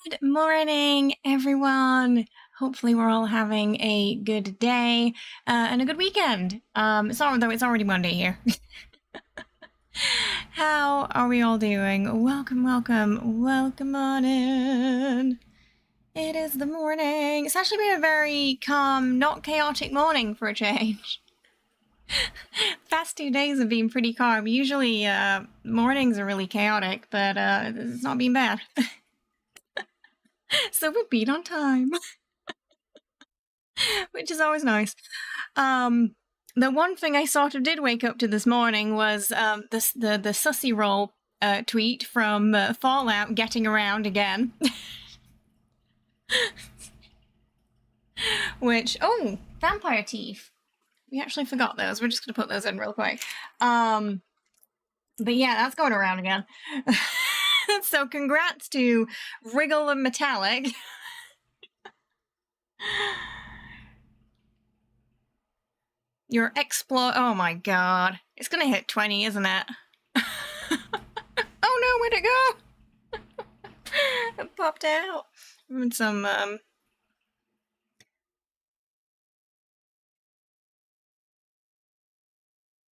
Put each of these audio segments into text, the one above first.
Good morning, everyone. Hopefully we're all having a good day and a good weekend. It's already Monday here. How are we all doing? Welcome on in. It is the morning. It's actually been a very calm, not chaotic morning for a change. Past 2 days have been pretty calm. Usually mornings are really chaotic, but it's not been bad. So we're beat on time. Which is always nice. The one thing I sort of did wake up to this morning was the sussy roll tweet from Fallout getting around again. Which, oh, vampire teeth. We actually forgot those. We're just going to put those in real quick. But yeah, that's going around again. So congrats to Wriggle and Metallic. Your exploit. Oh my god. It's gonna hit 20, isn't it? Oh no, where'd it go? It popped out. I'm in some,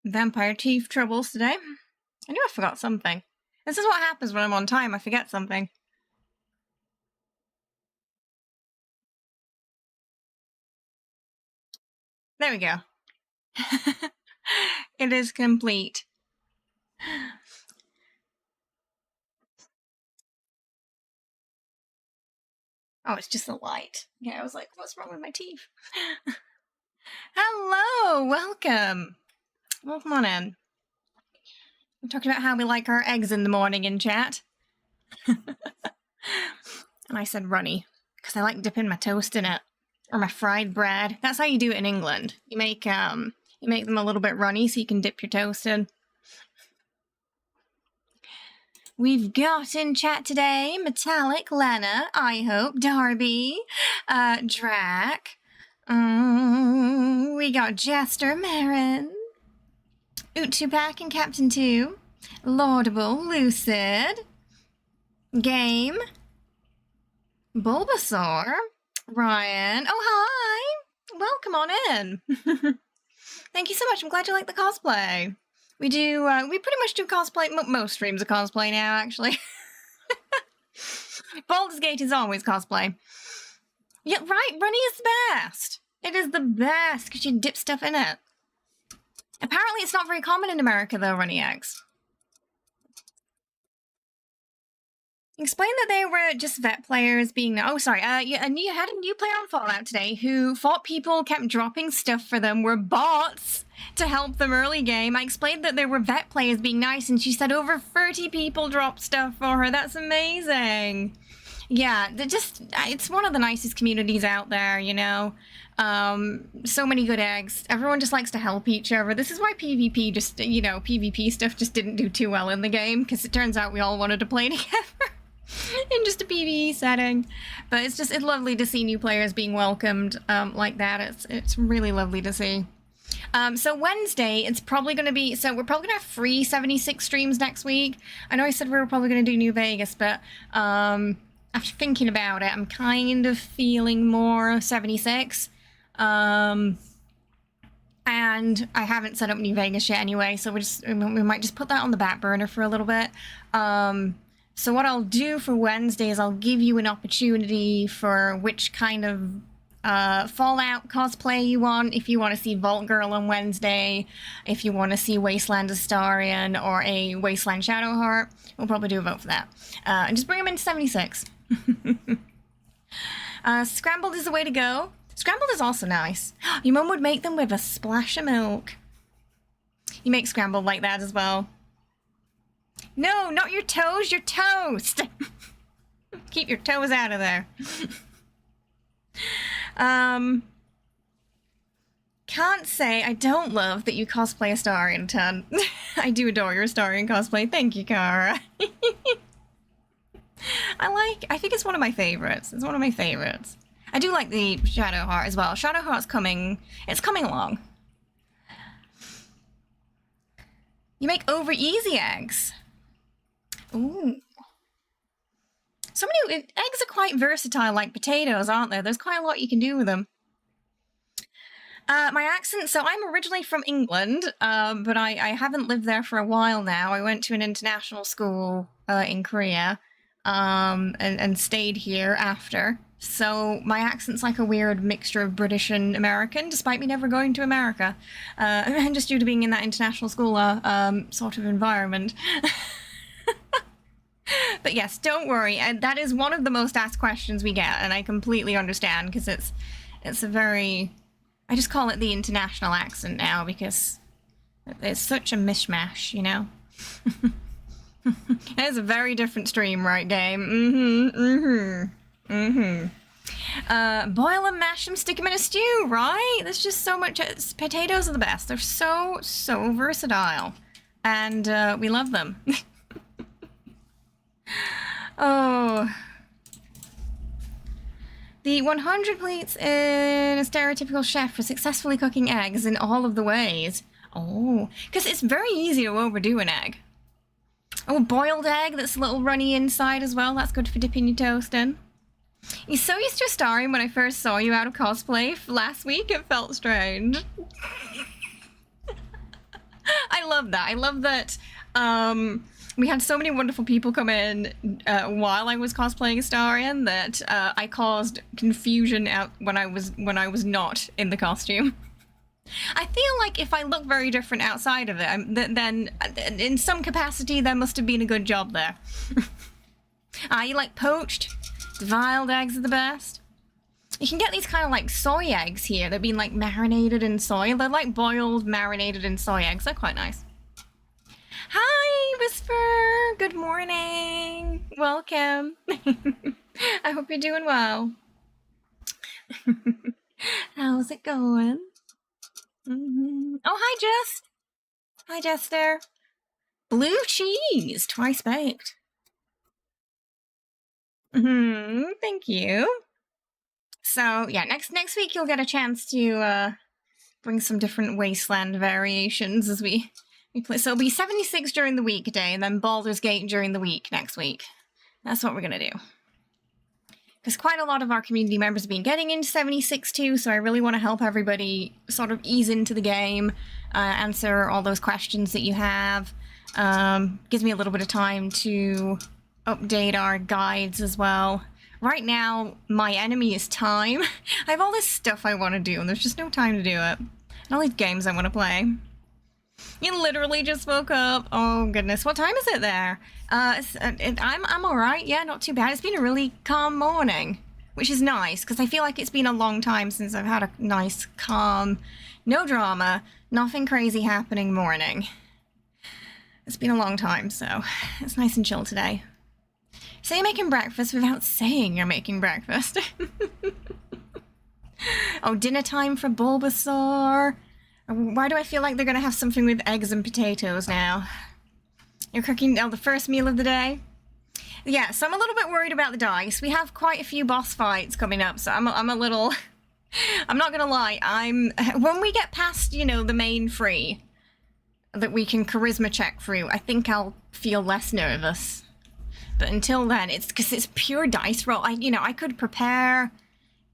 vampire teeth troubles today. I knew I forgot something. This is what happens when I'm on time. I forget something. There we go. It is complete. Oh, it's just the light. Yeah, I was like, what's wrong with my teeth? Hello, welcome. Welcome on in. We're talking about how we like our eggs in the morning in chat. And I said runny, because I like dipping my toast in it. Or my fried bread. That's how you do it in England. You make them a little bit runny so you can dip your toast in. We've got in chat today Metallic, Lena, I hope, Darby, Drac. We got Jester, Marin, Utupac and Captain 2, Laudable, Lucid, Game, Bulbasaur, Ryan. Oh, hi! Welcome on in. Thank you so much. I'm glad you like the cosplay. We pretty much do cosplay, most streams of cosplay now, actually. Baldur's Gate is always cosplay. Yeah, right, Runny is the best. It is the best, because you dip stuff in it. Apparently it's not very common in America, though, Runny eggs. Explain that they were just vet players being... Oh, sorry. And you had a new player on Fallout today who thought people kept dropping stuff for them were bots to help them early game. I explained that there were vet players being nice, and she said over 30 people dropped stuff for her. That's amazing. Yeah, it's one of the nicest communities out there, you know? So many good eggs. Everyone just likes to help each other. This is why PvP just, you know, PvP stuff just didn't do too well in the game, because it turns out we all wanted to play together. In just a PvE setting. But it's lovely to see new players being welcomed like that. It's really lovely to see. So Wednesday, it's probably going to be... So we're probably going to have free 76 streams next week. I know I said we were probably going to do New Vegas, but after thinking about it, I'm kind of feeling more 76. And I haven't set up New Vegas yet anyway, so we might just put that on the back burner for a little bit. So what I'll do for Wednesday is I'll give you an opportunity for which kind of Fallout cosplay you want. If you want to see Vault Girl on Wednesday, if you want to see Wasteland Astarion or a Wasteland Shadowheart, we'll probably do a vote for that. And just bring them into 76. Scrambled is the way to go. Scrambled is also nice. Your mum would make them with a splash of milk. You make scrambled like that as well. No, not your toes, your toast! Keep your toes out of there. Can't say I don't love that you cosplay Astarion a ton. I do adore your Astarion cosplay. Thank you, Kara. I think it's one of my favorites. It's one of my favorites. I do like the Shadowheart as well. Shadowheart's coming. It's coming along. You make over easy eggs. Ooh. Eggs are quite versatile like potatoes, aren't they? There's quite a lot you can do with them. My accent, so I'm originally from England, but I haven't lived there for a while now. I went to an international school in Korea, and stayed here after. So my accent's like a weird mixture of British and American, despite me never going to America. And just due to being in that international school sort of environment. But yes, don't worry. That is one of the most asked questions we get, and I completely understand, because it's a very... I just call it the international accent now, because it's such a mishmash, you know? It's a very different stream, right, game? Boil them, mash them, stick them in a stew, right? There's just so much... Potatoes are the best. They're so versatile. And we love them. Oh... The 100 plates in a stereotypical chef for successfully cooking eggs in all of the ways. Oh, because it's very easy to overdo an egg. Oh, a boiled egg that's a little runny inside as well. That's good for dipping your toast in. You're so used to Astarion. When I first saw you out of cosplay last week, it felt strange. I love that. I love that. We had so many wonderful people come in while I was cosplaying Astarion that I caused confusion out when I was not in the costume. I feel like if I look very different outside of it, then in some capacity there must have been a good job there. You like poached? Deviled eggs are the best. You can get these kind of like soy eggs here. They've been like marinated in soy. They're like boiled, marinated in soy eggs. They're quite nice. Hi, Whisper! Good morning! Welcome! I hope you're doing well. How's it going? Oh, hi, Jess! Hi, Jester. Blue cheese, twice baked. Thank you. So, yeah, next week you'll get a chance to bring some different Wasteland variations as we play. So it'll be 76 during the weekday, and then Baldur's Gate during the week next week. That's what we're gonna do. Because quite a lot of our community members have been getting into 76 too, so I really want to help everybody sort of ease into the game, answer all those questions that you have. Gives me a little bit of time to update our guides as well. Right now, my enemy is time. I have all this stuff I want to do, and there's just no time to do it. And all these games I want to play. You literally just woke up. Oh goodness, what time is it there? I'm alright, yeah, not too bad. It's been a really calm morning, which is nice, because I feel like it's been a long time since I've had a nice, calm, no drama, nothing crazy happening morning. It's been a long time, so it's nice and chill today. So you're making breakfast without saying you're making breakfast. Oh, dinner time for Bulbasaur. Why do I feel like they're going to have something with eggs and potatoes now? You're cooking the first meal of the day? Yeah, so I'm a little bit worried about the dice. We have quite a few boss fights coming up, so I'm a little... I'm not going to lie, when we get past, you know, the main free that we can charisma check through, I think I'll feel less nervous. But until then, it's because it's pure dice roll. I could prepare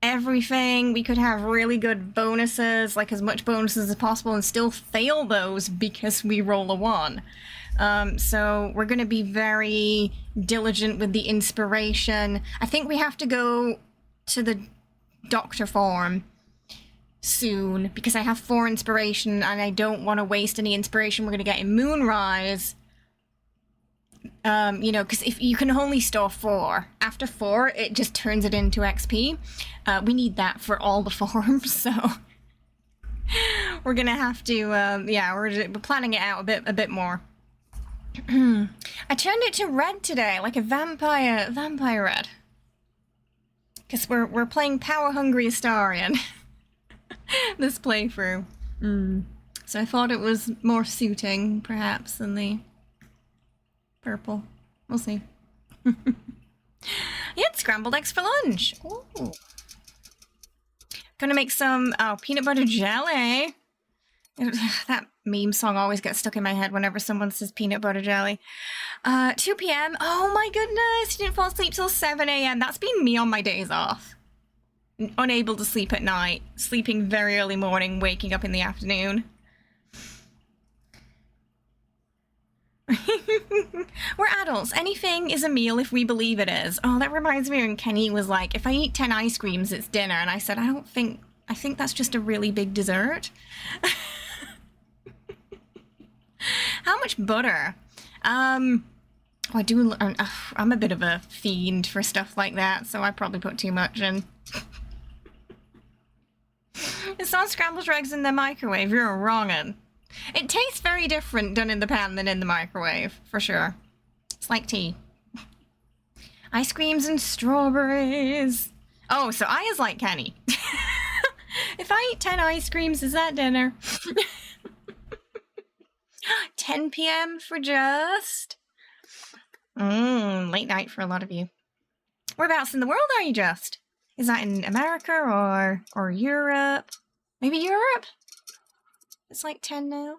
everything. We could have really good bonuses, like as much bonuses as possible, and still fail those because we roll a 1. So we're going to be very diligent with the inspiration. I think we have to go to the doctor form soon because I have 4 inspiration and I don't want to waste any inspiration we're going to get in Moonrise. You know, because if you can only store 4. After 4, it just turns it into XP. We need that for all the forms, so we're gonna have to. Yeah, we're planning it out a bit more. I turned it to red today, like a vampire red, because we're playing Power Hungry Astarion this playthrough. So I thought it was more suiting, perhaps, than the purple. We'll see. Yeah, scrambled eggs for lunch. Ooh. Gonna make some peanut butter jelly. meme song always gets stuck in my head whenever someone says peanut butter jelly. 2 p.m. Oh my goodness, you didn't fall asleep till 7 a.m. That's been me on my days off. Unable to sleep at night, sleeping very early morning, waking up in the afternoon. We're adults. Anything is a meal if we believe it is. Oh, that reminds me when Kenny was like, if I eat 10 ice creams, it's dinner. And I said, I think that's just a really big dessert. How much butter? I'm a bit of a fiend for stuff like that, so I probably put too much in. It's not scrambled eggs in the microwave, you're wrongin'. It tastes very different done in the pan than in the microwave, for sure. It's like tea. Ice creams and strawberries. Oh, so I is like Kenny. If I eat 10 ice creams, is that dinner? 10 p.m. for Just? Late night for a lot of you. Whereabouts in the world are you, Just? Is that in America or Europe? Maybe Europe? It's like 10 now.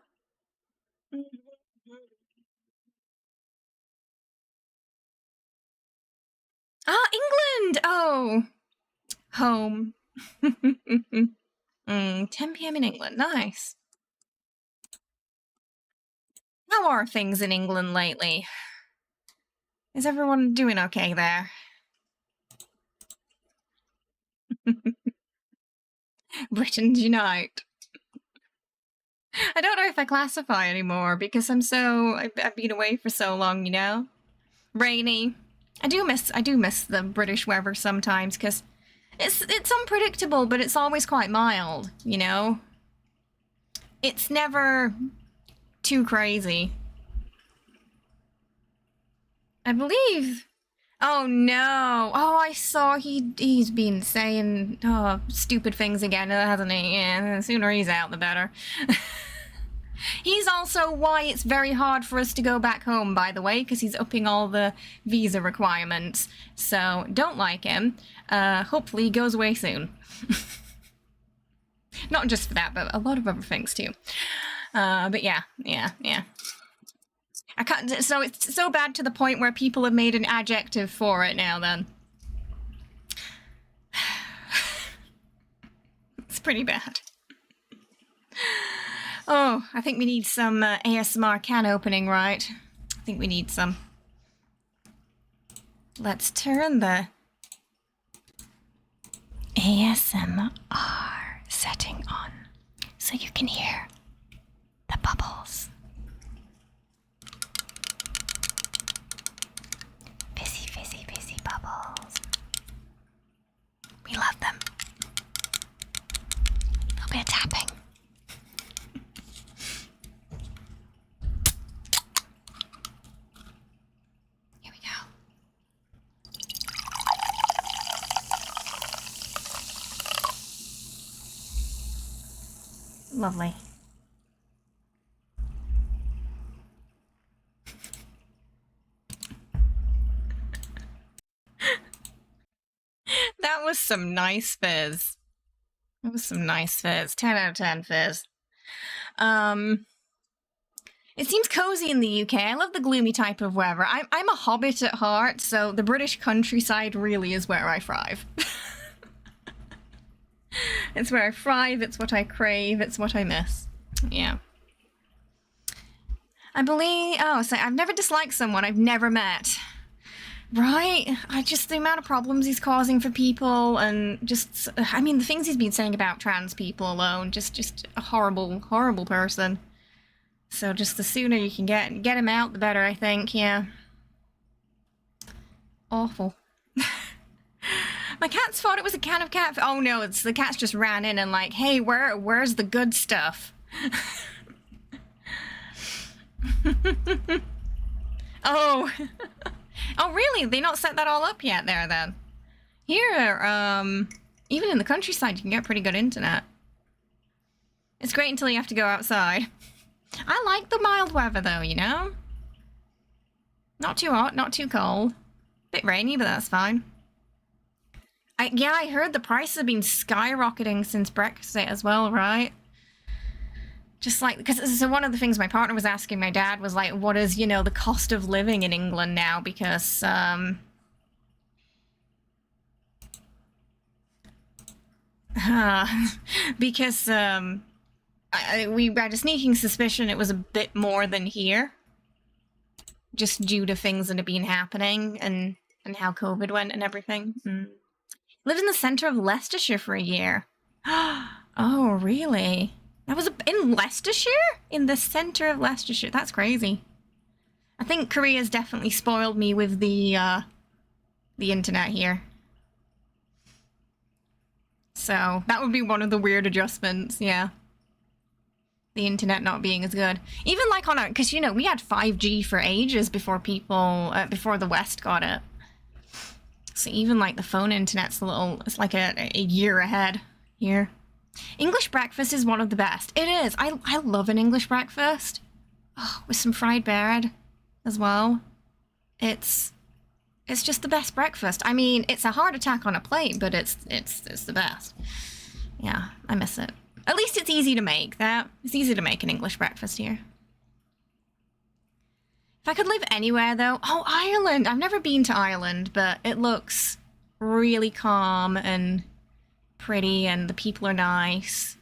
Ah, England! Oh, home. 10 p.m. in England. Nice. How are things in England lately? Is everyone doing okay there? Britons unite. I don't know if I classify anymore because I've been away for so long, you know? Rainy. I do miss the British weather sometimes because it's unpredictable, but it's always quite mild, you know? It's never too crazy. I believe. Oh no! Oh, I saw he's been saying stupid things again, hasn't he? Yeah, the sooner he's out, the better. He's also why it's very hard for us to go back home, by the way, because he's upping all the visa requirements. So don't like him. Hopefully he goes away soon. Not just for that, but a lot of other things too. But yeah. I can't. So it's so bad to the point where people have made an adjective for it now. Then it's pretty bad. Oh, I think we need some ASMR can opening, right? I think we need some. Let's turn the ASMR setting on so you can hear the bubbles. Fizzy, fizzy, fizzy bubbles. We love them. A little bit of tapping. Here we go. Lovely. That was some nice fizz. That was some nice fizz. 10 out of 10 fizz. It seems cozy in the UK. I love the gloomy type of weather. I'm a hobbit at heart, so the British countryside really is where I thrive. It's where I thrive, it's what I crave, it's what I miss. Yeah. I believe... Oh, so I've never disliked someone I've never met. Right? The amount of problems he's causing for people and just... I mean, the things he's been saying about trans people alone, just a horrible, horrible person. So just the sooner you can get him out, the better, I think, yeah. Awful. My cats thought it was a can of cat... Oh no, it's the cats just ran in and like, hey, where's the good stuff? Oh. Oh really? They not set that all up yet there then? Here, even in the countryside you can get pretty good internet. It's great until you have to go outside. I like the mild weather though, you know? Not too hot, not too cold. Bit rainy, but that's fine. Yeah, I heard the prices have been skyrocketing since Brexit as well, right? Just like, because so one of the things my partner was asking my dad was like, what is, you know, the cost of living in England now? Because, because, we had a sneaking suspicion it was a bit more than here. Just due to things that have been happening and how COVID went and everything. Lived in the centre of Leicestershire for a year. Oh, really? That was in Leicestershire? In the centre of Leicestershire. That's crazy. I think Korea's definitely spoiled me with the internet here. So that would be one of the weird adjustments, yeah. The internet not being as good. Even like on because you know, we had 5G for ages before people, before the West got it. So even like the phone internet's it's like a year ahead here. English breakfast is one of the best. It is. I love an English breakfast. Oh, with some fried bread as well. It's just the best breakfast. I mean, it's a heart attack on a plate, but it's the best. Yeah, I miss it. At least it's easy to make that. It's easy to make an English breakfast here. If I could live anywhere though, oh, Ireland. I've never been to Ireland, but it looks really calm and pretty and the people are nice.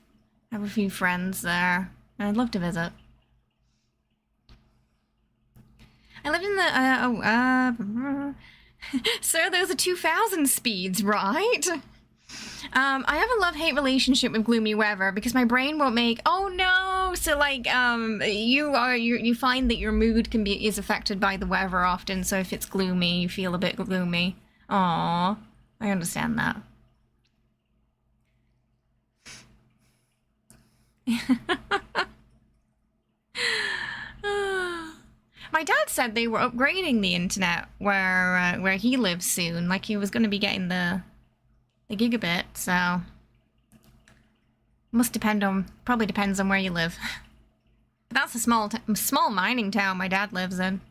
I have a few friends there. I'd love to visit. I lived in the, sir, those are 2000 speeds, right? I have a love-hate relationship with gloomy weather because my brain won't make, oh no, so like, you find that your mood is affected by the weather often, so if it's gloomy, you feel a bit gloomy. Aww, I understand that. My dad said they were upgrading the internet where he lives soon, like he was going to be getting the gigabit, so probably depends on where you live. But that's a small mining town my dad lives in.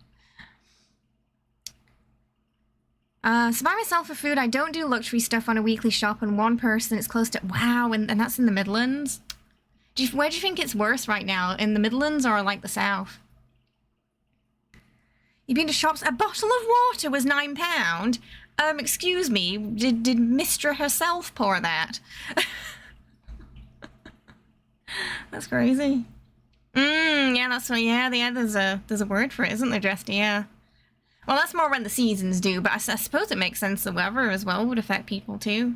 So buy myself for food. I don't do luxury stuff on a weekly shop, and one person it's close to, wow, and that's in the Midlands. Where do you think it's worse right now, in the Midlands or like the South? You've been to shops, a bottle of water was £9. Excuse me, did Mistra herself pour that? That's crazy. Yeah, that's what, yeah, there's a word for it, isn't there, Jesty? Yeah. Well, that's more when the seasons do, but I suppose it makes sense the weather as well would affect people too.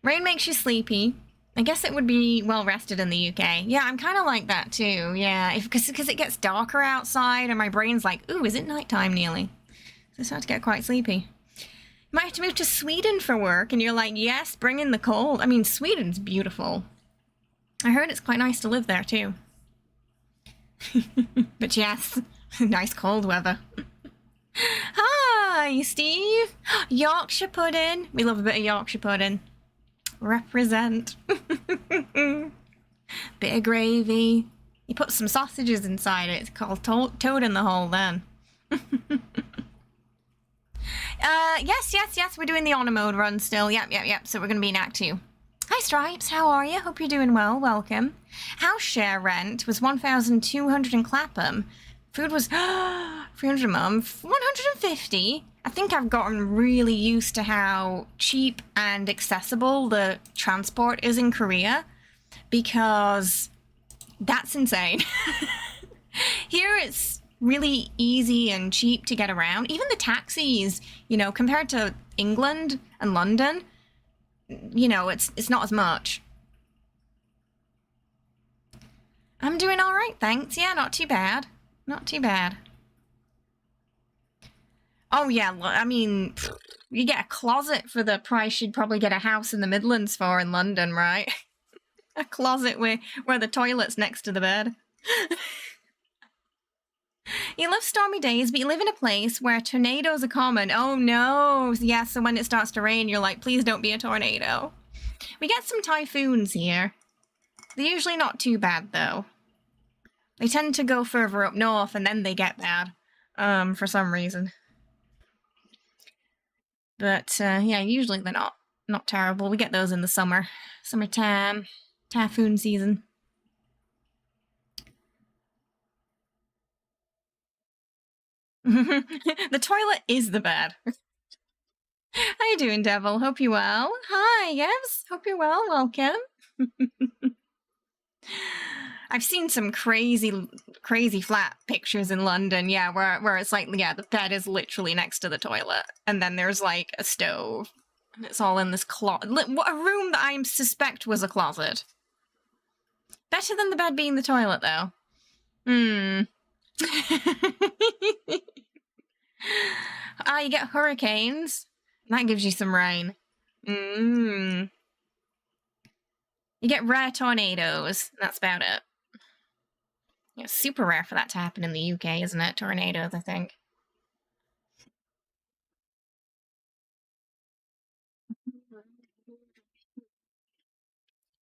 Rain makes you sleepy. I guess it would be well rested in the UK. Yeah, I'm kind of like that too, yeah, because it gets darker outside and my brain's like, ooh, is it nighttime nearly? So I start to get quite sleepy. You might have to move to Sweden for work, and you're like, yes, bring in the cold. I mean, Sweden's beautiful. I heard it's quite nice to live there, too. But yes, nice cold weather. Hi, Steve. Yorkshire pudding. We love a bit of Yorkshire pudding. Represent. Bit of gravy. You put some sausages inside it. It's called toad in the hole then. Yes, we're doing the honor mode run still. Yep. So we're going to be in Act 2. Hi, Stripes. How are you? Hope you're doing well. Welcome. House share rent was 1,200 in Clapham. Food was 300 a month. 150. I think I've gotten really used to how cheap and accessible the transport is in Korea, because that's insane. Here it's really easy and cheap to get around. Even the taxis, you know, compared to England and London, you know, it's not as much. I'm doing all right, thanks. Yeah, not too bad. Not too bad. Oh yeah, I mean, you get a closet for the price you'd probably get a house in the Midlands for in London, right? A closet where the toilet's next to the bed. You love stormy days, but you live in a place where tornadoes are common. Oh no. Yeah, so when it starts to rain, you're like, please don't be a tornado. We get some typhoons here. They're usually not too bad, though. They tend to go further up north, and then they get bad, for some reason. But, yeah, usually they're not terrible. We get those in the summertime, typhoon season. The toilet is the bed. How you doing, Devil? Hope you're well. Hi, yes. Hope you're well. Welcome. I've seen some crazy flat pictures in London, yeah, where it's like, yeah, the bed is literally next to the toilet, and then there's like a stove, and it's all in this closet. A room that I suspect was a closet. Better than the bed being the toilet, though. You get hurricanes. That gives you some rain. You get rare tornadoes. That's about it. Yeah, it's super rare for that to happen in the UK, isn't it? Tornadoes, I think.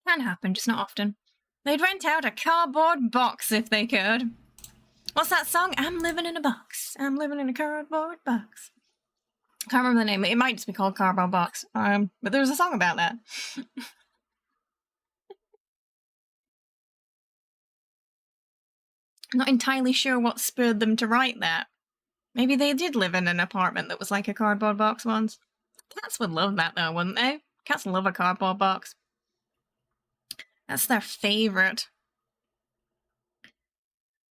Can happen, just not often. They'd rent out a cardboard box if they could. What's that song? I'm living in a box. I'm living in a cardboard box. Can't remember the name. It might just be called Cardboard Box. But there's a song about that. I'm not entirely sure what spurred them to write that. Maybe they did live in an apartment that was like a cardboard box once. Cats would love that though, wouldn't they? Cats love a cardboard box. That's their favourite.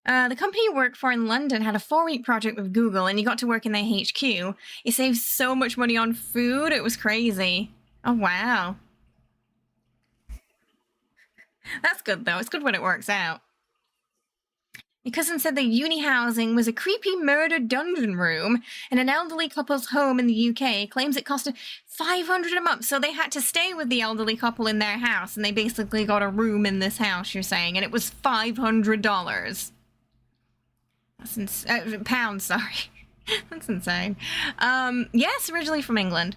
The company you work for in London had a 4-week project with Google, and you got to work in their HQ. You saved so much money on food, it was crazy. Oh, wow. That's good, though. It's good when it works out. Your cousin said the uni housing was a creepy murder dungeon room in an elderly couple's home in the UK. Claims it costed $500 a month, so they had to stay with the elderly couple in their house, and they basically got a room in this house, you're saying, and it was $500. That's pounds, sorry. That's insane. Yes, originally from England.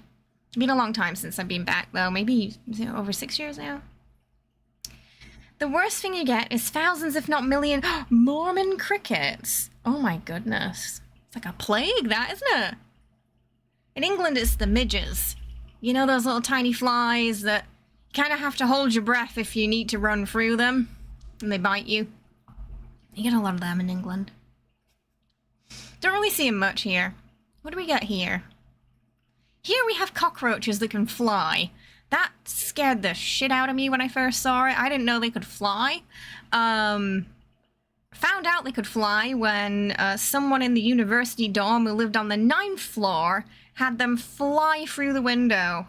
It's been a long time since I've been back, though. Maybe over 6 years now. The worst thing you get is thousands, if not million, Mormon crickets. Oh my goodness. It's like a plague, that, isn't it? In England, it's the midges. You know those little tiny flies that you kind of have to hold your breath if you need to run through them, and they bite you. You get a lot of them in England. Don't really see them much here. What do we got here? Here we have cockroaches that can fly. That scared the shit out of me when I first saw it. I didn't know they could fly. Found out they could fly when someone in the university dorm who lived on the 9th floor had them fly through the window.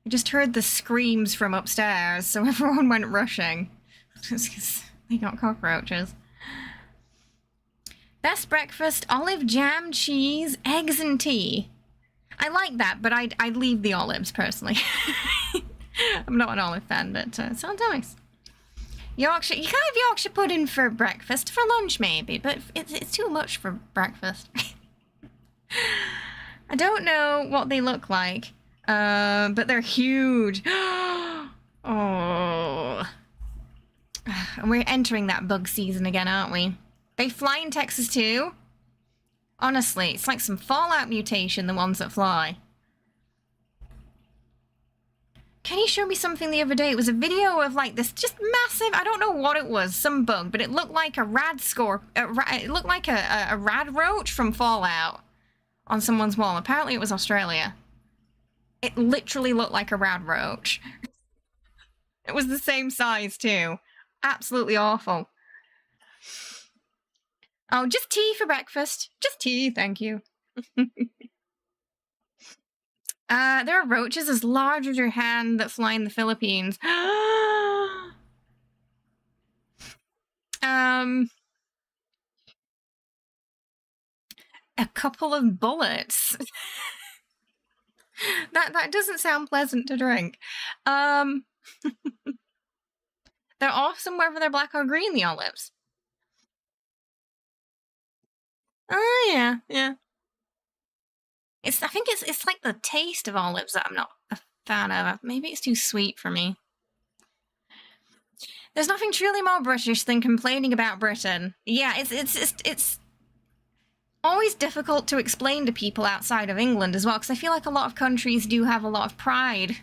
I just heard the screams from upstairs, so everyone went rushing. Just 'cause they got cockroaches. Best breakfast, olive, jam, cheese, eggs, and tea. I like that, but I'd leave the olives, personally. I'm not an olive fan, but it sounds nice. Yorkshire, you can have Yorkshire pudding for breakfast, for lunch maybe, but it's too much for breakfast. I don't know what they look like, but they're huge. Oh. And we're entering that bug season again, aren't we? They fly in Texas too? Honestly, it's like some Fallout mutation, the ones that fly. Kenny showed me something the other day. It was a video of like this just massive, I don't know what it was, some bug, but it looked like a it looked like a rad roach from Fallout on someone's wall. Apparently it was Australia. It literally looked like a rad roach. It was the same size too. Absolutely awful. Oh, just tea for breakfast. Just tea, thank you. There are roaches as large as your hand that fly in the Philippines. A couple of bullets. That doesn't sound pleasant to drink. They're awesome whether they're black or green, the olives. Oh yeah, yeah. I think it's like the taste of olives that I'm not a fan of. Maybe it's too sweet for me. There's nothing truly more British than complaining about Britain. Yeah, it's always difficult to explain to people outside of England as well, because I feel like a lot of countries do have a lot of pride,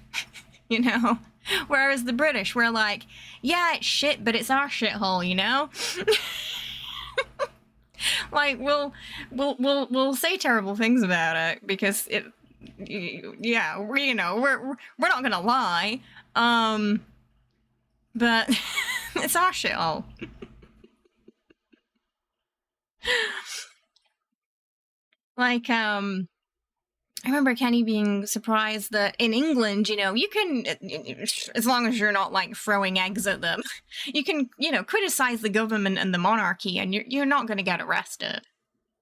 you know? Whereas the British, we're like, yeah, it's shit, but it's our shithole, you know? Like we'll say terrible things about it because it. Yeah, we're not gonna lie. But it's our shithole. Like, I remember Kenny being surprised that in England, you can, as long as you're not like throwing eggs at them, you can, criticize the government and the monarchy, and you're not going to get arrested.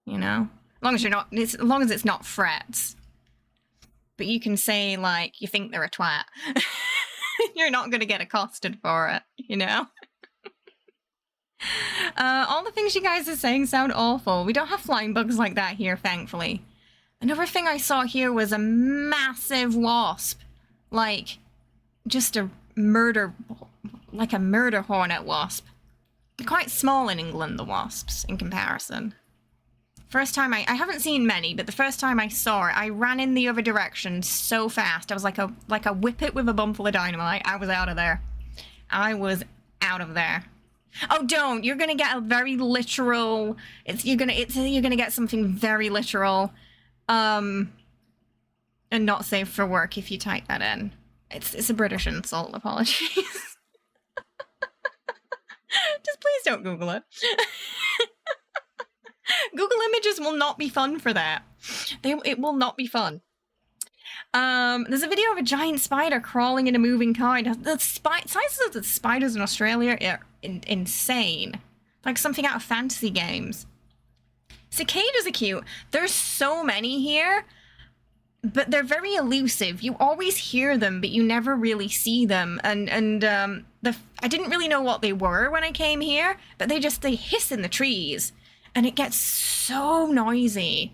As long as as long as it's not threats. But you can say like you think they're a twat. You're not going to get accosted for it. All the things you guys are saying sound awful. We don't have flying bugs like that here, thankfully. Another thing I saw here was a massive wasp. Like, just a murder hornet wasp. They're quite small in England, the wasps, in comparison. First time I haven't seen many, but the first time I saw it, I ran in the other direction so fast. I was like a whippet with a bum full of dynamite. I was out of there. I was out of there. Oh, don't! You're gonna get a very literal. You're gonna get something very literal, and not safe for work if you type that in. It's a British insult. Apologies. Just please don't Google it. Google Images will not be fun for that. It will not be fun. There's a video of a giant spider crawling in a moving car. The sizes of the spiders in Australia are insane. Like something out of fantasy games. Cicadas are cute. There's so many here, but they're very elusive. You always hear them, but you never really see them. And I didn't really know what they were when I came here, but they hiss in the trees, and it gets so noisy.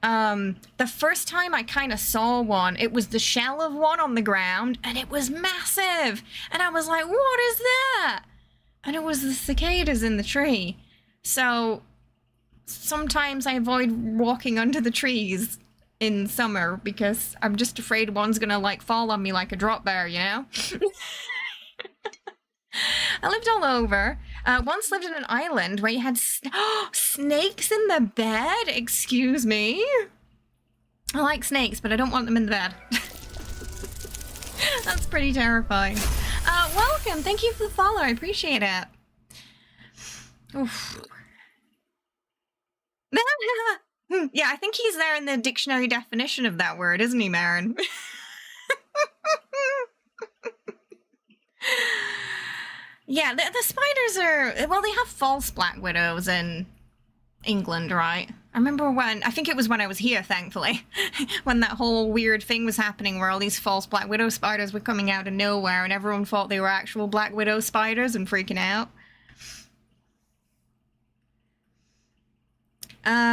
The first time I kind of saw one, it was the shell of one on the ground, and it was massive. And I was like, what is that? And it was the cicadas in the tree. So sometimes I avoid walking under the trees in summer because I'm just afraid one's gonna like fall on me like a drop bear, I lived all over. Once lived in an island where you had snakes in the bed. Excuse me. I like snakes, but I don't want them in the bed. That's pretty terrifying. Welcome. Thank you for the follow. I appreciate it. Oof. Yeah, I think he's there in the dictionary definition of that word, isn't he, Marin? Yeah, the spiders are... Well, they have false black widows in England, right? I remember I think it was when I was here, thankfully, when that whole weird thing was happening where all these false black widow spiders were coming out of nowhere and everyone thought they were actual black widow spiders and freaking out.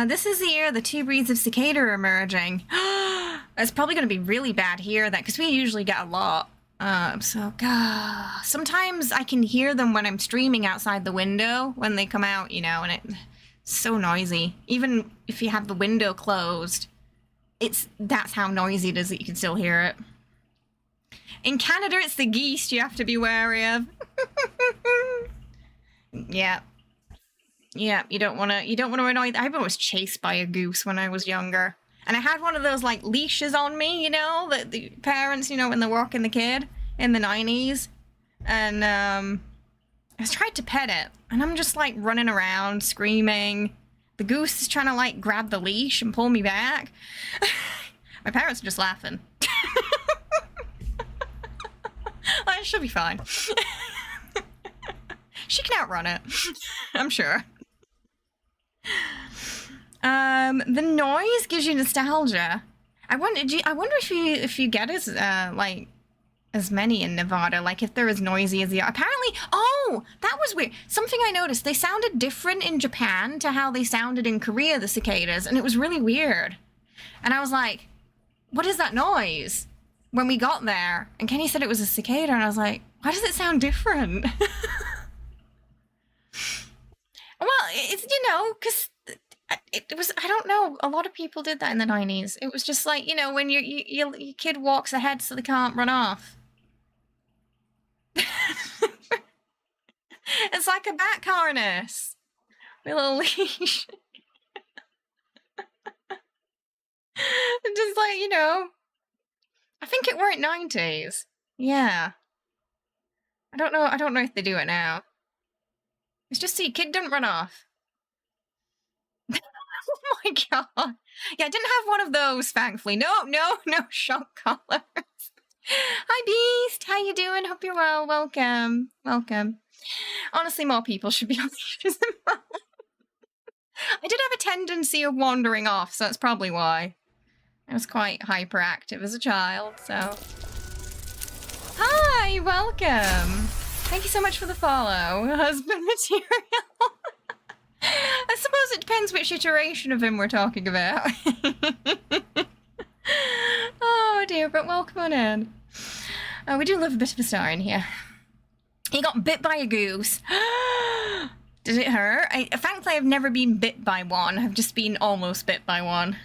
This is the year the two breeds of cicada are emerging. It's probably going to be really bad here, because we usually get a lot. Sometimes I can hear them when I'm streaming outside the window when they come out, and it's so noisy. Even if you have the window closed, that's how noisy it is that you can still hear it. In Canada, it's the geese you have to be wary of. Yeah. Yeah, you don't want to annoy. I was chased by a goose when I was younger. And I had one of those, like, leashes on me, that the parents, when they're walking the kid in the 90s. And, I tried to pet it. And I'm just, like, running around, screaming. The goose is trying to, like, grab the leash and pull me back. My parents are just laughing. Well, she'll be fine. She can outrun it. I'm sure. The noise gives you nostalgia. I wonder if you get as many in Nevada, like if they're as noisy as the apparently. Oh, that was weird. Something I noticed, they sounded different in Japan to how they sounded in Korea, the cicadas, and it was really weird. And I was like, what is that noise? When we got there, and Kenny said it was a cicada, and I was like, why does it sound different? Well, it's, because it was, I don't know, a lot of people did that in the 90s. It was just like, when your kid walks ahead so they can't run off. It's like a back harness with a leash. just like, you know, I think it were at 90s. Yeah. I don't know if they do it now. Let's just see, kid don't run off. Oh my god. Yeah, I didn't have one of those, thankfully. No shock collars. Hi Beast, how you doing? Hope you're well. Welcome. Honestly, more people should be on leashes than mine. I did have a tendency of wandering off, so that's probably why. I was quite hyperactive as a child, so... Hi, welcome! Thank you so much for the follow, husband material. I suppose it depends which iteration of him we're talking about. Oh dear, but welcome on in. Oh, we do love a bit of a star in here. He got bit by a goose. Did it hurt? Thankfully, I've never been bit by one. I've just been almost bit by one.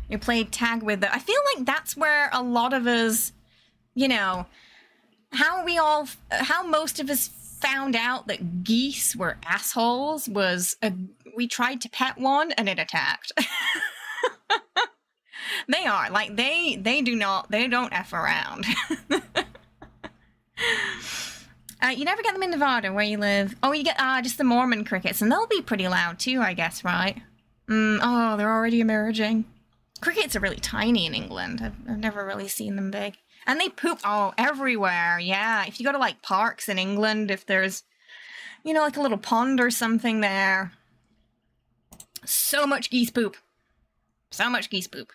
You played tag with it. I feel like that's where a lot of us, you know, how most of us found out that geese were assholes was we tried to pet one and it attacked. They are like they don't F around. You never get them in Nevada where you live. Oh, you get just the Mormon crickets, and they'll be pretty loud too, I guess, right? Oh, they're already emerging. Crickets are really tiny in England. I've never really seen them big. And they poop everywhere. Yeah, if you go to like parks in England, if there's, you know, like a little pond or something there. So much geese poop. So much geese poop.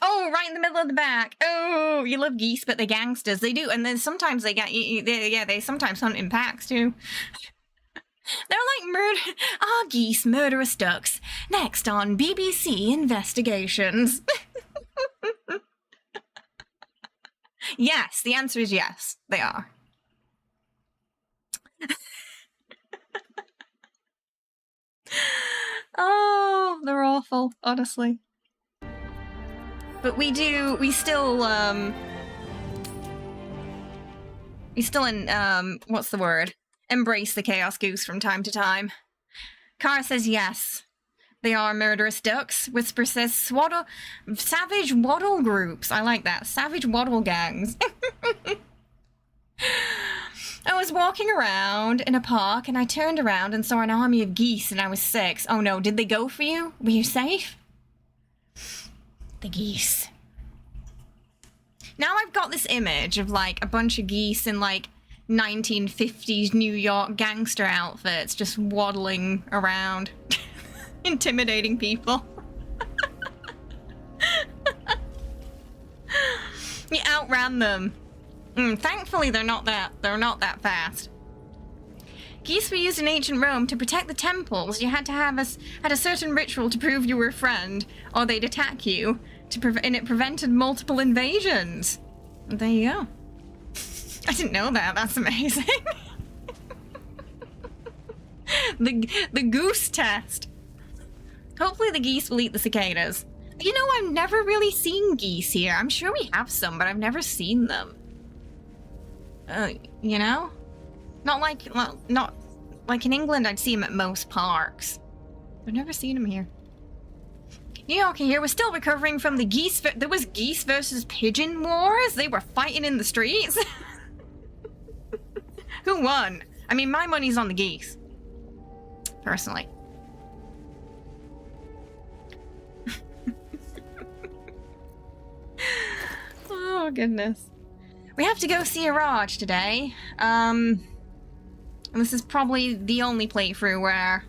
Oh, right in the middle of the back. Oh, you love geese, but they're gangsters. They do, and then sometimes they get, they sometimes hunt in packs too. They're like geese, murderous ducks. Next on BBC Investigations. Yes, the answer is yes, they are. Oh, they're awful, honestly. But we still what's the word? Embrace the Chaos Goose from time to time. Kara says yes. They are murderous ducks. Whisper says savage waddle groups. I like that. Savage waddle gangs. I was walking around in a park and I turned around and saw an army of geese and I was 6. Oh no, did they go for you? Were you safe? The geese. Now I've got this image of like a bunch of geese in like 1950s New York gangster outfits just waddling around, intimidating people. You outran them. Thankfully they're not that fast. Geese were used in ancient Rome to protect the temples. You had to have a certain ritual to prove you were a friend, or they'd attack you. And it prevented multiple invasions. There you go. I didn't know that. That's amazing. The goose test. Hopefully the geese will eat the cicadas. You know, I've never really seen geese here. I'm sure we have some, but I've never seen them. You know? Not like in England, I'd see them at most parks. I've never seen them here. New Yorker here was still recovering from the geese. There was geese versus pigeon wars. They were fighting in the streets. Who won? I mean, my money's on the geese. Personally. Oh, goodness. We have to go see Araj today. And this is probably the only playthrough where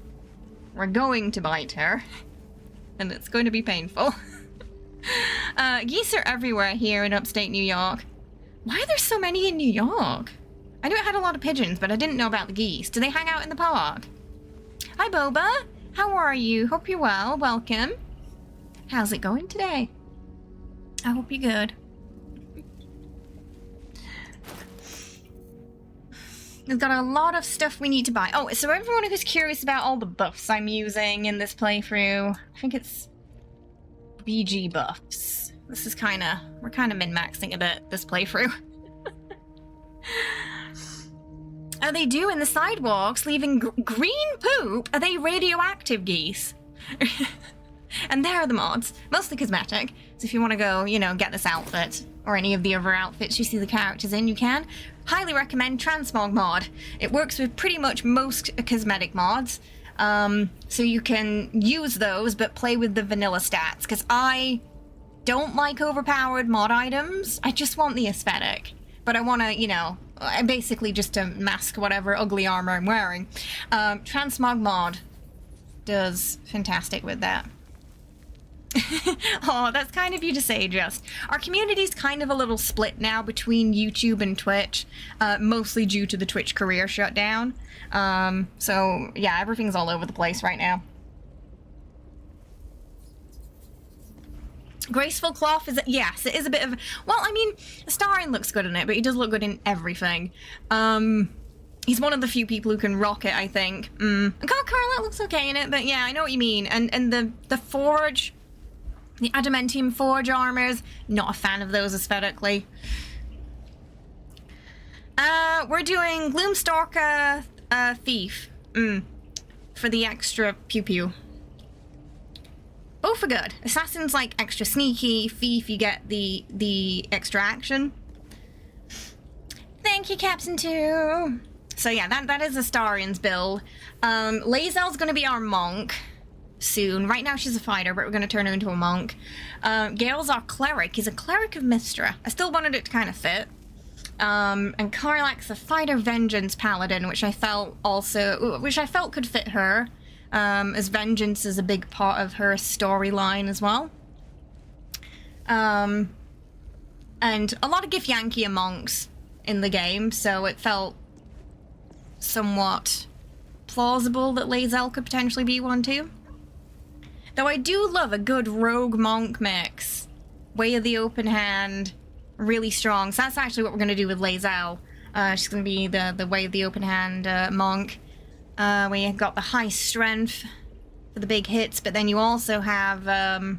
we're going to bite her. And it's going to be painful. Geese are everywhere here in upstate New York. Why are there so many in New York? I knew it had a lot of pigeons, but I didn't know about the geese. Do they hang out in the park? Hi, Boba. How are you? Hope you're well. Welcome. How's it going today? I hope you're good. We've got a lot of stuff we need to buy. Oh, so everyone who's curious about all the buffs I'm using in this playthrough, I think it's BG buffs. This is we're kind of min-maxing a bit this playthrough. Are they doing the sidewalks, leaving green poop? Are they radioactive geese? And there are the mods, mostly cosmetic. So if you want to go, you know, get this outfit or any of the other outfits you see the characters in, you can. Highly recommend Transmog mod. It works with pretty much most cosmetic mods. So you can use those, but play with the vanilla stats, because I don't like overpowered mod items. I just want the aesthetic. But I want to, you know, basically just to mask whatever ugly armor I'm wearing. Transmog mod does fantastic with that. Oh, that's kind of you to say, Just. Our community's kind of a little split now between YouTube and Twitch, mostly due to the Twitch career shutdown. So, yeah, everything's all over the place right now. Graceful cloth is, yes, it is a bit of, well, I mean, Astarion looks good in it, but he does look good in everything. He's one of the few people who can rock it, I think. Carla looks okay in it, but yeah, I know what you mean. And the forge, the adamantium forge armors, not a fan of those aesthetically. We're doing Gloomstalker Thief for the extra pew-pew. Both are good. Assassin's like extra sneaky, Thief you get the extra action. Thank you, Captain 2. So yeah, that is Astarion's build. lae'zel's gonna be our monk soon. Right now she's a fighter, but we're gonna turn her into a monk. Gale's our cleric. He's a cleric of Mystra. I still wanted it to kind of fit. And Karlak's a fighter vengeance paladin, which I felt could fit her. As vengeance is a big part of her storyline as well. And a lot of Githyanki are monks in the game, so it felt somewhat plausible that lae'zel could potentially be one too. Though I do love a good rogue monk mix. Way of the open hand, really strong. So that's actually what we're going to do with lae'zel. She's going to be the way of the open hand monk. We got the high strength for the big hits, but then you also have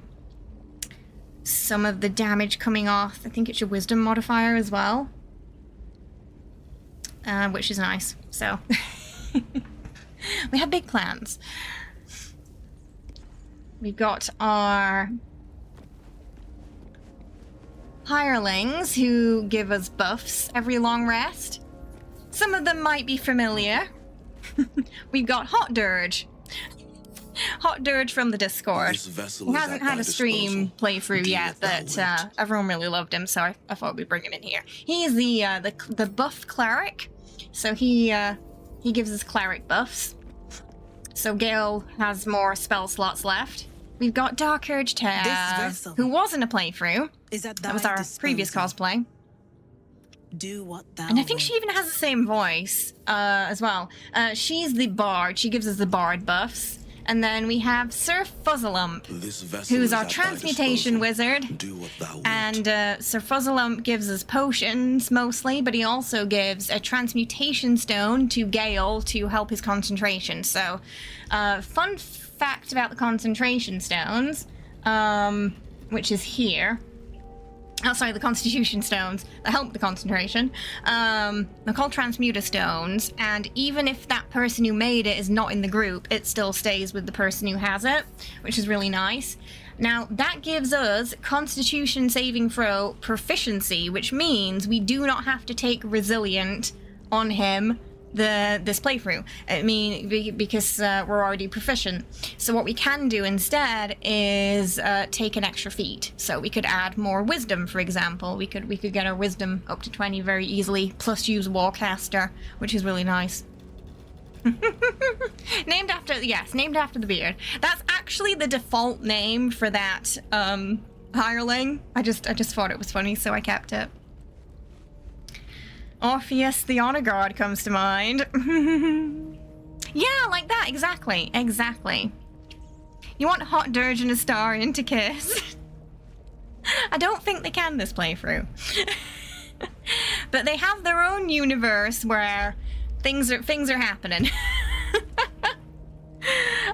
some of the damage coming off. I think it's your wisdom modifier as well, which is nice. So we have big plans. We've got our hirelings who give us buffs every long rest. Some of them might be familiar. We've got Hot Dirge. Hot Dirge from the Discord. He hasn't had a stream playthrough yet, but everyone really loved him, so I thought we'd bring him in here. He is the buff cleric, so he gives us cleric buffs. So Gale has more spell slots left. We've got Dark Urge Taz, who was in a playthrough. That was our previous cosplay. Do what thou and I think she even has the same voice as well. She's the bard. She gives us the bard buffs. And then we have Sir Fuzzalump, who's our transmutation wizard. And Sir Fuzzalump gives us potions mostly, but he also gives a transmutation stone to Gale to help his concentration. So, fun fact about the concentration stones, which is here. Oh, sorry, the Constitution Stones that help the concentration. They're called Transmuter Stones, and even if that person who made it is not in the group, it still stays with the person who has it, which is really nice. Now, that gives us Constitution saving throw proficiency, which means we do not have to take Resilient on him this playthrough. I mean, because we're already proficient. So what we can do instead is take an extra feat. So we could add more wisdom, for example. We could get our wisdom up to 20 very easily, plus use Warcaster, which is really nice. named after the beard. That's actually the default name for that hireling. I just thought it was funny, so I kept it. Orpheus the Honor Guard comes to mind. Yeah, like that, exactly. You want Hot Dirge and Astarion to kiss? I don't think they can this playthrough. But they have their own universe where things are happening.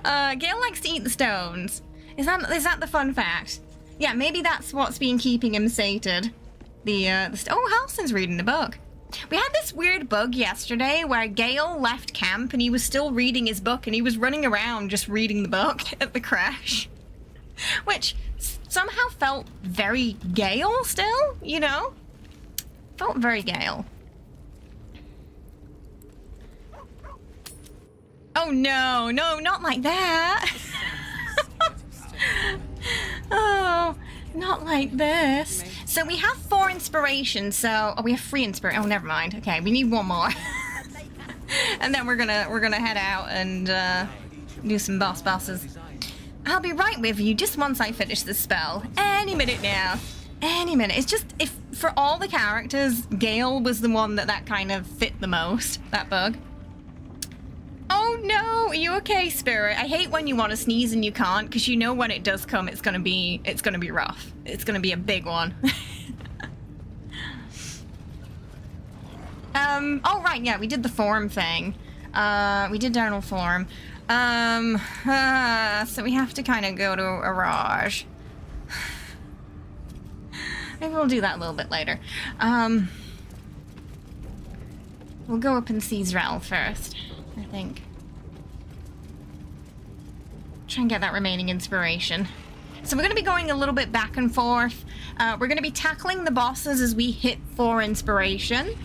Gale likes to eat the stones. Is that the fun fact? Yeah, maybe that's what's been keeping him sated. Oh, Halson's reading the book. We had this weird bug yesterday where Gale left camp and he was still reading his book and he was running around just reading the book at the crash. Which somehow felt very Gale still, you know? Felt very Gale. Oh no, no, not like that. Oh, not like this. So we have 4 inspiration, so we have 3 inspiration. Oh, never mind. Okay, we need 1 more. And then we're gonna head out and do some bosses. I'll be right with you just once I finish the spell. Any minute now. Any minute. It's just, if for all the characters, Gale was the one that kind of fit the most, that bug. Oh no, are you okay, Spirit? I hate when you want to sneeze and you can't, because you know when it does come, it's gonna be rough. It's gonna be a big one. Oh right, yeah, we did the form thing. We did Darnell form. So we have to kind of go to Araj. Maybe we'll do that a little bit later. We'll go up and see Zrel first, I think. Try and get that remaining inspiration. So we're going to be going a little bit back and forth. We're going to be tackling the bosses as we hit 4 inspiration.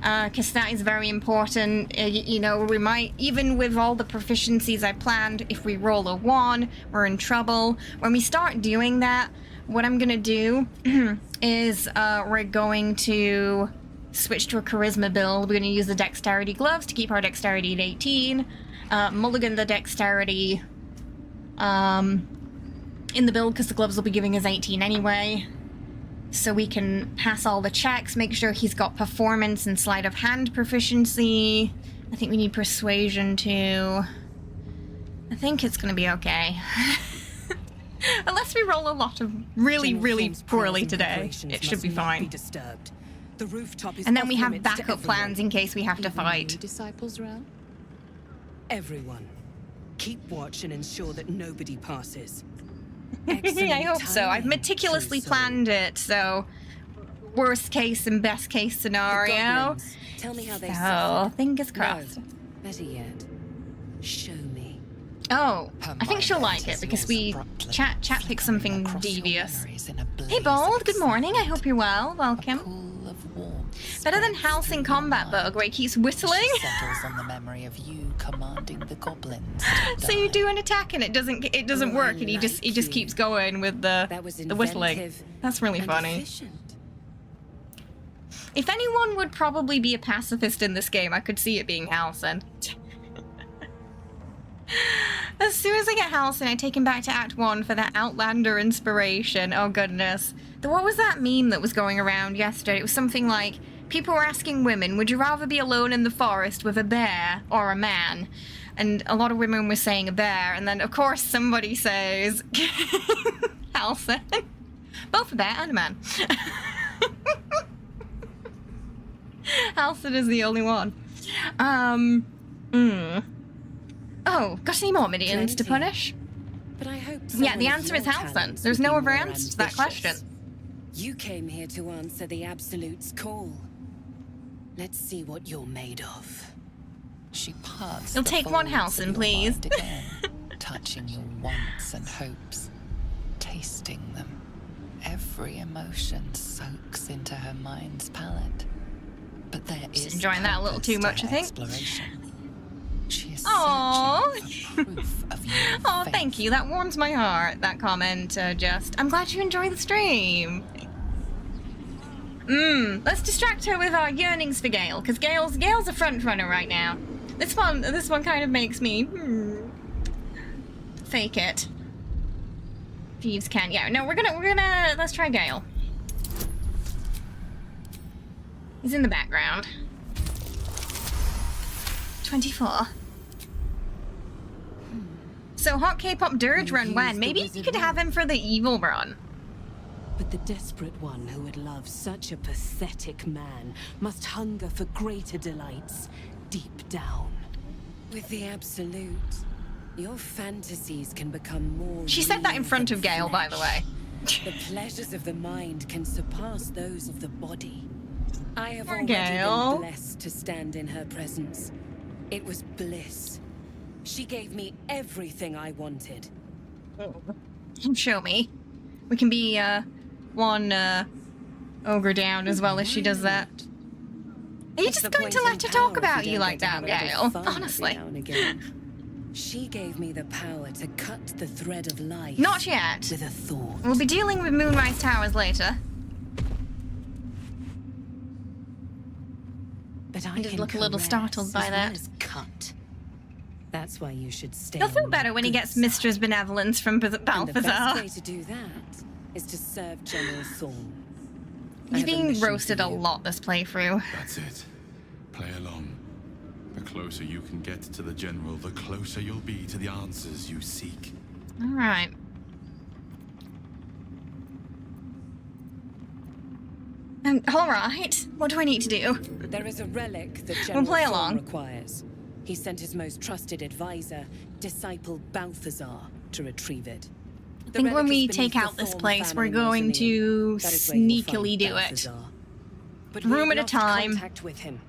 Because that is very important. You know, we might, even with all the proficiencies I planned, if we roll a 1, we're in trouble. When we start doing that, what I'm going to do is we're going to switch to a charisma build. We're going to use the dexterity gloves to keep our dexterity at 18. Mulligan the dexterity in the build because the gloves will be giving us 18 anyway. So we can pass all the checks, make sure he's got performance and sleight of hand proficiency. I think we need persuasion too. I think it's going to be okay. Unless we roll a lot of really poorly today, it should be fine. The rooftop is and then we have backup plans in case we have to fight. Any disciples around? Everyone, keep watch and ensure that nobody passes. I hope so. I've meticulously planned it, so worst case and best case scenario. Tell me how they Oh, fingers crossed. No, better yet, show me. Oh, I think she'll like it because we chat picked something devious. Hey Bold, good morning. I hope you're well. Welcome. Better than House in Combat Bug where he keeps whistling. Settles on the memory of you commanding the goblins. So you do an attack and it doesn't work and he just keeps going with the whistling. That's really funny. Efficient. If anyone would probably be a pacifist in this game, I could see it being Halcyon. As soon as I get Halcyon, I take him back to Act 1 for that Outlander inspiration. Oh goodness. What was that meme that was going around yesterday? It was something like, people were asking women, would you rather be alone in the forest with a bear or a man? And a lot of women were saying a bear, and then of course somebody says Halcyon. Both a bear and a man. Halcyon is the only one. Oh, got any more minions to punish? But I hope Yeah, the answer is Halcyon. There's no other answer to that question. You came here to answer the Absolute's call. Let's see what you're made of. She parts. You'll the take one folds Halcyon, of your please. mind again, touching your wants and hopes, tasting them. Every emotion soaks into her mind's palette. But there Just is enjoying that a little purpose too to much, her I think. exploration. She is Aww. searching for proof of your Oh, faith. thank you. That warms my heart, that comment, just. I'm glad you enjoy the stream. Let's distract her with our yearnings for Gale, because Gale's a front runner right now. This one kind of makes me, fake it. Thieves can, yeah. No, we're gonna, let's try Gale. He's in the background. 24. So hot K-pop dirge run when? Maybe you could have him for the evil run. But the desperate one who would love such a pathetic man must hunger for greater delights deep down. With the Absolute, your fantasies can become more. She said that in real front than of Gale, by the way. The pleasures of the mind can surpass those of the body. I have Poor already Gale. been blessed to stand in her presence. It was bliss. She gave me everything I wanted. Show me. We can be one ogre down as well if she does that. Are you just going to let her talk about you like that, Gale? Honestly. She gave me the power to cut the thread of life. Not yet. With a thought. We'll be dealing with Moonrise Towers later. But I did look a little startled by that. Cut. That's why you should stay. He'll feel better when he gets Mistress Benevolence from Balthazar. The best way to do that is to serve General Thorn. He's being roasted a lot this playthrough. That's it. Play along. The closer you can get to the General, the closer you'll be to the answers you seek. Alright. Alright. What do I need to do? There is a relic that We'll play General Thorn along. requires. He sent his most trusted advisor, disciple Balthazar, to retrieve it. I think when we take out this place, we're going to sneakily do it. Room at a time. Contact with him.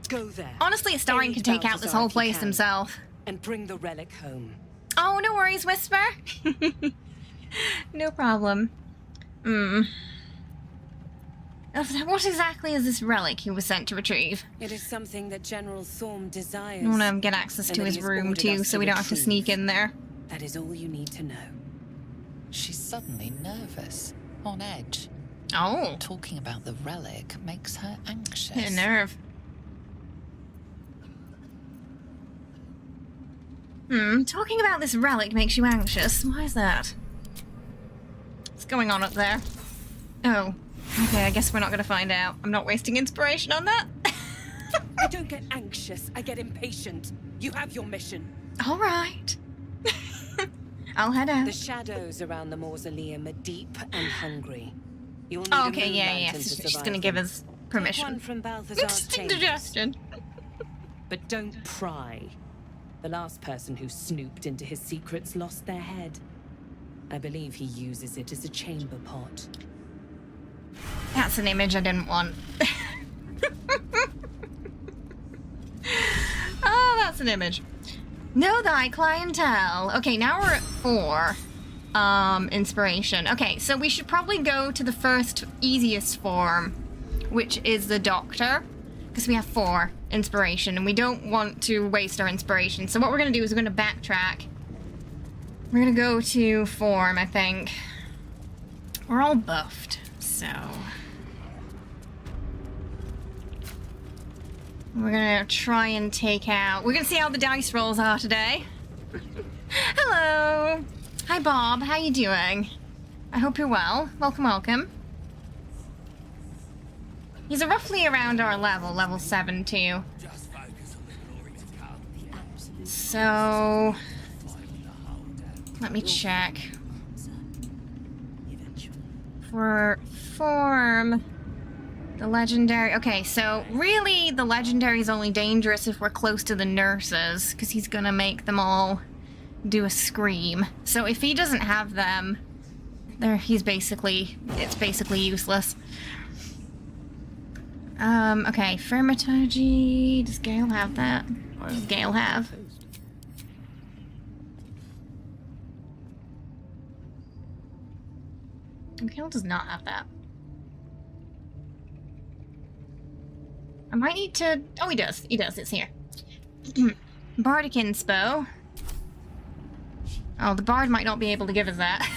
Go there. Honestly, Astarion can take out this whole place himself. And bring the relic home. Oh, no worries, Whisper. No problem. What exactly is this relic he was sent to retrieve? It is something that General Thorn desires. I want to get access to his room too, so we don't have to sneak in there. That is all you need to know. She's suddenly nervous, on edge. Oh. Talking about the relic makes her anxious. Hit a nerve. Talking about this relic makes you anxious. Why is that? What's going on up there? Oh. Okay, I guess we're not going to find out. I'm not wasting inspiration on that. I don't get anxious, I get impatient. You have your mission. All right. I'll head out. The shadows around the mausoleum are deep and hungry. You'll need okay, yeah. She's going to give us permission. Take one from Balthazar's Interesting chambers. suggestion. But don't pry. The last person who snooped into his secrets lost their head. I believe he uses it as a chamber pot. That's an image I didn't want. Oh, that's an image. Know thy clientele. Okay, now we're at 4. Inspiration. Okay, so we should probably go to the first easiest form, which is the Doctor, because we have 4 inspiration, and we don't want to waste our inspiration. So what we're going to do is we're going to backtrack. We're going to go to form, I think. We're all buffed, so... We're gonna try and take out... We're gonna see how the dice rolls are today. Hello! Hi, Bob. How you doing? I hope you're well. Welcome, welcome. He's roughly around our level 7 too. So... Let me check. For form... The legendary... Okay, so really the legendary is only dangerous if we're close to the nurses, because he's gonna make them all do a scream. So if he doesn't have them, it's basically useless. Okay, Thaumaturgy... Does Gale have that? What does Gale have? Gale does not have that. I might need to... Oh, he does. He does. It's here. Bardic Inspo. Oh, the Bard might not be able to give us that.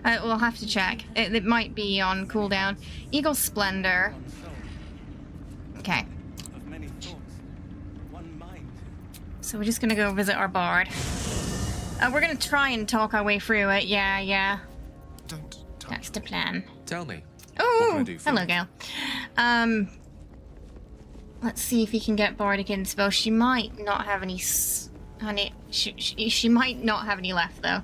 We'll have to check. It might be on cooldown. Eagle Splendor. Okay. So we're just gonna go visit our Bard. We're gonna try and talk our way through it. Yeah. That's the plan. Tell me. Oh, hello, Gale. Let's see if he can get Bardic Inspo. She might not have any... She might not have any left, though.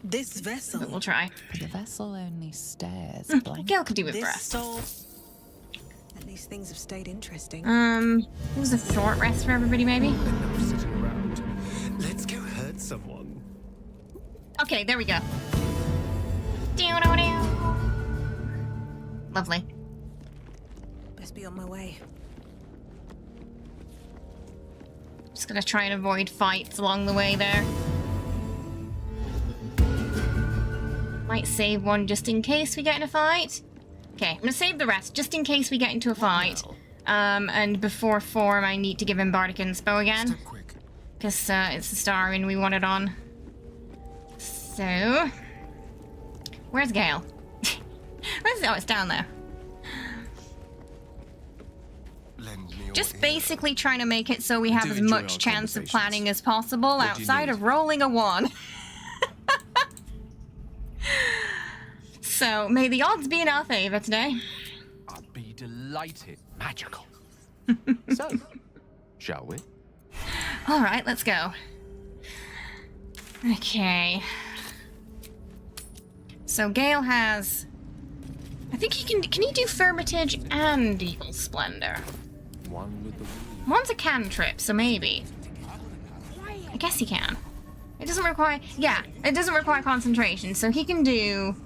This vessel... But we'll try. The vessel only stares blank. Gale could do it for This us. soul... At least things have stayed interesting. It was a short rest for everybody, maybe? Enough sitting around. Let's go hurt someone. Okay, there we go. Lovely. Best be on my way. Just gonna try and avoid fights along the way there. Might save one just in case we get in a fight. Okay, I'm gonna save the rest just in case we get into a fight. And before form, I need to give him Bardic Inspo again. Because it's the Astarion we wanted on. So... Where's Gale? Where's it? Oh, it's down there. Just basically trying to make it so we have as much chance of planning as possible outside of rolling a 1. So, may the odds be in our favor today. I'd be delighted. Magical. So, shall we? Alright, let's go. Okay. So Gale has... I think he can he do Firmitage and Eagle Splendor? One with the One's a cantrip, so maybe. I guess he can. It doesn't require... Yeah, it doesn't require concentration, so he can do...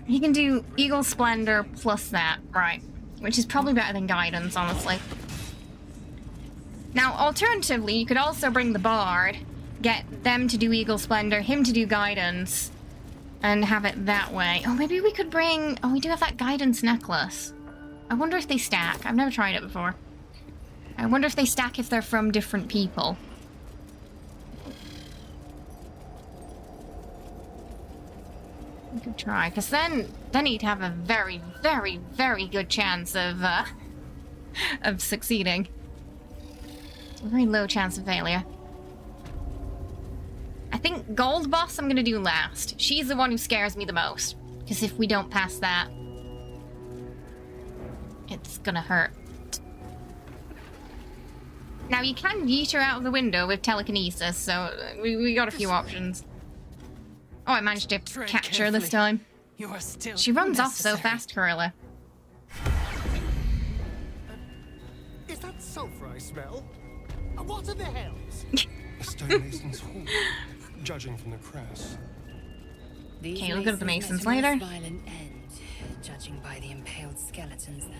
He can do Eagle Splendor plus that, right. Which is probably better than Guidance, honestly. Now, alternatively, you could also bring the Bard, get them to do Eagle Splendor, him to do Guidance, and have it that way. Oh, maybe we could bring... Oh, we do have that Guidance necklace. I wonder if they stack. I've never tried it before. I wonder if they stack if they're from different people. We could try, because then he'd have a very, very, very good chance of succeeding. A very low chance of failure. I think Gold Boss I'm gonna do last. She's the one who scares me the most. Because if we don't pass that, it's gonna hurt. Now you can yeet her out of the window with telekinesis, so we got a few options. Oh, I managed to catch her this time. You are still She runs off so fast, Corella. Is that sulfur I smell? What are the hells? A stonemason's hall, judging from the crest. Okay, we'll go to the Masons later. Violent end, judging by the impaled skeletons there.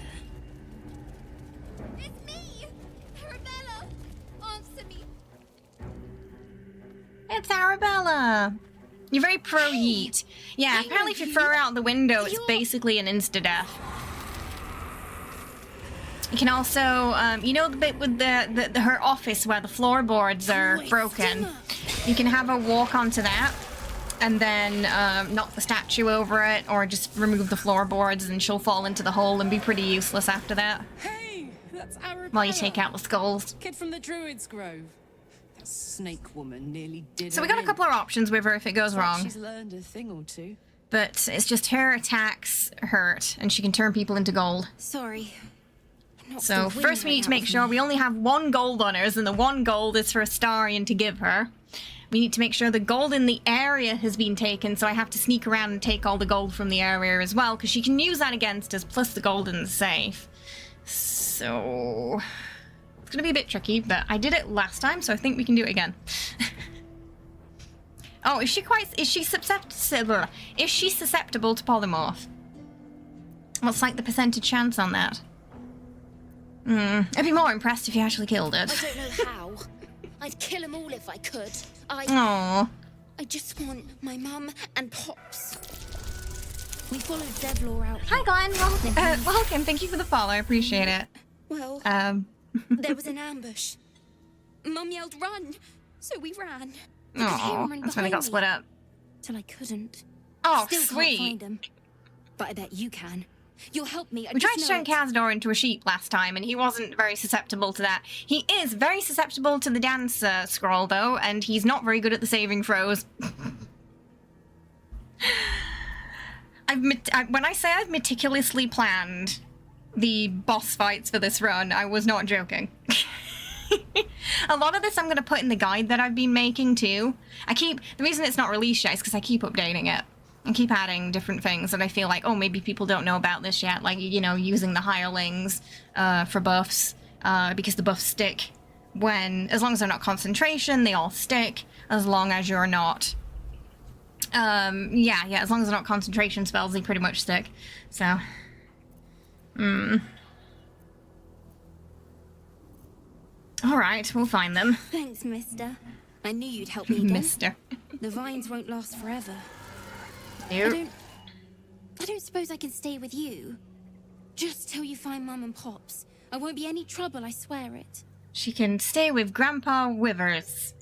It's me! Arabella! Answer me! It's Arabella! You're very pro-yeet. Yeah, apparently if you throw her out the window, it's basically an insta-death. You can also, you know the bit with her office where the floorboards are broken? You can have her walk onto that, and then knock the statue over it, or just remove the floorboards, and she'll fall into the hole and be pretty useless after that. Hey, that's Arabella. While you take out the skulls. Kid from the Druid's Grove. That snake woman nearly did. So we got a couple of options with her if it goes wrong. She's learned a thing or two. But it's just her attacks hurt, and she can turn people into gold. Sorry. So first we need to make sure we only have 1 gold on us, and the 1 gold is for Astarion to give her. We need to make sure the gold in the area has been taken, so I have to sneak around and take all the gold from the area as well, because she can use that against us, plus the gold in the safe. So... It's gonna be a bit tricky, but I did it last time, so I think we can do it again. Oh, is she susceptible to polymorph? What's like the percentage chance on that? I'd be more impressed if you actually killed it. I don't know how. I'd kill them all if I could. Aww. I just want my mum and Pops. We followed Devlor out. Hi, Glenn. Welcome. Thank you for the follow. I appreciate it. Well, there was an ambush. Mum yelled, "Run!" So we ran. Aww. That's when they got split up. Till I couldn't. Oh, Still sweet. Can't find 'em. But I bet you can. You'll help me. We tried to turn Kazdor into a sheep last time, and he wasn't very susceptible to that. He is very susceptible to the dance scroll, though, and he's not very good at the saving throws. When I say I've meticulously planned the boss fights for this run, I was not joking. A lot of this I'm going to put in the guide that I've been making, too. The reason it's not released yet is because I keep updating it. And keep adding different things that I feel like, oh, maybe people don't know about this yet. Like, you know, using the hirelings for buffs, because the buffs stick as long as they're not concentration, they all stick, as long as you're not, as long as they're not concentration spells, they pretty much stick. So, Alright, we'll find them. Thanks, mister. I knew you'd help me again. Mister. The vines won't last forever. Nope. I don't suppose I can stay with you. Just till you find Mum and Pops. I won't be any trouble, I swear it. She can stay with Grandpa Withers.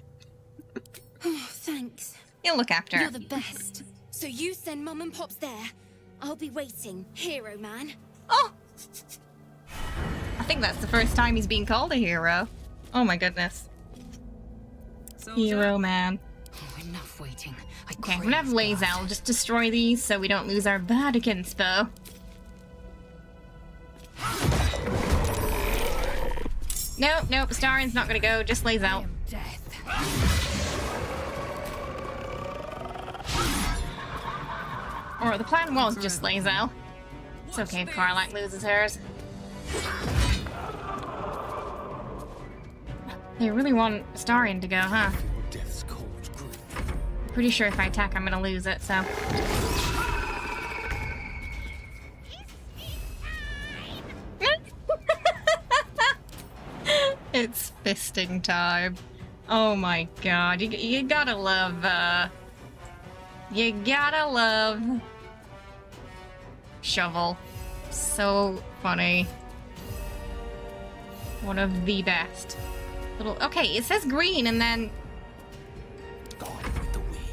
Oh, thanks. He'll look after her. You're the best. So you send Mum and Pops there. I'll be waiting, hero man. Oh! I think that's the first time he's been called a hero. Oh my goodness. Hero man. Oh, enough waiting. Okay, I'm gonna have lae'zel just destroy these so we don't lose our Vatican spell. Nope, nope, Astarion's not gonna go, just lae'zel. Or the plan was just lae'zel. It's okay if Karlach loses hers. They really want Astarion to go, huh? Pretty sure if I attack, I'm gonna lose it, so. It's fisting time. Oh my god, you gotta love, you gotta love Shovel. So funny. One of the best. Okay, it says green and then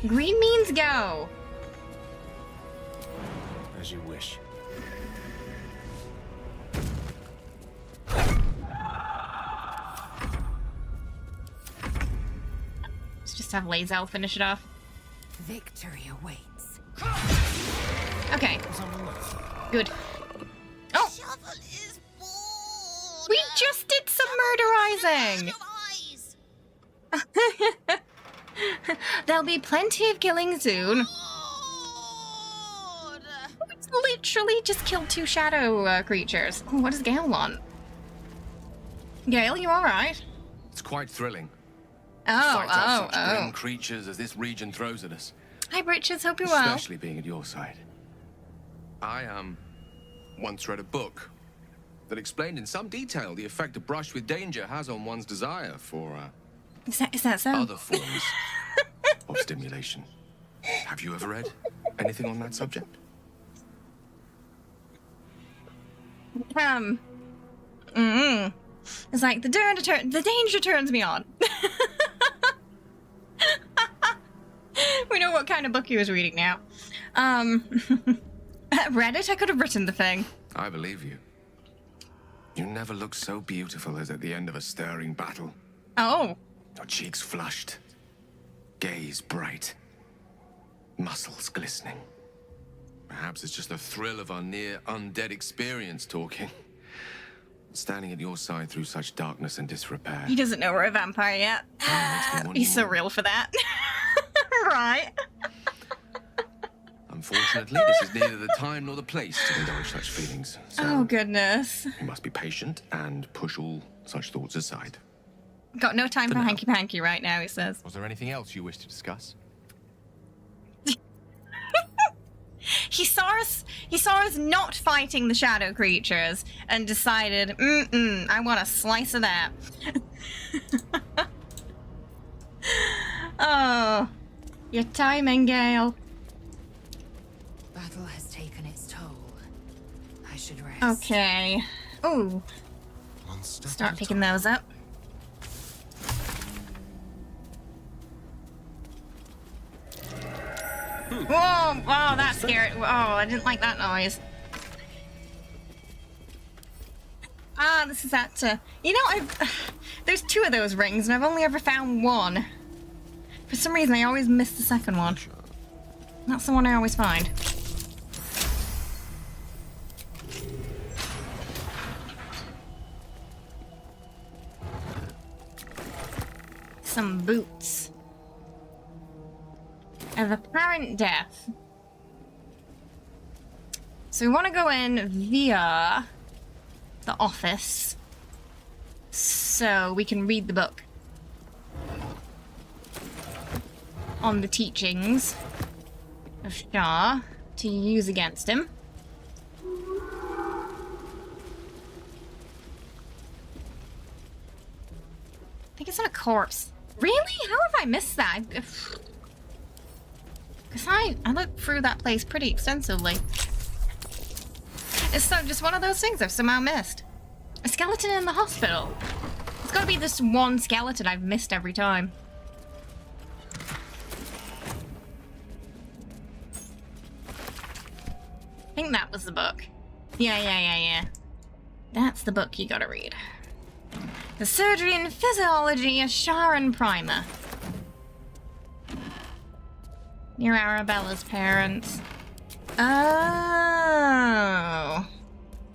green means go. As you wish. Let's just have lae'zel finish it off. Victory awaits. Okay. Good. Oh! We just did some murderizing! There'll be plenty of killing soon. It's literally just killed 2 shadow creatures. Oh, what does Gale want? Gale, you alright? It's quite thrilling. Oh, Fight off such grim creatures as this region throws at us. Hi, Britches, hope you're well. Especially being at your side. I once read a book that explained in some detail the effect a brush with danger has on one's desire for Is that so? other forms of stimulation. Have you ever read anything on that subject? It's like the danger turns me on. We know what kind of book he was reading now. Reddit, I could have written the thing. I believe you. You never looked so beautiful as at the end of a stirring battle. Oh. Your cheeks flushed, gaze bright, muscles glistening. Perhaps it's just the thrill of our near undead experience talking. Standing at your side through such darkness and disrepair. He doesn't know we're a vampire yet. He's so real for that. Right. Unfortunately, this is neither the time nor the place to indulge such feelings. So oh, goodness. you must be patient and push all such thoughts aside. Got no time for hanky-panky right now, he says. Was there anything else you wish to discuss? He saw us not fighting the shadow creatures and decided, I want a slice of that. Oh, your timing, Gale. Battle has taken its toll. I should rest. Okay. Ooh. Start picking those up. Whoa! Wow, that scared. Oh, I didn't like that noise. Ah, this is that. You know, there's 2 of those rings, and I've only ever found 1. For some reason, I always miss the second one. That's the one I always find. Some boots. Of apparent death. So we want to go in via the office so we can read the book on the teachings of Shah to use against him. I think it's on a corpse. Really? How have I missed that? Because I I looked through that place pretty extensively. It's so just one of those things I've somehow missed. A skeleton in the hospital. It's gotta be this one skeleton I've missed every time. I think that was the book. Yeah. That's the book you gotta read. The Surgery and Physiology of Sharon Primer. Near Arabella's parents. Oh.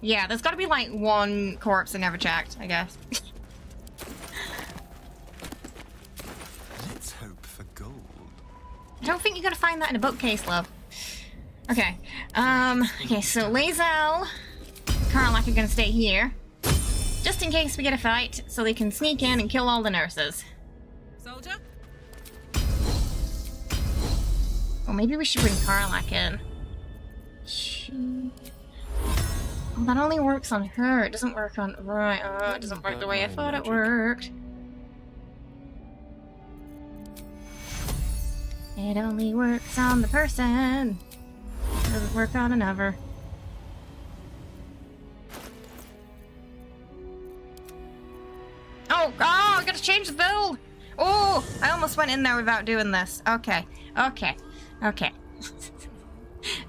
Yeah, there's gotta be like one corpse I never checked, I guess. Let's hope for gold. I don't think you're gonna find that in a bookcase, love. Okay. Okay, so lae'zel, Karlach are gonna stay here. Just in case we get a fight, so they can sneak in and kill all the nurses. Soldier? Or maybe we should bring Karlach in. Oh, that only works on her. It doesn't work on... Right, it doesn't work the way I thought it worked. It only works on the person. It doesn't work on another. Oh, I gotta change the build! Oh, I almost went in there without doing this. Okay.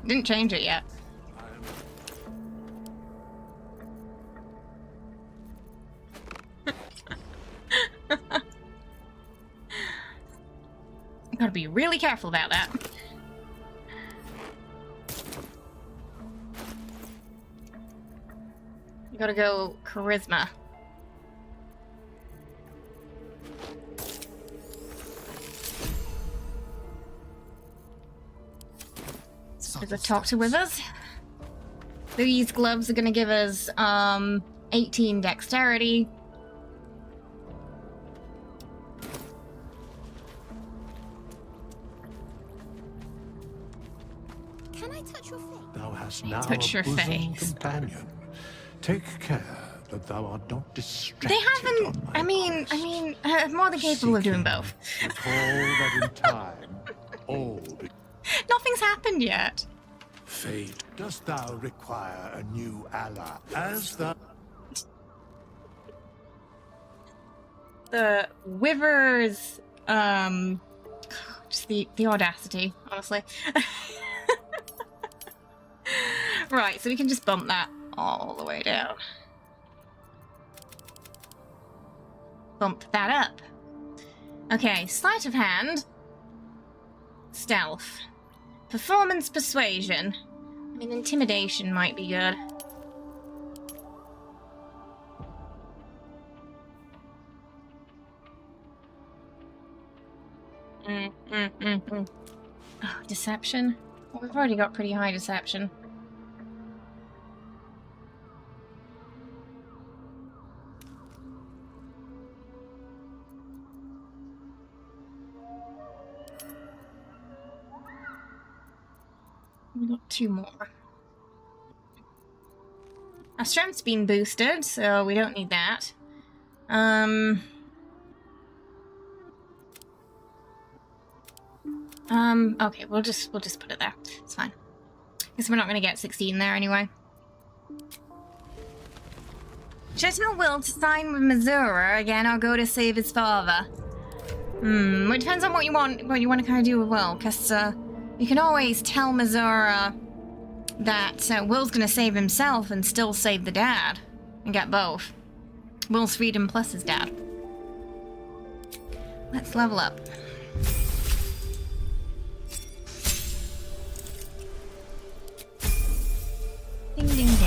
Didn't change it yet. Gotta be really careful about that. You gotta go charisma. There's a talk to Withers. These gloves are gonna give us 18 dexterity. Can I touch your face? Thou hast now Touch a your bosom face. companion. Take care that thou art not distracted. They haven't. on my I mean, more than capable of doing both. Recall that in time, all be Nothing's happened yet. fate. Dost thou require a new ally? As the Withers, just the audacity, honestly. Right, so we can just bump that all the way down. Bump that up. Okay, sleight of hand. Stealth. Performance persuasion. I mean, intimidation might be good. Oh, deception? Well, we've already got pretty high deception. We've got 2 more. Our strength's been boosted, so we don't need that. Okay, we'll just put it there. It's fine. Guess we're not gonna get 16 there anyway. Should I tell Will to sign with Missouri again or go to save his father? It depends on what you want to kind of do with Will, because you can always tell Missouri that Will's gonna save himself and still save the dad. And get both. Will's freedom plus his dad. Let's level up. Ding ding ding.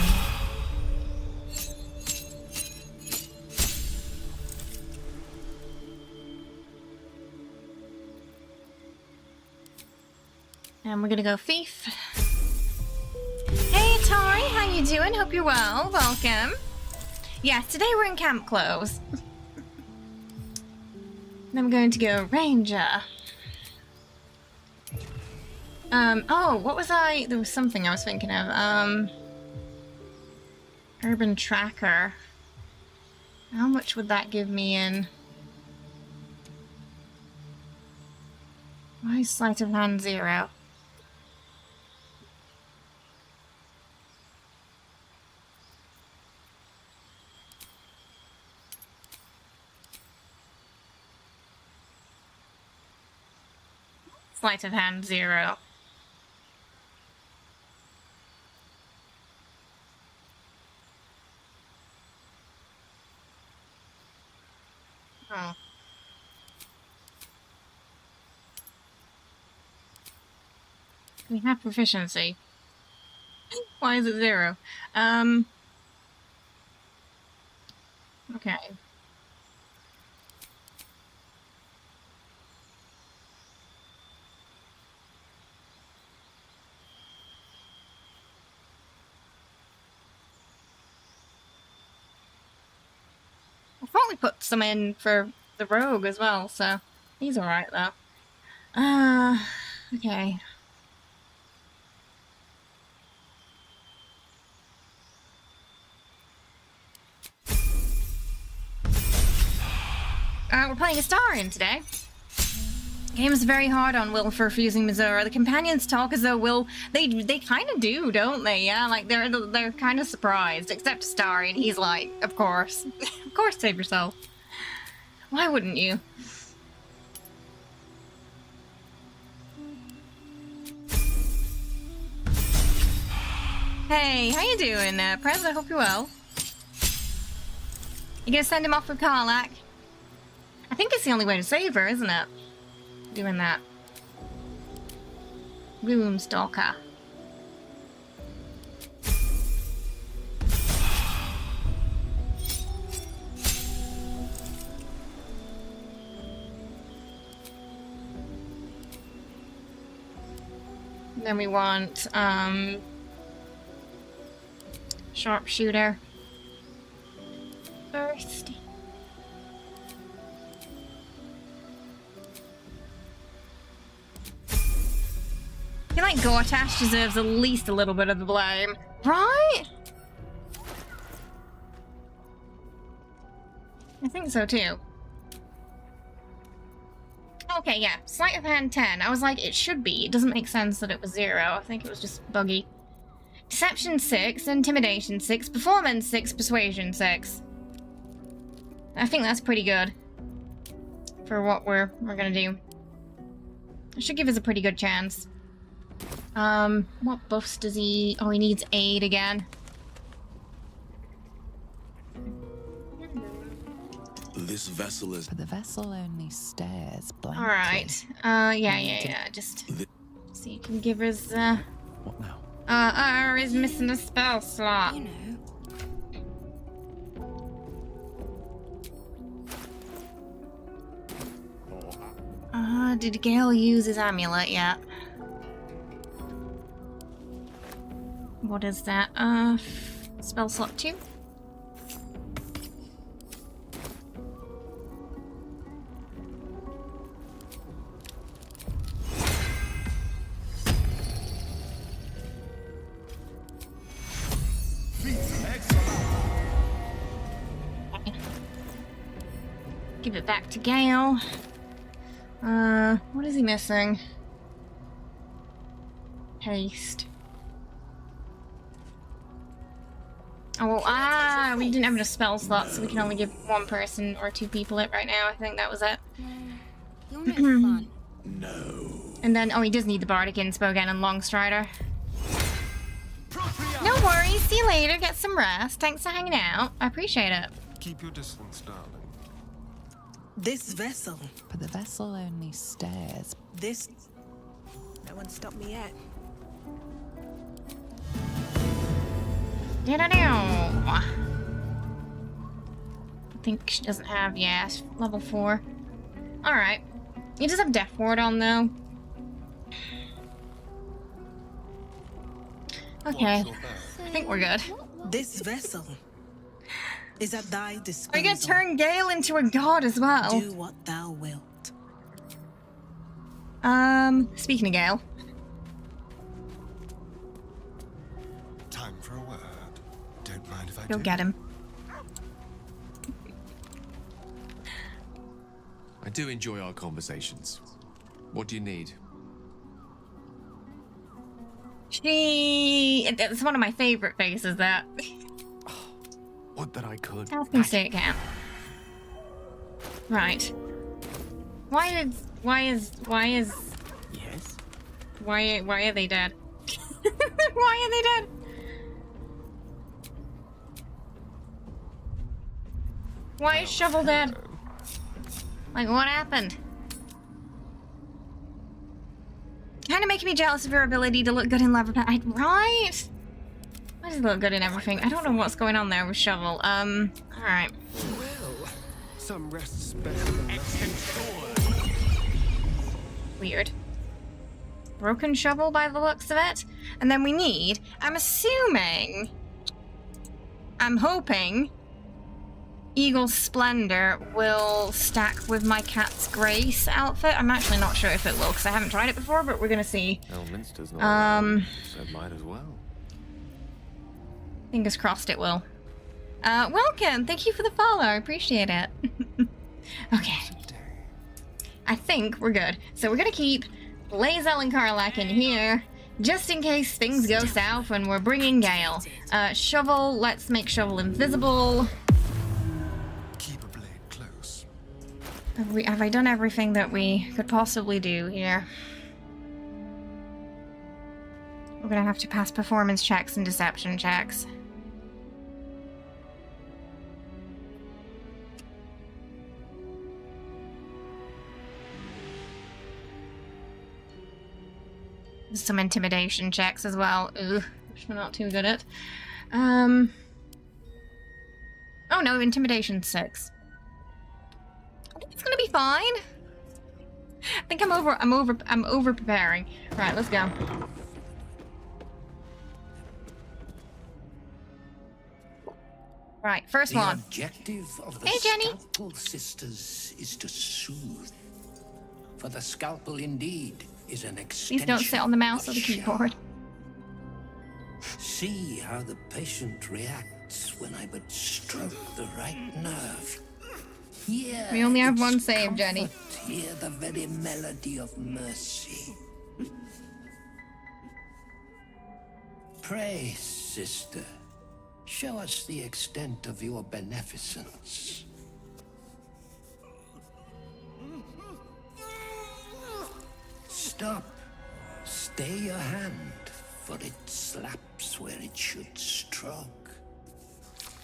And we're gonna go thief. Hey Tori, how you doing? Hope you're well. Welcome. Yes, today we're in camp clothes. Then we're going to go ranger. Oh, what was I? There was something I was thinking of. Urban tracker. How much would that give me in? Why is sleight of hand 0? sleight of hand 0. Oh. We have proficiency. Why is it 0? Okay. I thought we put some in for the rogue as well, so he's alright though. Okay. We're playing Astarion today. Game is very hard on Will for refusing Missouri. The companions talk as though Will, they kind of do, don't they? Yeah, like they're kind of surprised. Except Astarion, he's like, of course, of course, save yourself. Why wouldn't you? Hey, how you doing, Prez? I hope you're well. You gonna send him off with Karlach? I think it's the only way to save her, isn't it? Doing that. Runestalker. Then we want, sharpshooter. First. I feel like Gortash deserves at least a little bit of the blame. Right? I think so too. Okay, yeah. Sleight of hand 10. I was like, it should be. It doesn't make sense that it was 0. I think it was just buggy. Deception 6, Intimidation 6, Performance 6, Persuasion 6. I think that's pretty good for what we're gonna do. It should give us a pretty good chance. What buffs does he... Oh, he needs aid again. This vessel is... But the vessel only stares blankly. Alright. Yeah. Just... So you can give us, What now? is missing a spell slot. You know. Did Gale use his amulet yet? What is that? Spell slot 2? Give it back to Gale. What is he missing? Haste. Oh, we didn't have enough spell slots, so we can only give one person or 2 people it right now. I think that was it. You're no fun. No. And then, oh, he does need the Bardic Inspo again and Longstrider. No worries, see you later, get some rest. Thanks for hanging out. I appreciate it. Keep your distance, darling. This vessel. But the vessel only stares. This... No one stopped me yet. I think she doesn't have, yeah, level 4. Alright. He does have Death Ward on, though. Okay. I think we're good. This vessel is at thy disposal. Are you gonna turn Gale into a god as well? Do what thou wilt. Speaking of Gale. Time for a word. Don't mind if I Go do. get him. I do enjoy our conversations. What do you need? It's one of my favorite faces, that. What that I could. I can say it can't. Right. Why is... Yes? Why are they dead? Why are they dead? Why is Shovel dead? Like, what happened? Kind of making me jealous of her ability to look good in leather pants. Right? Why does it look good in everything? I don't know what's going on there with Shovel. Alright. Well, some rest's better than nothing. Weird. Broken Shovel by the looks of it. And then we need, I'm assuming, I'm hoping, Eagle's Splendor will stack with my Cat's Grace outfit. I'm actually not sure if it will, because I haven't tried it before, but we're gonna see. Elminster's not around, so might as well. Fingers crossed it will. Welcome! Thank you for the follow, I appreciate it. Okay. I think we're good. So we're gonna keep lae'zel and Karlach in here, just in case things go south when we're bringing Gale. Shovel, let's make Shovel invisible. Keep a blade close. Have I done everything that we could possibly do here? We're gonna have to pass performance checks and deception checks. Some intimidation checks as well. Ugh, which we're not too good at. Oh no, intimidation 6. I think it's gonna be fine. I think I'm over preparing. Right, let's go. Right, first one. The objective of the Hey, Jenny. Scalpel Sisters is to soothe. For the scalpel indeed is an extension. Please don't sit on the mouse or the of keyboard. Shah. See how the patient reacts when I but stroke the right nerve. Hear We only have its one save, Jenny. comfort, hear the very melody of mercy. Pray, sister, show us the extent of your beneficence. Stop. Stay your hand, for it slaps where it should stroke.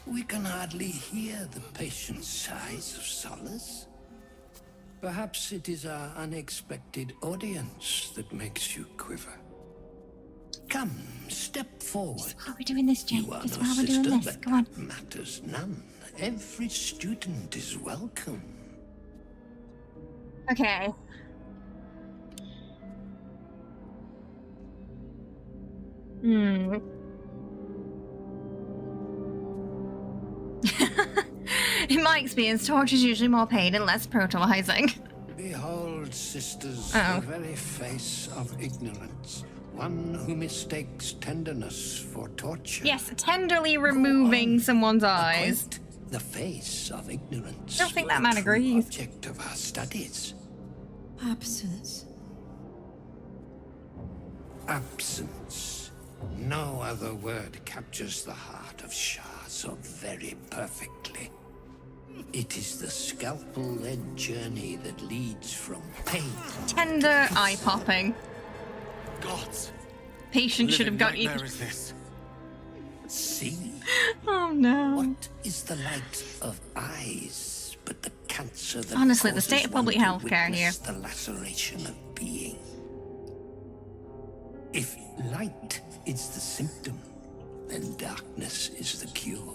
We can hardly hear the patient's sighs of solace. Perhaps it is our unexpected audience that makes you quiver. Come, step forward. While we're doing this, Jane. You are Just no while we're doing sister, this. but Come on. that matters none. Every student is welcome. Okay. In my experience, torture is usually more pain and less brutalizing. Behold, sisters, Uh-oh. the very face of ignorance. One who mistakes tenderness for torture. Yes, tenderly removing someone's eyes. Acquaint the face of ignorance. Don't think with that the man true agrees. Object of our studies. Absence. Absence. No other word captures the heart of Shah so very perfectly. It is the scalpel-led journey that leads from pain. Tender eye popping. Gods. Patient should have got you. Where is this? See? Oh no. What is the light of eyes but the cancer that Honestly, the causes state of one public to health care witness here. the laceration of being? If light is the symptom, then darkness is the cure.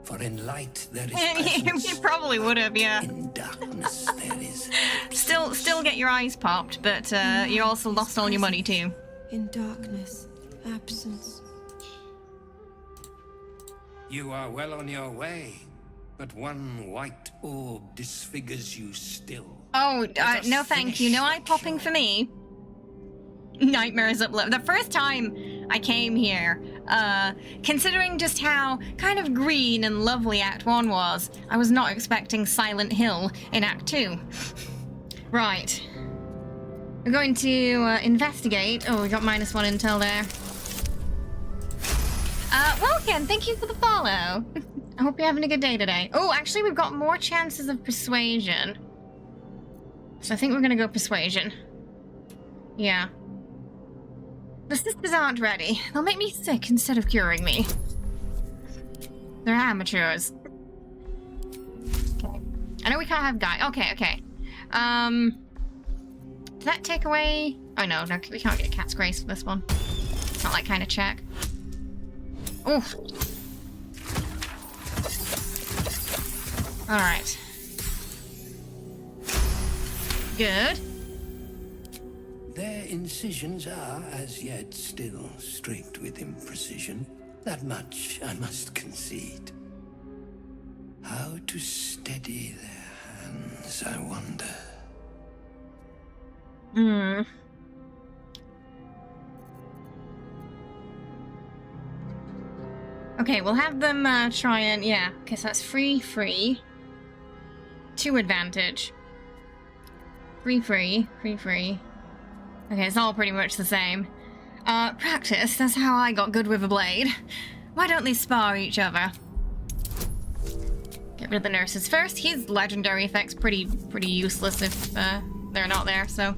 For in light there is presence. You probably would have, yeah. In darkness there is Still get your eyes popped, but you also lost all your money too. In darkness, absence. You are well on your way, but one white orb disfigures you still. Oh, us no thank you. finish No eye popping for me. Nightmares up left. The first time I came here, considering just how kind of green and lovely Act 1 was, I was not expecting Silent Hill in Act 2. Right. We're going to investigate. Oh, we got -1 intel there. Welcome. Thank you for the follow. I hope you're having a good day today. Oh, actually, we've got more chances of persuasion. So I think we're going to go persuasion. Yeah. The sisters aren't ready. They'll make me sick instead of curing me. They're amateurs. Okay. I know we can't have Guy. Okay. Did that take away... Oh, no, we can't get Cat's Grace for this one. It's not that kind of check. Oof. Alright. Good. Their incisions are, as yet, still streaked with imprecision. That much I must concede. How to steady their hands, I wonder. Okay, we'll have them try and... Yeah, okay, so that's free. 2 advantage. Free. Okay, it's all pretty much the same. Practice, that's how I got good with a blade. Why don't they spar each other? Get rid of the nurses first. His legendary effect's pretty useless if they're not there, so...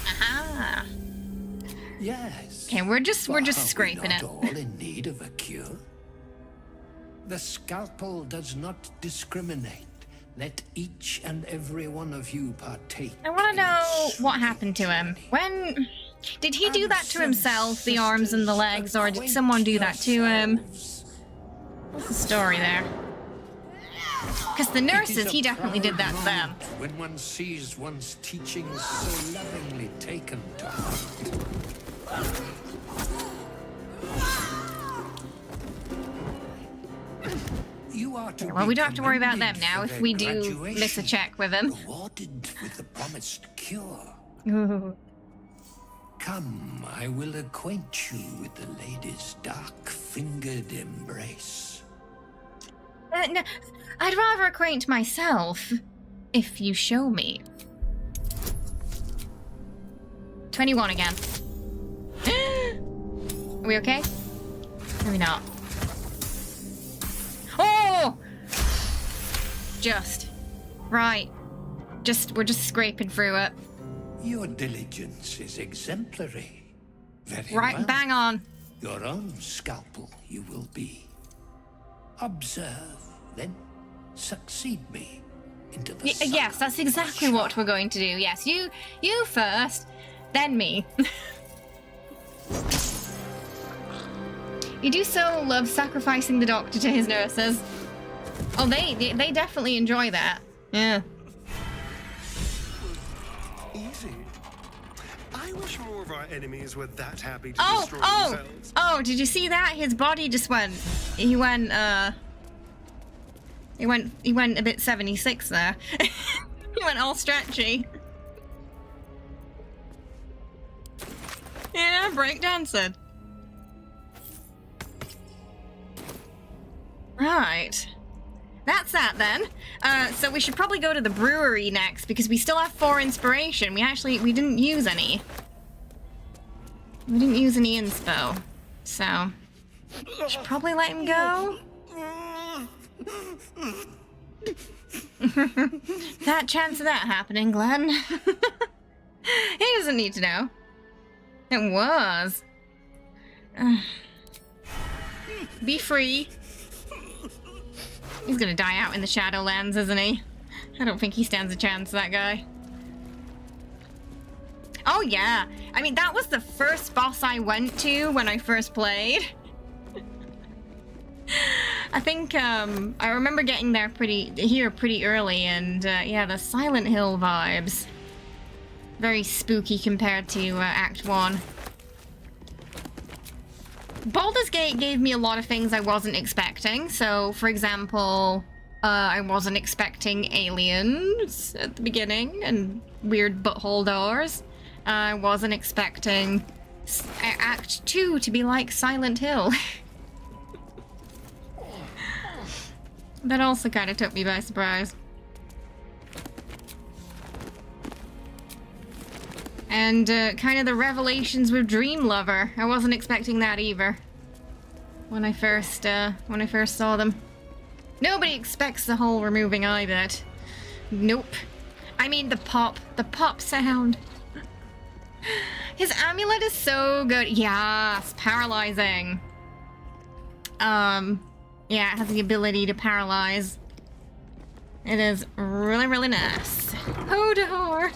Aha! Yes. Okay, we're just scraping it. All in need of a cure. The scalpel does not discriminate. Let each and every one of you partake. I want to know what happened to him. When did he do that to himself, the arms and the legs, or did someone do that to him? What's the story there? Because the nurses, he definitely did that to them. When one sees one's teachings so lovingly taken to heart. You are to well, we don't have to worry about them now if we do miss a check with him. Rewarded with the promised cure. Ooh. Come, I will acquaint you with the lady's dark-fingered embrace. No, I'd rather acquaint myself if you show me. 21 again. Are we okay? Maybe not. Oh! Just. Right. We're just scraping through it. Your diligence is exemplary. Very right, well. Bang on. Your own scalpel you will be. Observe, then succeed me into the yes, that's exactly what we're going to do. Yes, you first, then me. You do so love sacrificing the doctor to his nurses. Oh, they definitely enjoy that. Yeah. Easy. I wish more of our enemies were that happy to destroy themselves. Oh, did you see that? His body just went... He went a bit 76 there. He went all stretchy. Yeah, breakdancing. Right. That's that then. So we should probably go to the brewery next because we still have 4 inspiration. We didn't use any. We didn't use any inspo. So should probably let him go. That chance of that happening, Glenn. He doesn't need to know. It was. Be free. He's gonna die out in the Shadowlands, isn't he? I don't think he stands a chance, that guy. Oh yeah, I mean that was the first boss I went to when I first played. I think I remember getting there pretty early, and yeah, the Silent Hill vibes. Very spooky compared to Act 1. Baldur's Gate gave me a lot of things I wasn't expecting. So, for example, I wasn't expecting aliens at the beginning and weird butthole doors. I wasn't expecting Act 2 to be like Silent Hill. That also kind of took me by surprise. And kind of the revelations with Dream Lover. I wasn't expecting that either. When I first saw them. Nobody expects the whole removing eye bit. Nope. I mean, the pop sound. His amulet is so good. Yes, paralyzing. Yeah, it has the ability to paralyze. It is really, really nice. Hodor!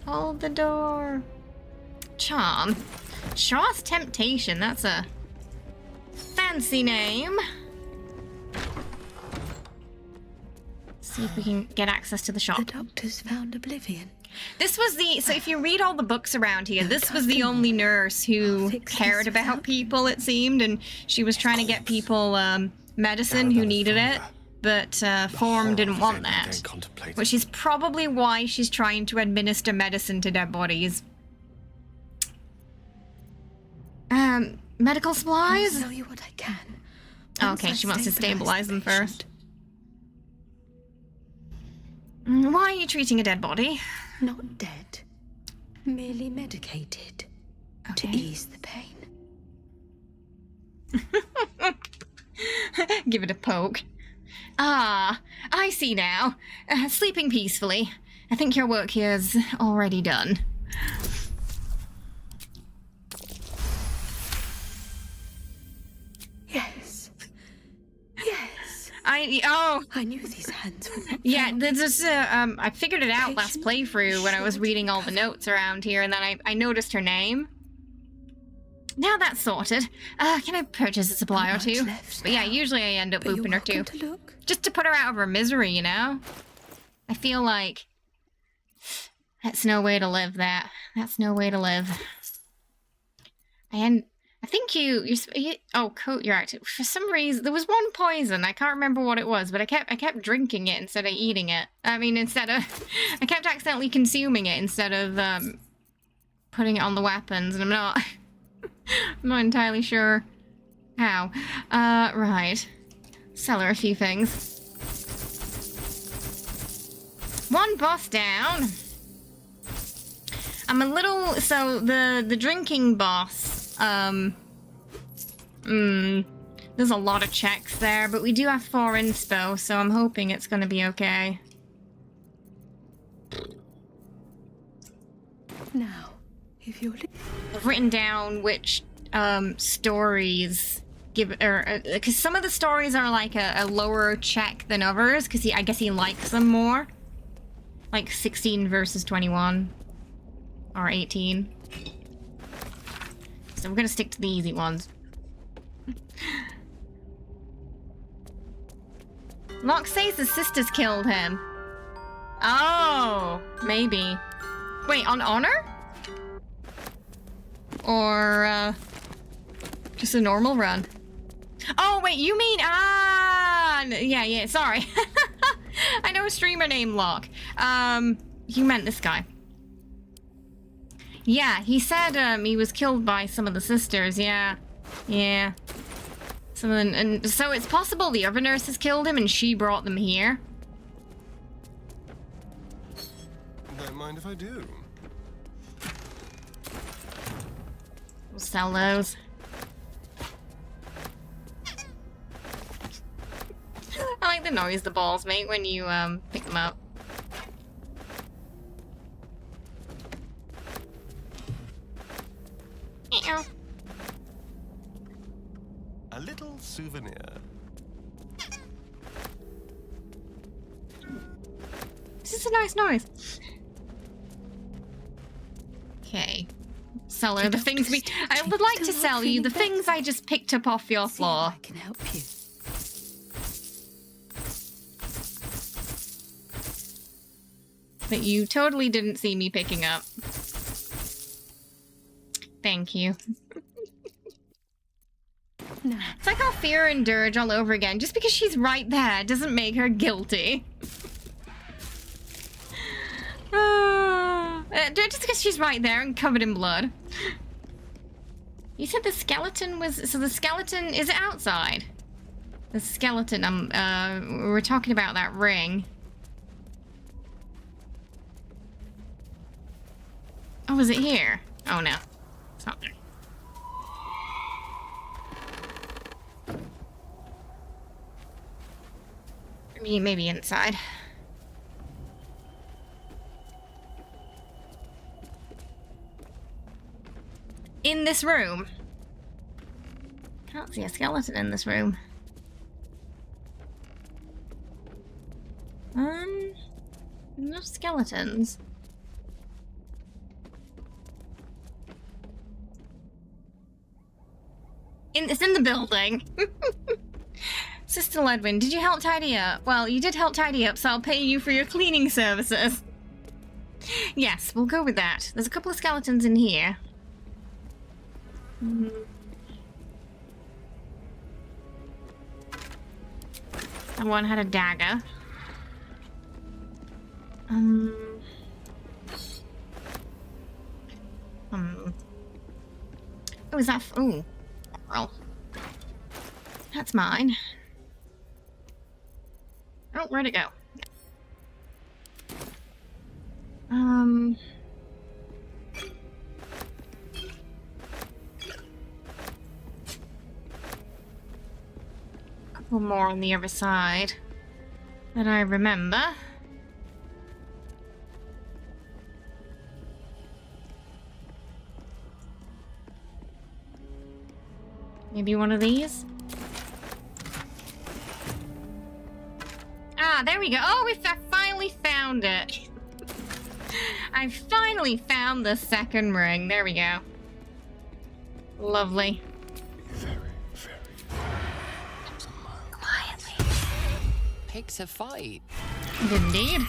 Hold the door. Charm. Shaw's Temptation, that's a fancy name. See if we can get access to the shop. The doctors found oblivion. This was the, so if you read all the books around here, this was the only nurse who cared about people, it seemed, and she was trying to get people medicine who needed it, but Form didn't want that, which is probably why she's trying to administer medicine to dead bodies. Medical supplies? I'll tell you what I can. Okay, she wants to stabilize them first. Why are you treating a dead body? Not dead. Merely medicated. Okay. To ease the pain. Give it a poke. Ah, I see now. Sleeping peacefully. I think your work here is already done. Yes. Yes. I knew these hands were not yeah, there's I figured it out last playthrough when I was reading all the notes around here, and then I noticed her name. Now that's sorted. Can I purchase a supply or two? But yeah, usually I end up looping her too. Just to put her out of her misery, you know? I feel like that's no way to live, that. That's no way to live. And I think you oh, coat your active. For some reason, there was one poison. I can't remember what it was, but I kept drinking it instead of eating it. I mean, I kept accidentally consuming it instead of putting it on the weapons, and I'm not entirely sure how. Right. Sell her a few things. One boss down. I'm a little, so the drinking boss, there's a lot of checks there, but we do have 4 inspo, so I'm hoping it's gonna be okay. Now, if you're... I've written down which stories give, or because some of the stories are like a lower check than others, because I guess he likes them more. Like 16 versus 21. Or 18. So we're gonna stick to the easy ones. Locke says the sisters killed him. Oh, maybe. Wait, on honor? Or, just a normal run? Oh, wait, you mean, yeah, sorry. I know a streamer named Locke. You meant this guy. Yeah, he said, he was killed by some of the sisters, yeah. Yeah. And so it's possible the other nurses killed him and she brought them here. Don't mind if I do. We'll sell those. I like the noise the balls make when you, pick them up. A little souvenir. This is a nice noise. Okay. Sell her the things I would like to sell you the things I just picked up off your floor. I can help you. That you totally didn't see me picking up. Thank you. No. It's like Althea and Dirge all over again. Just because she's right there doesn't make her guilty. Just because she's right there and covered in blood. You said the skeleton was... So the skeleton... Is it outside? The skeleton... we're talking about that ring. Oh, is it here? Oh, no. It's not there. I mean, maybe inside. In this room. Can't see a skeleton in this room. No skeletons. It's in the building. Sister Ledwin, did you help tidy up? Well, you did help tidy up, so I'll pay you for your cleaning services. Yes, we'll go with that. There's a couple of skeletons in here. And one had a dagger. Oh, is that... Oh. Well. That's mine. Oh, where'd it go? A couple more on the other side that I remember. Maybe one of these? Ah, there we go. Oh, I finally found it. I finally found the second ring. There we go. Lovely. Very, very quietly. Pick to fight. Indeed.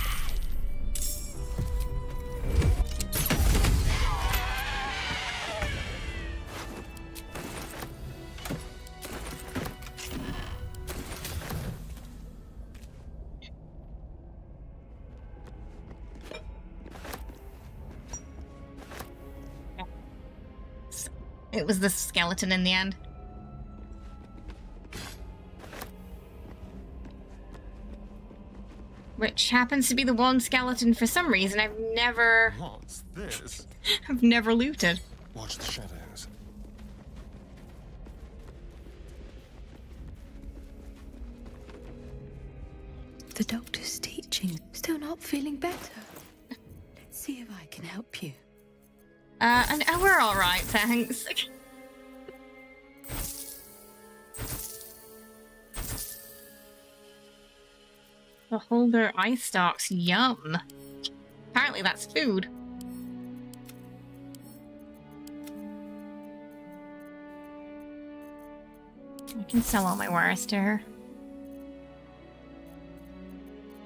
It was the skeleton in the end. Which happens to be the one skeleton for some reason I've never... What's this? I've never looted. Watch the shadows. The doctor's teaching. Still not feeling better. Let's see if I can help you. And we're alright, thanks. Beholder ice stalks, yum. Apparently that's food. I can sell all my wares to her.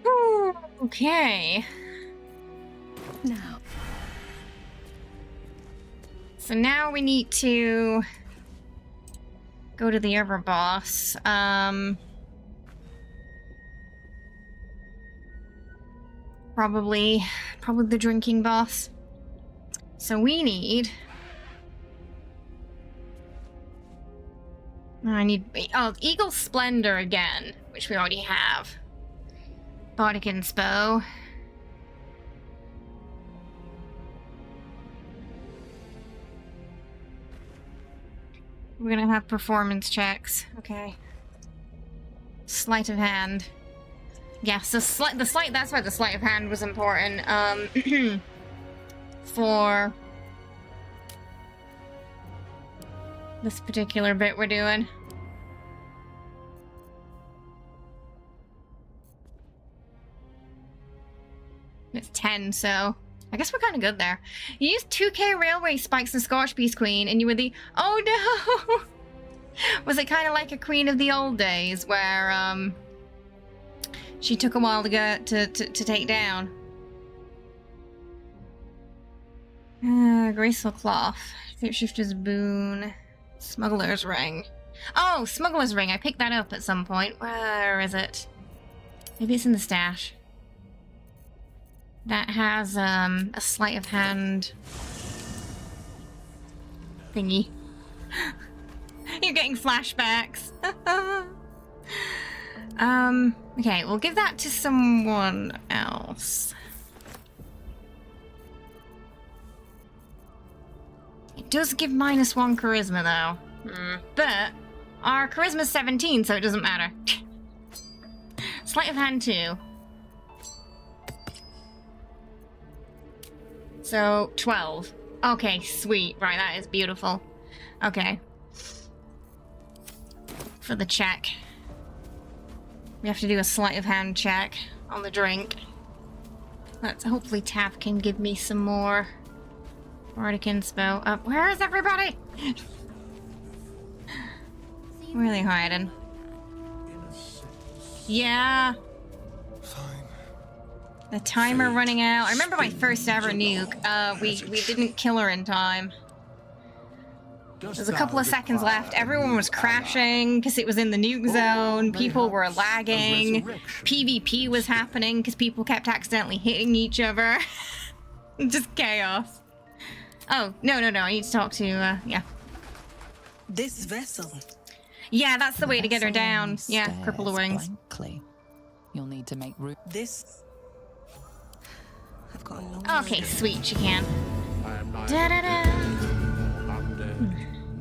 Ooh, okay. Now. So now we need to go to the other boss. Probably the drinking boss. So we need... I need... Oh, Eagle Splendor again, which we already have. Bodigan's Bow. We're gonna have performance checks. Okay. Sleight of hand. Yes, the sleight, that's why the sleight of hand was important. For this particular bit we're doing. It's 10, so I guess we're kind of good there. You used 2K railway spikes and Scorch Beast Queen, and you were the... Oh no! Was it kind of like a Queen of the old days, where she took a while to get to take down? Graceful Cloth, Shifter's Boon, Smuggler's Ring. Oh, Smuggler's Ring! I picked that up at some point. Where is it? Maybe it's in the stash. That has a sleight of hand thingy. You're getting flashbacks. Okay, we'll give that to someone else. It does give -1 charisma though. But our charisma's 17, so it doesn't matter. sleight of hand 2. So, 12. Okay, sweet. Right, that is beautiful. Okay. For the check. We have to do a sleight of hand check on the drink. Let's hopefully Tav can give me some more Bardic Inspo. Where is everybody? Where are they hiding? Yeah. The timer running out. I remember my first ever nuke. We didn't kill her in time. There's a couple of seconds left. Everyone was crashing because it was in the nuke zone. People were lagging. PvP was happening because people kept accidentally hitting each other. Just chaos. Oh, no. I need to talk to, yeah. This vessel. Yeah, that's the way to get her down. Yeah, cripple the wings. Blankly. You'll need to make room. This. I've got a long Okay, sweet, she can. I am Da-da-da.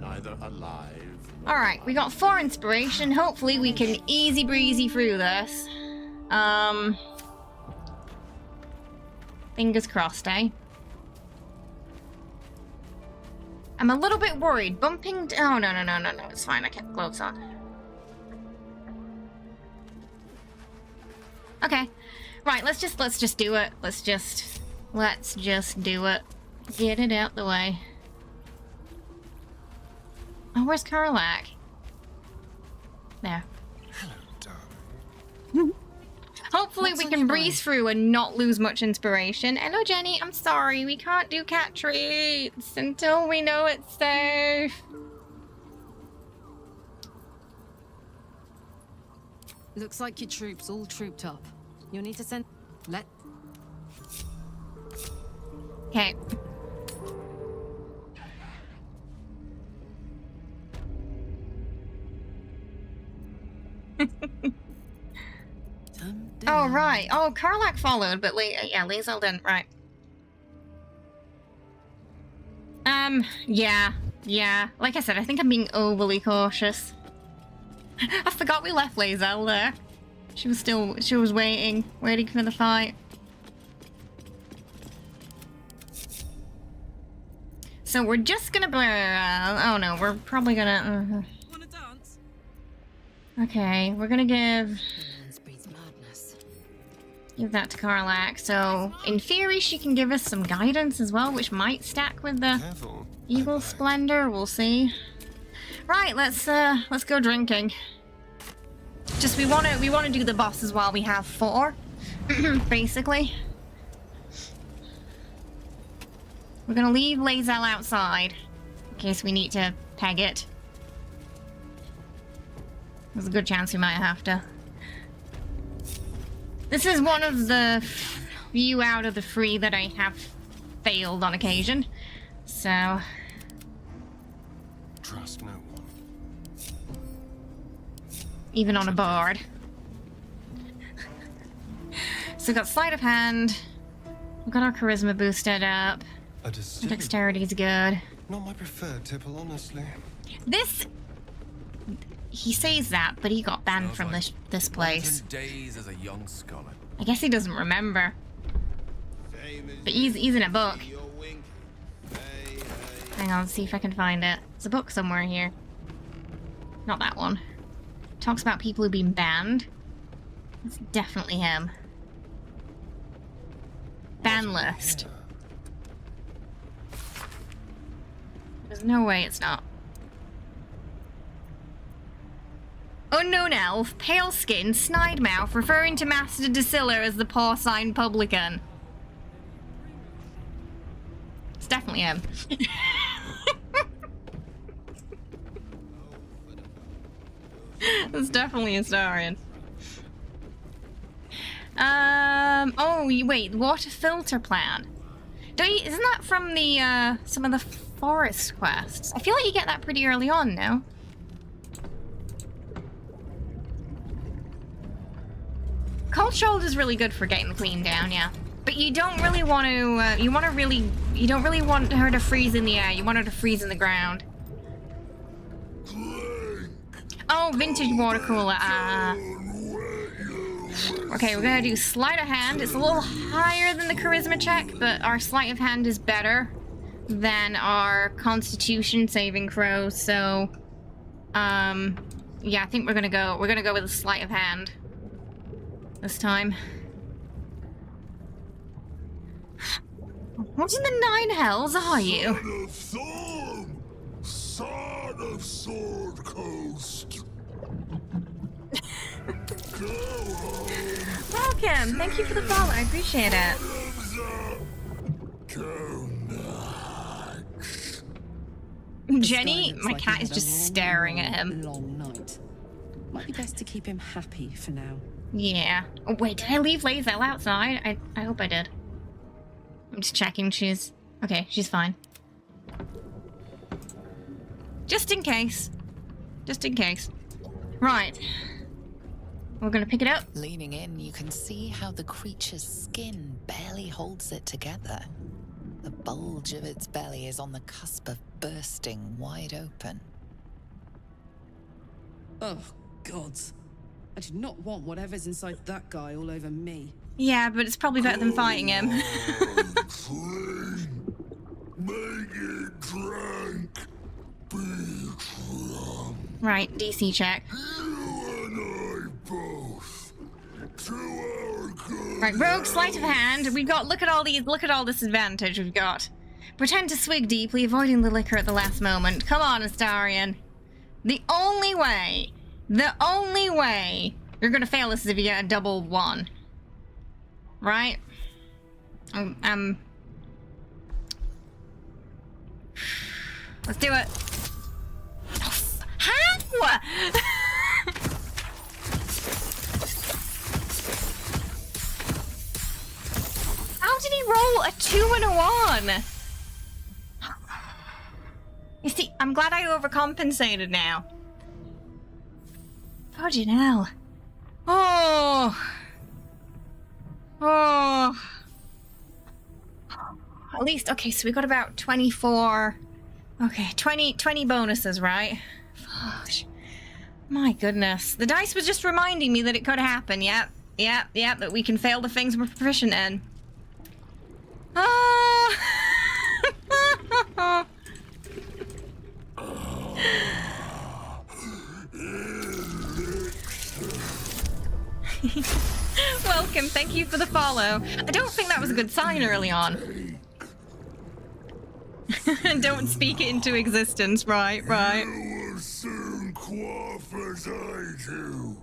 neither alive. Alright, we got 4 inspiration. Hopefully we can easy breezy through this. Fingers crossed, eh? I'm a little bit worried. Bumping... Oh, no. It's fine. I kept gloves on. Okay. Right, let's just do it. Let's just do it. Get it out the way. Oh, where's Karlak? There. Hello, darling. Hopefully we can breeze through and not lose much inspiration. Hello, Jenny. I'm sorry. We can't do cat treats until we know it's safe. Looks like your troops all trooped up. You'll need to send... Okay. Oh, right. Oh, Karlak followed, but yeah, lae'zel didn't. Right. Yeah. Like I said, I think I'm being overly cautious. I forgot we left lae'zel there. She was waiting for the fight. So we're just gonna oh no, we're probably gonna... Wanna dance? Okay, we're gonna give that to Karlak. So in theory she can give us some guidance as well, which might stack with the Eagle Splendor. We'll see. Right, let's go drinking. Just we wanna do the bosses while we have 4. Basically. We're gonna leave lae'zel outside in case we need to peg it. There's a good chance we might have to. This is one of the few out of the 3 that I have failed on occasion. So... Trust no one. Even on a bard. So we've got sleight of hand. We've got our charisma boosted up. Dexterity's good. Not my preferred tipple, honestly. This... He says that, but he got banned from this place. Days as a young scholar. I guess he doesn't remember. But he's in a book. Hang on, see if I can find it. There's a book somewhere here. Not that one. Talks about people who've been banned. It's definitely him. Ban list. There's no way it's not. Unknown elf, pale skin, snide mouth, referring to Master Drusilla as the porcine publican. It's definitely him. It's definitely Astarion. Oh, wait, water filter plan. Isn't that from the, some of the forest quests? I feel like you get that pretty early on, no? Cold shoulder's really good for getting the queen down, yeah. But you don't really want to, you don't really want her to freeze in the air. You want her to freeze in the ground. Oh, vintage water cooler. Okay, we're gonna do sleight of hand. It's a little higher than the charisma check, but our sleight of hand is better than our constitution saving throw, so yeah, I think we're gonna go with a sleight of hand this time. What in the nine hells are you? Son of Sword Coast. Welcome! Thank you for the follow, I appreciate it. Jenny, my cat is just staring at him. Long night. Might be best to keep him happy for now. Yeah. Oh, wait, did I leave lae'zel outside? I hope I did. I'm just checking. She's... Okay, she's fine. Just in case. Just in case. Right. We're gonna pick it up. Leaning in, you can see how the creature's skin barely holds it together. The bulge of its belly is on the cusp of bursting wide open. Oh, gods. I do not want whatever's inside that guy all over me. Yeah, but it's probably better than fighting him. Make it drink. Be drunk. Right, DC check. You and I both. To our good. Right, rogue sleight of hand. We've got, look at all this advantage we've got. Pretend to swig deeply, avoiding the liquor at the last moment. Come on, Astarion. The only way you're gonna fail this is if you get a double one. Right? Let's do it. How? How did he roll a 2 and a 1? You see, I'm glad I overcompensated now. Fudging hell. Oh. At least, okay, so we got about 24. Okay, 20 bonuses, right? Gosh. My goodness. The dice was just reminding me that it could happen. Yep, that we can fail the things we're proficient in. Oh. Welcome, thank you for the follow. I don't think that was a good sign early on. Don't speak it into existence, right. You will soon quaff as I do.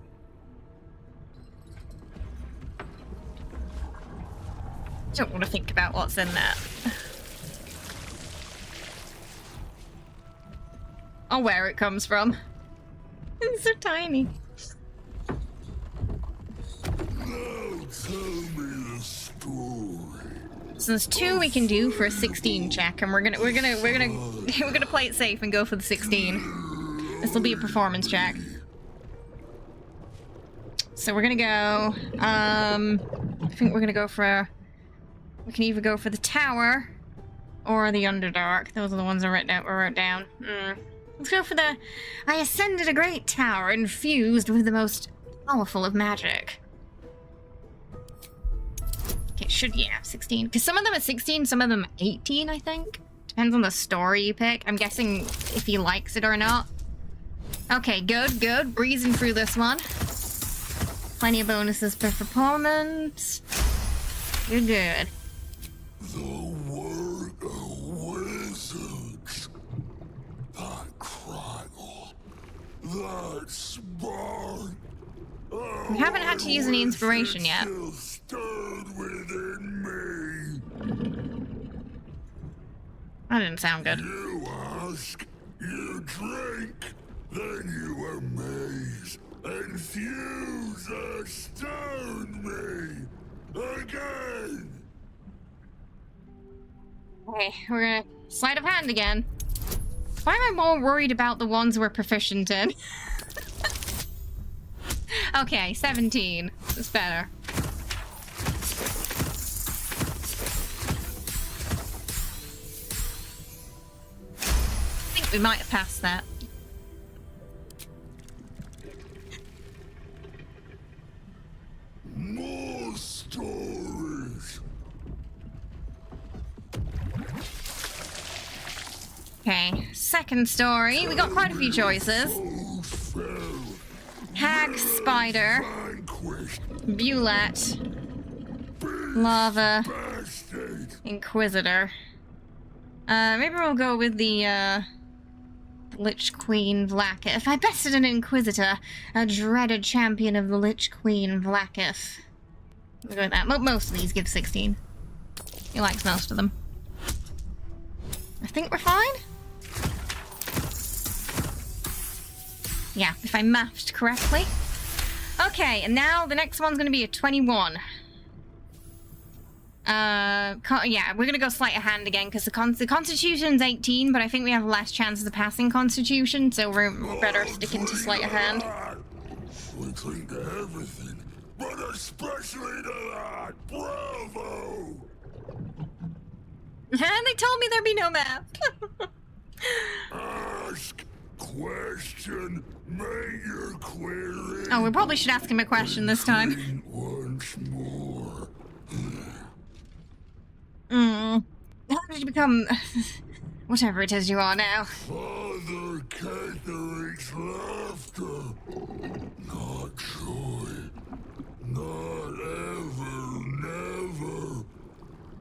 Don't want to think about what's in that. Or where it comes from. It's so tiny. Now tell me the story. So there's 2 we can do for a 16 check, and we're gonna play it safe and go for the 16. This will be a performance check. So we're gonna go. I think we're gonna go for. We can either go for the tower or the Underdark. Those are the ones I wrote down. Let's go for the. I ascended a great tower infused with the most powerful of magic. Okay, yeah, 16. Because some of them are 16, some of them are 18, I think. Depends on the story you pick. I'm guessing if he likes it or not. Okay, good. Breezing through this one. Plenty of bonuses per performance. Good. The word of wizards. That crackle. That spark. We haven't had to use any inspiration yet. Within That didn't sound good. You ask, you drink, then you amaze, and fuse astound me again. Okay, we're gonna sleight of hand again. Why am I more worried about the ones we're proficient in? Okay, 17. It's better. I think we might have passed that. Okay, second story. We got quite a few choices. Hag, Spider, Bulette, Lava, Inquisitor. Maybe we'll go with the, Lich Queen Vlaakith. If I bested an Inquisitor, a dreaded champion of the Lich Queen Vlaakith. We'll go with that. Most of these give 16. He likes most of them. I think we're fine? Yeah, if I mathed correctly. Okay, and now the next one's gonna be a 21. Yeah, we're gonna go sleight of hand again because the Constitution's 18, but I think we have less chances of passing Constitution, so we're better sticking to sleight of hand. We cling to everything, but especially to that. Bravo! And they told me there'd be no math. Ask question, make your query. Oh, we probably should ask him a question this time. Once more. How did you become whatever it is you are now? Father Catheric's laughter. Not joy. Not ever, never.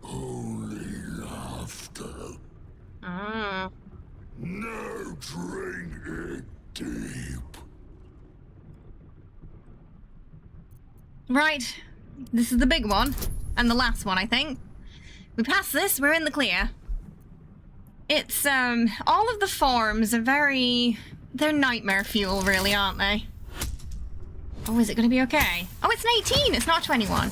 Only laughter. Now drink it deep. Right. This is the big one. And the last one, I think. We pass this, we're in the clear. It's, all of the forms are they're nightmare fuel, really, aren't they? Oh, is it gonna be okay? Oh, it's an 18, it's not 21.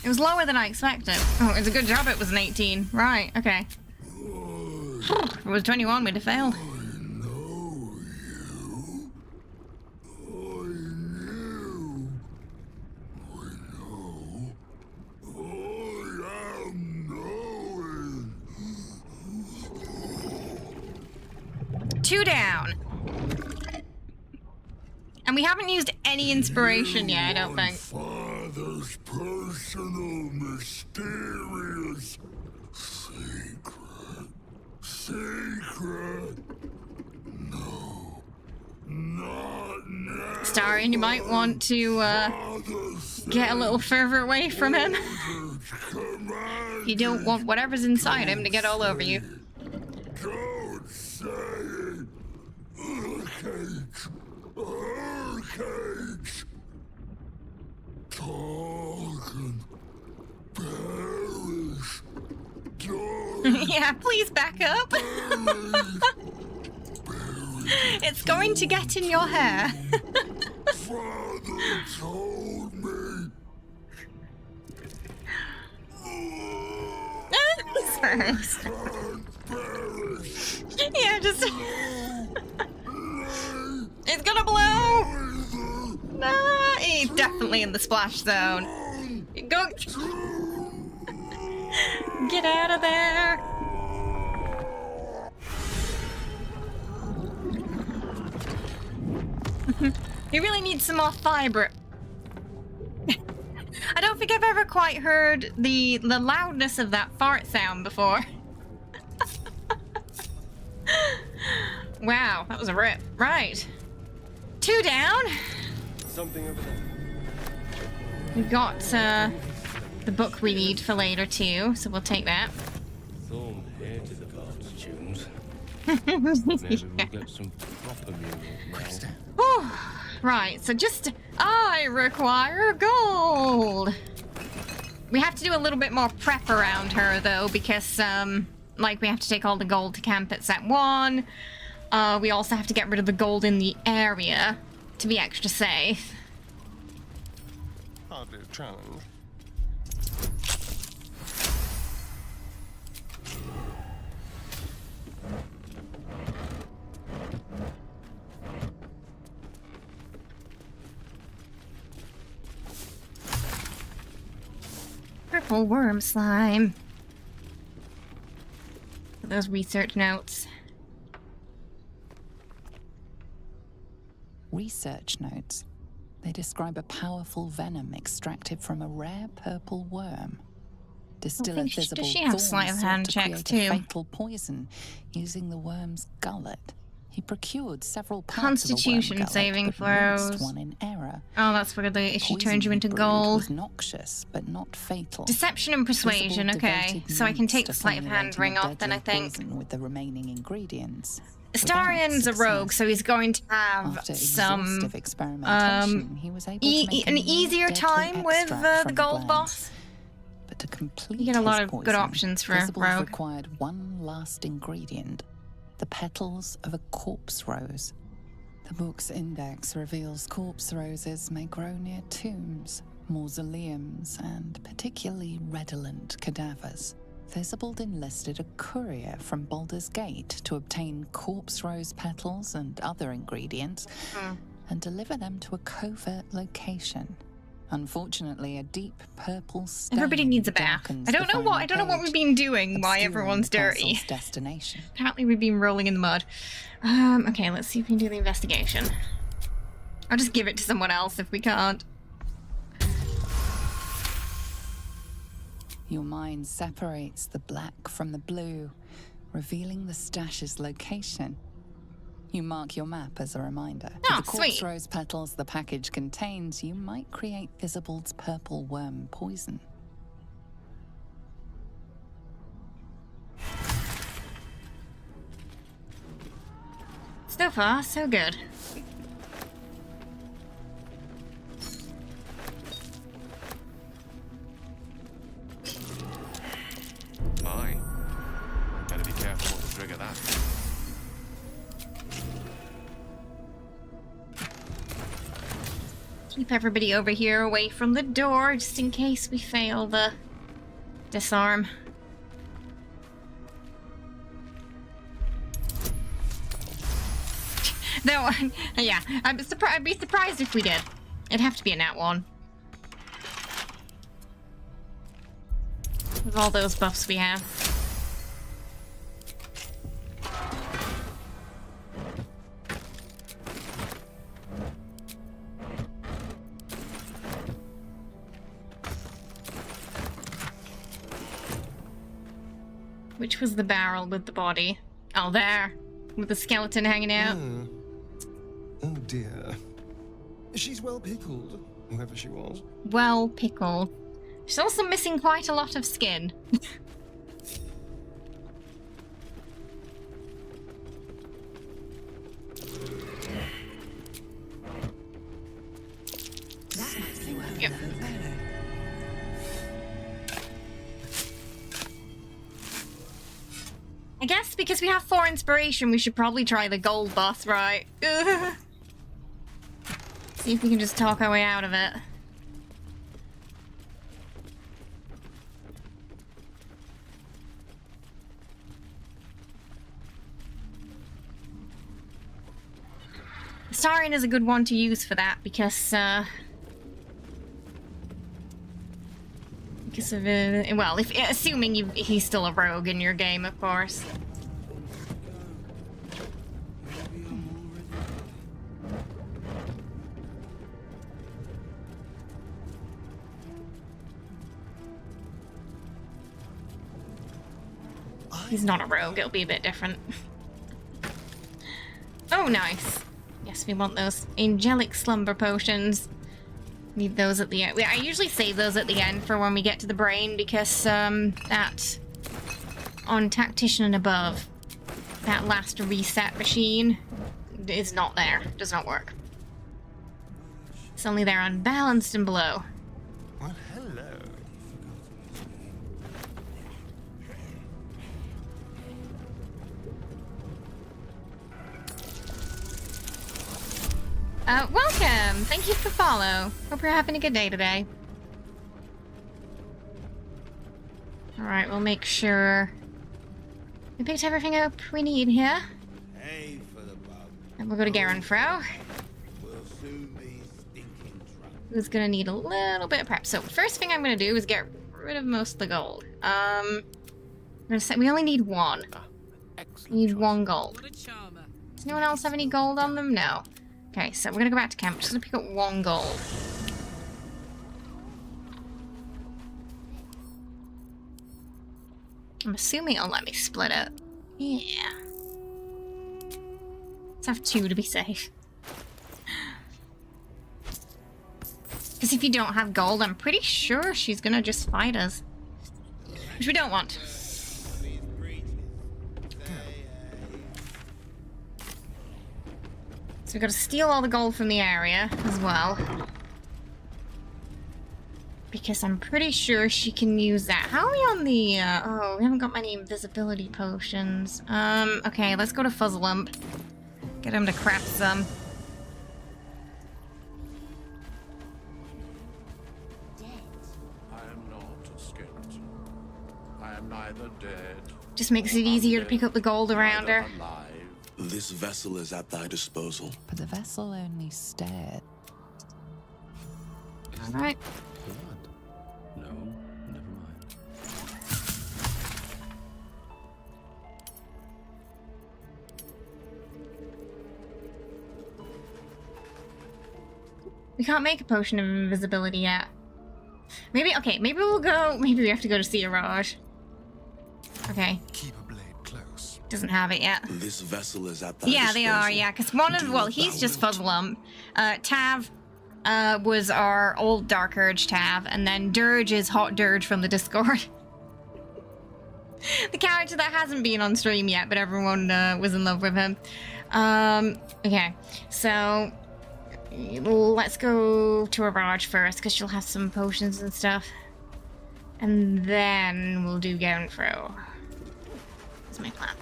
It was lower than I expected. Oh, it's a good job it was an 18. Right, okay. If it was 21, we'd have failed. Two down. And we haven't used any inspiration yet, I don't think. Father's personal, mysterious secret. No, not now. Astarion, you might want to get a little further away from him. You don't want whatever's inside him to get all over you. Don't say it. Arcades. Talk and perish. Yeah, please back up. It's going to get in your hair. Father told me. First. Yeah, just. It's gonna blow! No, he's definitely in the splash zone. Go. Get out of there! You really need some more fiber. I don't think I've ever quite heard the loudness of that fart sound before. Wow, that was a rip. Right. Two down. Something over there. We've got the book we need for later too, so we'll take that. Thorn hated the costumes. Maybe we'll get some proper music now. Right, so just I require gold. We have to do a little bit more prep around her though, because like we have to take all the gold to camp at set 1. We also have to get rid of the gold in the area to be extra safe. Hardly a challenge. Purple worm slime. Those research notes. Research notes. They describe a powerful venom extracted from a rare purple worm. distill a think visible does she have sleight of hand checks to create too? a fatal poison using the worm's gullet. He procured several parts Constitution of the worm saving gullet, but mixed throws. one in error. Oh, that's where the she poison turns you he into brewed gold. was noxious, but not fatal. Deception and persuasion, Visible okay. devoted So I can take the monks sleight of hand formulating ring a off then, I deadly think. poison with the remaining ingredients. Astarion's a rogue, so he's going to have After some exhaustive experimentation, he was able to make an a easier deadly time with extract the from gold glands. boss. But to complete You get a lot his of good poison, options for a Visibles rogue. required one last ingredient: the petals of a corpse rose. The book's index reveals corpse roses may grow near tombs, mausoleums, and particularly redolent cadavers. Visible enlisted a courier from Baldur's Gate to obtain corpse rose petals and other ingredients and deliver them to a covert location. Unfortunately, a deep purple stain Everybody needs a bath. darkens I don't the know what final we've been doing. Why obscuring everyone's the dirty. parcel's destination. Apparently we've been rolling in the mud. Okay, let's see if we can do the investigation. I'll just give it to someone else if we can't. Your mind separates the black from the blue, revealing the stash's location. You mark your map as a reminder. Oh, With the corpse sweet. rose petals the package contains, you might create Visible's purple worm poison. So far, so good. My. Better be careful not to trigger that. Keep everybody over here away from the door, just in case we fail the disarm. No, yeah, I'd be surprised if we did. It'd have to be a nat 1. With all those buffs we have. Which was the barrel with the body? Oh, there. With the skeleton hanging out. Oh dear. She's well pickled, whoever she was. Well pickled. She's also missing quite a lot of skin. Yep. I guess because we have 4 inspiration, we should probably try the gold boss, right? See if we can just talk our way out of it. Astarion is a good one to use for that because of well, assuming he's still a rogue in your game, of course. He's not a rogue, it'll be a bit different. Oh, nice. Yes, we want those angelic slumber potions. Need those at the end. I usually save those at the end for when we get to the brain because that on Tactician and above, that last reset machine is not there. Does not work. It's only there on balanced and below. Well, hello. Welcome! Thank you for the follow. Hope you're having a good day today. Alright, we'll make sure we picked everything up we need here. Hey for the bug. And we'll go to Garenfro, We'll soon be stinking drunk. who's gonna need a little bit of prep. So first thing I'm gonna do is get rid of most of the gold. I'm gonna say we only need 1. We need 1 gold. Does anyone else have any gold on them? No. Okay, so we're gonna go back to camp. Just gonna pick up 1 gold. I'm assuming it'll let me split it. Yeah. Let's have 2 to be safe. Because if you don't have gold, I'm pretty sure she's gonna just fight us. Which we don't want. So we've got to steal all the gold from the area as well. Because I'm pretty sure she can use that. How are we on the, oh, we haven't got many invisibility potions. Okay, let's go to Fuzzlump. Get him to craft some. I am not a skeleton. I am neither dead. Just makes it easier to pick up the gold around her. This vessel is at thy disposal. But the vessel only stared. Alright. No, never mind. We can't make a potion of invisibility yet. Maybe, okay, maybe we'll go, maybe we have to go to Searage. Okay. Keep a blade close. Doesn't have it yet. This vessel is at thy Yeah, disposal. they are, yeah, because one of, well, he's just Fuzzlump. Tav was our old Dark Urge Tav, and then Dirge is Hot Dirge from the Discord. The character that hasn't been on stream yet, but everyone was in love with him. Okay, so let's go to Araj first, because she'll have some potions and stuff. And then we'll do Gownfro. That's my plan.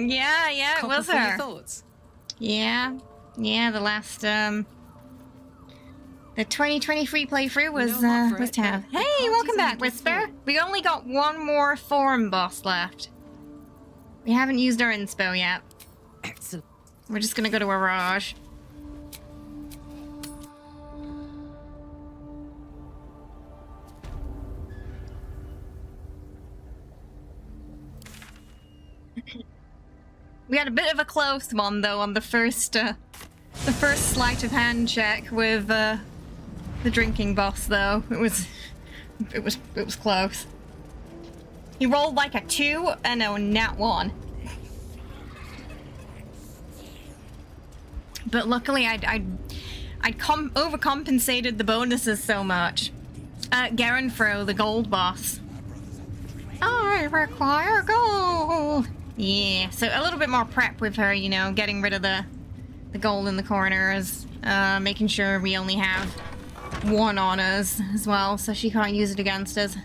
Yeah, it was her. Thoughts? Yeah, the last the 2020 free playthrough was Tav. Hey, welcome back, Whisper. We only got one more form boss left. We haven't used our inspo yet. Excellent. We're just gonna go to Araj. We had a bit of a close one though on the first sleight of hand check with the drinking boss though. It was close. He rolled like a 2 and a nat 1. But luckily I'd overcompensated the bonuses so much. Garenfro, the gold boss. I require gold. Yeah, so a little bit more prep with her, you know, getting rid of the gold in the corners, making sure we only have 1 on us as well, so she can't use it against us.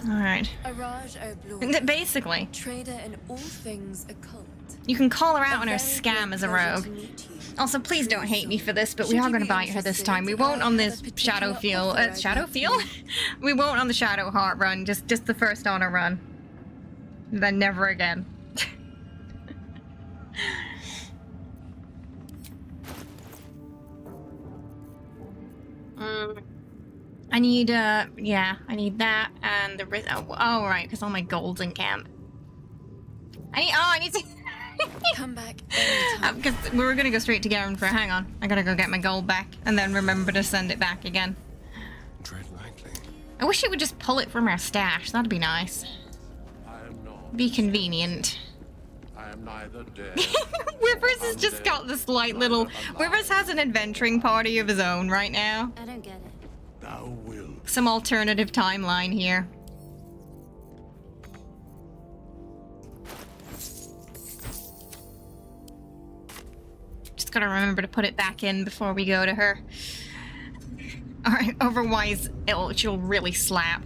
Alright. Basically. Trader in all things occult. You can call her out on her scam as a rogue. Also, please don't hate me for this, but we are going to bite her this time. We won't on this Shadowfield. Shadowfield? We won't on the Shadowheart run, just the first honor run. Then never again. I need, yeah, I need that and the oh, right, because all my gold's in camp. I need to come back because we were gonna go straight to Garenfro. Hang on, I gotta go get my gold back and then remember to send it back again. Tread lightly. I wish it would just pull it from our stash. That'd be nice. Be convenient. I am neither dead. Wivers has just got this light little... Wivers has an adventuring party of his own right now. I don't get it. Thou wilt. Some alternative timeline here. Just gotta remember to put it back in before we go to her. Alright, otherwise she'll really slap.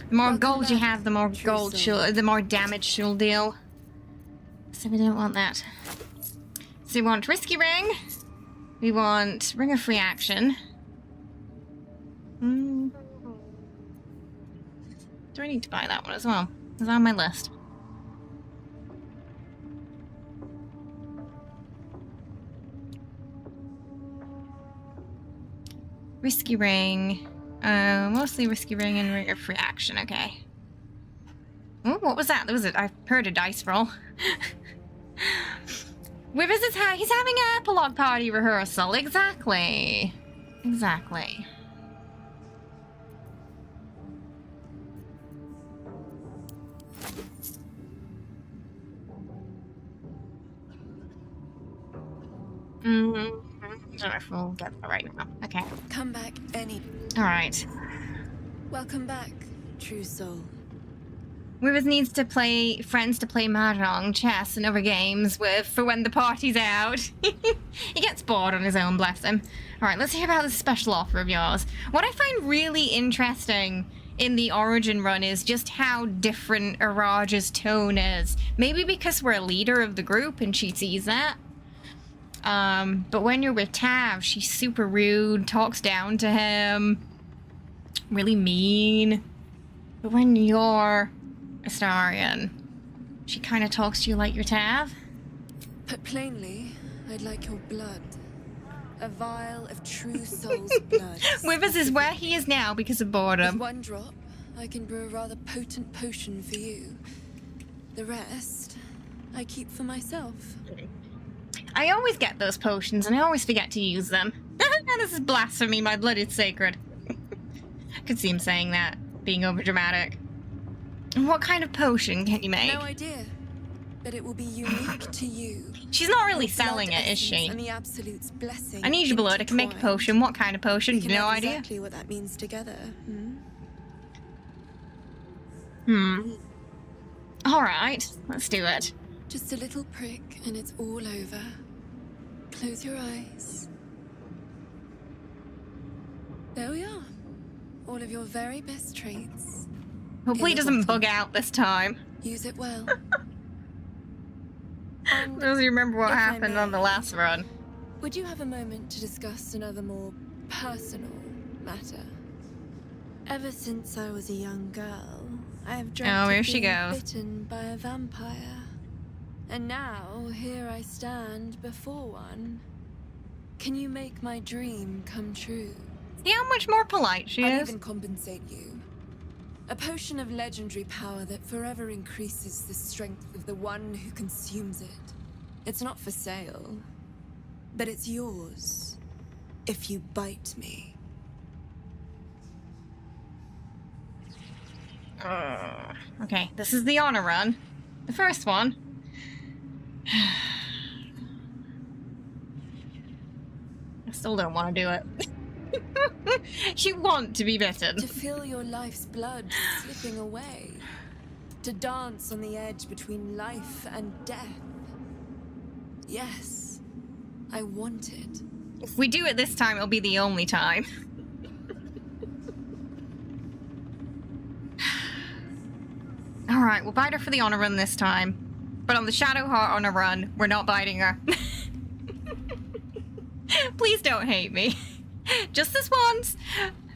The more gold you have, the more gold the more damage she'll deal. So we don't want that. So we want Risky Ring. We want Ring of Free Action. Do I need to buy that one as well? It's on my list. Risky Ring. Mostly Risky Ring and Ring of Free Action, okay. Oh, what was that? I heard a dice roll. Wivers he's having an epilogue party rehearsal, exactly. Exactly. I don't know if we'll get that right now. Okay. Come back any. Alright. Welcome back, true soul. Withers needs to play friends to play mahjong, chess, and other games with for when the party's out. He gets bored on his own, bless him. Alright, let's hear about this special offer of yours. What I find really interesting in the Origin run is just how different Araja's tone is. Maybe because we're a leader of the group and she sees that. But when you're with Tav, she's super rude, talks down to him, really mean. But when you're Astarion, she kind of talks to you like your Tav. Put plainly, I'd like your blood. A vial of true soul's blood. Withers is where he is now because of boredom. With one drop, I can brew a rather potent potion for you. The rest, I keep for myself. I always get those potions and I always forget to use them. This is blasphemy, my blood is sacred. I could see him saying that, being overdramatic. What kind of potion can you make? No idea, but it will be unique to you. She's not really selling it, is she? And the Absolute's blessing. I need your blood, I can make a potion. What kind of potion? No idea. Exactly what that means together. Alright, let's do it. Just a little prick and it's all over. Close your eyes. There we are. All of your very best traits. Hopefully it doesn't bug out this time. Use it well. Does you remember what happened on the last run? Would you have a moment to discuss another more personal matter? Ever since I was a young girl, I have dreamt here of she being goes. bitten by a vampire. And now, here I stand before one. Can you make my dream come true? See how much more polite she I'd is? even compensate you. A potion of legendary power that forever increases the strength of the one who consumes it. It's not for sale, but it's yours if you bite me. Okay, this is the honor run. The first one. I still don't want to do it. You want to be bitten. To feel your life's blood slipping away. To dance on the edge between life and death. Yes, I want it. If we do it this time, it'll be the only time. Alright, we'll bite her for the honor run this time. But on the Shadowheart honor run, we're not biting her. Please don't hate me. Just this once,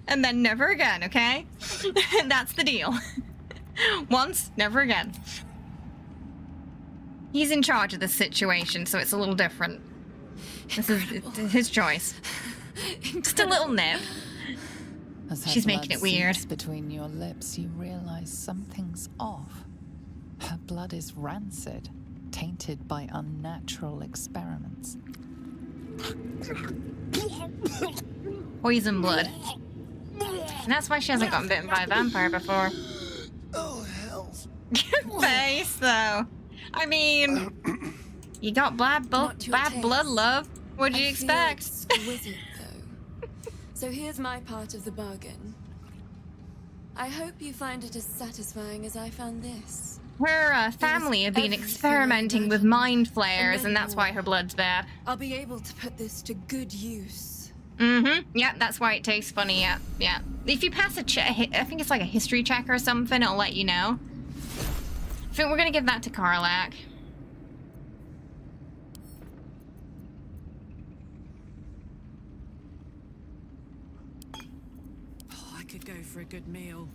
and then never again, okay? That's the deal. Once, never again. He's in charge of this situation, so it's a little different. This is his choice. Just a little nip. As her She's making blood it weird. seeps between your lips, you realize something's off. Her blood is rancid, tainted by unnatural experiments. Poison blood. And that's why she hasn't gotten bitten by a vampire before. Oh, hell. Good face, though. I mean, you got bad blood, love. What'd you expect? Exquisite, though. So here's my part of the bargain. I hope you find it as satisfying as I found this. Her family have been experimenting with mind flayers, and that's why her blood's bad. I'll be able to put this to good use. Yeah, that's why it tastes funny, yeah. If you pass a check, I think it's like a history check or something, it'll let you know. I think we're gonna give that to Karlach. Oh, I could go for a good meal.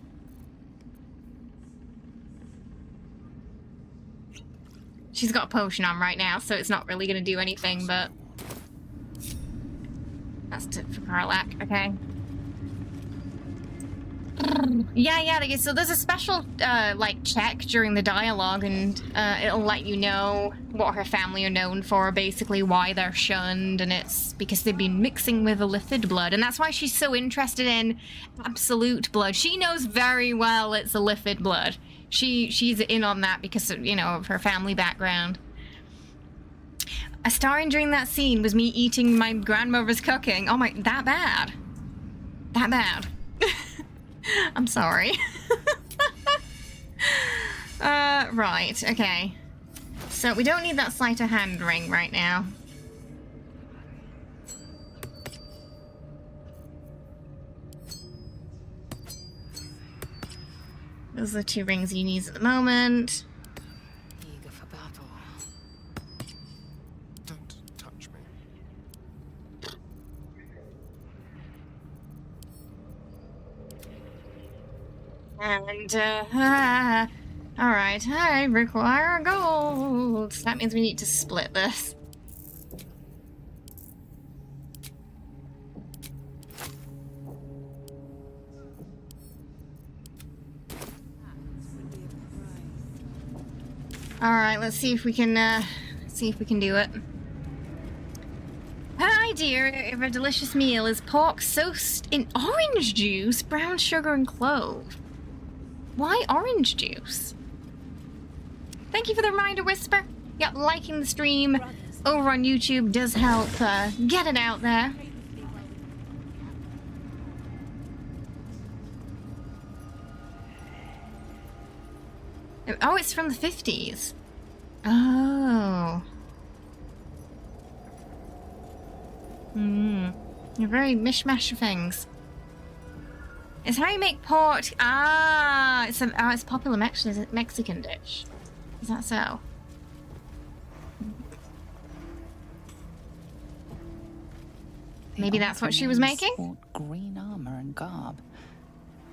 She's got a potion on right now, so it's not really gonna do anything, but... That's it for Karlach, okay. Yeah. So there's a special, like, check during the dialogue, and it'll let you know what her family are known for, basically why they're shunned, and it's because they've been mixing with illithid blood, and that's why she's so interested in absolute blood. She knows very well it's illithid blood. She's in on that because, you know, of her family background. Astarion during that scene was me eating my grandmother's cooking. Oh my, that bad. That bad. I'm sorry. Right, okay. So we don't need that sleight of hand ring right now. Those are the 2 rings you need at the moment. Eager for battle. Don't touch me. And, alright, I require gold. That means we need to split this. Alright, let's see if we can do it. Her idea of a delicious meal is pork soused in orange juice, brown sugar, and clove. Why orange juice? Thank you for the reminder, Whisper. Yep, liking the stream over on YouTube does help get it out there. Oh, it's from the 50s. Oh. You're very mishmash of things. It's how you make pork. Ah, it's popular Mexican dish. Is that so? Maybe that's what she was making? Sport green armor and garb.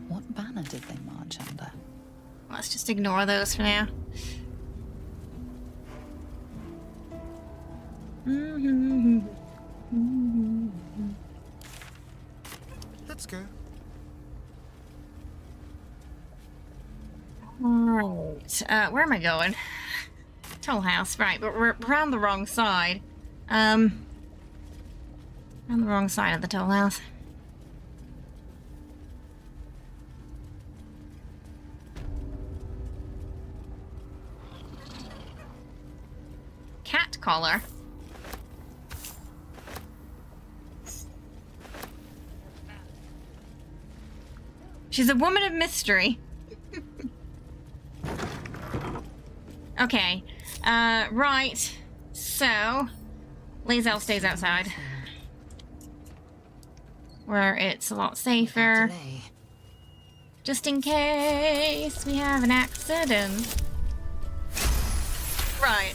What banner did they march under? Let's just ignore those for now. Let's go. Right. Where am I going? Toll House, right, but we're around the wrong side. On the wrong side of the Toll House. Cat collar. She's a woman of mystery. Okay. Right. So, lae'zel stays outside. Where it's a lot safer. Just in case we have an accident. Right.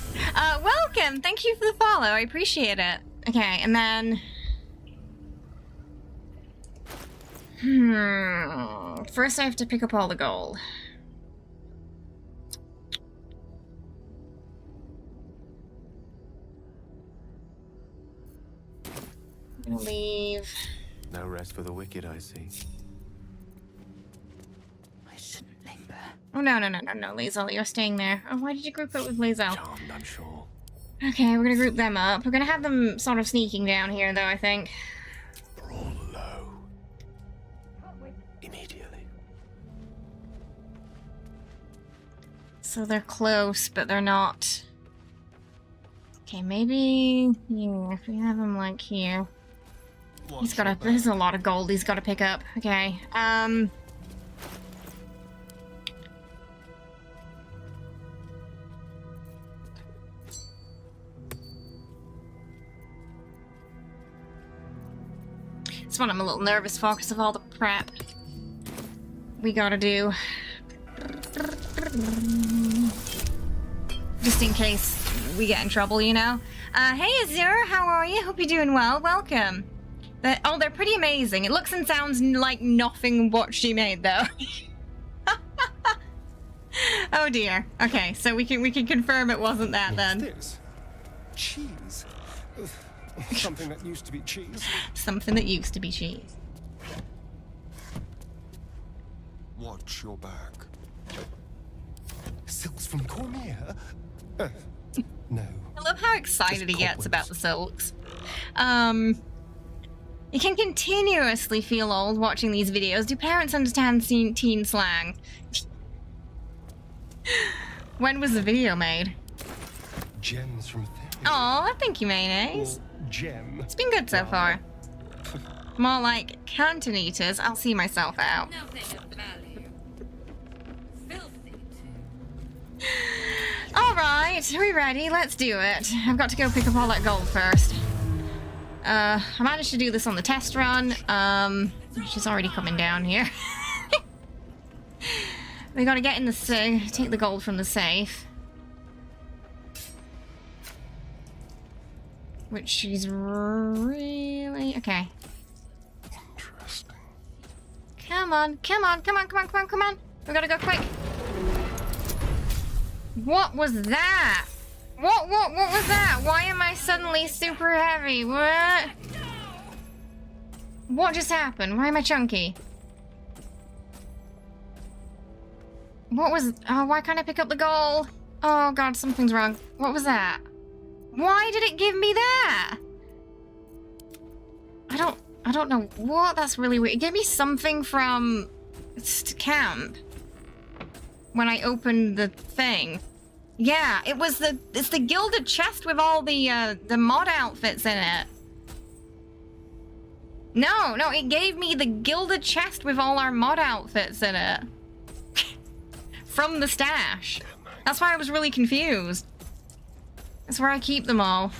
Welcome! Thank you for the follow. I appreciate it. Okay, and then... First I have to pick up all the gold. I'm gonna leave... No rest for the wicked, I see. I shouldn't linger. Oh, no, lae'zel, you're staying there. Oh, why did you group up with lae'zel? Charmed, I'm sure. Okay, we're gonna group them up. We're gonna have them sort of sneaking down here, though, I think. Brawl low. Immediately. So they're close, but they're not... Okay, maybe... Yeah, if we have them, like, here. He's gotta... There's a lot of gold he's gotta pick up. Okay, It's what I'm a little nervous for because of all the prep we gotta do. Just in case we get in trouble, you know? Hey Azure, how are you? Hope you're doing well. Welcome. They're pretty amazing. It looks and sounds like nothing what she made, though. Oh dear. Okay, so we can confirm it wasn't that then. What's this? Cheese. Something that used to be cheese. Something that used to be cheese. Watch your back. Silks from Cormier? No. I love how excited he gets about the silks. You can continuously feel old watching these videos. Do parents understand teen slang? When was the video made? Gems from Oh, thank you, mayonnaise. Gem. It's been good so far. More like canton eaters. I'll see myself out. Alright, are we ready? Let's do it. I've got to go pick up all that gold first. I managed to do this on the test run. She's already coming down here. We gotta get in the safe, take the gold from the safe. Which she's really... Okay. Interesting. Come on, come on, come on, come on, come on, come on. We gotta go quick. What was that? What was that? Why am I suddenly super heavy? What? What just happened? Why am I chunky? What was... Oh, why can't I pick up the gold? Oh god, something's wrong. What was that? Why did it give me that? I don't know what. That's really weird. It gave me something from camp when I opened the thing. Yeah, it's the gilded chest with all the mod outfits in it. No, it gave me the gilded chest with all our mod outfits in it. From the stash. That's why I was really confused. That's where I keep them all.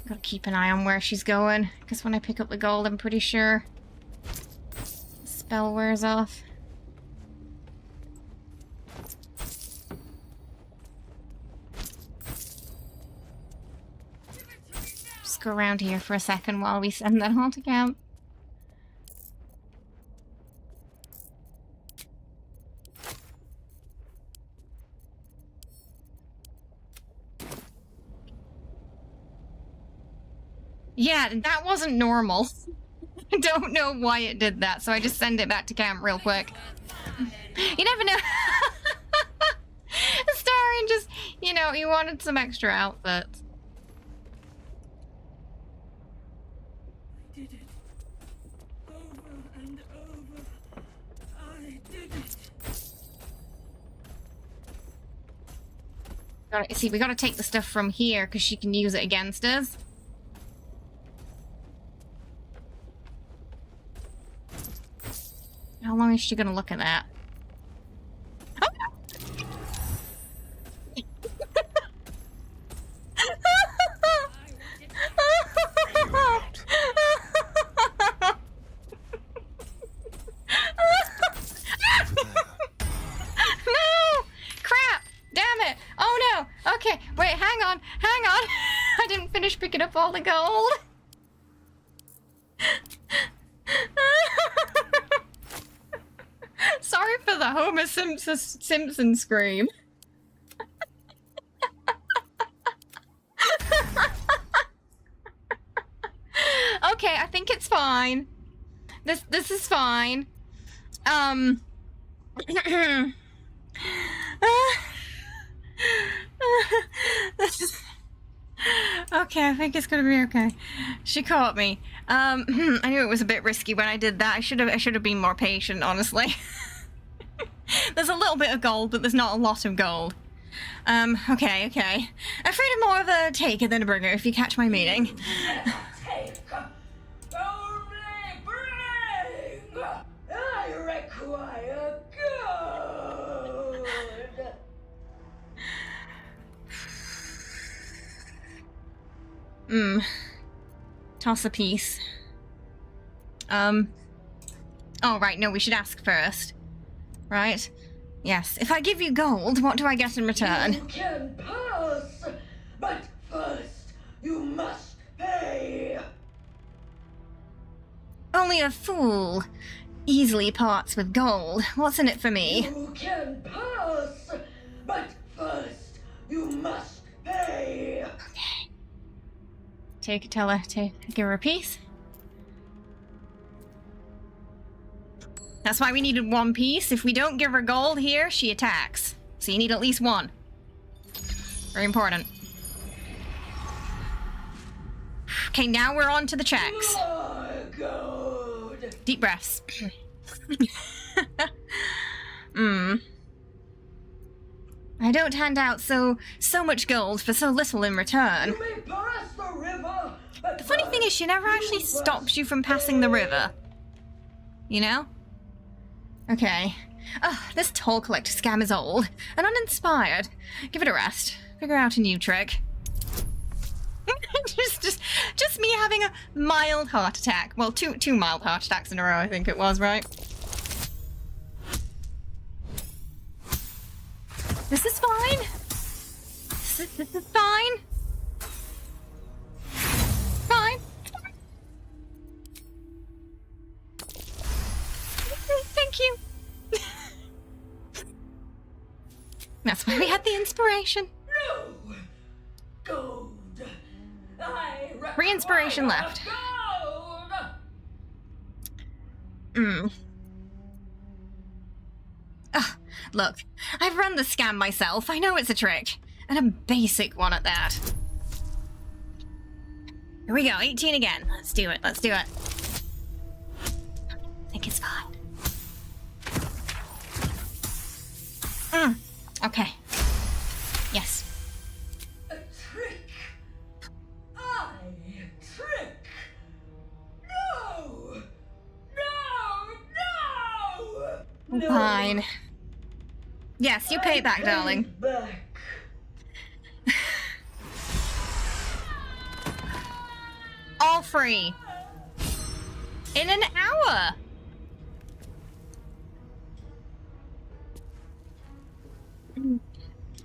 Gotta keep an eye on where she's going, because when I pick up the gold, I'm pretty sure the spell wears off. Just go around here for a second while we send that all to camp. Yeah, that wasn't normal. I don't know why it did that, so I just send it back to camp real quick. You never know. Astarion just, you know, he wanted some extra outfits. I did it. Over and over. I did it. See, we gotta take the stuff from here, because she can use it against us. How long is she gonna look at that? No! Crap! Damn it! Oh no! Okay, wait, hang on! I didn't finish picking up all the gold. Sorry for the Homer Simpson scream. Okay, I think it's fine. This is fine. Okay, I think it's gonna be okay. She caught me. I knew it was a bit risky when I did that. I should have been more patient, honestly. There's a little bit of gold, but there's not a lot of gold. Okay. I'm afraid I'm more of a taker than a bringer, if you catch my meaning. Only bring! I require gold! Toss a piece. Oh, right, no, we should ask first. Right? Yes. If I give you gold, what do I get in return? You can pass, but first you must pay. Only a fool easily parts with gold. What's in it for me? You can pass, but first you must pay. Okay. Tell her to give her a piece. That's why we needed 1 piece. If we don't give her gold here, she attacks. So you need at least 1. Very important. Okay, now we're on to the checks. Deep breaths. I don't hand out so much gold for so little in return. You may pass the river, The funny thing is, she never actually stops you from passing the river. You know? Okay. Ugh, this toll collector scam is old and uninspired. Give it a rest. Figure out a new trick. just me having a mild heart attack. Well, two mild heart attacks in a row, I think it was, right? This is fine. This is fine. Fine. Thank you. That's why we had the inspiration. No! Gold. I 3 inspiration left. Ugh, look, I've run the scam myself. I know it's a trick. And a basic one at that. Here we go, 18 again. Let's do it, let's do it. I think it's fine. Okay. Yes. A trick. I trick. No. No. Fine. Yes, you pay it back, darling. Back. All free. In an hour.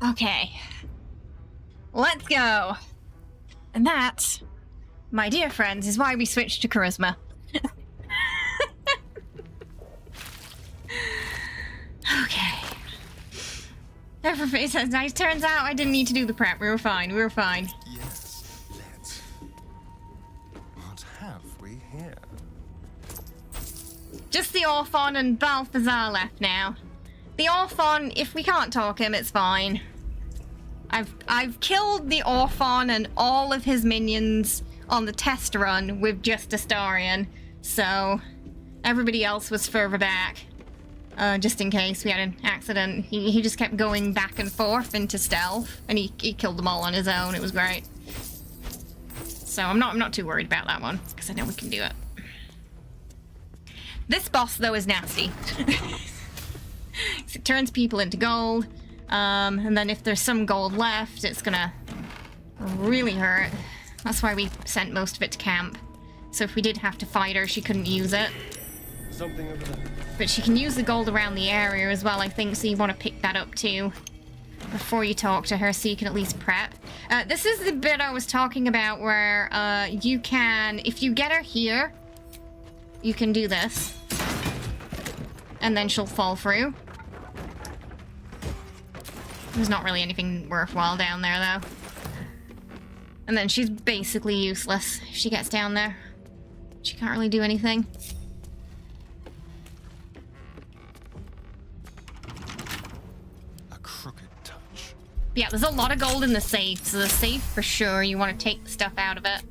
Okay. Let's go. And that, my dear friends, is why we switched to charisma. Okay. Everybody says nice. Turns out I didn't need to do the prep. We were fine. We were fine. Yes, let's. What have we here? Just the Orphon and Balthazar left now. The Orphon, if we can't talk him, it's fine. I've killed the Orphon and all of his minions on the test run with just Astarion, so everybody else was further back. Just in case we had an accident. He just kept going back and forth into stealth, and he killed them all on his own. It was great. So I'm not too worried about that one, because I know we can do it. This boss, though, is nasty. It turns people into gold, and then if there's some gold left, it's gonna really hurt. That's why we sent most of it to camp. So if we did have to fight her, she couldn't use it. Something over there. But she can use the gold around the area as well, I think, so you want to pick that up too before you talk to her, so you can at least prep. This is the bit I was talking about where you can, if you get her here, you can do this. And then she'll fall through. There's not really anything worthwhile down there, though. And then she's basically useless if she gets down there. She can't really do anything. A crooked touch. Yeah, there's a lot of gold in the safe, so the safe for sure, you want to take the stuff out of it.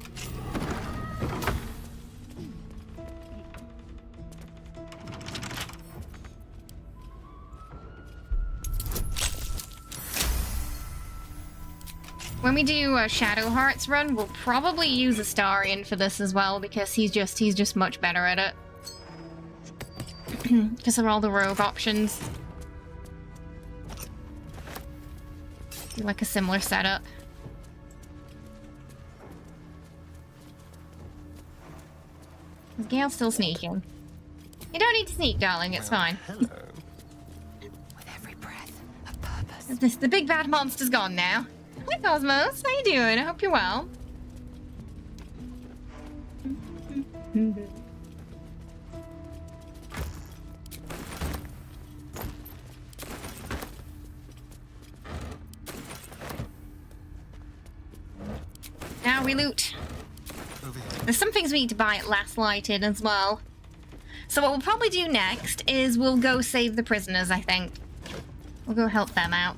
When we do a Shadow Hearts run, we'll probably use Astarion for this as well, because he's just much better at it. Because of all the rogue options. Do like a similar setup. Is Gale still sneaking? You don't need to sneak, darling, it's fine. Hello. With every breath, a purpose. The big bad monster's gone now. Hi, Cosmos. How you doing? I hope you're well. shall we loot? There's some things we need to buy at Last Lighted as well. So what we'll probably do next is we'll go save the prisoners, I think. We'll go help them out.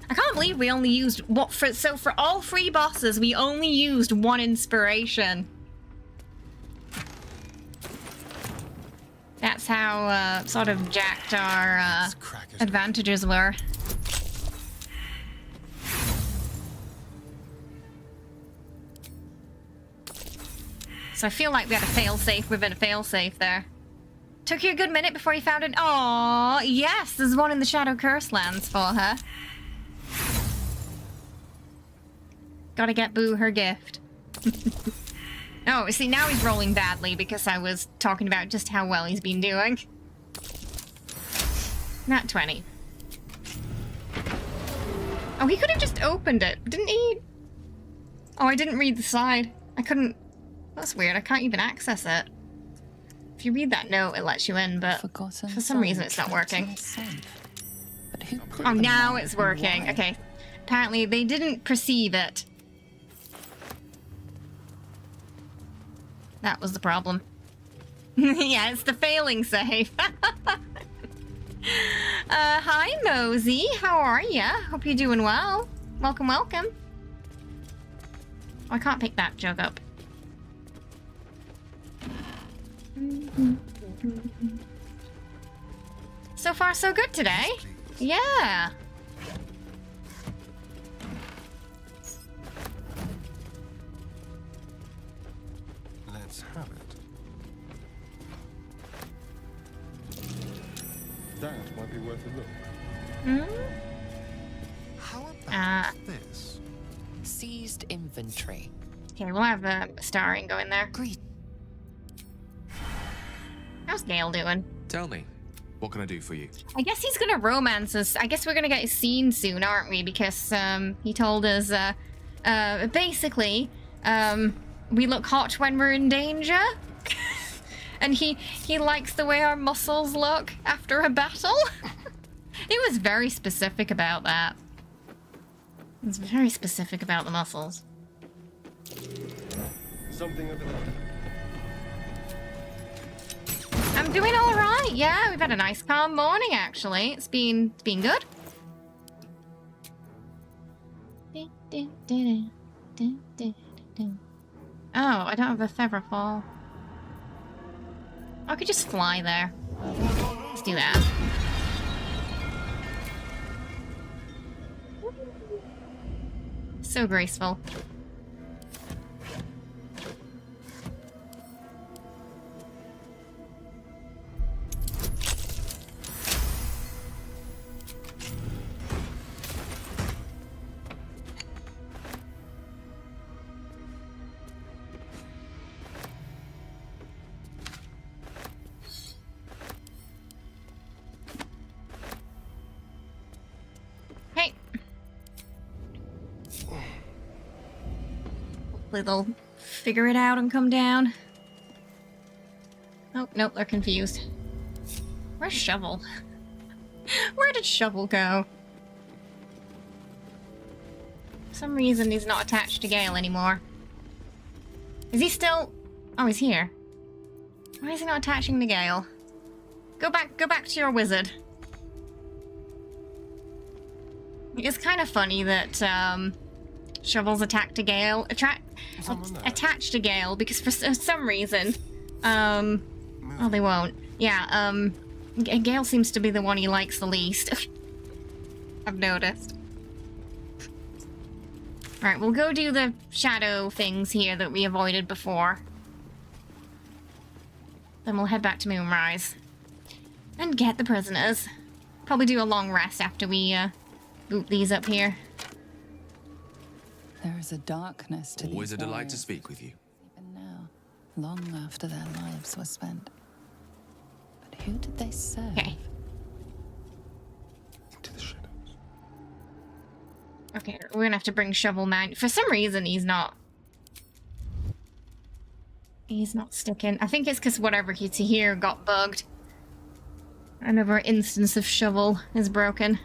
I can't believe we only used so for all 3 bosses we only used 1 inspiration. That's how sort of jacked our advantages were. So I feel like we had a failsafe within a failsafe there. Took you a good minute before you found it. Aww, yes, there's one in the Shadow Curse lands for her. Gotta get Boo her gift. Oh, see, now he's rolling badly because I was talking about just how well he's been doing. Not 20. Oh, he could have just opened it, didn't he? Oh, I didn't read the side. I couldn't... That's weird, I can't even access it. If you read that note, it lets you in, but for some reason it's not working. Oh, now it's working. Okay. Apparently they didn't perceive it. That was the problem. Yeah, it's the failing save. Hi, Mosey. How are ya? Hope you're doing well. Welcome, welcome. Oh, I can't pick that jug up. So far, so good today. Yeah. Let's have it. That might be worth a look. How about this? Seized inventory. Okay, we'll have Astarion go in there. Great. How's Gale doing? Tell me, what can I do for you? I guess he's gonna romance us. I guess we're gonna get a scene soon, aren't we? Because he told us basically we look hot when we're in danger. And he likes the way our muscles look after a battle. He was very specific about that. He was very specific about the muscles. Something of it. I'm doing all right. Yeah, we've had a nice calm morning actually. It's been good. Oh, I don't have a feather fall. I could just fly there. Let's do that. So graceful. Hopefully they'll figure it out and come down. Oh, nope, they're confused. Where's Shovel? Where did Shovel go? For some reason he's not attached to Gale anymore. Is he still... Oh, he's here. Why is he not attaching to Gale? Go back to your wizard. It's kind of funny that, Shovel's attached to Gale, attached to Gale, because for some reason, oh, they won't. Yeah, Gale seems to be the one he likes the least. I've noticed. Alright, we'll go do the shadow things here that we avoided before. Then we'll head back to Moonrise. And get the prisoners. Probably do a long rest after we, boot these up here. There is a darkness to Always these a delight warriors, to speak with you. even now, long after their lives were spent. But who did they serve? Okay. Into the shadows. Okay, we're gonna have to bring Shovel Man. For some reason, he's not sticking. I think it's because whatever he's here got bugged. Another instance of Shovel is broken.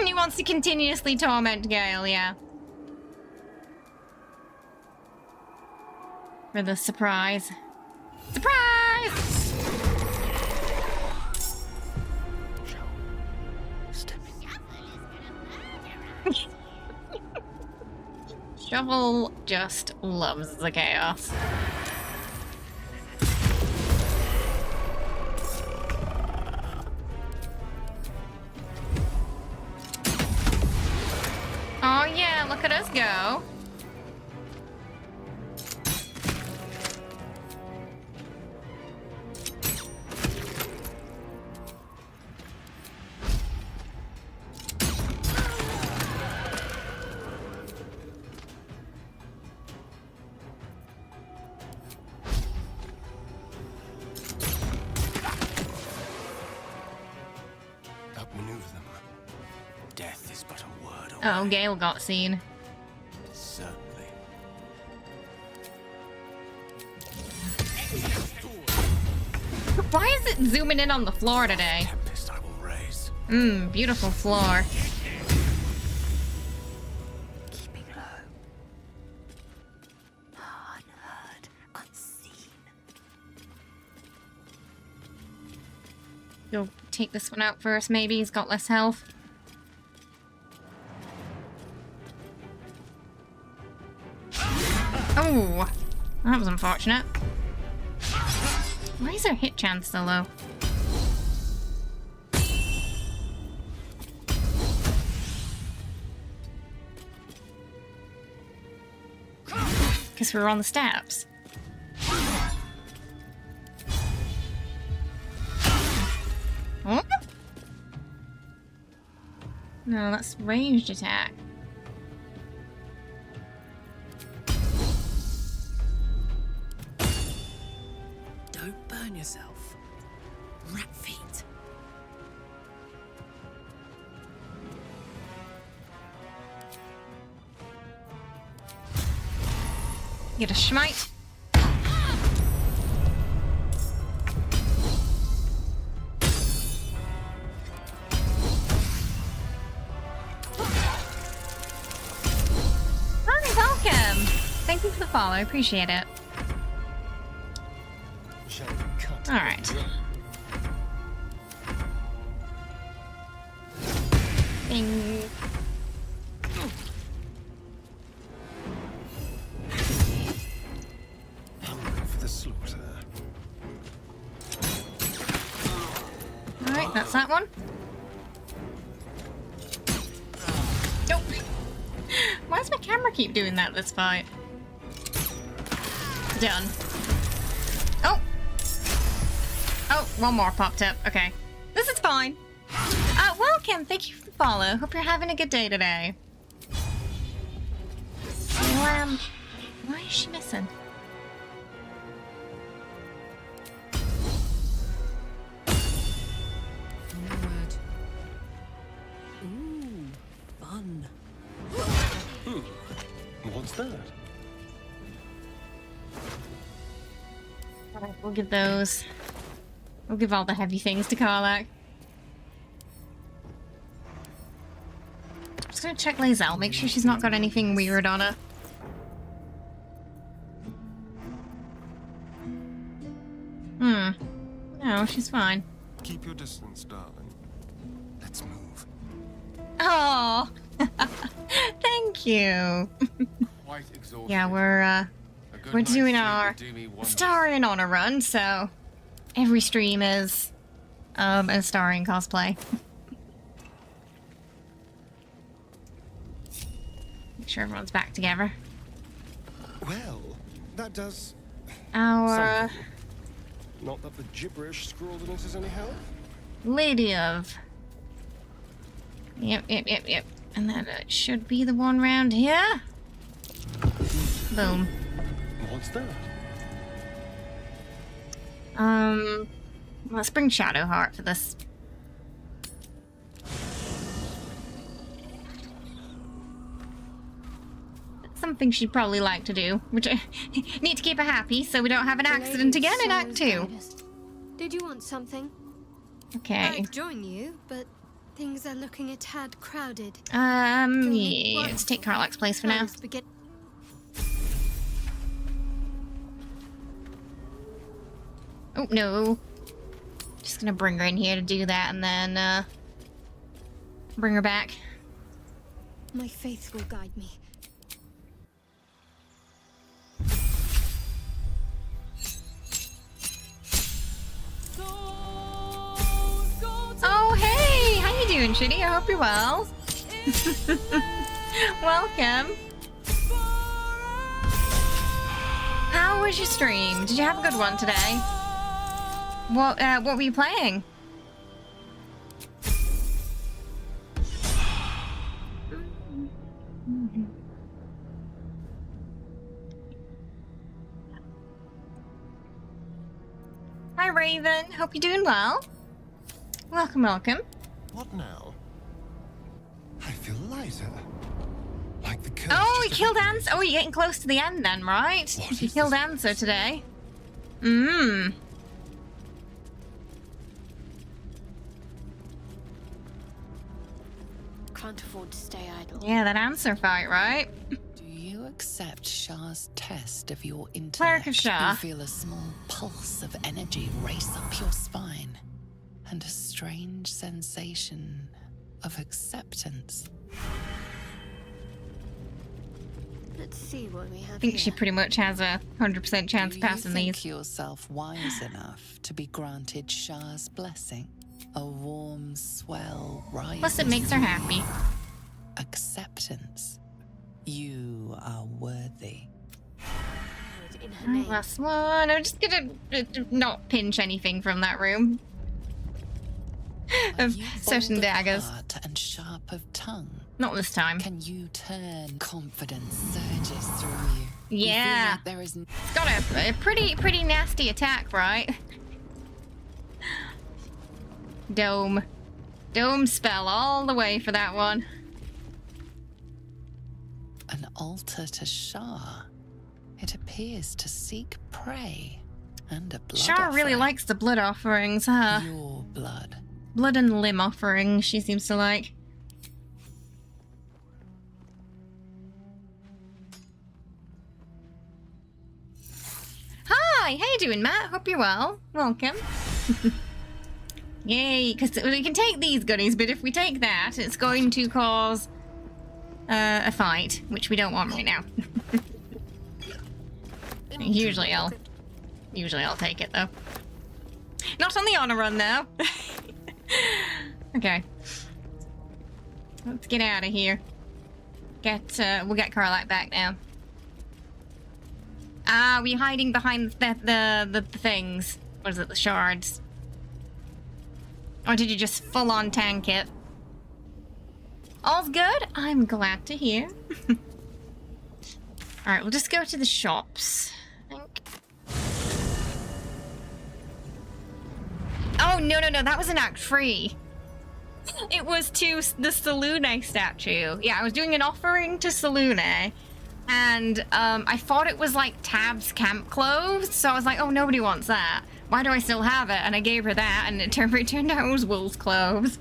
He wants to continuously torment Gale, yeah. For the surprise. Surprise! Shovel just loves the chaos. Oh yeah, look at us go. Outmaneuver them. Death is but a word away. Oh, Gale got seen. Certainly. Why is it zooming in on the floor today? Tempest I will raise. Beautiful floor. Keeping low. Unheard, unseen. Go take this one out first, maybe. He's got less health. Oh, that was unfortunate. Why is our hit chance so low? Because we were on the steps. Oh? No, that's ranged attack. Don't burn yourself. Rat feet. Get a schmite. Hi, welcome. Thank you for the follow. I appreciate it. All right. Bing. Hungry for the slaughter. All right, that's that one. Nope. Why does my camera keep doing that this fight? Done. Oh. Oh, one more popped up. Okay. This is fine. Welcome. Thank you for the follow. Hope you're having a good day today. Slam. Why is she missing? Onward. Ooh, fun. What's that? Alright, we'll give those. We'll give all the heavy things to Karlach. Just gonna check lae'zel, make sure she's not got anything weird on her. No, she's fine. Keep your distance, darling. Let's move. Oh, thank you. Quite exhausted. Yeah, we're doing our Astarion on a run, so every stream is Astarion cosplay. Make sure everyone's back together. Well, that does Our something. Not that the gibberish scrawled in it is any help. Lady of. Yep. And then it should be the one round here. Boom. What's that? Let's bring Shadowheart for this. Something she'd probably like to do, which I need to keep her happy so we don't have an accident again in Act 2. Did you want something? Okay. I'd join you, but Things are looking a tad crowded. Yeah, let's take Carlack's place for now. Oh, no. Just gonna bring her in here to do that and then, bring her back. My faith will guide me. Oh, hey! How you doing, Shitty? I hope you're well. Welcome. How was your stream? Did you have a good one today? What were you playing? Hi, Raven. Hope you're doing well. Welcome, welcome. What now? I feel lighter. Like the curse. Oh, he killed Answer. Oh, you're getting close to the end then, right? He killed Answer today. Mmm. Can't afford to stay idle. Yeah, that Answer fight, right? Do you accept Shah's test of your intellect? Cleric of Shah. You feel a small pulse of energy race up your spine, and a strange sensation of acceptance. Let's see what we have I think here. she pretty much has a 100% chance of passing Do you think these. yourself wise enough to be granted Shah's blessing? A warm swell rises. Plus, it makes her happy. Acceptance. You are worthy. Last one. I'm just gonna not pinch anything from that room. Of certain daggers. Heart and sharp of tongue. Not this time. Can you turn confidence surges through you? Yeah. You feel like there is It's got a pretty nasty attack, right? Dome spell all the way for that one. an altar to Shah. It appears to seek prey and a blood Shah really likes the blood offerings, huh? Your blood. Blood and limb offerings, she seems to like. Hi, how you doing, Matt? Hope you're well. Welcome. Yay, because we can take these goodies, but if we take that, it's going to cause a fight, which we don't want right now. Usually I'll take it though. Not on the honor run though. Okay. Let's get out of here. We'll get Carlac back now. Ah, we hiding behind the things. What is it, the shards? Or did you just full on tank it? All's good? I'm glad to hear. Alright, we'll just go to the shops. I think. Oh, no, that was in Act 3. It was to the Selune statue. Yeah, I was doing an offering to Selune. And I thought it was like Tab's camp clothes, so I was like, oh, nobody wants that. Why do I still have it? And I gave her that, and it turned out it was Wool's clothes.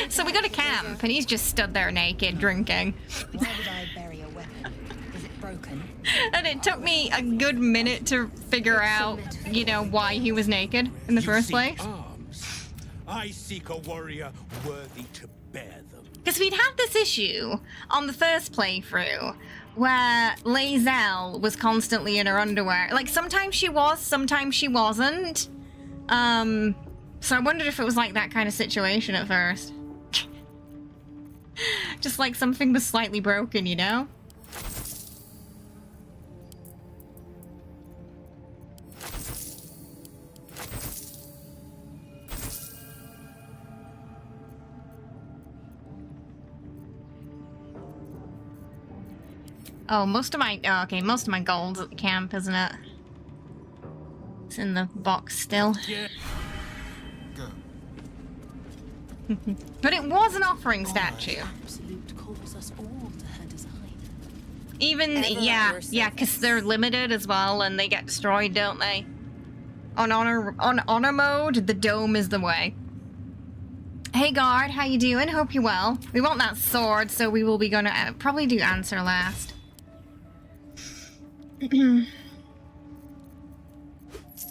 So we go to camp, and he's just stood there naked, drinking. Why would I bury a weapon? Is it broken? And it took me a good minute to figure out, you know, why he was naked in the first place. Arms. I seek a warrior worthy to bear them. Because we'd had this issue on the first playthrough where lae'zel was constantly in her underwear. Like, sometimes she was, sometimes she wasn't. So I wondered if it was like that kind of situation at first. Just like something was slightly broken, you know? Oh, most of my gold's at the camp, isn't it? It's in the box still. Yeah. But it was an offering statue. Absolute calls us all to her design. Even, yeah, because they're limited as well, and they get destroyed, don't they? On honor mode, the dome is the way. Hey guard, how you doing? Hope you're well. We want that sword, so we will be gonna probably do answer last.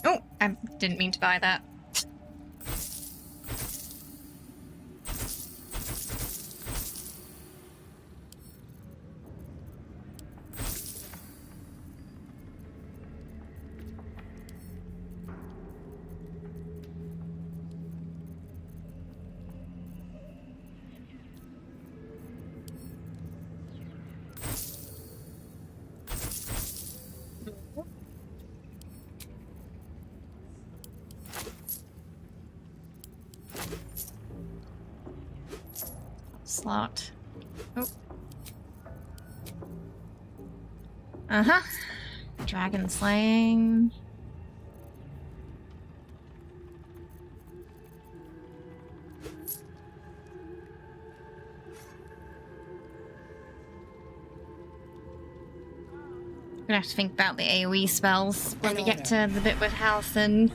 Oh, I didn't mean to buy that. Slot. Oh. Uh-huh. Dragon slaying. Gonna have to think about the AoE spells when we get to the bit with health and...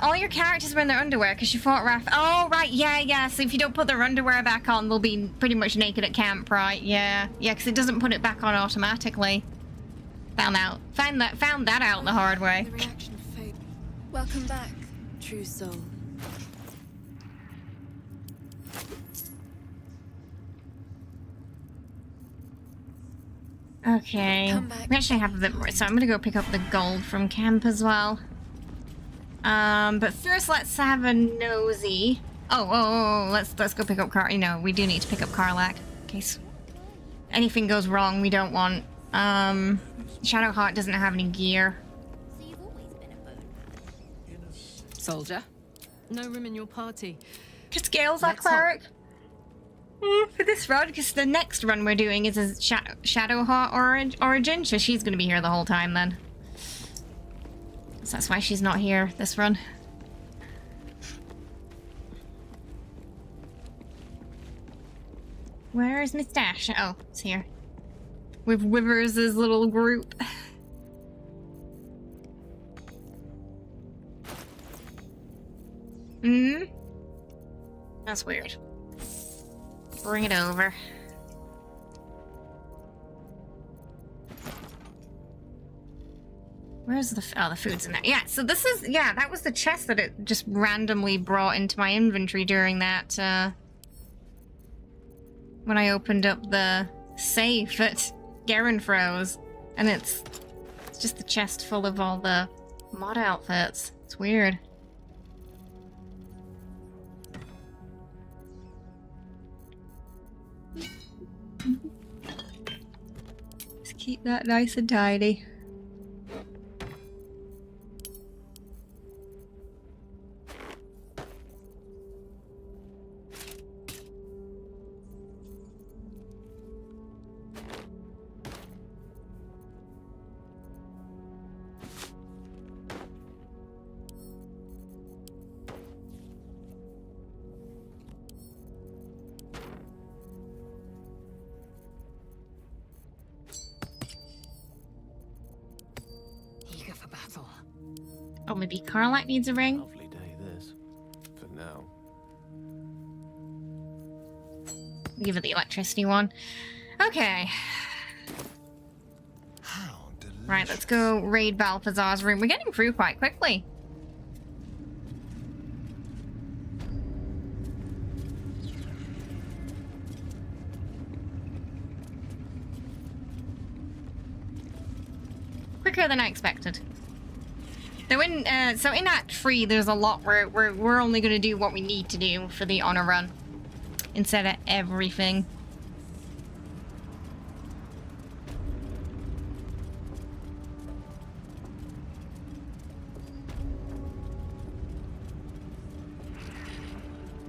all your characters were in their underwear because you fought Raph. Oh, right, yeah. So if you don't put their underwear back on, they'll be pretty much naked at camp, right? Yeah, because it doesn't put it back on automatically. Found that out the hard way. The reaction fade. Welcome back, true soul. Okay, we actually have a bit more, so I'm gonna go pick up the gold from camp as well. But first let's have a nosy. Oh, let's go pick up Car. You know, we do need to pick up Karlach in case anything goes wrong. We don't want. Shadowheart doesn't have any gear. Soldier, no room in your party. Just Gale's our cleric. For this run, because the next run we're doing is a Shadowheart origin, so she's gonna be here the whole time then. So that's why she's not here this run. Where is Miss Dash? Oh, it's here. With Withers' little group. That's weird. Bring it over. Where's the the food's in there. Yeah, so this is, that was the chest that it just randomly brought into my inventory during that, when I opened up the safe at Garenfro's. And it's just the chest full of all the mod outfits. It's weird. Just keep that nice and tidy. Oh, maybe Karlach needs a ring? Lovely day this, for now. Give her the electricity one. Okay. Right, let's go raid Balthazar's room. We're getting through quite quickly. Quicker than I expected. So in Act 3, there's a lot where we're only going to do what we need to do for the honor run, instead of everything.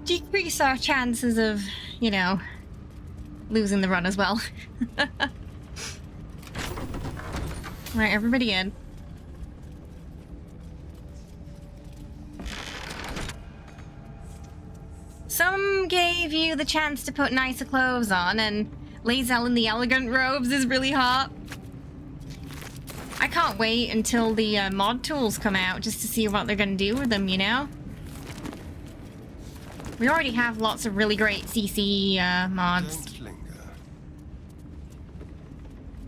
Decrease our chances of, you know, losing the run as well. Right, everybody in. Some gave you the chance to put nicer clothes on, and lae'zel in the elegant robes is really hot. I can't wait until the mod tools come out just to see what they're going to do with them, you know? We already have lots of really great CC mods.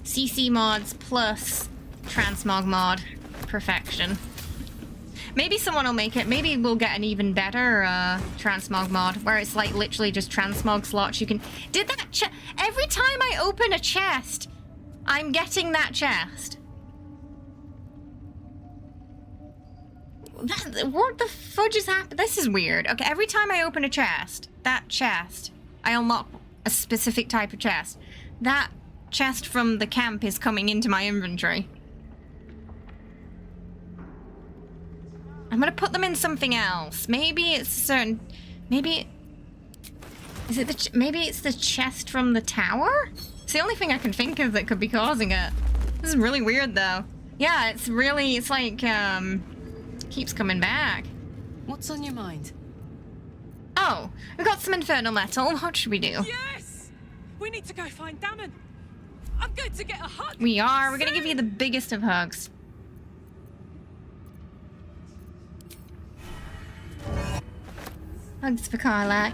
CC mods plus transmog mod. Perfection. Maybe someone will make it. Maybe we'll get an even better transmog mod where it's like literally just transmog slots. You can... Did that every time I open a chest, I'm getting that chest. What the fudge is happening? This is weird. Okay, every time I open a chest, that chest, I unlock a specific type of chest. That chest from the camp is coming into my inventory. I'm gonna put them in something else. Maybe it's a certain... Maybe... Is it the... Maybe it's the chest from the tower? It's the only thing I can think of that could be causing it. This is really weird, though. Yeah, it's really... It's like, keeps coming back. What's on your mind? Oh, we've got some infernal metal. What should we do? Yes! We need to go find Damon. I'm going to get a hug. We are. We're gonna give you the biggest of hugs. Hugs for Karlak.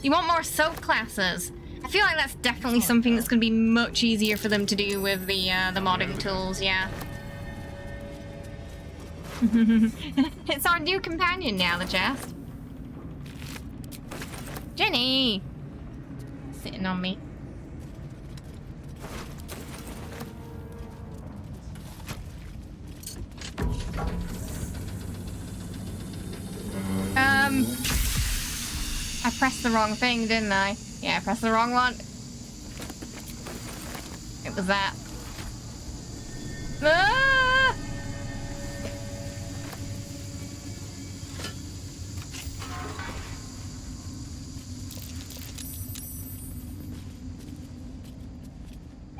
You want more soap classes? I feel like that's definitely something that's going to be much easier for them to do with the modding tools, yeah. It's our new companion now, the chest. Jenny! Sitting on me. I pressed the wrong thing, didn't I? Yeah, I pressed the wrong one. It was that. Ah!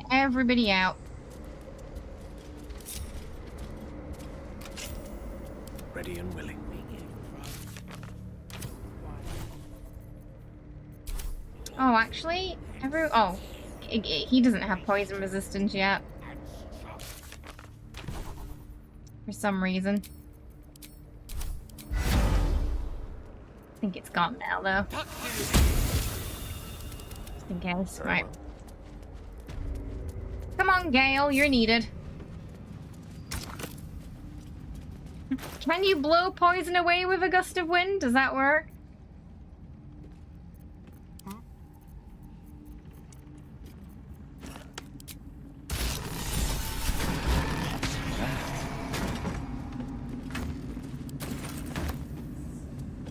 Everybody out. Ready and willing. Oh, actually, he doesn't have poison resistance yet. For some reason. I think it's gone now, though. Just in case. Right. Come on, Gale, you're needed. Can you blow poison away with a gust of wind? Does that work?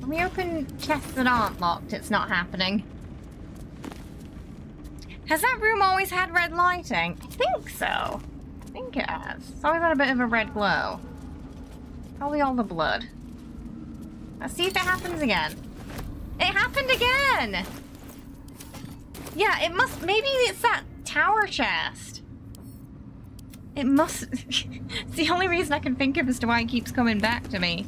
When we open chests that aren't locked, it's not happening. Has that room always had red lighting? I think so. I think it has. It's always had a bit of a red glow. Probably all the blood. Let's see if it happens again. It happened again! Yeah, it must... Maybe it's that tower chest. It must... It's the only reason I can think of as to why it keeps coming back to me.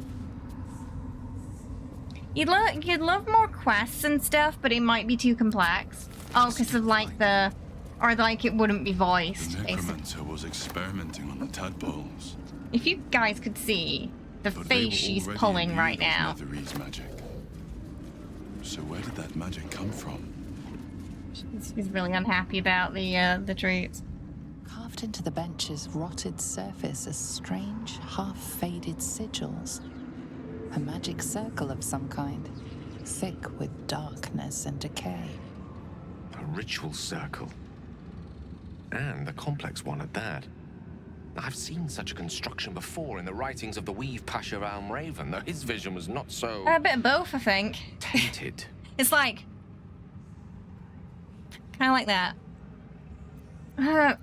You'd love more quests and stuff, but it might be too complex. Oh, because of like the... Or like it wouldn't be voiced. The necromancer was experimenting on the tadpoles. If you guys could see the face she's pulling right now. Magic. So where did that magic come from? She's really unhappy about the treats. Carved into the bench's rotted surface are strange, half-faded sigils. A magic circle of some kind, thick with darkness and decay. A ritual circle. And a complex one at that. I've seen such a construction before in the writings of the Weave Pasha Raven, though his vision was not so... A bit of both, I think. Tainted. It's like... Kind of like that.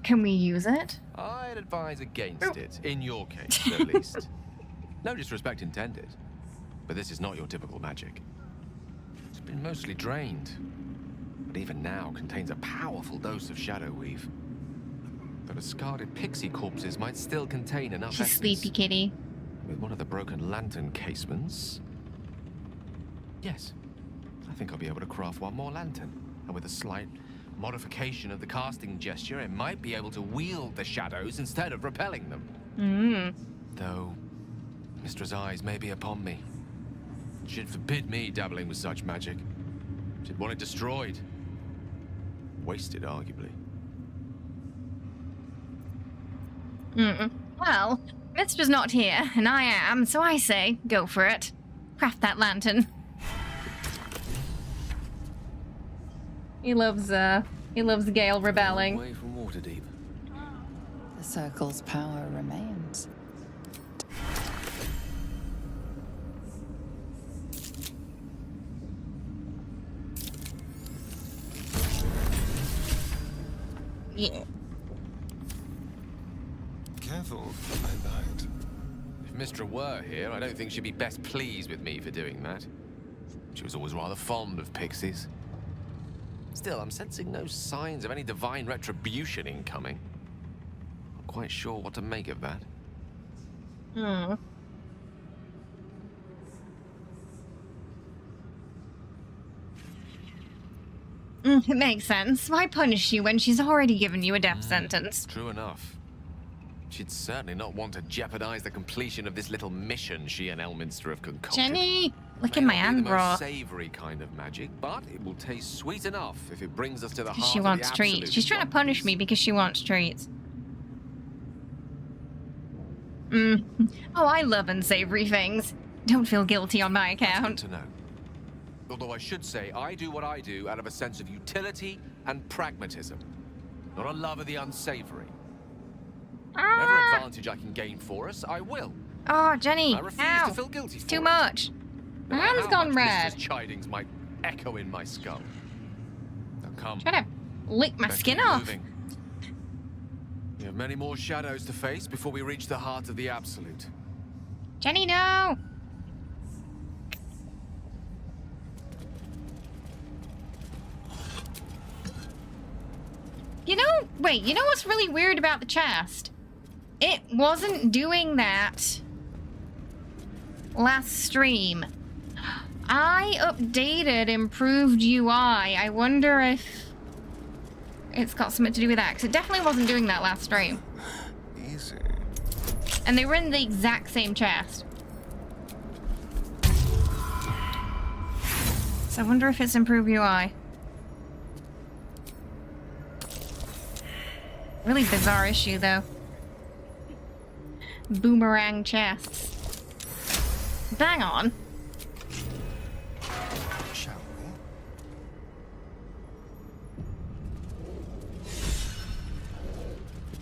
Can we use it? I'd advise against it, in your case, at least. No disrespect intended, but this is not your typical magic. It's been mostly drained, but even now contains a powerful dose of shadow weave. The discarded pixie corpses might still contain enough She's essence. sleepy kitty. With one of the broken lantern casements... Yes, I think I'll be able to craft one more lantern, and with a slight modification of the casting gesture, it might be able to wield the shadows instead of repelling them. Though, Mistress' eyes may be upon me. She'd forbid me dabbling with such magic. She'd want it destroyed. Wasted, arguably. Well, Mistress not here, and I am, so I say, go for it. Craft that lantern. He loves Gale rebelling. Away from Waterdeep. The circle's power remains. Yeah. Careful, I lied. If Mistra were here, I don't think she'd be best pleased with me for doing that. She was always rather fond of pixies. Still, I'm sensing no signs of any divine retribution incoming. Not quite sure what to make of that. It makes sense. Why punish you when she's already given you a death sentence? True enough. She'd certainly not want to jeopardize the completion of this little mission she and Elminster have concocted. Jenny, look in my hand, The bro. most savory kind of magic, but it will taste sweet enough if it brings us to the heart She of wants the treats. absolute She's trying to punish me because she wants treats. Oh, I love unsavory things. Don't feel guilty on my account. To know. Although I should say, I do what I do out of a sense of utility and pragmatism, not a love of the unsavory. Whatever advantage I can gain for us, I will. Oh, Jenny, I refuse ow. to feel guilty It's for too it. much. My No matter hand's how gone much red. Mistress Chidings might echo in my skull. Now come. Try to lick my Let's skin keep off. moving. We have many more shadows to face before we reach the heart of the Absolute. Jenny, no! You know what's really weird about the chest? It wasn't doing that last stream. I updated improved UI. I wonder if it's got something to do with that, because it definitely wasn't doing that last stream. Easy. And they were in the exact same chest. So I wonder if it's improved UI. Really bizarre issue, though. Boomerang chests. Bang on. Shall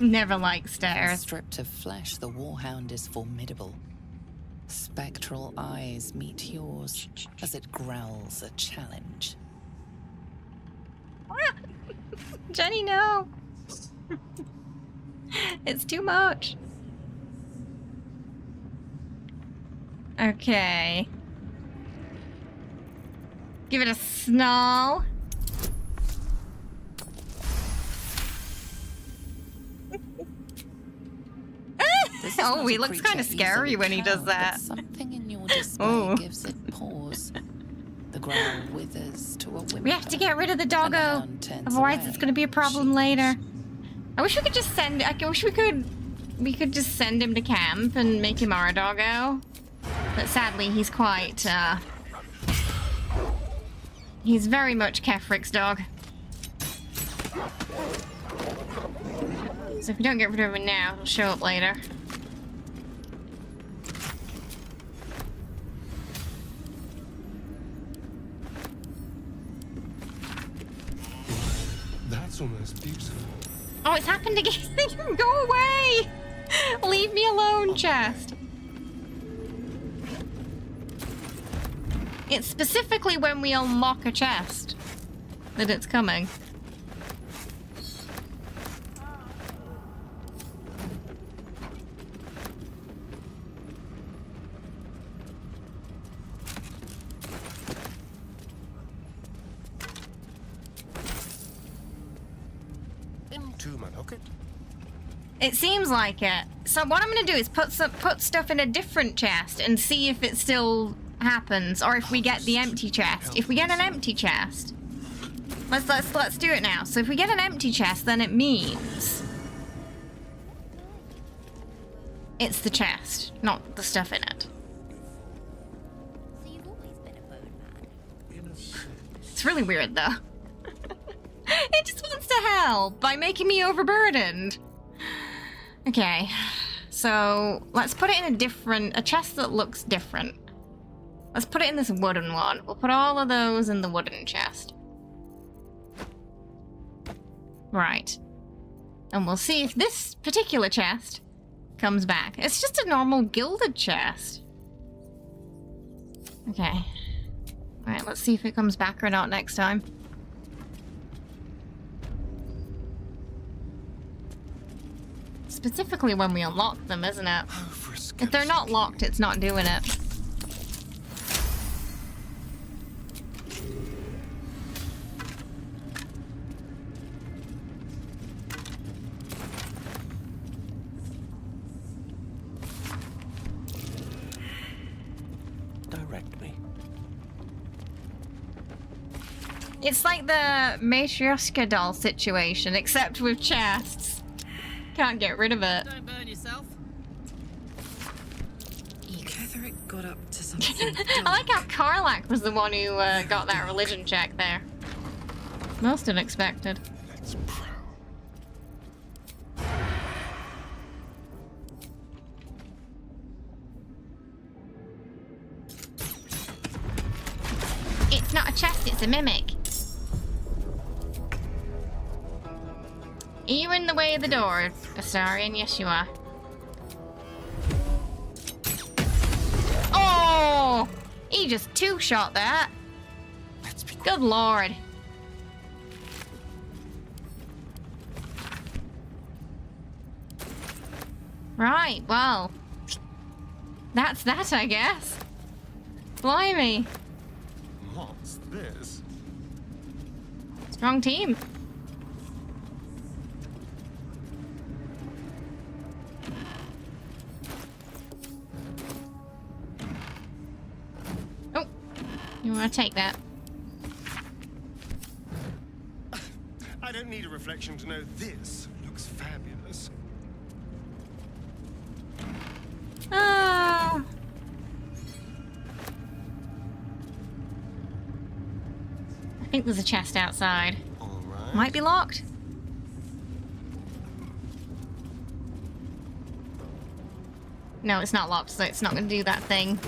we? Never like stairs. Stripped of flesh, the warhound is formidable. Spectral eyes meet yours as it growls a challenge. Jenny, no! It's too much. Okay. Give it a snarl. Oh, he looks kind of scary when he does that. Something in your display Oh. gives it pause. The growl withers to a whimper. We have to get rid of the doggo, hound turns otherwise away. it's going to be a problem later. I wish we could just send. I wish we could just send him to camp and make him our doggo. But sadly, he's quite. He's very much Kefric's dog. So if we don't get rid of him now, he'll show up later. That's almost beautiful. Oh, it's happened again. Go away! Leave me alone, chest. It's specifically when we unlock a chest that it's coming. Into my pocket. It seems like it. So what I'm gonna do is put stuff in a different chest and see if it still happens, or if we get the empty chest. If we get an empty chest, Let's do it now. So if we get an empty chest, then it means it's the chest, not the stuff in it. It's really weird though. It just wants to help by making me overburdened. Okay, so let's put it in a chest that looks different. Let's put it in this wooden one. We'll put all of those in the wooden chest. Right. And we'll see if this particular chest comes back. It's just a normal gilded chest. Okay. Alright, let's see if it comes back or not next time. Specifically when we unlock them, isn't it? If they're not locked, it's not doing it. Direct me. It's like the Matryoshka doll situation, except with chests. Can't get rid of it. Don't burn yourself. Ecetheric got up to something. I like how Karlach was the one who got that religion check there. Most unexpected. Let's prowl. It's not a chest, it's a mimic. Are you in the way of the door, Astarion? Yes, you are. Oh! He just two-shot that. Good lord. Right, well. That's that, I guess. Blimey. What's this? Strong team. Oh, you want to take that? I don't need a reflection to know this looks fabulous. Ah. I think there's a chest outside. All right. Might be locked. No, it's not locked, so it's not going to do that thing.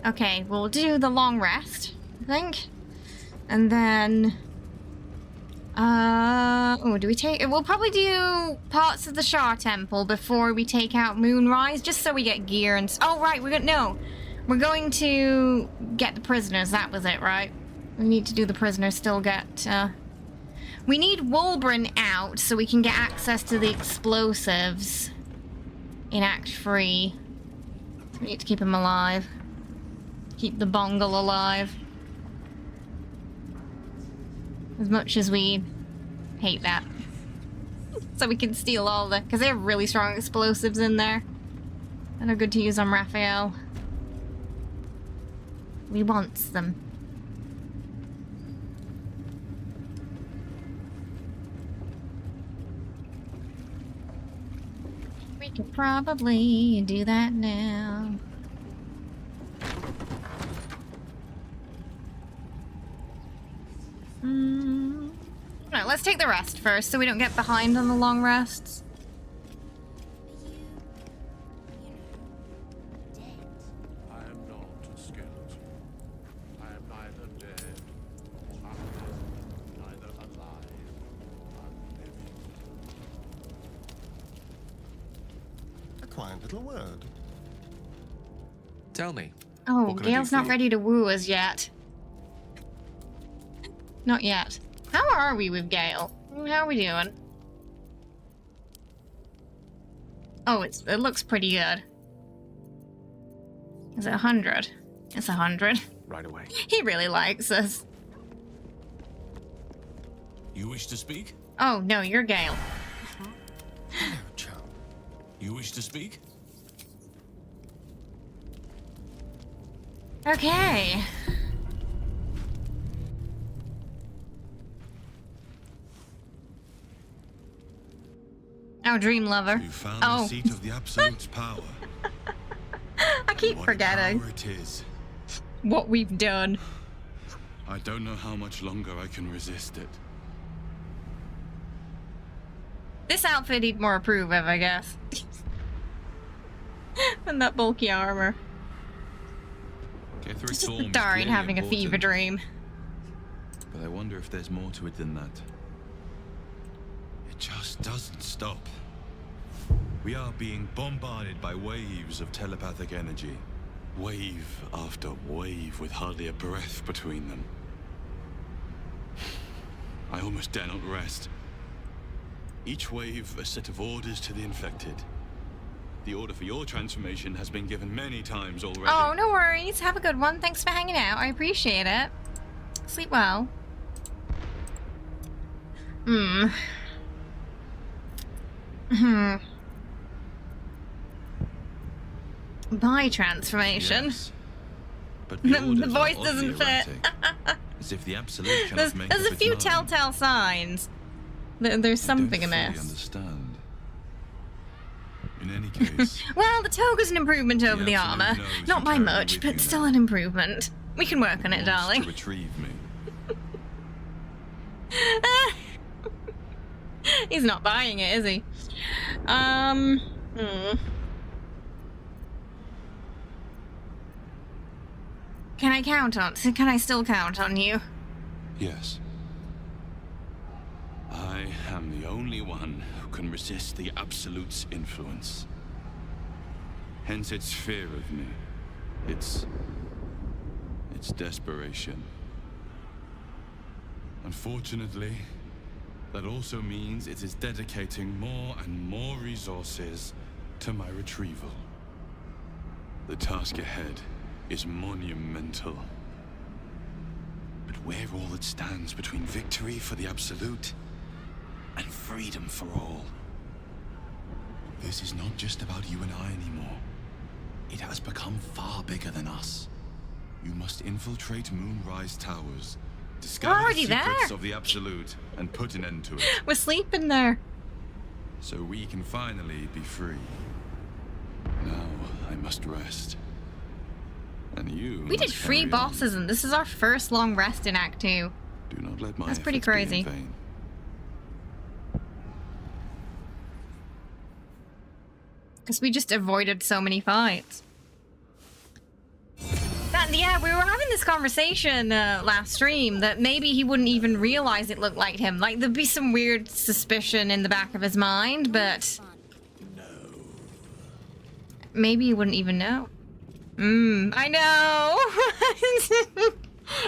Okay, we'll do the long rest, I think. And then... oh, do we take... We'll probably do parts of the Shar Temple before we take out Moonrise, just so we get gear and... Oh, right, we're gonna... No. We're going to get the prisoners. That was it, right? We need to do the prisoners, still get... We need Wulbren out so we can get access to the explosives in Act 3. So we need to keep him alive. Keep the Bongle alive. As much as we hate that. So we can steal all the... Because they have really strong explosives in there. And are good to use on Raphael. We wants them. We could probably do that now. No, let's take the rest first so we don't get behind on the long rests. I am not a skeleton. I am neither dead nor undead, neither alive nor living. A quiet little word. Tell me. Oh, what can I do Gale's for not you? ready to woo us yet. Not yet. How are we with Gale? How are we doing? Oh, it looks pretty good. Is it 100? It's 100. Right away. He really likes us. You wish to speak? Oh, no, you're Gale. Hello, chum. You wish to speak? Okay. Oh, Dream Lover. You found the seat of the Absolute's power. I keep forgetting What power it is. what we've done. I don't know how much longer I can resist it. This outfit he'd more approve of, I guess. And that bulky armor. It's just Astarion having a fever dream. But I wonder if there's more to it than that. It just doesn't stop. We are being bombarded by waves of telepathic energy. Wave after wave with hardly a breath between them. I almost dare not rest. Each wave a set of orders to the infected. The order for your transformation has been given many times already. Oh, no worries. Have a good one. Thanks for hanging out. I appreciate it. Sleep well. By transformation. Yes. But the voice doesn't fit. As if the Absolute cannot make there's up a its few mind. telltale signs that there's something I don't fully amiss. understand. In any case, Well, the toga's an improvement over the Absolute armor. knows Not you by carry much, with but you still now. an improvement. We can work on it, wants darling. to retrieve me. He's not buying it, is he? Can I still count on you? Yes. I am the only one who can resist the Absolute's influence. Hence its fear of me. Its desperation. Unfortunately, that also means it is dedicating more and more resources to my retrieval. The task ahead is monumental. But where all that stands between victory for the Absolute and freedom for all. This is not just about you and I anymore. It has become far bigger than us. You must infiltrate Moonrise Towers, discover the Already secrets there? of the Absolute, and put an end to it. We're sleeping there. So we can finally be free. Now I must rest. And you We did must 3 carry on. bosses, and this is our first long rest in Act 2. Do not let my That's pretty efforts be in crazy. vain. Because we just avoided so many fights. Yeah, we were having this conversation last stream that maybe he wouldn't even realize it looked like him. Like, there'd be some weird suspicion in the back of his mind, but... Maybe he wouldn't even know. I know!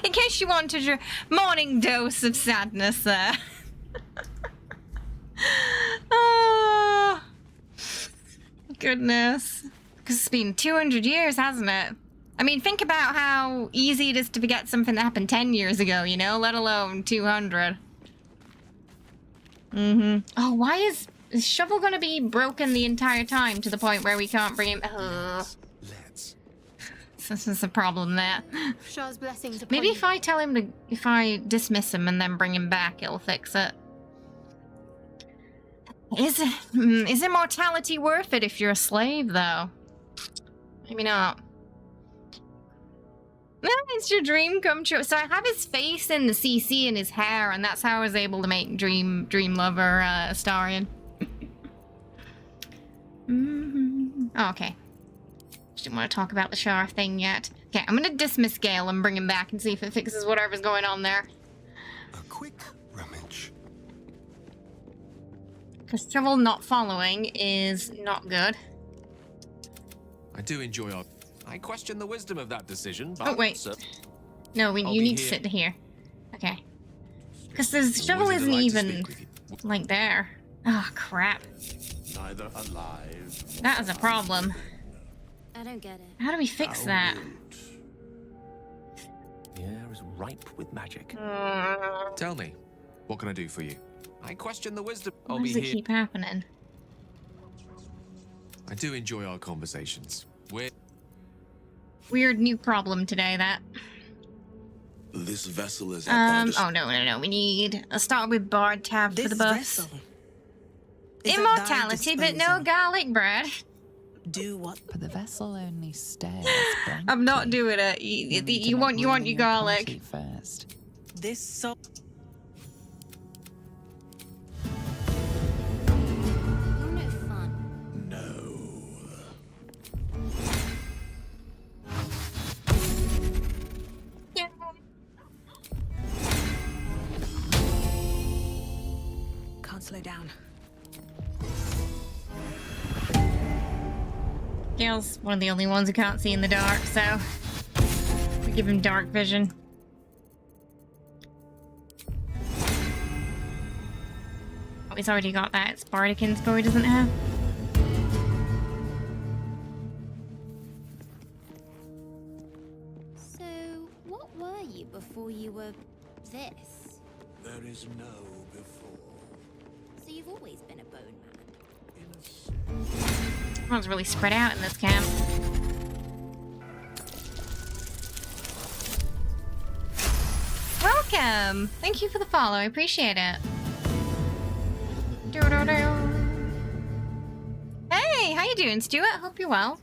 In case you wanted your morning dose of sadness there. Oh, goodness. Because it's been 200 years, hasn't it? I mean, think about how easy it is to forget something that happened 10 years ago, you know? Let alone 200. Oh, why is Shovel gonna be broken the entire time to the point where we can't bring him... This is a problem there. Shah's blessings upon Maybe you. if I tell him to... If I dismiss him and then bring him back, it'll fix it. Is immortality worth it if you're a slave, though? Maybe not. It's your dream come true. So I have his face in the CC and his hair, and that's how I was able to make Dream Lover Astarion. Oh, okay. Just didn't want to talk about the Shah thing yet. Okay, I'm gonna dismiss Gale and bring him back and see if it fixes whatever's going on there. A quick rummage. Because Shovel not following is not good. I do enjoy our... I question the wisdom of that decision, but... Oh, wait. No, I'll you be need to here. sit here. Okay. Because the Shovel Always a isn't delight to even, speak with like, there. Oh, crap. Neither alive. That is a problem. I don't get it. How do we fix that? The air is ripe with magic. Tell me, what can I do for you? I question the wisdom. I'll Why be does it here. keep happening? I do enjoy our conversations. We're... Weird new problem today, that. This vessel is at thy oh, no. We need a start with Bard tab for the buffs. Immortality, but no garlic bread. Do what? But the vessel only stares blankly. I'm not doing it. You want your garlic. First. This so You're no fun. Yeah. can't slow down. Gale's one of the only ones who can't see in the dark, so we give him dark vision. Oh, he's already got that Spartic inspo he doesn't have. So, what were you before you were this? There is no before. So you've always been a bone man? Everyone's really spread out in this camp. Welcome! Thank you for the follow, I appreciate it. Hey, how you doing, Stuart? Hope you're well.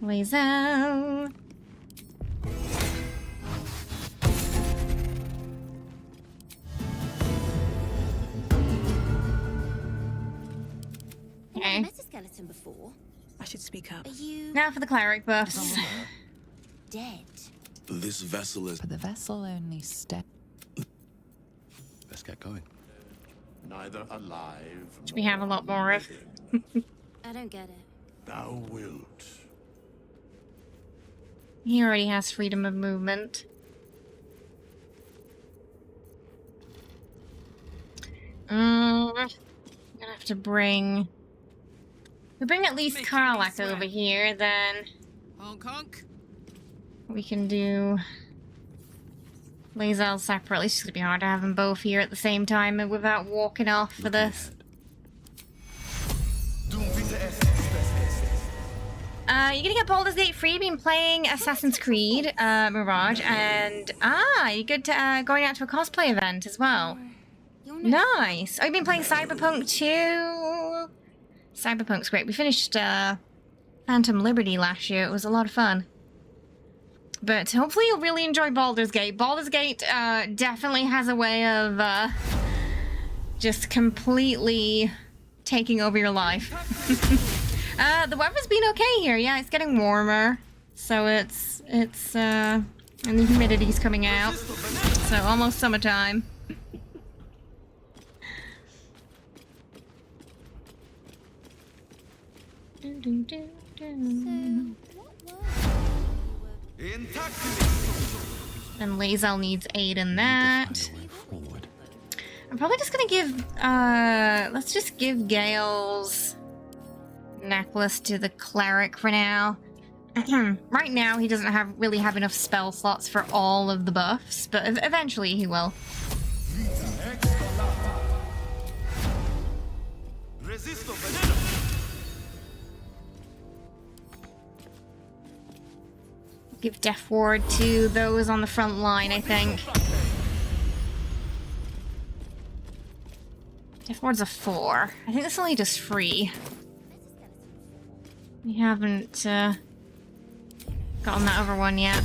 Lae'zel. Okay. Met a skeleton before. I should speak up. Are you Now for the cleric buffs. dead? This vessel is... But the vessel only stares. Let's get going. Neither alive. Which we have a lot more of. I don't get it. Thou wilt. He already has freedom of movement. I'm gonna have to bring... If we bring at least Karlak over here, then... Honk honk. We can do... Lae'zel separately. It's just gonna be hard to have them both here at the same time and without walking off for this. You're gonna get Baldur's Gate free. Been playing Assassin's Creed, Mirage, and you're good to going out to a cosplay event as well. Nice. Oh, you've been playing Cyberpunk too. Cyberpunk's great. We finished Phantom Liberty last year. It was a lot of fun. But hopefully you'll really enjoy Baldur's Gate. Baldur's Gate definitely has a way of just completely taking over your life. The weather's been okay here. Yeah, it's getting warmer. So it's and the humidity's coming out. So almost summertime. And Lae'zel needs aid in that. I'm probably just gonna give, let's just give Gale's necklace to the cleric for now. Right now, he doesn't really have enough spell slots for all of the buffs, but eventually he will. Give Death Ward to those on the front line, I think. Death Ward's a 4. I think this only does free. We haven't gotten that other one yet.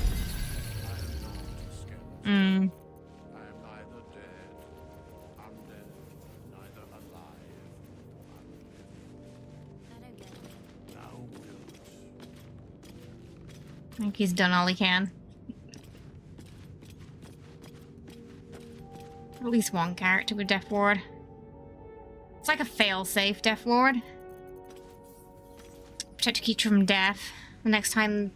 I am neither dead, undead, neither alive. Thou wilt. I think he's done all he can. At least one character with Death Ward. It's like a fail-safe Death Ward. Protect a creature from death. The next time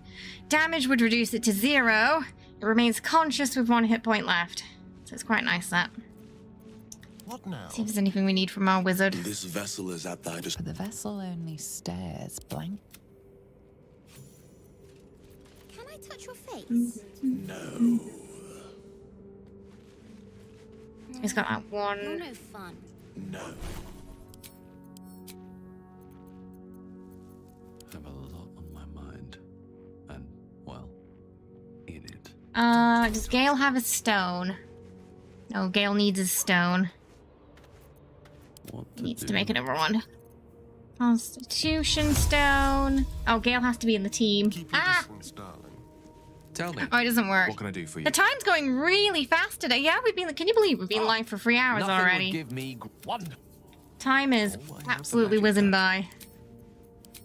damage would reduce it to 0. It remains conscious with 1 hit point left. So it's quite nice, that. What now? See if there's anything we need from our wizard. This vessel is at thy disposal. But the vessel only stares blank. Can I touch your face? No. He's got that You're one. no fun. No. Does Gale have a stone? No, Gale needs a stone. He needs to make another one. Constitution stone. Oh, Gale has to be in the team. Tell me. Oh, it doesn't work. What can I do for you? The time's going really fast today. Yeah, can you believe we've been live for 3 hours Nothing already? would give me one. Time is absolutely whizzing by.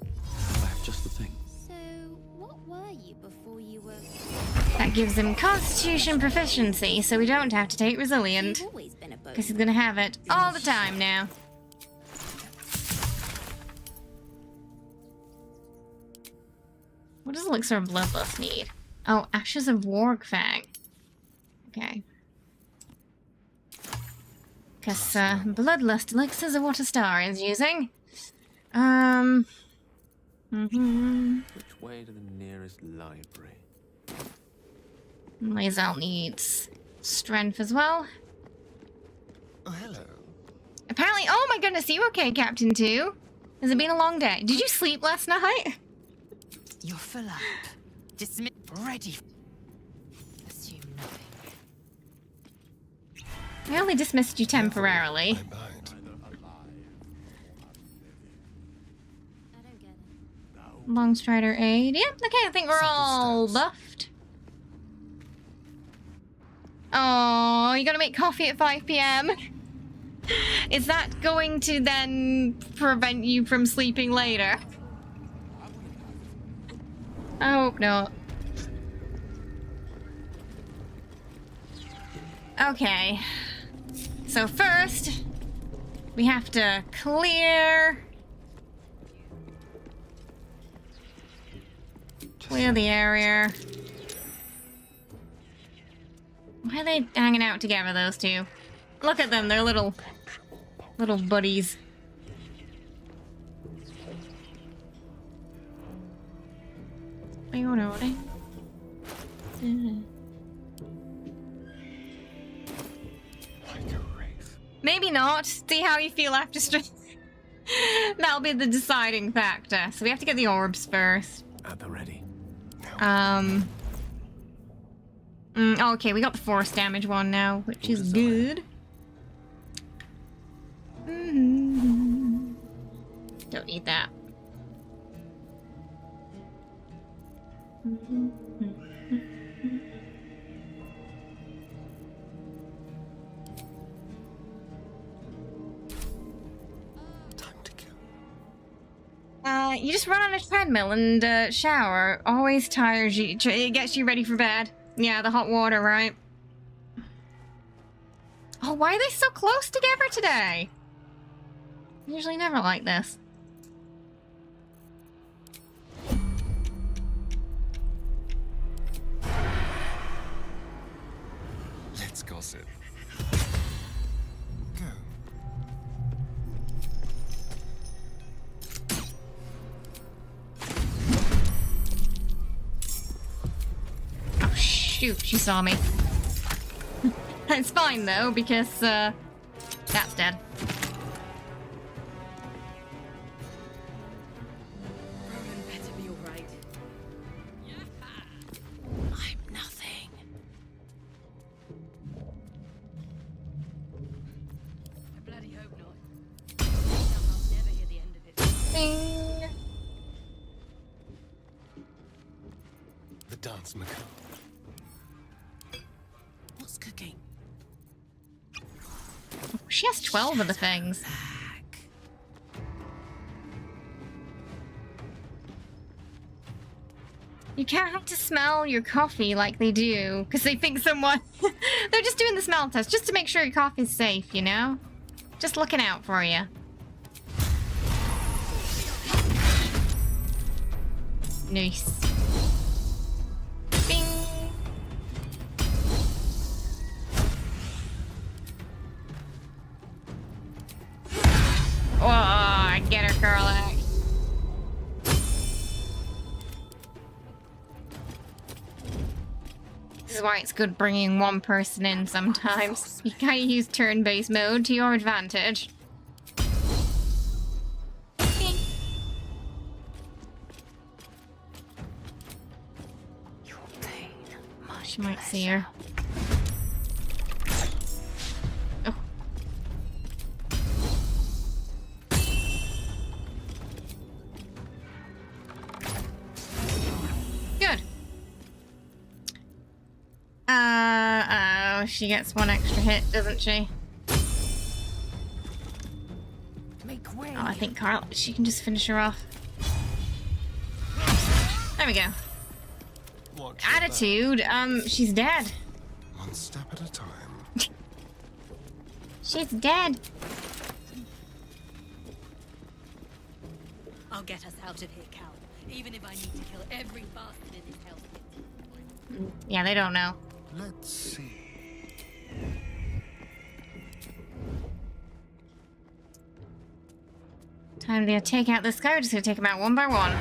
I have just the thing. So, what were you before you were... That gives him Constitution proficiency, so we don't have to take Resilient. You've always been a boat. Because he's gonna have it all the time now. What does Elixir of Bloodlust need? Oh, Ashes of Wargfang. Okay. Because Bloodlust Elixirs are what a star is using. Which way to the nearest library? lae'zel needs strength as well. Oh, hello. Apparently, oh my goodness, you okay, Captain 2? Has it been a long day? Did you sleep last night? You're full up. Dismiss. Ready. Assume nothing. I only dismissed you temporarily. Longstrider aid. Yep, okay, I think we're all buffed. Oh, you gotta make coffee at 5 PM? Is that going to then prevent you from sleeping later? I hope not. Okay. So first, we have to clear the area. Why are they hanging out together, those two? Look at them, they're little buddies. Maybe not. See how you feel after that'll be the deciding factor. So we have to get the orbs first. At the ready. Okay, we got the force damage one now, which is good. Don't need that. You just run on a treadmill and shower. Always tires you. It gets you ready for bed. Yeah, the hot water, right? Oh, why are they so close together today? Usually never like this. Let's gossip. Oh, shoot, she saw me. It's fine, though, because, that's dead. Roland better be alright. I'm nothing. I bloody hope not. I'll never hear the end of it. Ding. The dance macabre. What's cooking? She has 12 of the things. You can't have to smell your coffee like they do, because they think someone... They're just doing the smell test, just to make sure your coffee's safe, you know? Just looking out for you. Nice. Bing! Oh, get her, Carlac. This is why it's good bringing one person in sometimes. You gotta use turn-based mode to your advantage. Your pain must She might see her. Oh. Good. Oh, she gets one extra hit, doesn't she? Make way. Oh, I think Carl, she can just finish her off. There we go. Watch Attitude, she's dead. one step at a time. She's dead. I'll get us out of here, Cal. Even if I need to kill every bastard in this hell's pit. Yeah, they don't know. Let's see. Time to take out this guy. We're just gonna take them out one by one.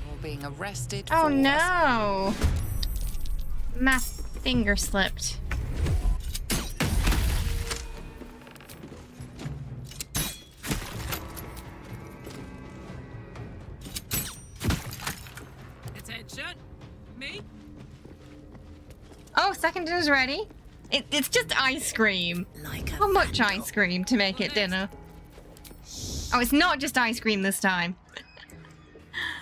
Or being arrested. Oh for no! My finger slipped. Attention! Me? Oh, second dinner's ready. It's just ice cream. How much ice cream to make it dinner? Oh, it's not just ice cream this time.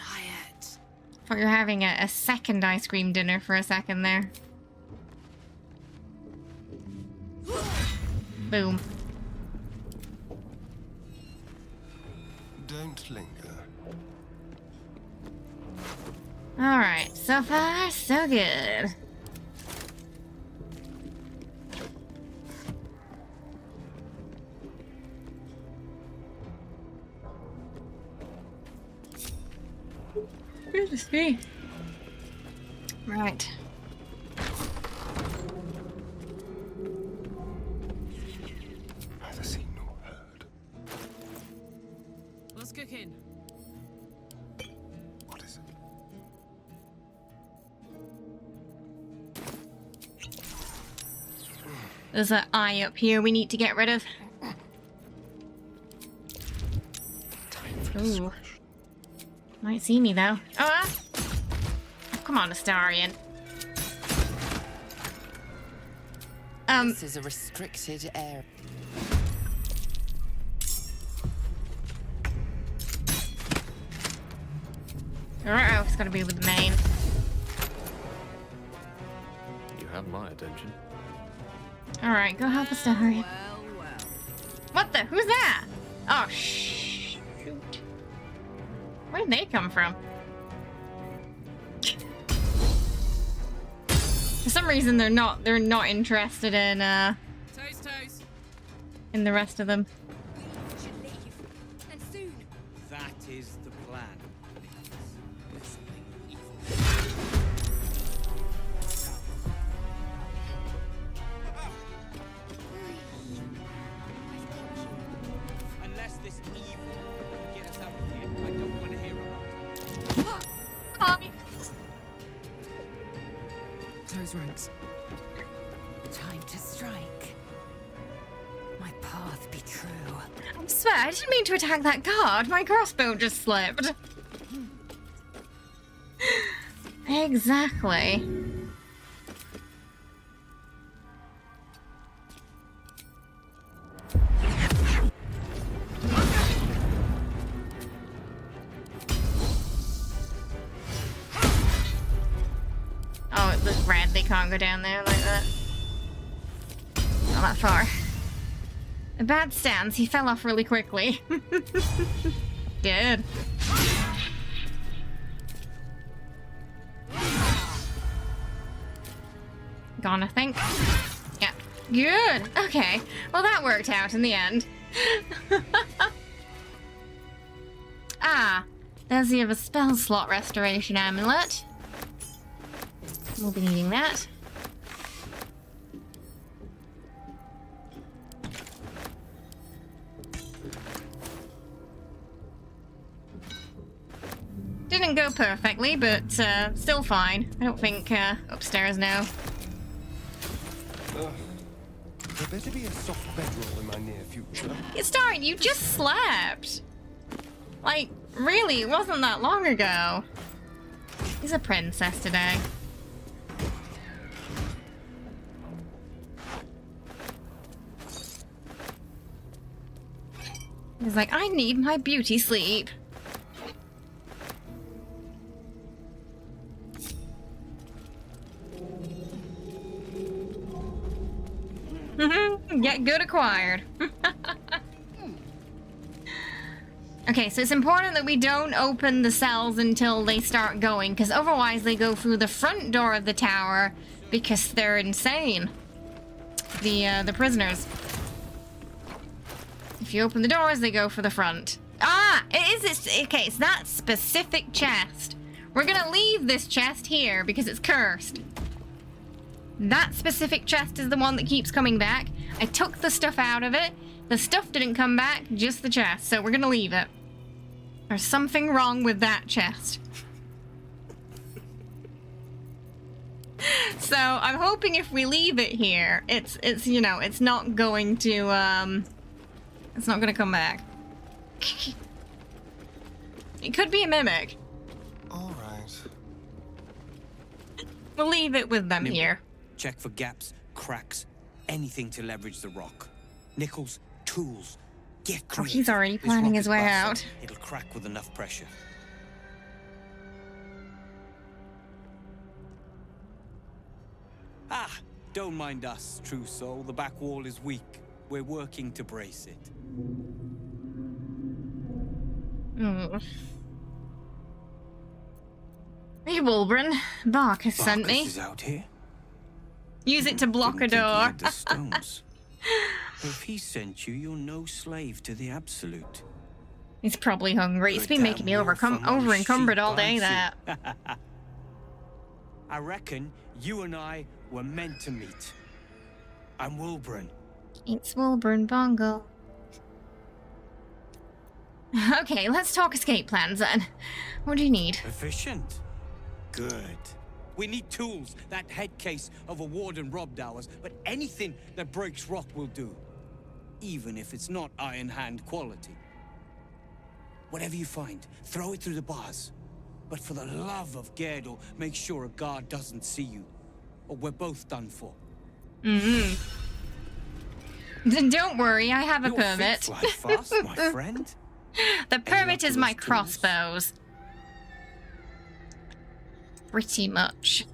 Quiet. Thought you were having a second ice cream dinner for a second there. Boom. Don't linger. Alright, so far, so good. Good to see. Right. Neither seen nor heard. What's cooking? What is it? There's an eye up here we need to get rid of. Ooh. Might see me though. Oh, come on, Astarion. This is a restricted area. Oh, it's gotta be with the main. You have my attention. Alright, go help Astarion. What the? Who's that? Oh, shoot. Where'd they come from? For some reason, they're not interested in, Toast. in the rest of them. Should leave. And soon. That is the plan. Unless this evil can get us out of here, I don't want to hear about it. Close ranks. Time to strike. My path be true. I swear, I didn't mean to attack that guard. My crossbow just slipped. Exactly. Oh, it looks red. They can't go down there like that. Not that far. A bad stance. He fell off really quickly. Good. Gone, I think. Yeah. Good. Okay. Well, that worked out in the end. Ah. There's the other spell slot restoration amulet. We'll be needing that. Didn't go perfectly, but still fine. I don't think upstairs now. There better be a soft bedroll in my near future. Astarion, you just slept. Like, really, it wasn't that long ago. He's a princess today. He's like, I need my beauty sleep. Get good acquired. Okay, so it's important that we don't open the cells until they start going, because otherwise they go through the front door of the tower because they're insane. The prisoners. If you open the doors, they go for the front. Ah! Okay, it's that specific chest. We're gonna leave this chest here because it's cursed. That specific chest is the one that keeps coming back. I took the stuff out of it. The stuff didn't come back, just the chest, so we're gonna leave it. There's something wrong with that chest. So I'm hoping if we leave it here, it's you know, it's not going to it's not gonna come back. It could be a mimic. All right. We'll leave it with them here. Check for gaps, cracks, anything to leverage the rock. Nickels, tools. Get Oh, creative. he's already This planning rock his is way basalt. out. It'll crack with enough pressure. Ah, don't mind us, true soul. The back wall is weak. We're working to brace it. Hey, Wolbrin. Bark has sent me. Is out here. Use it to block a Didn't think he door. had the stones. If he sent you, you're no slave to the absolute. He's probably hungry. It's been making me over encumbered all day, that. I reckon you and I were meant to meet. I'm Wolbrin. It's Wolbrin Bongo. Okay, let's talk escape plans then. What do you need? Efficient. Good. We need tools. That head case of a warden robbed ours, but anything that breaks rock will do. Even if it's not Iron Hand quality. Whatever you find, throw it through the bars. But for the love of Gerdel, make sure a guard doesn't see you. Or we're both done for. Then don't worry, I have a permit. Fly fast, my friend. The permit is my crossbows. Pretty much.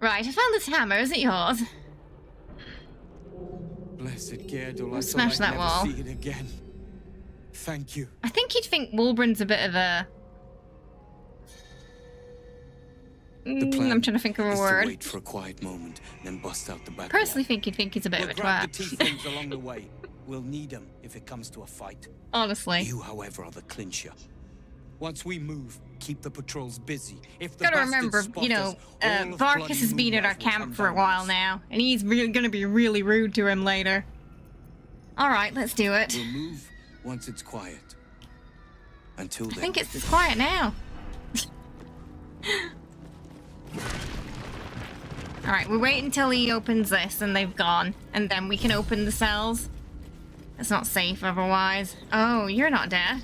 Right, I found this hammer. Is it yours? Blessed Gerdel, I Smash thought I'd that never wall. see it again. Thank you. I think you'd think Wolbrin's a bit of a... I'm trying to think of a is to word. wait for a quiet moment, then bust out the back. Personally think you'd think he's a bit We'll of a grab twat. the tea things along the way. We'll need them if it comes to a fight. Honestly. You, however, are the clincher. Once we move, keep the patrols busy. If the Gotta bastards remember, spot you know, us, all of bloody Varkas has been at our Moonrise will camp come for a down while on us. now, and he's gonna be really rude to him later. Alright, let's do it. We'll move once it's quiet. Until I then. think it's quiet now. Alright, we wait until he opens this and they've gone, and then we can open the cells. It's not safe otherwise. Oh, you're not dead.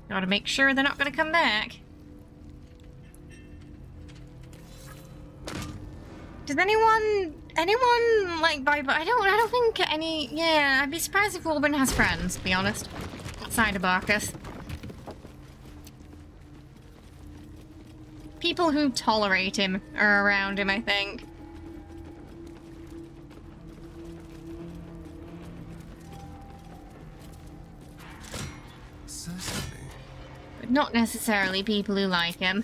Gotta make sure they're not gonna come back. Does anyone like Bible? I don't think any. Yeah, I'd be surprised if Wolbrin has friends, to be honest. Outside of Barkas. People who tolerate him are around him, I think. But not necessarily people who like him.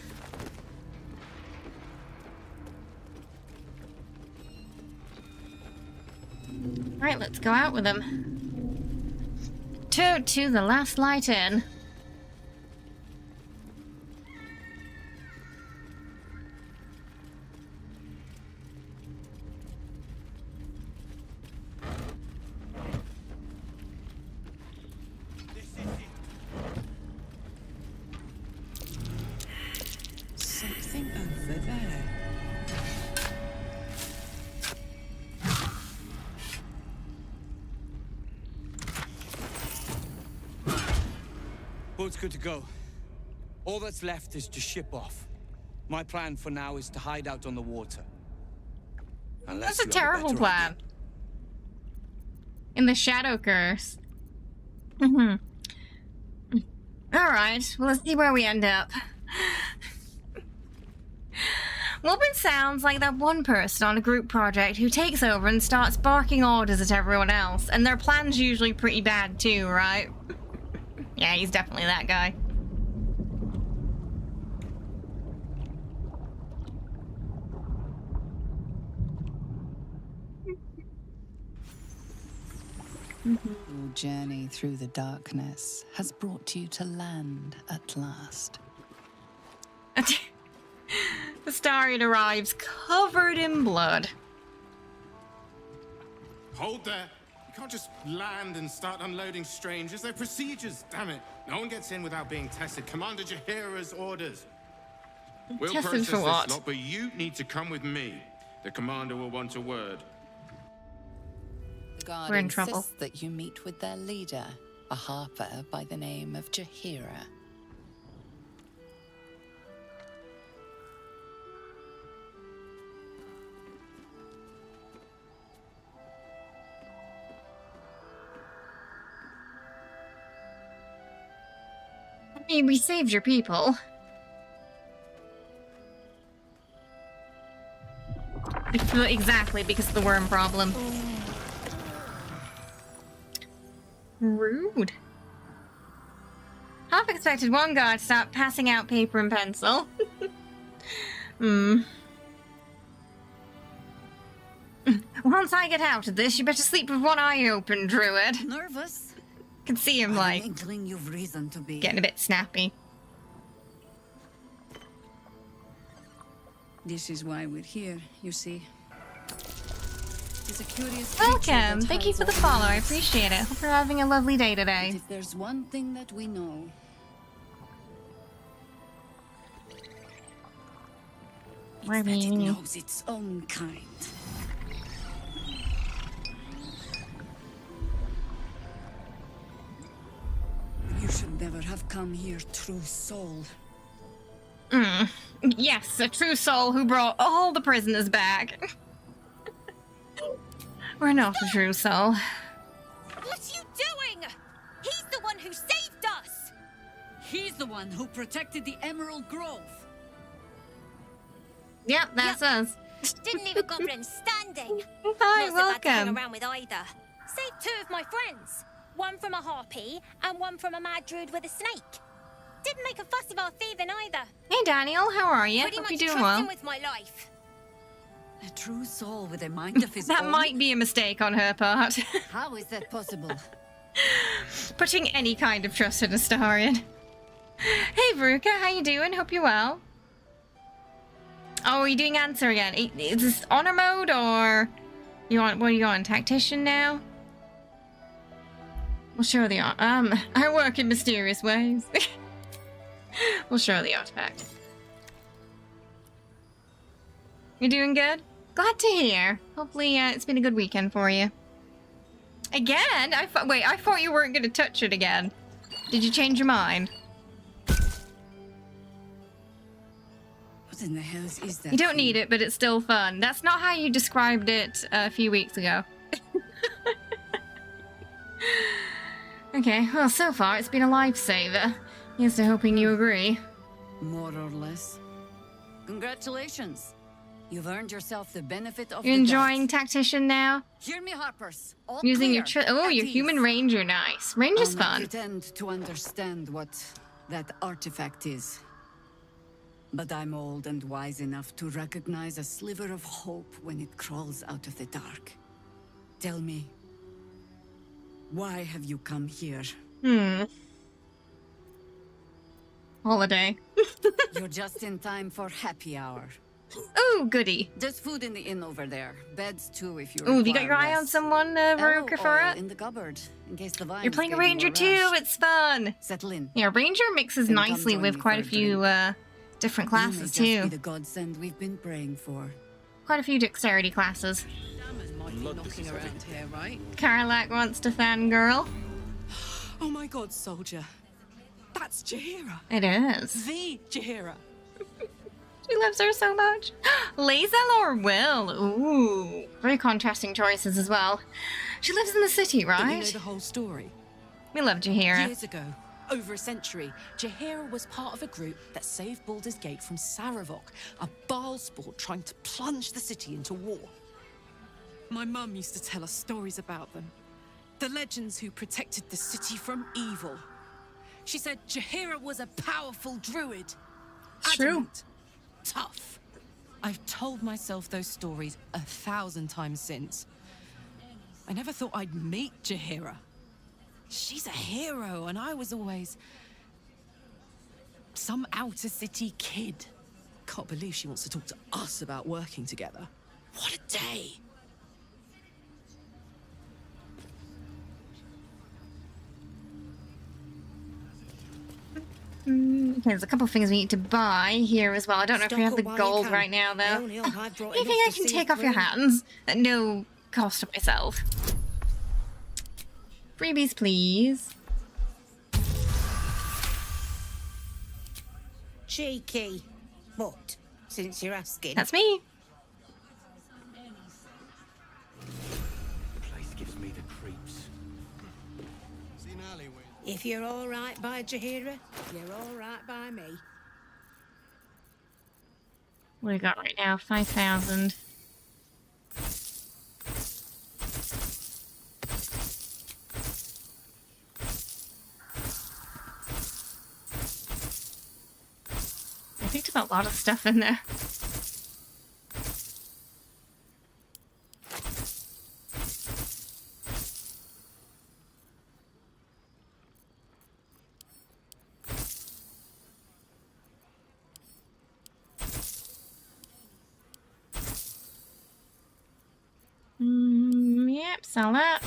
Right, let's go out with him. To the last light in. Something over there. Boat's good to go. All that's left is to ship off. My plan for now is to hide out on the water. Unless That's a terrible plan. In the Shadow Curse. Alright, well, let's see where we end up. Woman sounds like that one person on a group project who takes over and starts barking orders at everyone else, and their plan's usually pretty bad too, right? Yeah, he's definitely that guy. Your journey through the darkness has brought you to land at last. Astarion arrives covered in blood. Hold there. You can't just land and start unloading strangers. They're procedures, damn it. No one gets in without being tested. Commander Jaheira's orders. We'll Tested process for this what? lot, but you need to come with me. The commander will want a word. The guard We're in insists trouble. that you meet with their leader, a harper by the name of Jaheira. I mean, we saved your people. Exactly, because of the worm problem. Rude. Half expected one guard to start passing out paper and pencil. Once I get out of this, you better sleep with one eye open, Druid. Nervous? Can see him, like, Inkling you've reason to be. getting a bit snappy. This is why we're here, you see. It's a curious creature Welcome! that Thank you hides for the all follow, I things. appreciate it. Hope you're having a lovely day But today. if there's one thing that we know, I it's that it mean, knows its own kind. You should never have come here, true soul. yes, a true soul who brought all the prisoners back. We're not a true soul. What are you doing? He's the one who saved us! He's the one who protected the Emerald Grove. Yep, that's us. Didn't leave a goblin standing. Hi, Not so bad to hang welcome. around with either. Saved two of my friends. One from a harpy and one from a mad druid with a snake. Didn't make a fuss of our thieving either. Hey, Daniel, how are you? Pretty Hope much you're doing trust him well. with my life. A true soul with a mind of his That own. might be a mistake on her part. How is that possible? Putting any kind of trust in Astarion. Hey, Veruca, how you doing? Hope you're well. Oh, are you doing answer again? Is this honor mode or you on? What are you on? Tactician now? We'll show the I work in mysterious ways. We'll show the artifact. You're doing good? Glad to hear. Hopefully, it's been a good weekend for you. Again? Wait, I thought you weren't going to touch it again. Did you change your mind? What in the hell is that? You don't need it, but it's still fun. That's not how you described it a few weeks ago. Okay, well, so far it's been a lifesaver. Here's to hoping you agree. More or less. Congratulations. You've earned yourself the benefit of You're the enjoying doubt. Tactician now? Hear me, Harpers. All Using your clear. oh, At your ease. human ranger, nice. Ranger's I'll not fun. pretend to understand what that artifact is. But I'm old and wise enough to recognize a sliver of hope when it crawls out of the dark. Tell me, why have you come here? Holiday. You're just in time for happy hour. Oh, goody. There's food in the inn over there. Beds too, if you. Oh, have you got your require eye on rest. someone, Arrow Veruca, for oil it? in the cupboard, in case the vines You're playing a gave you ranger rush. too. It's fun. Settle in. Yeah, ranger mixes Then come nicely join with me quite a for a few different You may classes just be too. the godsend we've been praying for. Quite a few dexterity classes. Knocking around here, right? Karlak wants to fangirl. Oh my god, soldier. That That's Jaheira. It is. The Jaheira. She loves her so much. lae'zel or Will? Ooh, very contrasting choices as well. She lives in the city, right? But you know the whole story. We love Jaheira. Years ago, over a century, Jaheira was part of a group that saved Baldur's Gate from Saravok, a Baalsport trying to plunge the city into war. My mum used to tell us stories about them. The legends who protected the city from evil. She said Jaheira was a powerful druid. Adamant, tough. I've told myself those stories 1,000 times since. I never thought I'd meet Jaheira. She's a hero, and I was always some outer city kid. Can't believe she wants to talk to us about working together. What a day! Okay, there's a couple of things we need to buy here as well. I don't know if we have the gold right now, though. Anything I can take off your hands at no cost to myself. Freebies, please. Cheeky. What? Since you're asking. That's me. The place gives me the creeps. If you're all right by Jaheira, you're all right by me. What do we got right now? 5,000. I picked up a lot of stuff in there. Yep, sell that.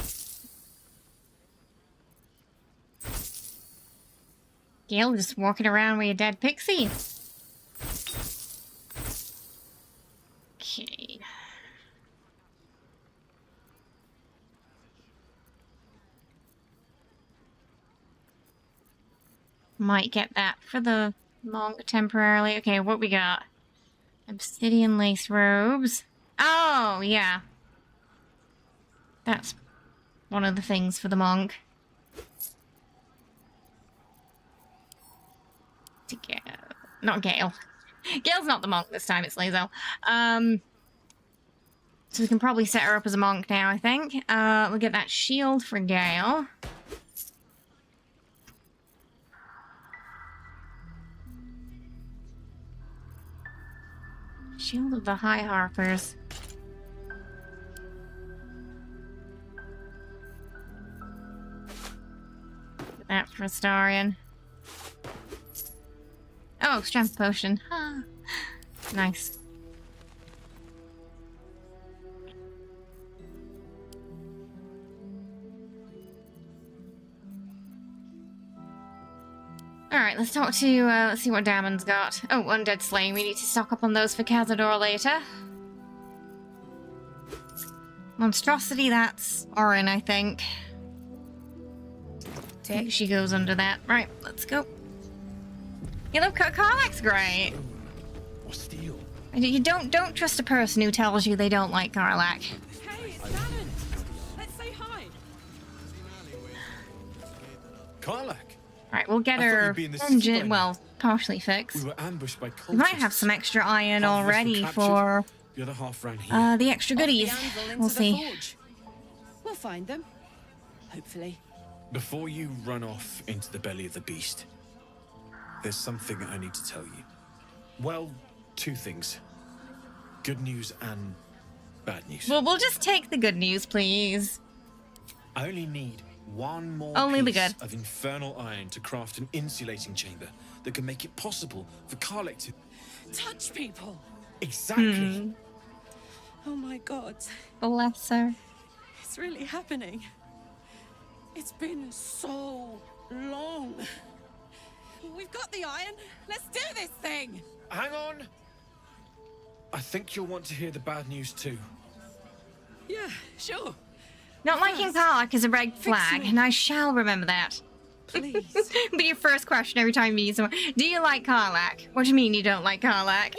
Gale just walking around with a dead pixie. Okay. Might get that for the monk temporarily. Okay, what we got? Obsidian lace robes. Oh, yeah. That's one of the things for the monk. To get... Not Gale. Gale's not the monk this time, it's lae'zel. So we can probably set her up as a monk now, I think. We'll get that shield for Gale. Shield of the High Harpers. Get that for Astarion. Oh, strength potion. Huh. Nice. Alright, let's talk to, let's see what Damon's got. Oh, Undead Slaying. We need to stock up on those for Cazador later. Monstrosity, that's Orin, I think. She goes under that. Right, let's go. You love Karlach's great. Or steel. You don't trust a person who tells you they don't like Karlach. Hey, it's Damon. Let's say hi. Karlach. Right, we'll get her engine, well, partially fixed. We were ambushed by cultists. We might have some extra iron Half of us already were for the other half ran here. the extra goodies. We'll see. We'll find them. Hopefully. Before you run off into the belly of the beast, there's something I need to tell you. Well, two things. Good news and bad news. Well, we'll just take the good news, please. I only need one more Only the piece good. of infernal iron to craft an insulating chamber that can make it possible for Karlach to touch people. Exactly. Oh my god. Bless her. It's really happening. It's been so long. We've got the iron. Let's do this thing. Hang on. I think you'll want to hear the bad news too. Yeah, sure. Not liking Karlach is a red flag, and I shall remember that. please. Be your first question every time you meet someone. Do you like Karlach? What do you mean you don't like Karlach?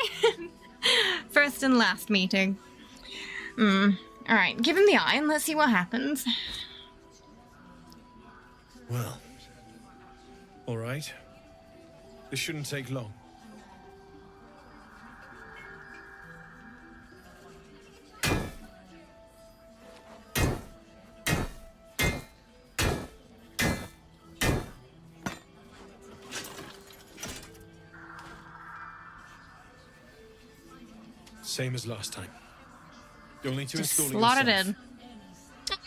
First and last meeting. Alright, give him the eye and let's see what happens. Well, all right. This shouldn't take long. Same as last time. You'll need to Just install it slot it yourself. in.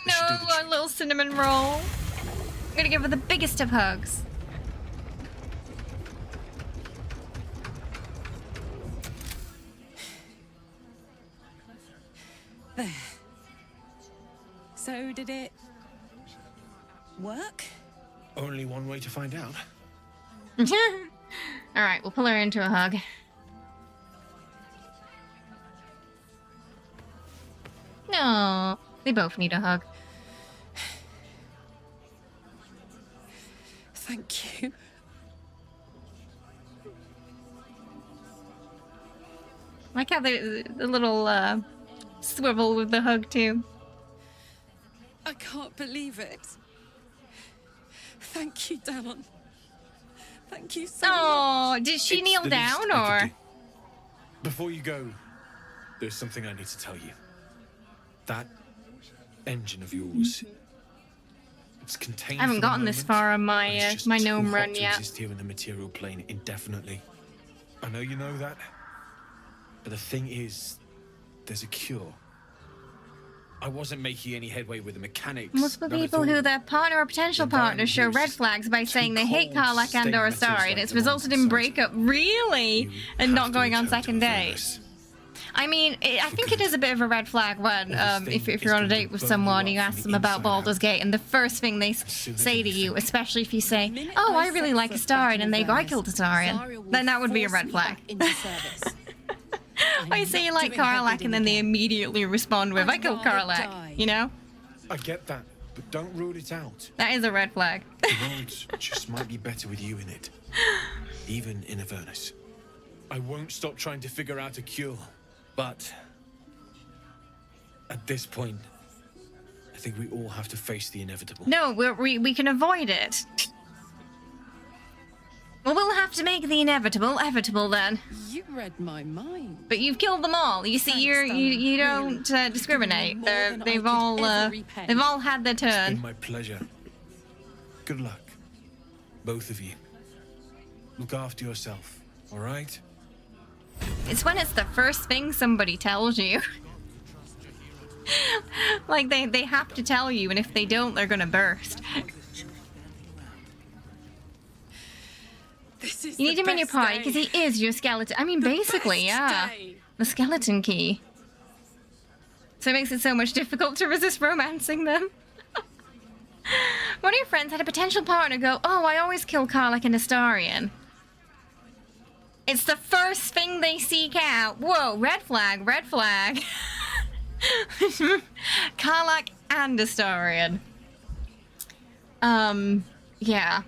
No, our little cinnamon roll. I'm gonna give her the biggest of hugs. There. So did it work? Only one way to find out. Alright, we'll pull her into a hug. No, they both need a hug. Thank you. Like how the little swivel with the hug too. I can't believe it. Thank you, Dallon. Thank you so Oh, much. did she It's kneel the down least I could or? do. Before you go, there's something I need to tell you. That engine of yours, it's contained. I haven't for the gotten this moment, far on but my it's just my too gnome hot run to yet. exist here in the material plane indefinitely. I know you know that, but the thing is, there's a cure. I wasn't making any headway with the mechanics. Multiple none at people all. who their partner or potential partner show red flags by saying they hate Karlach and or Astarion. It's resulted in breakup, really, and not going on second dates. I mean, I think it is a bit of a red flag when, if you're on a date with someone, you ask them about Baldur's Gate, and the first thing they say to you, especially if you say, "Oh, I really like Astarion," and they go, "I killed Astarion," then that would be a red flag. I say you like Karlach, and then they immediately respond with, "I killed Karlach," you know? I get that, but don't rule it out. That is a red flag. The world just might be better with you in it, even in Avernus. I won't stop trying to figure out a cure, but at this point, I think we all have to face the inevitable. No, we can avoid it. Well, we'll have to make the inevitable then. You read my mind. But you've killed them all. You see, you don't discriminate. They've all had their It's turn. been my pleasure. Good luck, both of you. Look after yourself, all right? It's when it's the first thing somebody tells you. Like they have to tell you, and if they don't, they're gonna burst. You need him in your party because he is your skeleton. I mean, basically, yeah. The skeleton key. So it makes it so much difficult to resist romancing them. One of your friends had a potential partner go, "Oh, I always kill Karlach and Astarion." It's the first thing they seek out. Whoa, red flag, red flag. Karlach and Astarion. Yeah.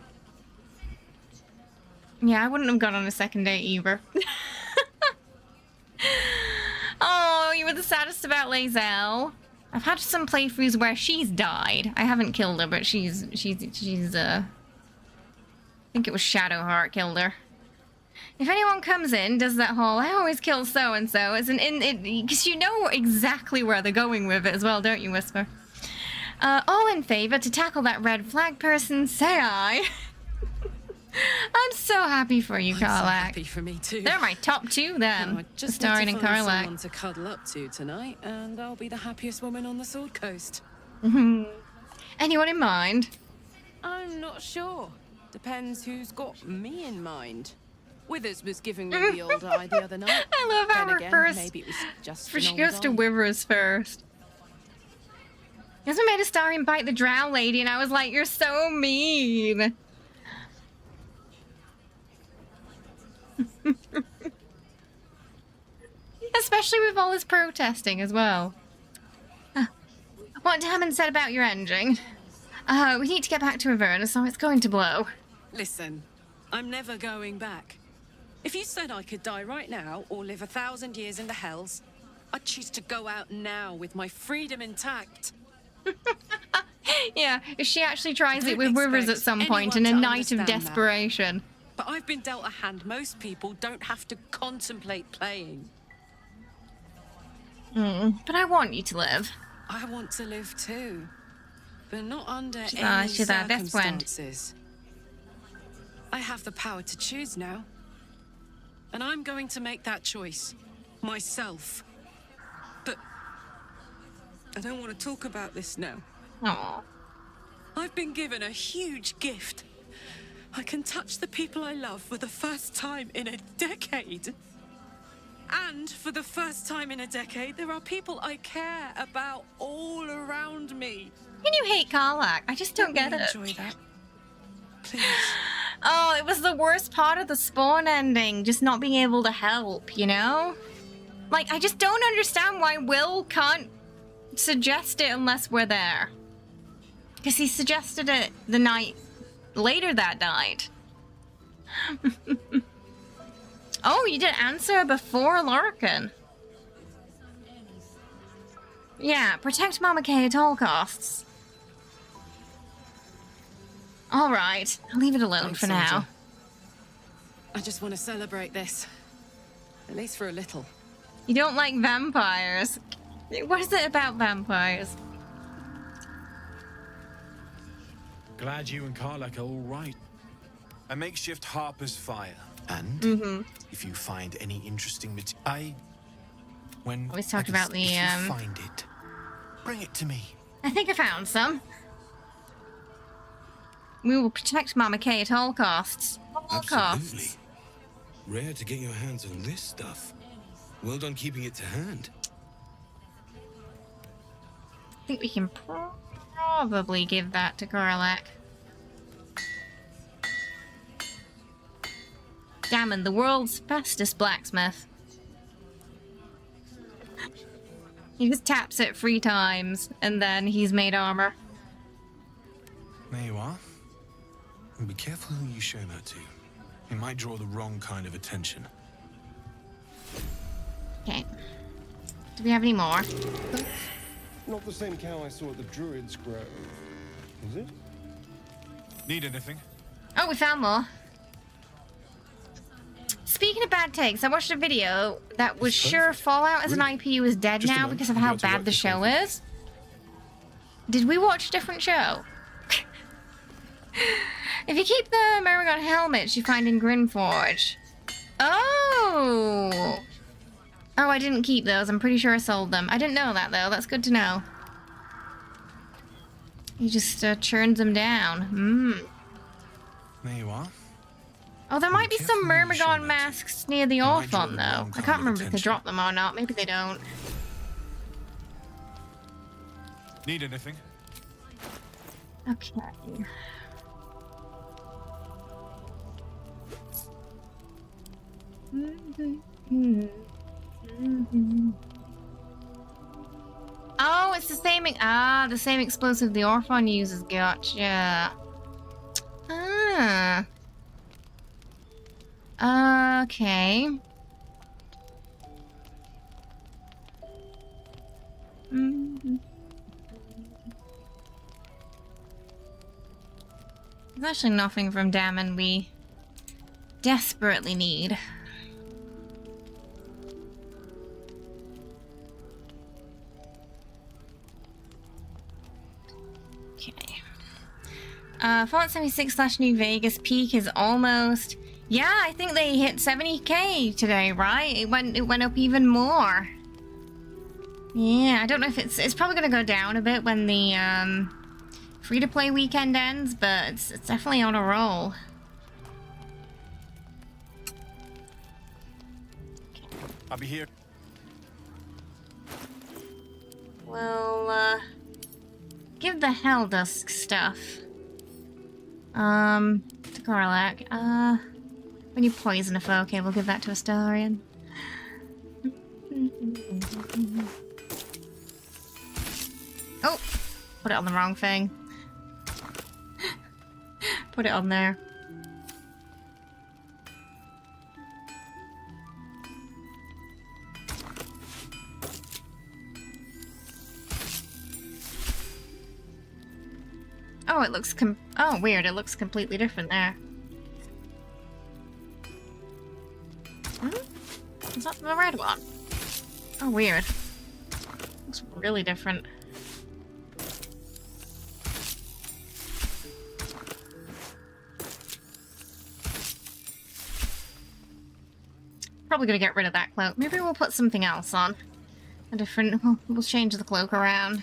Yeah, I wouldn't have gone on a second date either. Oh, you were the saddest about lae'zel. I've had some playthroughs where she's died. I haven't killed her, but she's I think it was Shadowheart killed her. If anyone comes in, does that whole, "I always kill so-and-so," it's because you know exactly where they're going with it as well, don't you, Whisper? All in favor to tackle that red flag person, say aye. I'm so happy for you, Karlach. So happy for me too. They're my top two then. I just Astarion need and to find Karlach. someone to cuddle up to tonight, and I'll be the happiest woman on the Sword Coast. Anyone in mind? I'm not sure. Depends who's got me in mind. Withers was giving me the old eye the other night. I love how Then her again, first. maybe it was just For an she old goes to eye. Withers first. He also made Astarion bite the drow lady, and I was like, "You're so mean." Especially with all this protesting as well. What Hammond said about your engine. We need to get back to Avernus, so it's going to blow. Listen, I'm never going back. If you said I could die right now or live 1,000 years in the Hells, I'd choose to go out now with my freedom intact. Yeah, if she actually tries it with Rivers at some point in a night of desperation. But I've been dealt a hand most people don't have to contemplate playing. But I want you to live. I want to live too, but not under She's any our best friend. circumstances. I have the power to choose now. And I'm going to make that choice. Myself. But I don't want to talk about this now. Aww. I've been given a huge gift. I can touch the people I love for the first time in a decade. And for the first time in a decade, there are people I care about all around me. Can you hate Karlach? I just don't get it. Enjoy that. Please. Oh, it was the worst part of the Spawn ending, just not being able to help, you know? Like, I just don't understand why Will can't suggest it unless we're there. Because he suggested it the night later that night. Oh, you didn't answer before Lorcan. Yeah, protect Mama Kay at all costs. Alright, I'll leave it alone for now. I just want to celebrate this. At least for a little. You don't like vampires. What is it about vampires? Glad you and Karlach are all right. A makeshift harper's fire. And if you find any interesting material, always talked about the if you find it, bring it to me. I think I found some. We will protect Mama Kay at all costs. All costs. Rare to get your hands on this stuff. Well done keeping it to hand. I think we can probably give that to Karlach. Damon, the world's fastest blacksmith. He just taps it 3 times, and then he's made armor. There you are. And be careful who you show that to. It might draw the wrong kind of attention. Okay. Do we have any more? Not the same cow I saw at the Druid's Grove, is it? Need anything? Oh, we found more. Speaking of bad takes, I watched a video that was sure Fallout as an IP was dead now because of how bad the show is. Did we watch a different show? If you keep the Maragon helmets you find in Grinforge. Oh! Oh, I didn't keep those. I'm pretty sure I sold them. I didn't know that, though. That's good to know. He just churns them down. There you are. Oh, there might be some Myrmidon masks near the Orphon, though. I can't remember if they dropped them or not. Maybe they don't. Need anything? Okay. Oh, it's the same. The same explosive the Orphon uses. Gotcha. Ah. Okay. There's actually nothing from Damon we desperately need. Okay. Fallout 76/New Vegas peak is almost... Yeah, I think they hit 70k today, right? It went up even more. Yeah, I don't know if it's probably gonna go down a bit when the free-to-play weekend ends, but it's definitely on a roll. I'll be here. Well, give the Helldusk stuff. To Karlach. When you poison a foe, okay, we'll give that to Astarion. Oh! Put it on the wrong thing. Put it on there. Oh, it looks oh, weird. It looks completely different there. Is that the red one? Oh, weird. Looks really different. Probably gonna get rid of that cloak. Maybe we'll put something else on. A different... We'll change the cloak around.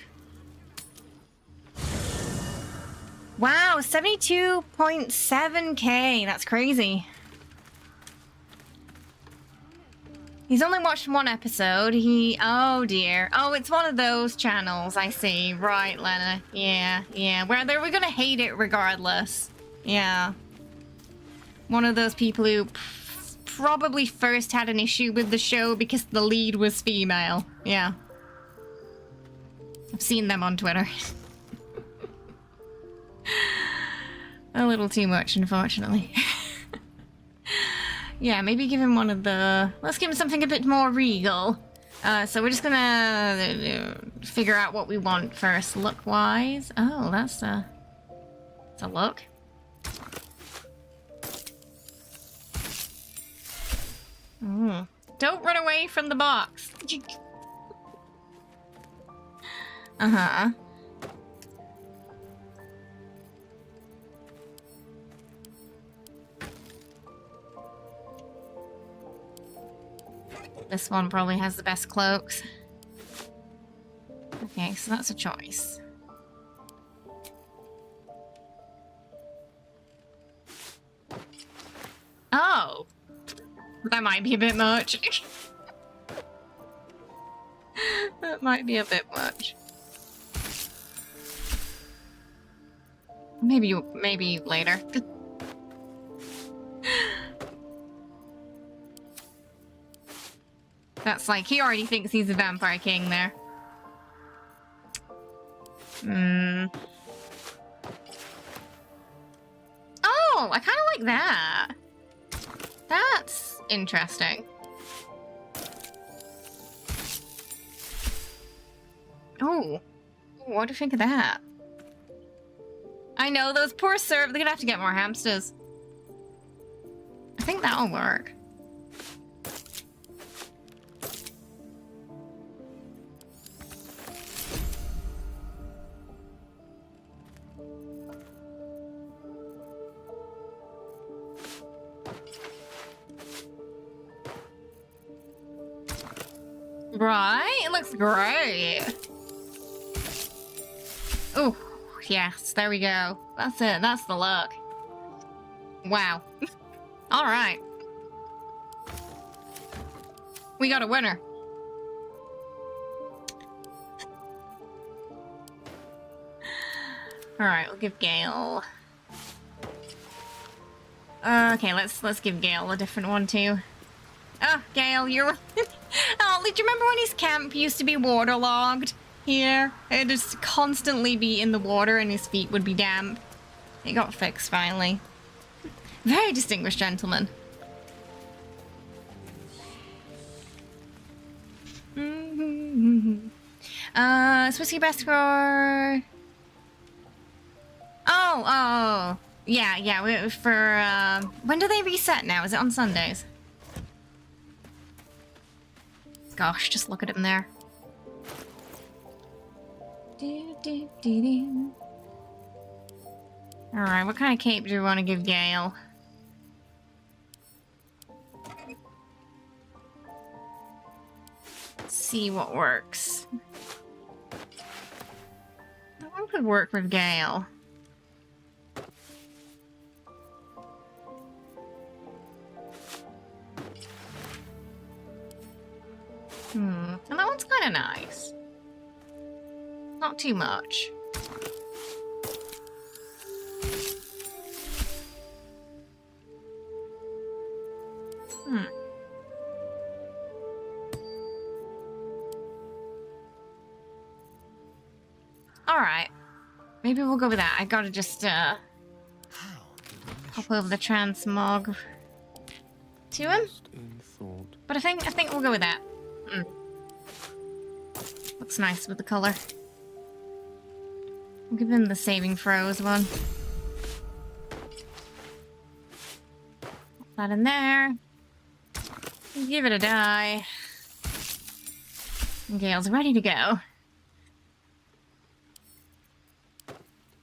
Wow, 72.7k. That's crazy. He's only watched one episode. Oh dear. Oh, it's one of those channels. I see. Right, Lena. Yeah, yeah. We're gonna hate it regardless. Yeah. One of those people who probably first had an issue with the show because the lead was female. Yeah. I've seen them on Twitter. A little too much, unfortunately. Yeah, maybe give him one of the... Let's give him something a bit more regal. So we're just gonna figure out what we want first, look-wise. Oh, that's a look. Mm. Don't run away from the box. Uh-huh. This one probably has the best cloaks. Okay, so that's a choice. Oh! That might be a bit much. That might be a bit much. Maybe later. That's like, he already thinks he's a vampire king there. Oh, I kind of like that. That's interesting. Oh, what do you think of that? I know, those poor servants, they're gonna have to get more hamsters. I think that'll work. Right? It looks great. Oh, yes, there we go. That's it. That's the look. Wow. All right. We got a winner. All right, we'll give Gale. Okay, let's give Gale a different one too. Oh, Gale, you're... Oh, do you remember when his camp used to be waterlogged here? It'd just constantly be in the water and his feet would be damp. It got fixed finally. Very distinguished gentleman. Whiskey best score. Oh. Yeah, for, when do they reset now? Is it on Sundays? Gosh, just look at him there. Alright, what kind of cape do we want to give Gale? Let's see what works. That one could work with Gale. And that one's kind of nice. Not too much. Alright. Maybe we'll go with that. I gotta just, pop over the transmog to him. But I think we'll go with that. Looks nice with the color. We'll give him the saving throws one. Put that in there. Give it a die. Gale's ready to go.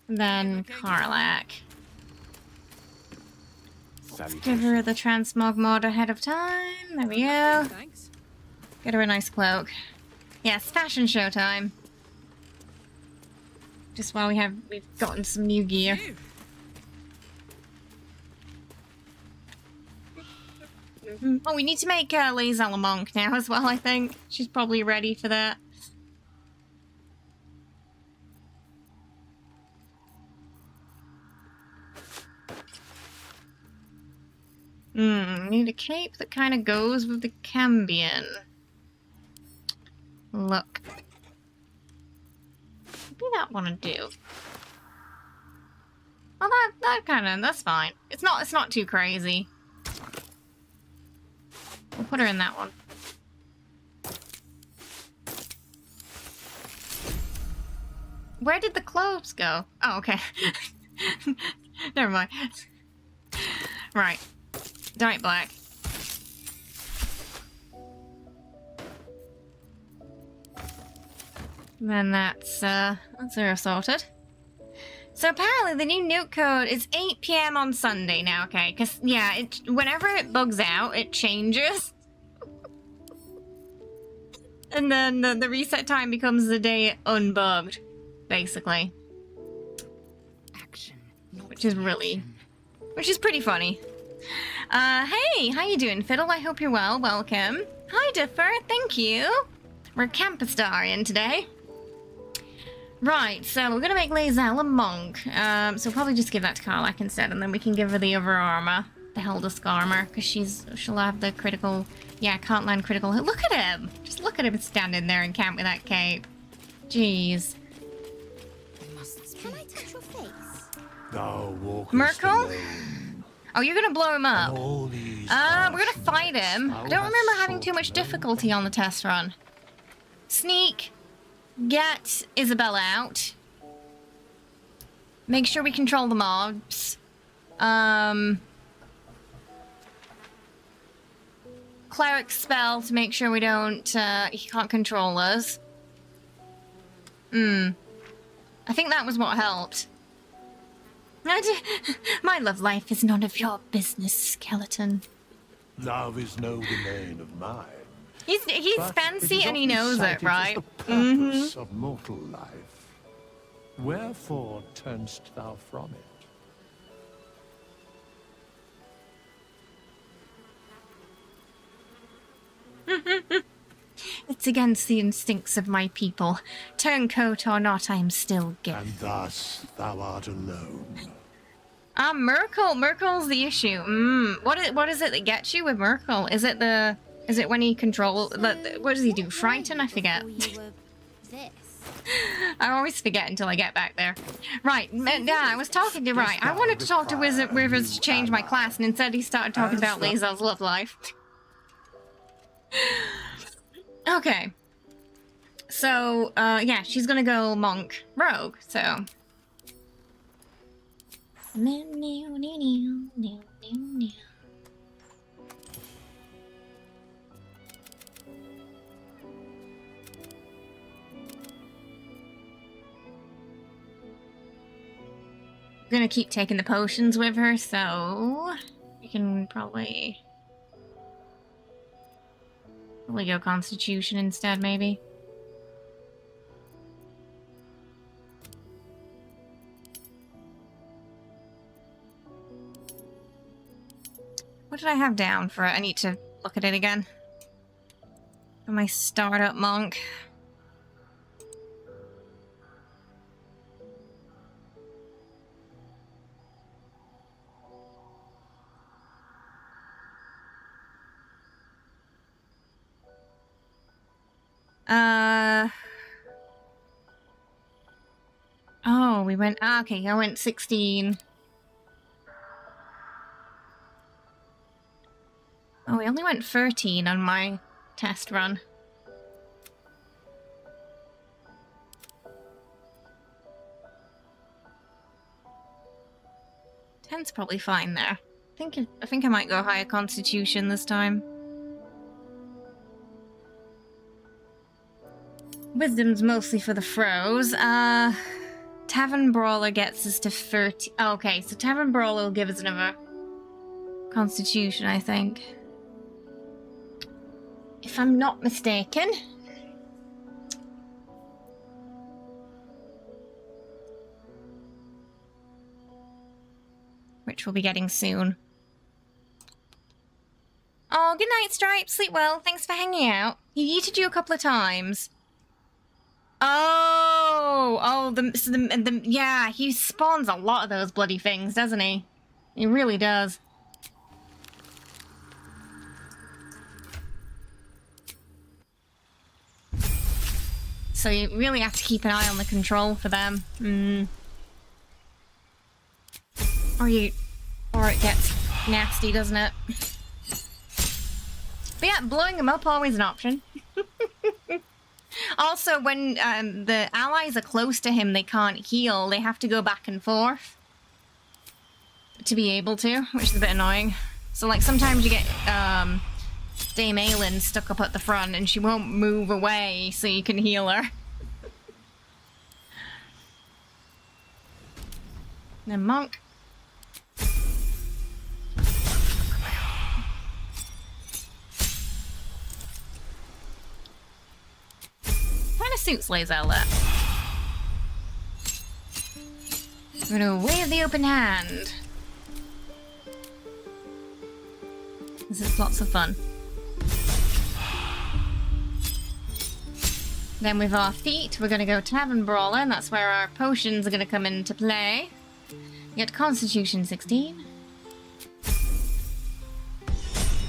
Then Karlach. Give her the transmog mod ahead of time. There we go. Get her a nice cloak. Yes, fashion show time. Just while we've gotten some new gear. Oh, we need to make lae'zel a monk now as well, I think. She's probably ready for that. Need a cape that kind of goes with the Cambion. Look. Maybe that one to do. Well, that's fine. It's not too crazy. We'll put her in that one. Where did the clothes go? Oh, okay. Never mind. Right. Dark black. Then that's her sorted. So apparently the new nuke code is 8 PM on Sunday now, okay? Because, yeah, whenever it bugs out, it changes. And then the reset time becomes the day it unbugged, basically. Which is pretty funny. Hey, how you doing, Fiddle? I hope you're well. Welcome. Hi, Differ. Thank you. We're Camp Astarion today. Right, so we're gonna make lae'zel a monk. So we'll probably just give that to Karlach instead, and then we can give her the other armor, the Heldusk armor, because she'll have the critical. Yeah, can't land critical. Look at him! Just look at him standing there in camp with that cape. Jeez. Can I touch your face? Thou walkest Merkel? alone. Oh, you're gonna blow him up. We're gonna fight him. I don't remember having too much difficulty on the test run. Sneak. Get Isabella out. Make sure we control the mobs. Cleric spell to make sure we don't, he can't control us. I think that was what helped. My love life is none of your business, skeleton. Love is no domain of mine. He's fancy and he knows it, right? The purpose of mortal life. Wherefore turnst thou from it? It's against the instincts of my people. Turncoat or not, I am still gay. And thus thou art alone. Merkel's the issue. What is it that gets you with Merkel? Is it when he controls? What does he do? Frighten? I forget. I always forget until I get back there. Right, yeah, I was talking to I wanted to talk to Wizards to change my class, and instead he started talking about lae'zel's love life. Okay. So, yeah, she's gonna go monk rogue, so. Gonna keep taking the potions with her, so we can probably go Constitution instead, maybe. What did I have down for it? I need to look at it again. For my startup monk. Oh, we went, okay, I went 16. Oh, we only went 13 on my test run. 10's probably fine there. I think I might go higher constitution this time. Wisdom's mostly for the froze. Tavern Brawler gets us to 30. Oh, okay, so Tavern Brawler will give us another constitution, I think. If I'm not mistaken. Which we'll be getting soon. Oh, good night, Stripe. Sleep well. Thanks for hanging out. He yeeted you a couple of times. Oh, yeah, he spawns a lot of those bloody things, doesn't he? He really does. So you really have to keep an eye on the control for them. Or it gets nasty, doesn't it? But yeah, blowing them up always an option. Also, when the allies are close to him, they can't heal. They have to go back and forth to be able to, which is a bit annoying. So, like, sometimes you get Dame Aelin stuck up at the front and she won't move away so you can heal her. Then Monk. Kinda suits lae'zel there. We're gonna wave the open hand. This is lots of fun. Then with our feet, we're gonna go Tavern Brawler, and that's where our potions are gonna come into play. We get Constitution 16.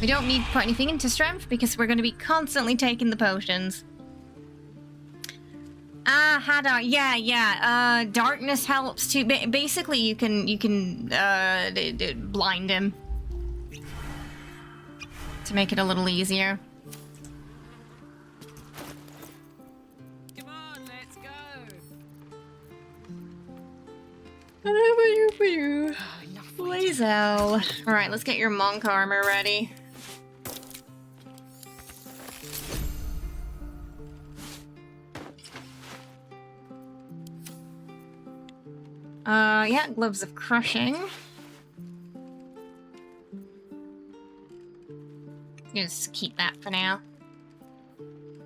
We don't need to put anything into Strength because we're gonna be constantly taking the potions. Hadar, yeah. Darkness helps too. Basically, you can blind him to make it a little easier. Come on, let's go. lae'zel. All right, let's get your monk armor ready. Yeah, gloves of crushing. Just keep that for now.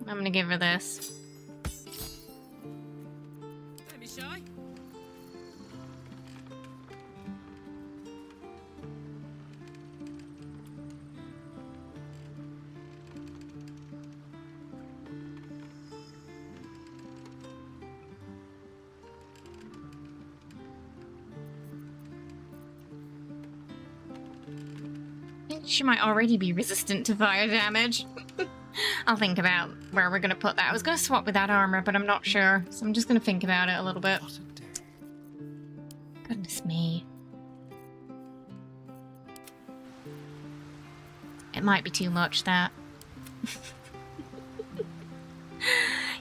I'm gonna give her this. Don't be shy. She might already be resistant to fire damage. I'll think about where we're gonna put that. I was gonna swap with that armor, but I'm not sure. So I'm just gonna think about it a little bit. Goodness me. It might be too much, that.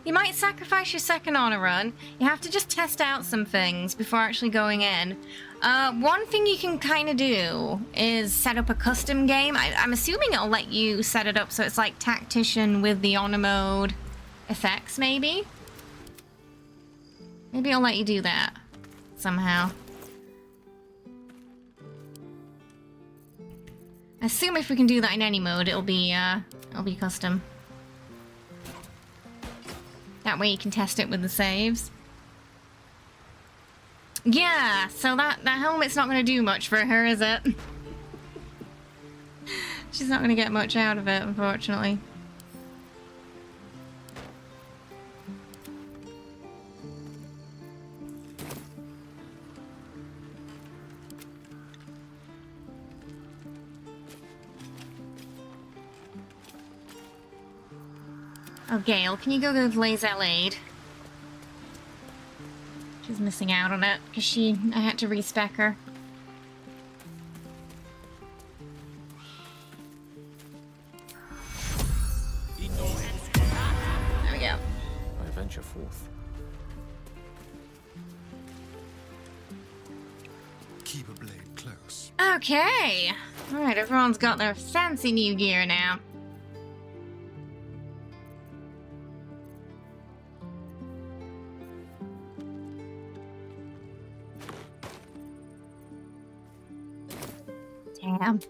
You might sacrifice your second honor run. You have to just test out some things before actually going in. One thing you can kind of do is set up a custom game. I'm assuming it'll let you set it up so it's like Tactician with the honor mode effects, maybe? Maybe it'll let you do that somehow. I assume if we can do that in any mode, it'll be custom. That way you can test it with the saves. Yeah, so that helmet's not going to do much for her, is it? She's not going to get much out of it, unfortunately. Oh, Gale, can you go with lae'zel aid? She's missing out on it because I had to respec her. Keep a blade close. Okay. All right, everyone's got their fancy new gear now. Damn.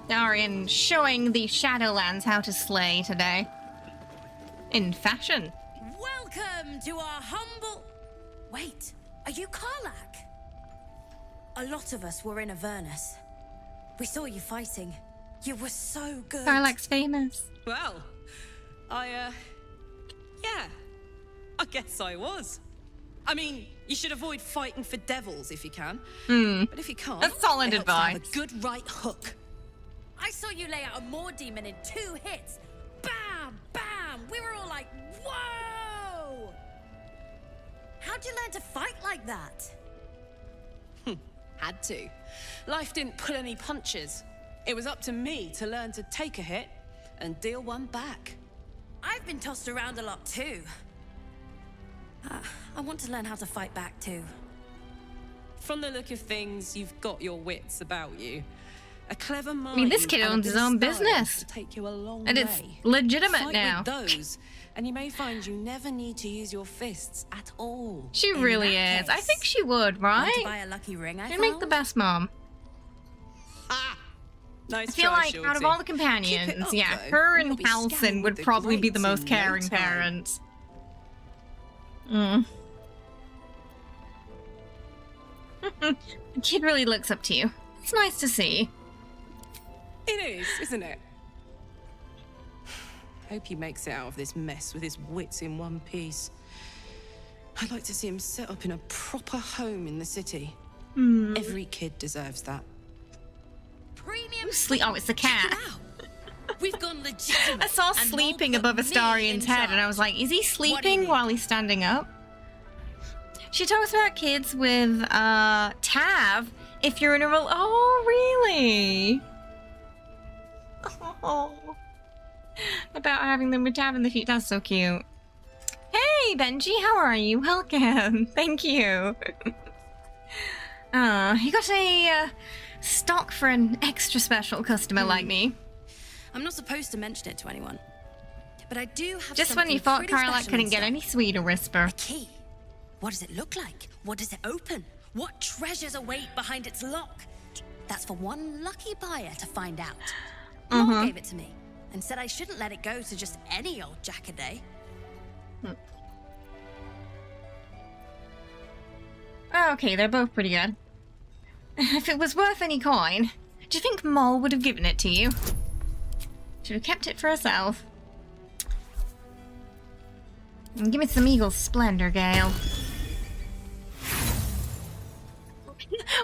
Astarion showing the Shadowlands how to slay today. In fashion. Welcome to our humble... Wait, are you Karlach? A lot of us were in Avernus. We saw you fighting. You were so good. Karlach's famous. Well, yeah. I guess I was. I mean, you should avoid fighting for devils if you can. But if you can't, that's solid it helps to have advice. a good right hook. I saw you lay out a Moor demon in 2 hits. Bam! Bam! We were all like, whoa! How'd you learn to fight like that? Had to. Life didn't pull any punches. It was up to me to learn to take a hit and deal one back. I've been tossed around a lot too. I want to learn how to fight back too. From the look of things, you've got your wits about you. A clever mind. I mean, this kid and a owns bit his of own style business. to take you a long And way. it's legitimate Fight now. with those, and you may find you never need to use your fists at all. She really is. I think she would, right? Want to buy a lucky ring I She'd make the best mom. Nice I feel try, like out of Shorty. all the Keep companions, it up, yeah, though, her or and you'll be Halsin scanning would the probably be the greats most in no caring time. parents. The kid really looks up to you. It's nice to see. It is, isn't it? Hope he makes it out of this mess with his wits in one piece. I'd like to see him set up in a proper home in the city. Every kid deserves that. Premium. Sleep. Oh, it's the cat. We've gone legitimate. I saw and sleeping Mol put above me Astarion's in head, and I charge. was like, is he What do you sleeping need? while he's standing up? She talks about kids with Tav. If you're in a role, oh really? Oh, about having them with Tav in the future. That's so cute. Hey Benji, how are you? Welcome. Thank you. You got a stock for an extra special customer like me. I'm not supposed to mention it to anyone, but I do have Just when something you thought pretty Karlach special couldn't in get stock. any sweeter, whisper. A key. What does it look like? What does it open? What treasures await behind its lock? That's for one lucky buyer to find out. Mom gave it to me and said I shouldn't let it go to just any old jackaday. Okay, they're both pretty good. If it was worth any coin, do you think Moll would have given it to you? Should have kept it for herself. And give me some Eagle Splendor, Gale.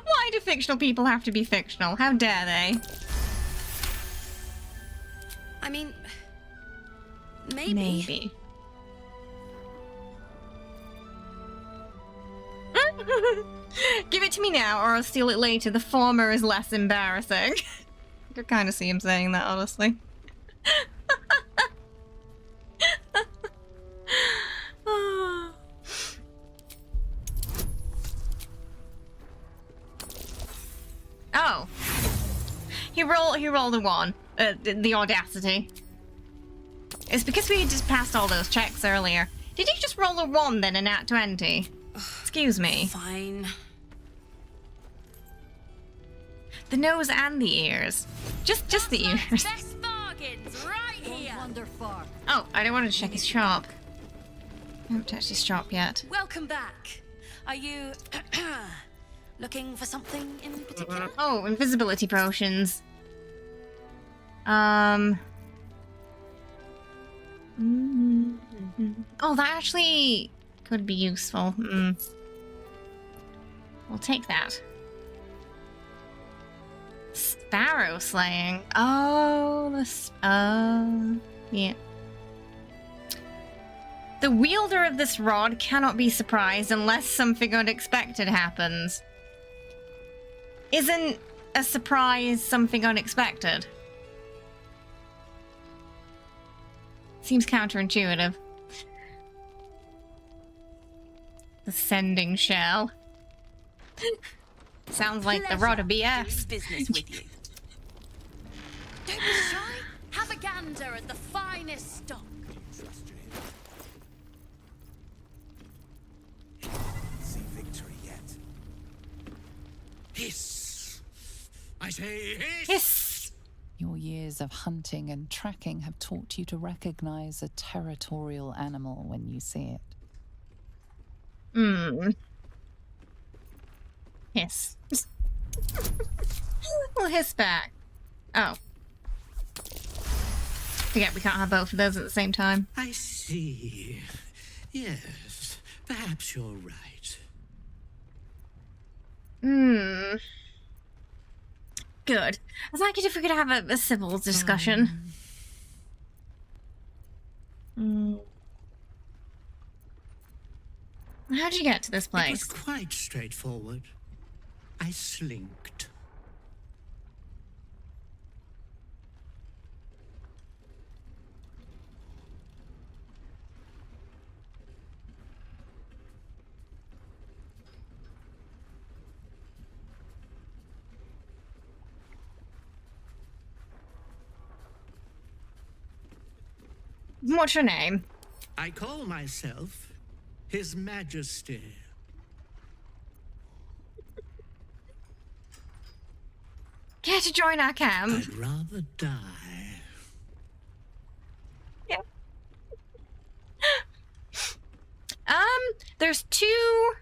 Why do fictional people have to be fictional? How dare they? I mean, maybe. Maybe. Give it to me now, or I'll steal it later. The former is less embarrassing. I could kind of see him saying that, honestly. Oh. He rolled a 1. The audacity. It's because we just passed all those checks earlier. Did he just roll a 1 then, a nat 20? Excuse me. Fine. The nose and the ears. Just the ears. Best bargains right here. Oh, I don't want to check his shop. I haven't touched his shop yet. Welcome back. Are you looking for something in particular? Oh, invisibility potions. Oh, that actually could be useful. We'll take that. Sparrow slaying. Oh, yeah. The wielder of this rod cannot be surprised unless something unexpected happens. isn't a surprise something unexpected? Seems counterintuitive. The sending shell. Sounds like the rod of BS. Business with you. Don't be shy. Have a gander at the finest stock. See victory yet. Hiss! I say hiss! Hiss! Your years of hunting and tracking have taught you to recognize a territorial animal when you see it. Hiss. We'll hiss back. Oh. Forget we can't have both of those at the same time. I see. Yes, perhaps you're right. Good. I'd like it if we could have a civil discussion. How'd you get to this place? It was quite straightforward. I slinked. What's your name? I call myself His Majesty. Care to join our camp? I'd rather die. Yeah. There's two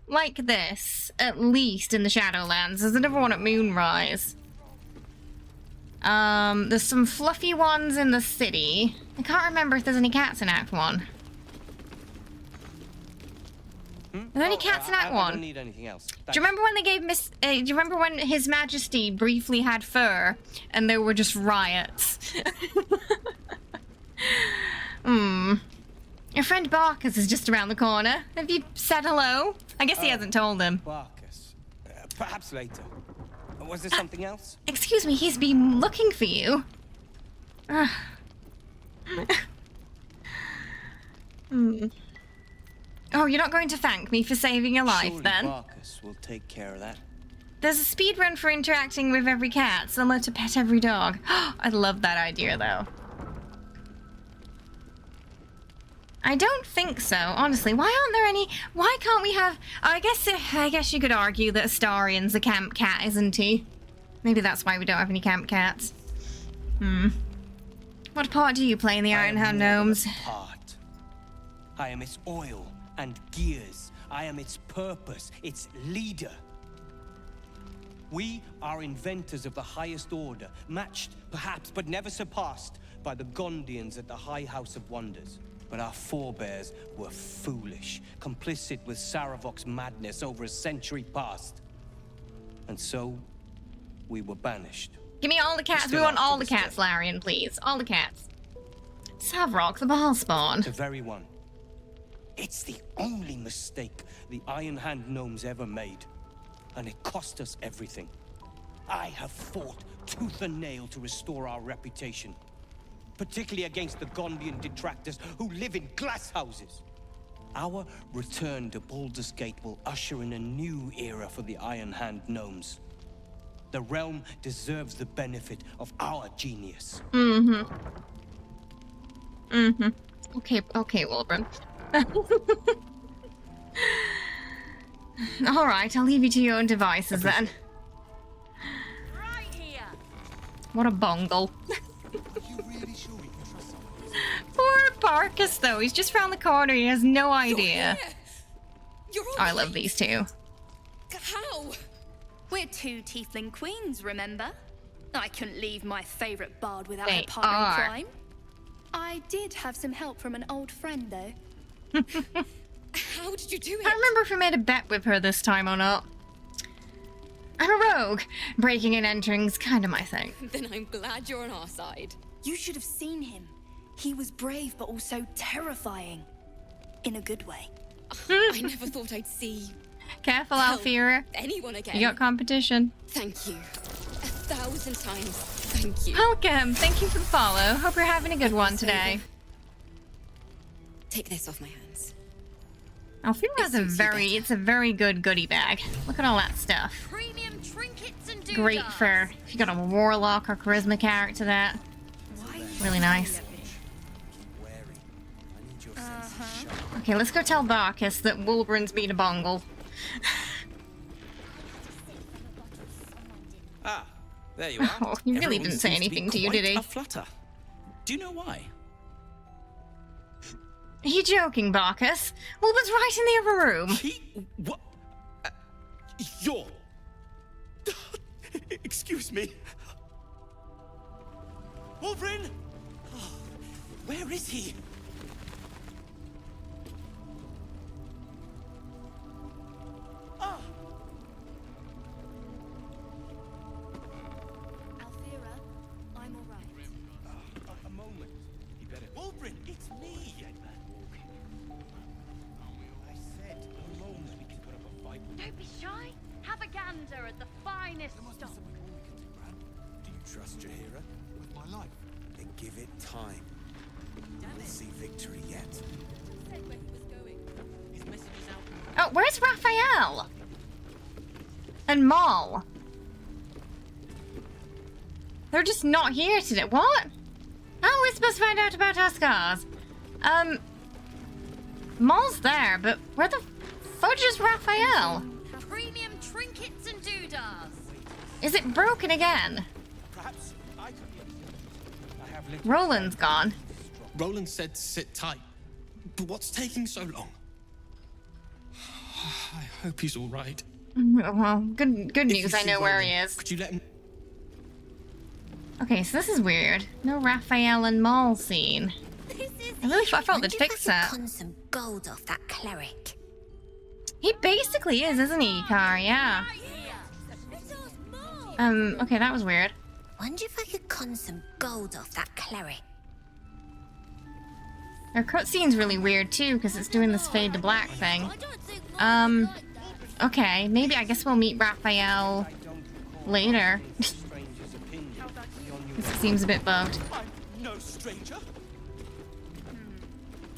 like this, at least, in the Shadowlands. There's another one at Moonrise. There's some fluffy ones in the city. I can't remember if there's any cats in Act 1. Are there any cats in Act 1? I don't need anything else. Do you remember when they gave do you remember when His Majesty briefly had fur and there were just riots? Your friend Barkus is just around the corner. Have you said hello? I guess he hasn't told him. Barkus. Perhaps later. Was there something else? Excuse me, he's been looking for you. Oh, you're not going to thank me for saving your life, Surely then? Barkus will take care of that. There's a speed run for interacting with every cat, similar to pet every dog. I love that idea, though. I don't think so, honestly. Why aren't there any... Why can't we have... I guess you could argue that Astarion's a camp cat, isn't he? Maybe that's why we don't have any camp cats. What part do you play in the Ironhound Gnomes? Part. I am its oil and gears. I am its purpose, its leader. We are inventors of the highest order, matched, perhaps, but never surpassed by the Gondians at the High House of Wonders. But our forebears were foolish, complicit with Saravok's madness over a century past. And so, we were banished. Give me all the cats. We want all the cats, Larian, please. All the cats. Savrok, the ball spawn. The very one. It's the only mistake the Iron Hand Gnomes ever made. And it cost us everything. I have fought tooth and nail to restore our reputation. Particularly against the Gondian detractors who live in glass houses. Our return to Baldur's Gate will usher in a new era for the Iron Hand Gnomes. The realm deserves the benefit of our genius. Okay, Wilburn. Alright, I'll leave you to your own devices then. Right here. What a bungle. Poor Barkus, though. He's just round the corner. He has no idea. You're all I love these two. How? We're two tiefling queens, remember? I couldn't leave my favorite bard without They a partner in are. crime. I did have some help from an old friend, though. How did you do it? I remember if we made a bet with her this time or not. I'm a rogue. Breaking and entering's kind of my thing. Then I'm glad you're on our side. You should have seen him. He was brave, but also terrifying. In a good way. I never thought I'd see Careful, Alfira. Anyone again. You got competition. Thank you. 1,000 times thank you. Welcome. Thank you for the follow. Hope you're having a good one today. Take this off my hands. Alfira has it's a very good goodie bag. Look at all that stuff. Premium trinkets and doodads. Great for if you got a warlock or charisma character. That really nice. Okay, let's go tell Barkus that Wolverine's been a bungle. Ah, there you are. Oh, he really Everyone didn't say seems to be anything to you, quite did he? a flutter. Do you know why? Are you joking, Barkus? Wolverine's right in the other room. What? You're... Excuse me. Wolverine! Oh, where is he? Ah! Alfira, I'm all right. A moment. You better... Wolverine, it's me! I said a moment we can put up a fight. Don't be shy. Have a gander at the finest stock. Do you trust Jaheira? With my life? Then give it time. We'll see victory yet. Oh, where's Raphael? And Maul? They're just not here today. What? How are we supposed to find out about our scars? Maul's there, but where the fudge is Raphael? Premium trinkets and doodads. Is it broken again? Perhaps I could be... Roland's gone. Roland said sit tight. But what's taking so long? I hope he's all right. Well, good news. I know where he is. Could you let him... Okay, so this is weird. No Raphael and Maul scene. I felt they'd fix that. Con some gold off that cleric. He basically is, isn't he, Car? Yeah. Okay, that was weird. Wonder if I could con some gold off that cleric. Our cutscene's really weird too, because it's doing this fade to black thing. Okay, maybe I guess we'll meet Raphael later. This seems a bit bugged. No stranger.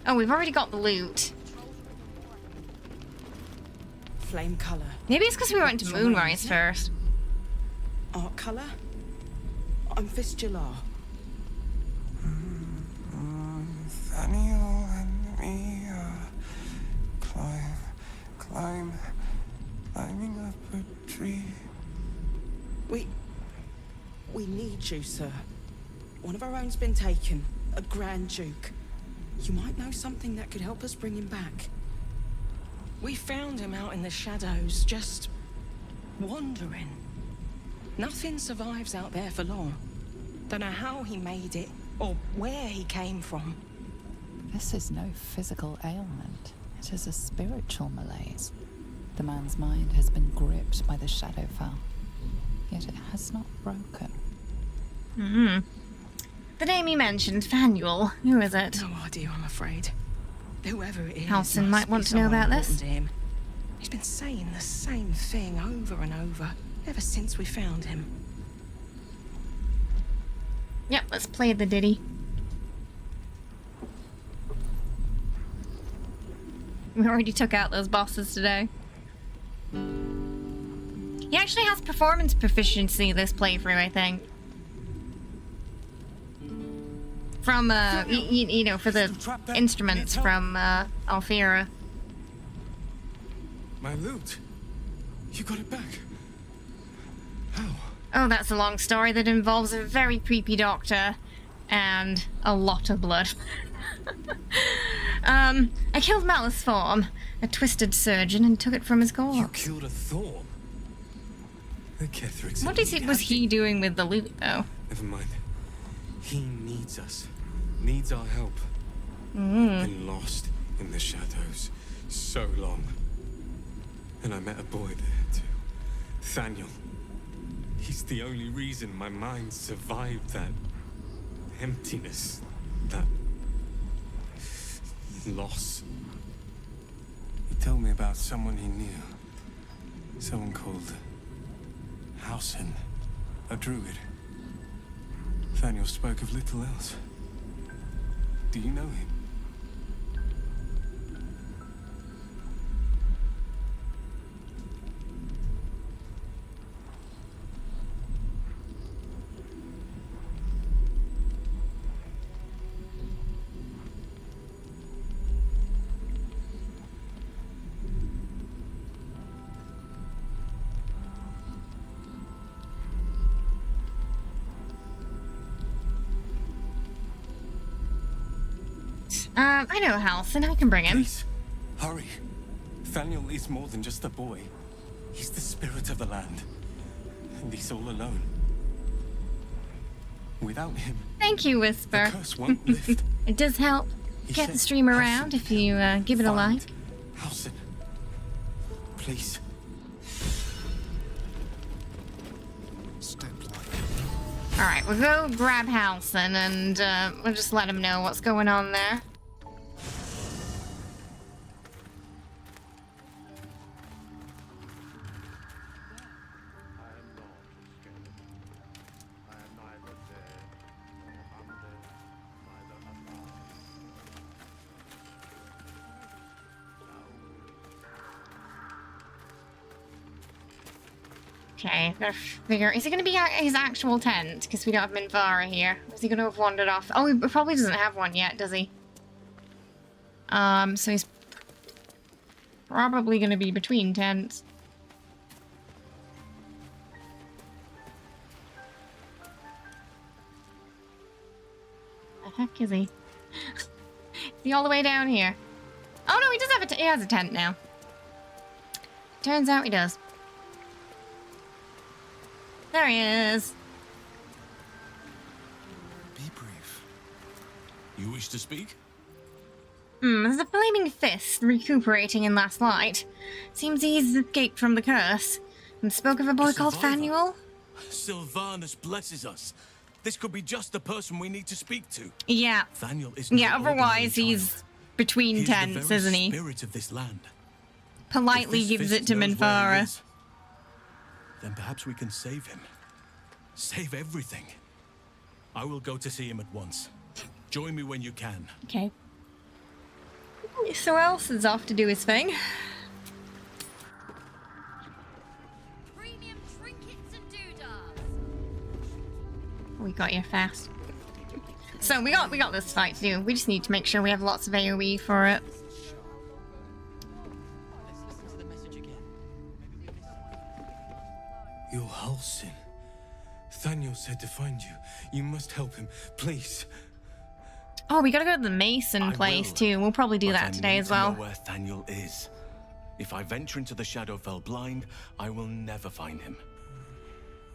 Oh, we've already got the loot. Flame color. Maybe it's because we went to Moonrise first. Art color. I'm Fistular. Nathaniel and me climbing up a tree. We need you, sir. One of our own's been taken, a Grand Duke. You might know something that could help us bring him back. We found him out in the shadows, just wandering. Nothing survives out there for long. Don't know how he made it, or where he came from. This is no physical ailment. It is a spiritual malaise. The man's mind has been gripped by the Shadowfell, yet it has not broken. The name you mentioned, Fanuel. Who is it? No idea, I'm afraid. Whoever it is, Halson might want to know about this. He's been saying the same thing over and over, ever since we found him. Yep, let's play the ditty. We already took out those bosses today. He actually has performance proficiency this playthrough, I think. From, you know, for the instruments from, Alfira. My loot. You got it back. How? Oh, that's a long story that involves a very creepy doctor and a lot of blood. I killed Malus Form, a twisted surgeon, and took it from his corpse. You killed a Thorn? The Ketheric's What was he doing with the loot, though? Never mind. He needs us. Needs our help. Been lost in the shadows so long. And I met a boy there too. Nathaniel. He's the only reason my mind survived that emptiness, that loss. He told me about someone he knew. Someone called Halsin, a druid. Nathaniel spoke of little else. Do you know him? I know Halsin. I can bring him. Please, hurry. Nathaniel is more than just a boy. He's the spirit of the land. And he's all alone. Without him, Thank you, Whisper. the curse won't lift. It does help get the stream around if you give it a like. Halsin, please. Alright, we'll go grab Halsin and we'll just let him know what's going on there. Okay, gotta figure. Is he gonna be at his actual tent? Because we don't have Minvara here. Is he gonna have wandered off? Oh, he probably doesn't have one yet, does he? So he's probably gonna be between tents. The heck is he? Is he all the way down here? Oh no, he does have he has a tent now. Turns out he does. There he is. Be brief. You wish to speak? There's a flaming fist recuperating in last light. Seems he's escaped from the curse. And spoke of a boy called Fanuel. Sylvanus blesses us. This could be just the person we need to speak to. Yeah. Fanuel is yeah, otherwise he's between He's tents, the very isn't he? Spirit of this land. Politely If this gives fist it to knows where he Minvara. is, then perhaps we can save him. Save everything. I will go to see him at once. Join me when you can. Okay. So else is off to do his thing. Premium trinkets and doodads. We got you fast. So we got this fight to do. We just need to make sure we have lots of AoE for it. You're Halsin. Nathaniel said to find you. You must help him, please. Oh, we gotta go to the Mason place too. We'll probably do But that I today need as to know well. where Nathaniel is. If I venture into the Shadowfell blind, I will never find him.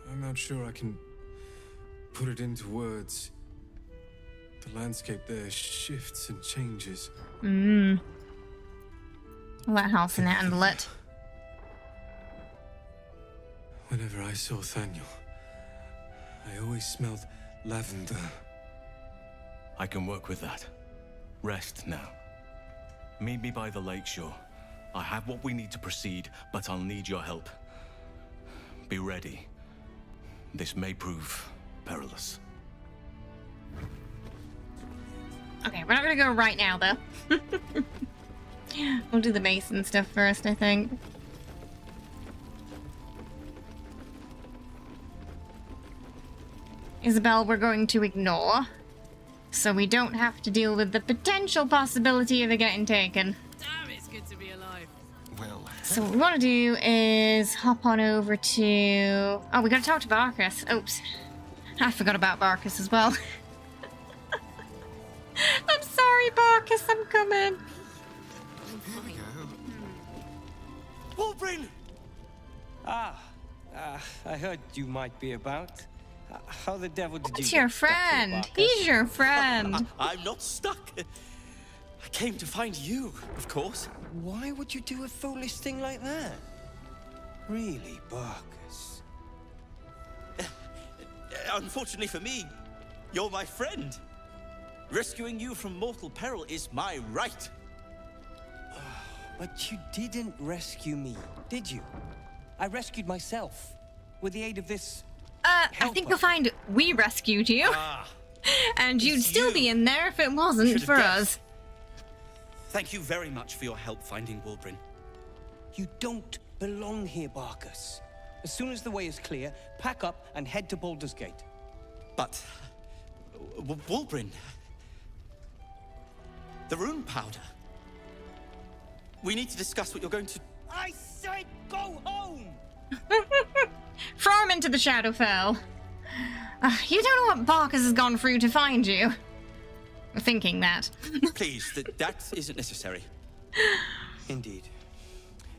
I'm not sure I can put it into words. The landscape there shifts and changes. I'll let Halsin handle it. Whenever I saw Nathaniel, I always smelled lavender. I can work with that. Rest now. Meet me by the lakeshore. I have what we need to proceed, but I'll need your help. Be ready. This may prove perilous. Okay, we're not gonna go right now though. We'll do the Mason stuff first, I think. Isabel, we're going to ignore. So we don't have to deal with the potential possibility of it getting taken. Damn, it's good to be alive. Well. So what we want to do is hop on over to... Oh, we gotta talk to Barkus. Oops. I forgot about Barkus as well. I'm sorry, Barkus, I'm coming. Here we go. Wolverine! I heard you might be about. How the devil did you... It's your friend. He's your friend. I'm not stuck. I came to find you, of course. Why would you do a foolish thing like that? Really, Barkus? Unfortunately for me, you're my friend. Rescuing you from mortal peril is my right. But you didn't rescue me, did you? I rescued myself with the aid of this. I think you'll find we rescued you. And you'd still be in there if it wasn't for us. Thank you very much for your help finding Wulbren. You don't belong here, Barkus. As soon as the way is clear, pack up and head to Baldur's Gate. But... Wulbren... The rune powder... We need to discuss what you're going to... I said go home! Throw him into the Shadowfell. You don't know what Barkus has gone through to find you. Thinking that. Please, that isn't necessary. Indeed.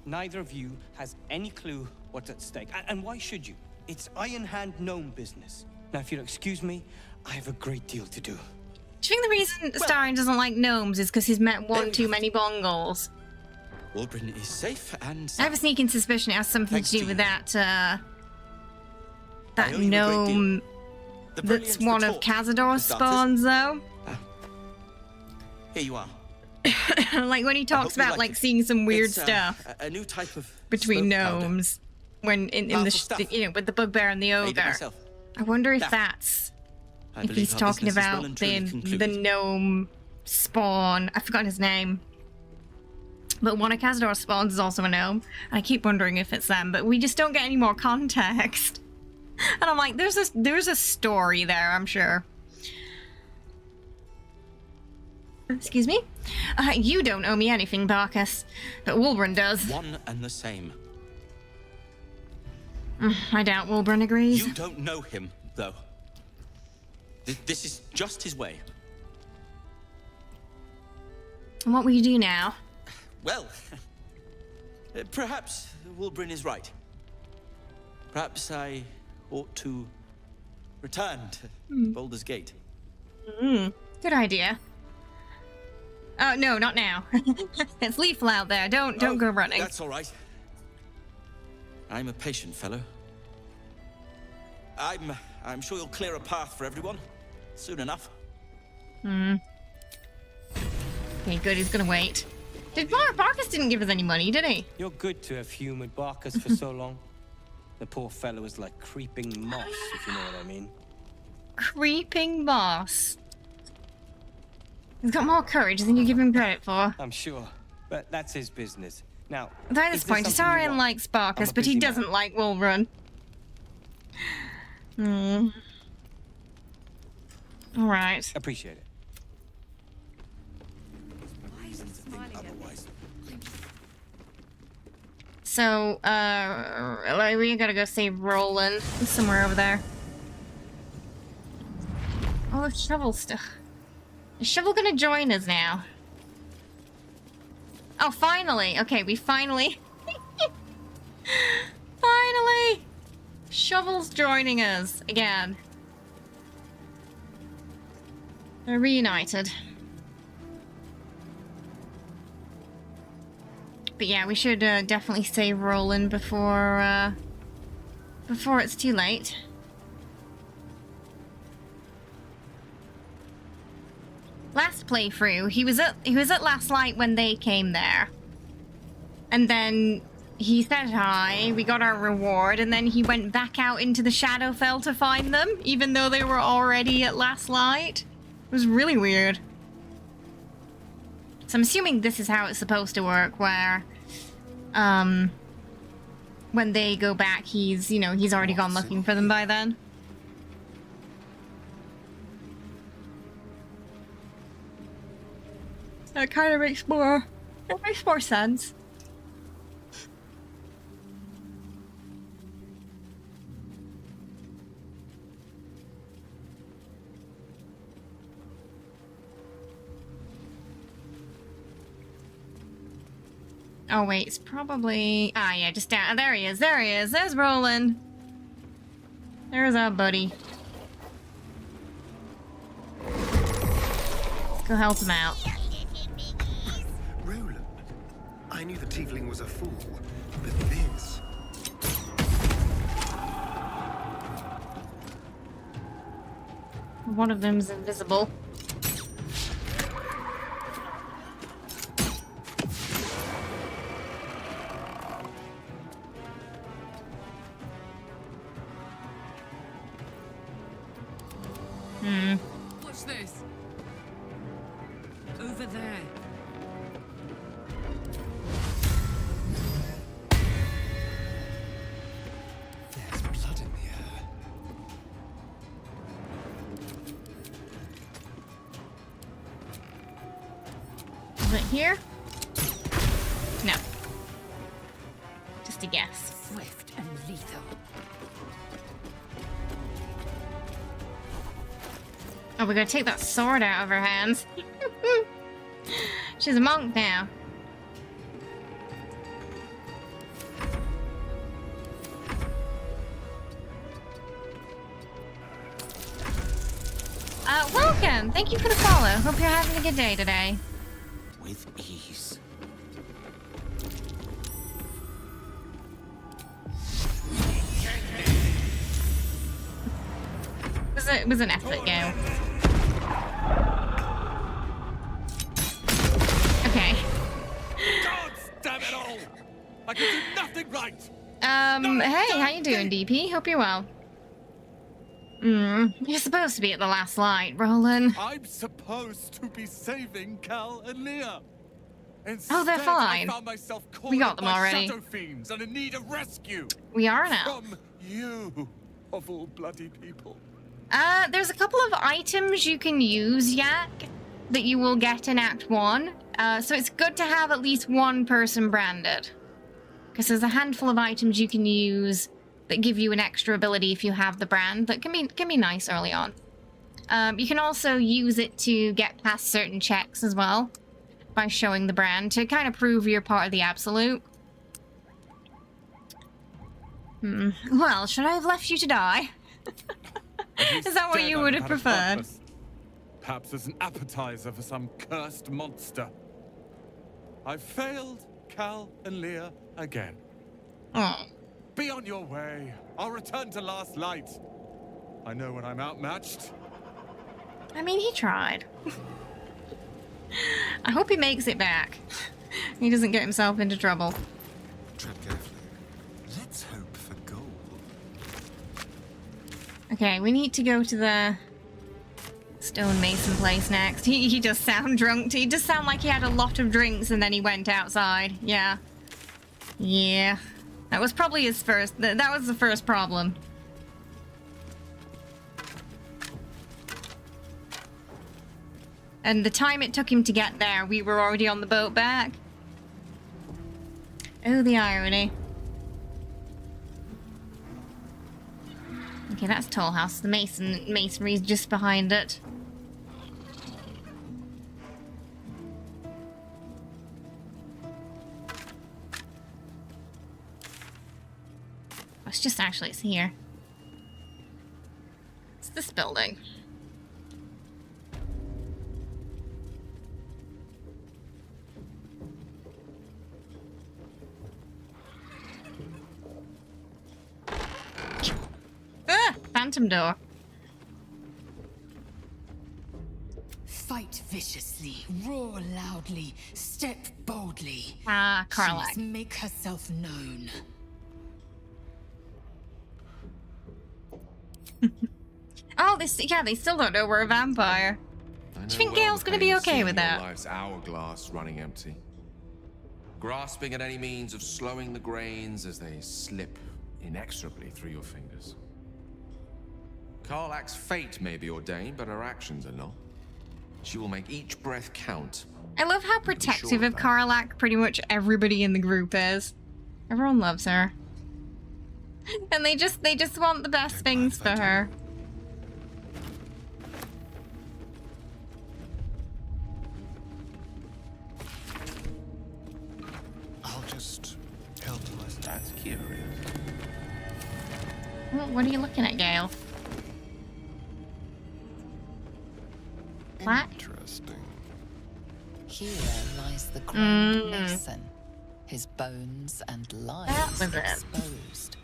Neither of you has any clue what's at stake. And why should you? It's Iron Hand gnome business. Now, if you'll excuse me, I have a great deal to do. Do you think the reason Astarion doesn't like gnomes is because he's met one too many Mongols? Wulbren is safe and... I have a sneaking suspicion it has something to do with that, that gnome that's one of Cazador's spawns, though. Here you are. Like when he talks about like seeing some weird stuff a new type of between gnomes when in the you know, with the bugbear and the ogre. I wonder if that's if he's talking about the gnome spawn. I've forgotten his name. But one of Cazador's spawns is also a gnome. And I keep wondering if it's them, but we just don't get any more context. And I'm like, there's a story there, I'm sure. Excuse me? You don't owe me anything, Barkus, but Wulbren does. One and the same. I doubt Wulbren agrees. You don't know him, though. This is just his way. And what will you do now? Well, perhaps Wulbren is right. Perhaps I ought to return to Baldur's Gate. Good idea. Oh, no, not now. It's lethal out there. Don't go running. That's all right. I'm a patient fellow. I'm sure you'll clear a path for everyone soon enough. Okay, good. He's gonna wait. Barkus didn't give us any money, did he? You're good to have humored Barkus for so long. The poor fellow is like creeping moss, if you know what I mean. Creeping moss. He's got more courage than you give him credit for. I'm sure, but that's his business. Now, at this point, Astarion likes Barkus, but he doesn't like Wulbren. All right. Appreciate it. So, we gotta go save Roland. He's somewhere over there. Oh, the shovel stuff. Is Shovel gonna join us now? Oh, finally! Okay, we finally... Finally! Shovel's joining us again. They're reunited. But yeah, we should definitely save Roland before it's too late. Last playthrough, he was at Last Light when they came there. And then he said hi, we got our reward, and then he went back out into the Shadowfell to find them, even though they were already at Last Light. It was really weird. So I'm assuming this is how it's supposed to work, where when they go back, he's already gone looking for them by then. That kind of makes more sense. Oh wait, it's probably... Ah yeah, just down... There he is, there's Roland. There's our buddy. Let's go help him out. Roland, I knew the tiefling was a fool, but this... One of them's invisible. Hmm. What's this? Over there. There's blood in the air. Is it here? No. Just a guess. Swift and lethal. Oh, we're gonna take that sword out of her hands. She's a monk now. Welcome! Thank you for the follow. Hope you're having a good day today. With ease. It was an effort, Gale. Okay. Damn it all! I can do nothing right! Hey, how you doing, DP? Hope you're well. You're supposed to be at the last light, Roland. I'm supposed to be saving Cal and Leah. Instead, Oh, they're fine. I found myself We got them by already. shadow fiends and in need of rescue. We are now. From you, of all bloody people. There's a couple of items you can use, Yak, that you will get in Act 1. So it's good to have at least one person branded. Because there's a handful of items you can use that give you an extra ability if you have the brand that can be nice early on. You can also use it to get past certain checks as well by showing the brand to kind of prove you're part of the Absolute. Well, should I have left you to die? Is that what you would have preferred? Perhaps as an appetizer for some cursed monster. I failed Cal and Leah again. Oh. Be on your way. I'll return to Last Light. I know when I'm outmatched. I mean, he tried. I hope he makes it back. He doesn't get himself into trouble. Tread carefully. Let's hope for gold. Okay, we need to go to the stonemason place next. He does sound drunk. He does sound like he had a lot of drinks and then he went outside. Yeah. Yeah. That was probably his first... That was the first problem. And the time it took him to get there, we were already on the boat back. Oh, the irony. Okay, that's Toll House. The masonry's just behind it. It's just actually, it's here. It's this building. Ah! Phantom door. Fight viciously, roar loudly, step boldly. Ah, She Karlach. must make herself known. Oh, they still don't know we're a vampire. Do you think Gale's gonna be okay with that? Life's hourglass running empty. Grasping at any means of slowing the grains as they slip inexorably through your fingers. Karlach's fate may be ordained, but her actions are not. She will make each breath count. I love how protective of Karlach pretty much everybody in the group is. Everyone loves her. And they just want the best things for her. I'll just help us. That's curious. What are you looking at, Gale? What? Interesting. Here lies the grand Mm. mason, his bones and That lives was it. exposed.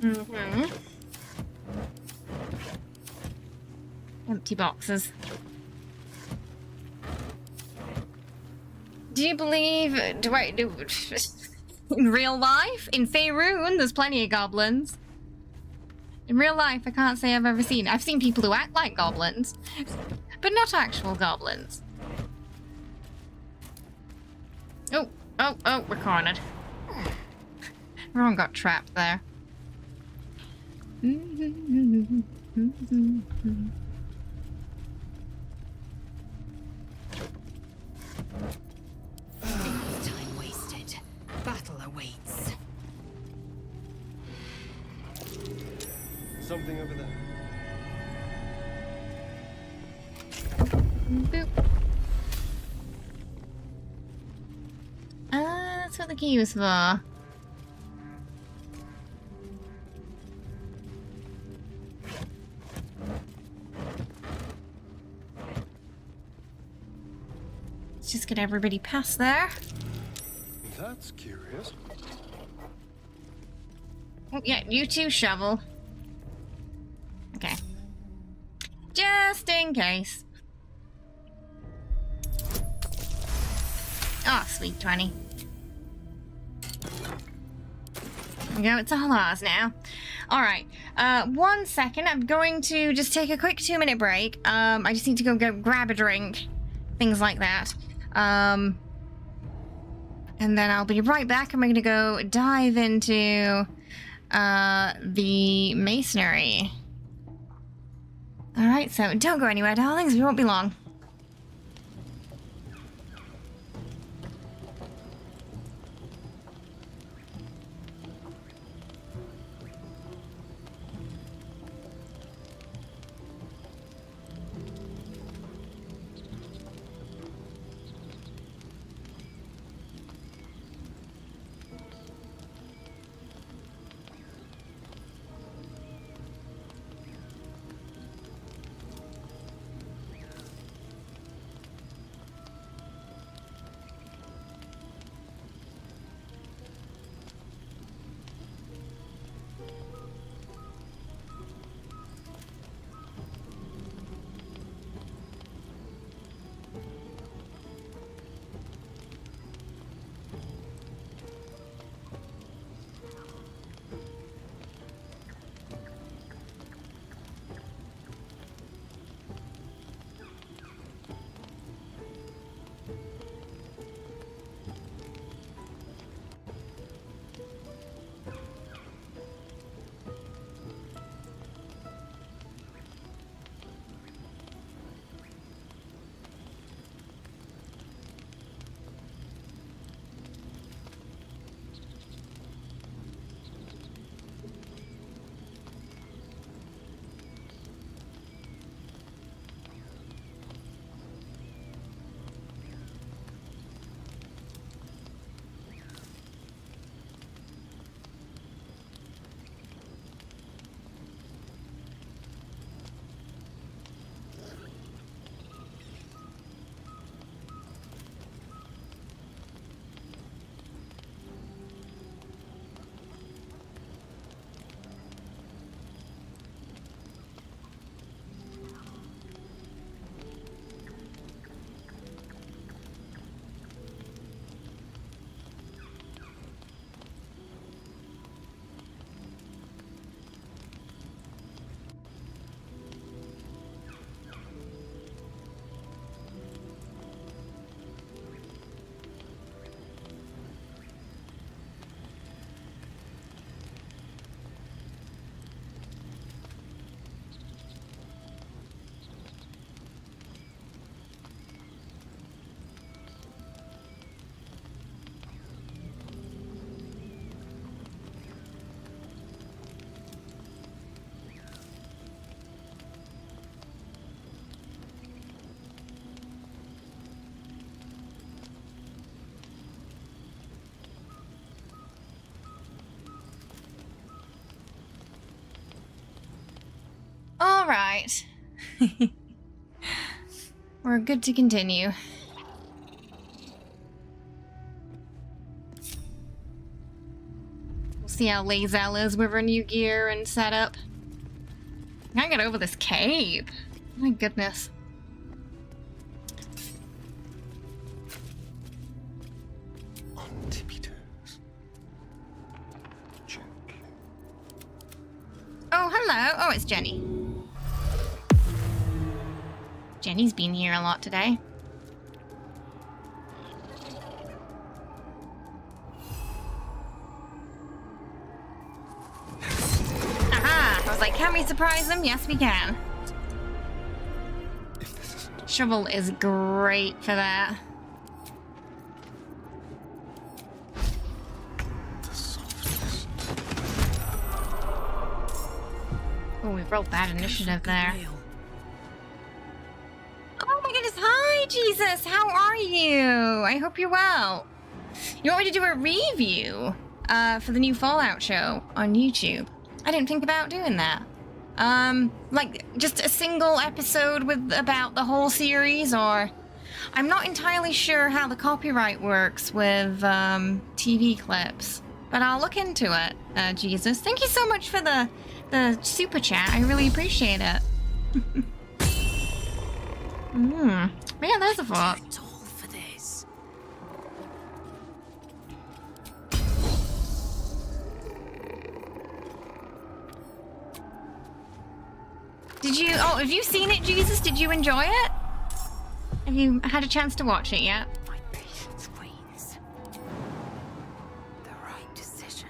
Mm-hmm. Empty boxes. Do you believe... Do I... Do, in real life? In Faerun, there's plenty of goblins. In real life, I can't say I've ever seen... I've seen people who act like goblins. But not actual goblins. Oh, oh, oh, we're cornered. Everyone got trapped there. Time wasted. Battle awaits. Something over there. Boop. That's what the key was for. Let's just get everybody past there. That's curious. Oh, yeah, you too, shovel. Okay. Just in case. Oh, sweet 20. There we go, it's all ours now. Alright, 1 second. I'm going to just take a quick 2-minute break. I just need to go grab a drink. Things like that. And then I'll be right back. I'm going to go dive into the masonry. Alright, so don't go anywhere, darlings. We won't be long. All right. We're good to continue. We'll see how lae'zel is with her new gear and setup. I can't get over this cape. My goodness. Oh, it's Jenny. Jenny's been here a lot today. Aha! I was like, can we surprise them? Yes, we can. Shovel is great for that. Oh, we rolled bad initiative there. Oh my goodness, hi Jesus, how are you? I hope you're well. You want me to do a review for the new Fallout show on YouTube? I didn't think about doing that. Like just a single episode with about the whole series, or I'm not entirely sure how the copyright works with TV clips, but I'll look into it. Jesus, thank you so much for the super chat. I really appreciate it. Yeah, there's a thought. For this. Did you? Oh, have you seen it, Jesus? Did you enjoy it? Have you had a chance to watch it yet? My patience wanes. The right decision.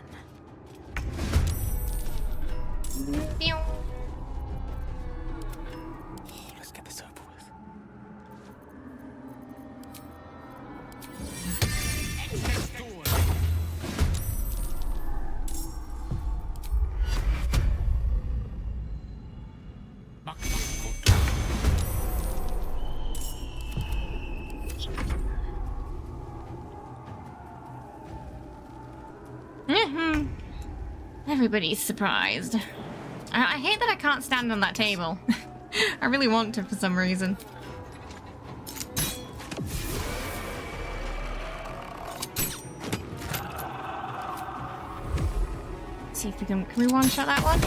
Let's get this over with. Everybody's surprised. I hate that I can't stand on that table. I really want to for some reason. Let's see if we can we one-shot that one?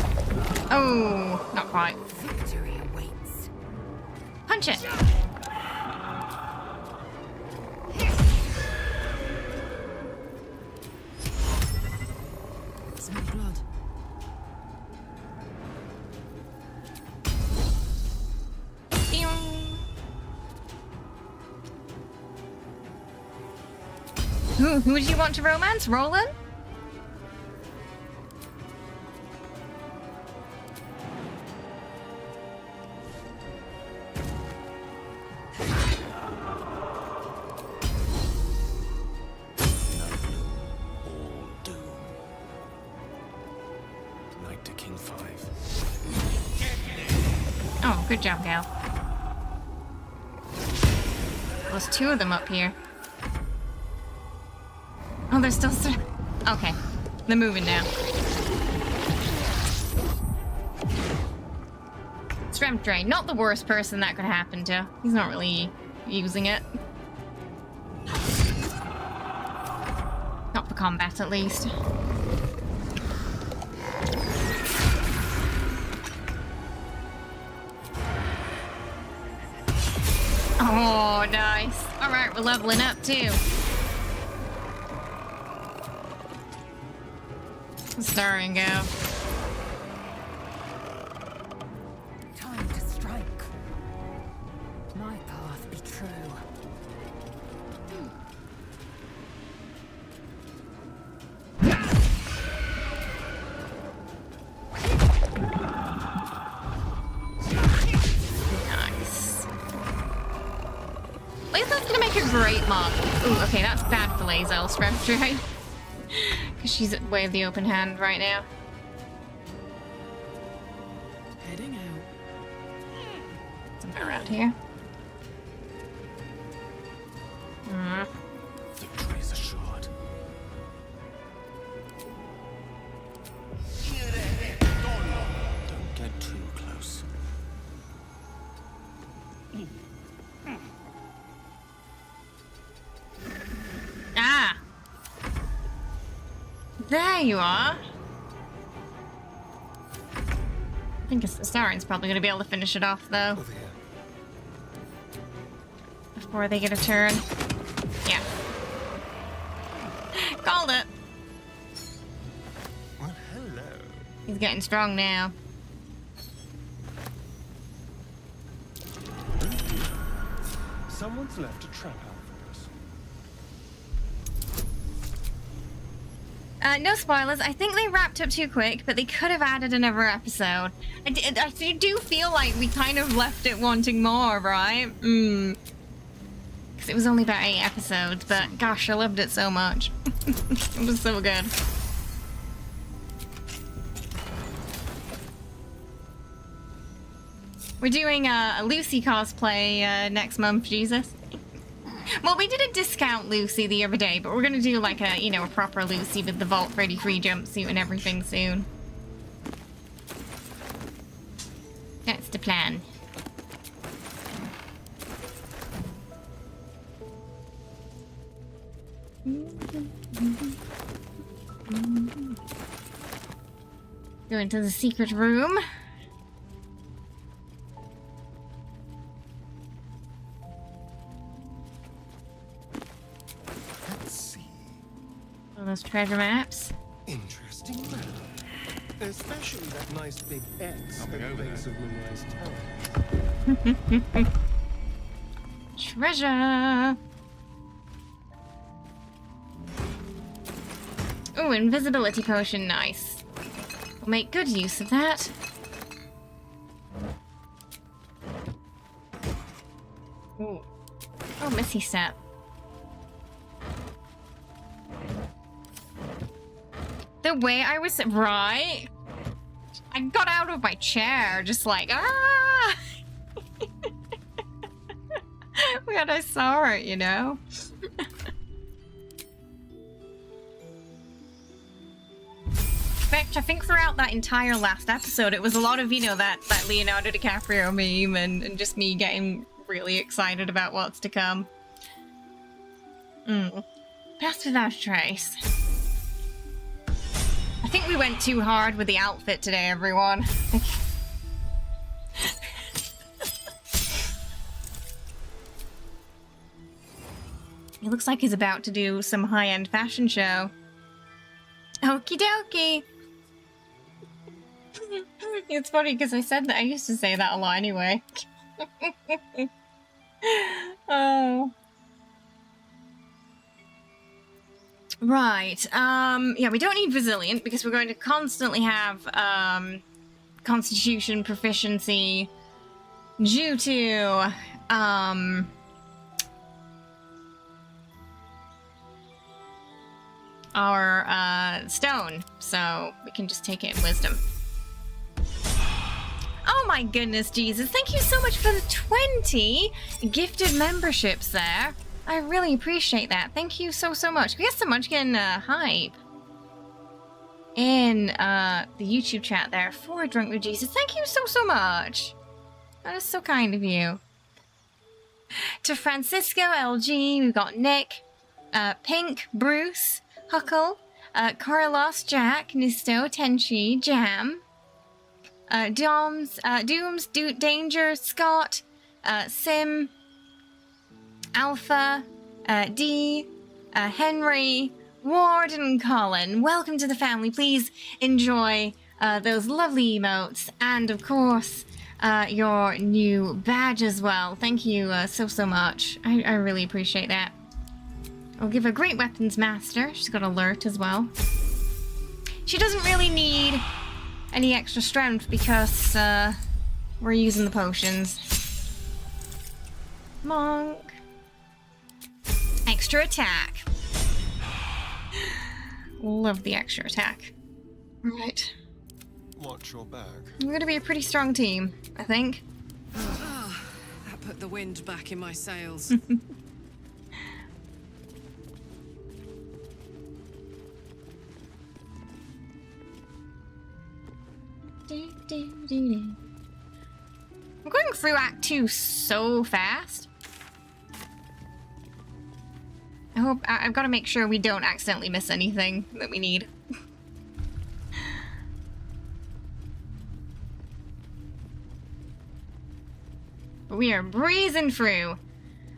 Oh, not quite. Victory awaits. Punch it! Smell blood. Who do you want to romance? Roland? Oh, good job, Gal. There's two of them up here. Oh, they're still... Okay. They're moving now. Strength drain. Not the worst person that could happen to. He's not really using it. Not for combat, at least. Oh, nice. Alright, we're leveling up, too. Astarion go. Time to strike. My path be true. Nice. lae'zel's gonna make a great mob. Ooh, okay, that's bad for lae'zel, Strength Drain. Because she's way of the open hand right now. Heading out. Something around here. Victory is assured. Don't get too close. Ah! There you are. I think Astarion's probably going to be able to finish it off, though. Before they get a turn. Yeah. Called it. Well, hello. He's getting strong now. Someone's left a trap out for us. No spoilers. I think they wrapped up too quick, but they could have added another episode. I do feel like we kind of left it wanting more, right? Because it was only about 8 episodes, but gosh, I loved it so much. It was so good. We're doing a Lucy cosplay next month, Jesus. Well, we did a discount Lucy the other day, but we're gonna do like a, you know, a proper Lucy with the Vault 33 jumpsuit and everything soon. That's the plan. Go into the secret room. All those treasure maps. Interesting map. Especially that nice big X at the base of Moonrise Tower. Treasure! Oh, invisibility potion, nice. We'll make good use of that. Ooh. Oh, missy step. The way I was right, I got out of my chair, just like ah. When I saw it, you know. In fact, I think throughout that entire last episode, it was a lot of, you know, that Leonardo DiCaprio meme and just me getting really excited about what's to come. Passed without a trace. I think we went too hard with the outfit today, everyone. He looks like he's about to do some high-end fashion show. Okie dokie. It's funny because I said that I used to say that a lot anyway. Oh. Right, yeah, we don't need Resilient because we're going to constantly have, Constitution proficiency due to, our, stone, so we can just take it in Wisdom. Oh my goodness, Jesus, thank you so much for the 20 gifted memberships there. I really appreciate that. Thank you so much. We got some Munchkin hype in the YouTube chat there for Drunk with Jesus. Thank you so much. That is so kind of you. To Francisco, LG, we've got Nick, Pink, Bruce, Huckle, Carlos, Jack, Nisto, Tenchi, Jam, Dooms, Danger, Scott, Sim, Alpha, D, Henry, Ward, and Colin. Welcome to the family. Please enjoy those lovely emotes and, of course, your new badge as well. Thank you so much. I really appreciate that. I'll give a Great Weapons Master. She's got Alert as well. She doesn't really need any extra strength because we're using the potions. Monk. Extra attack. Love the extra attack. Right. Watch your back. We're gonna be a pretty strong team, I think. Ah, that put the wind back in my sails. I'm going through Act 2 so fast. I've got to make sure we don't accidentally miss anything that we need. But we are breezing through.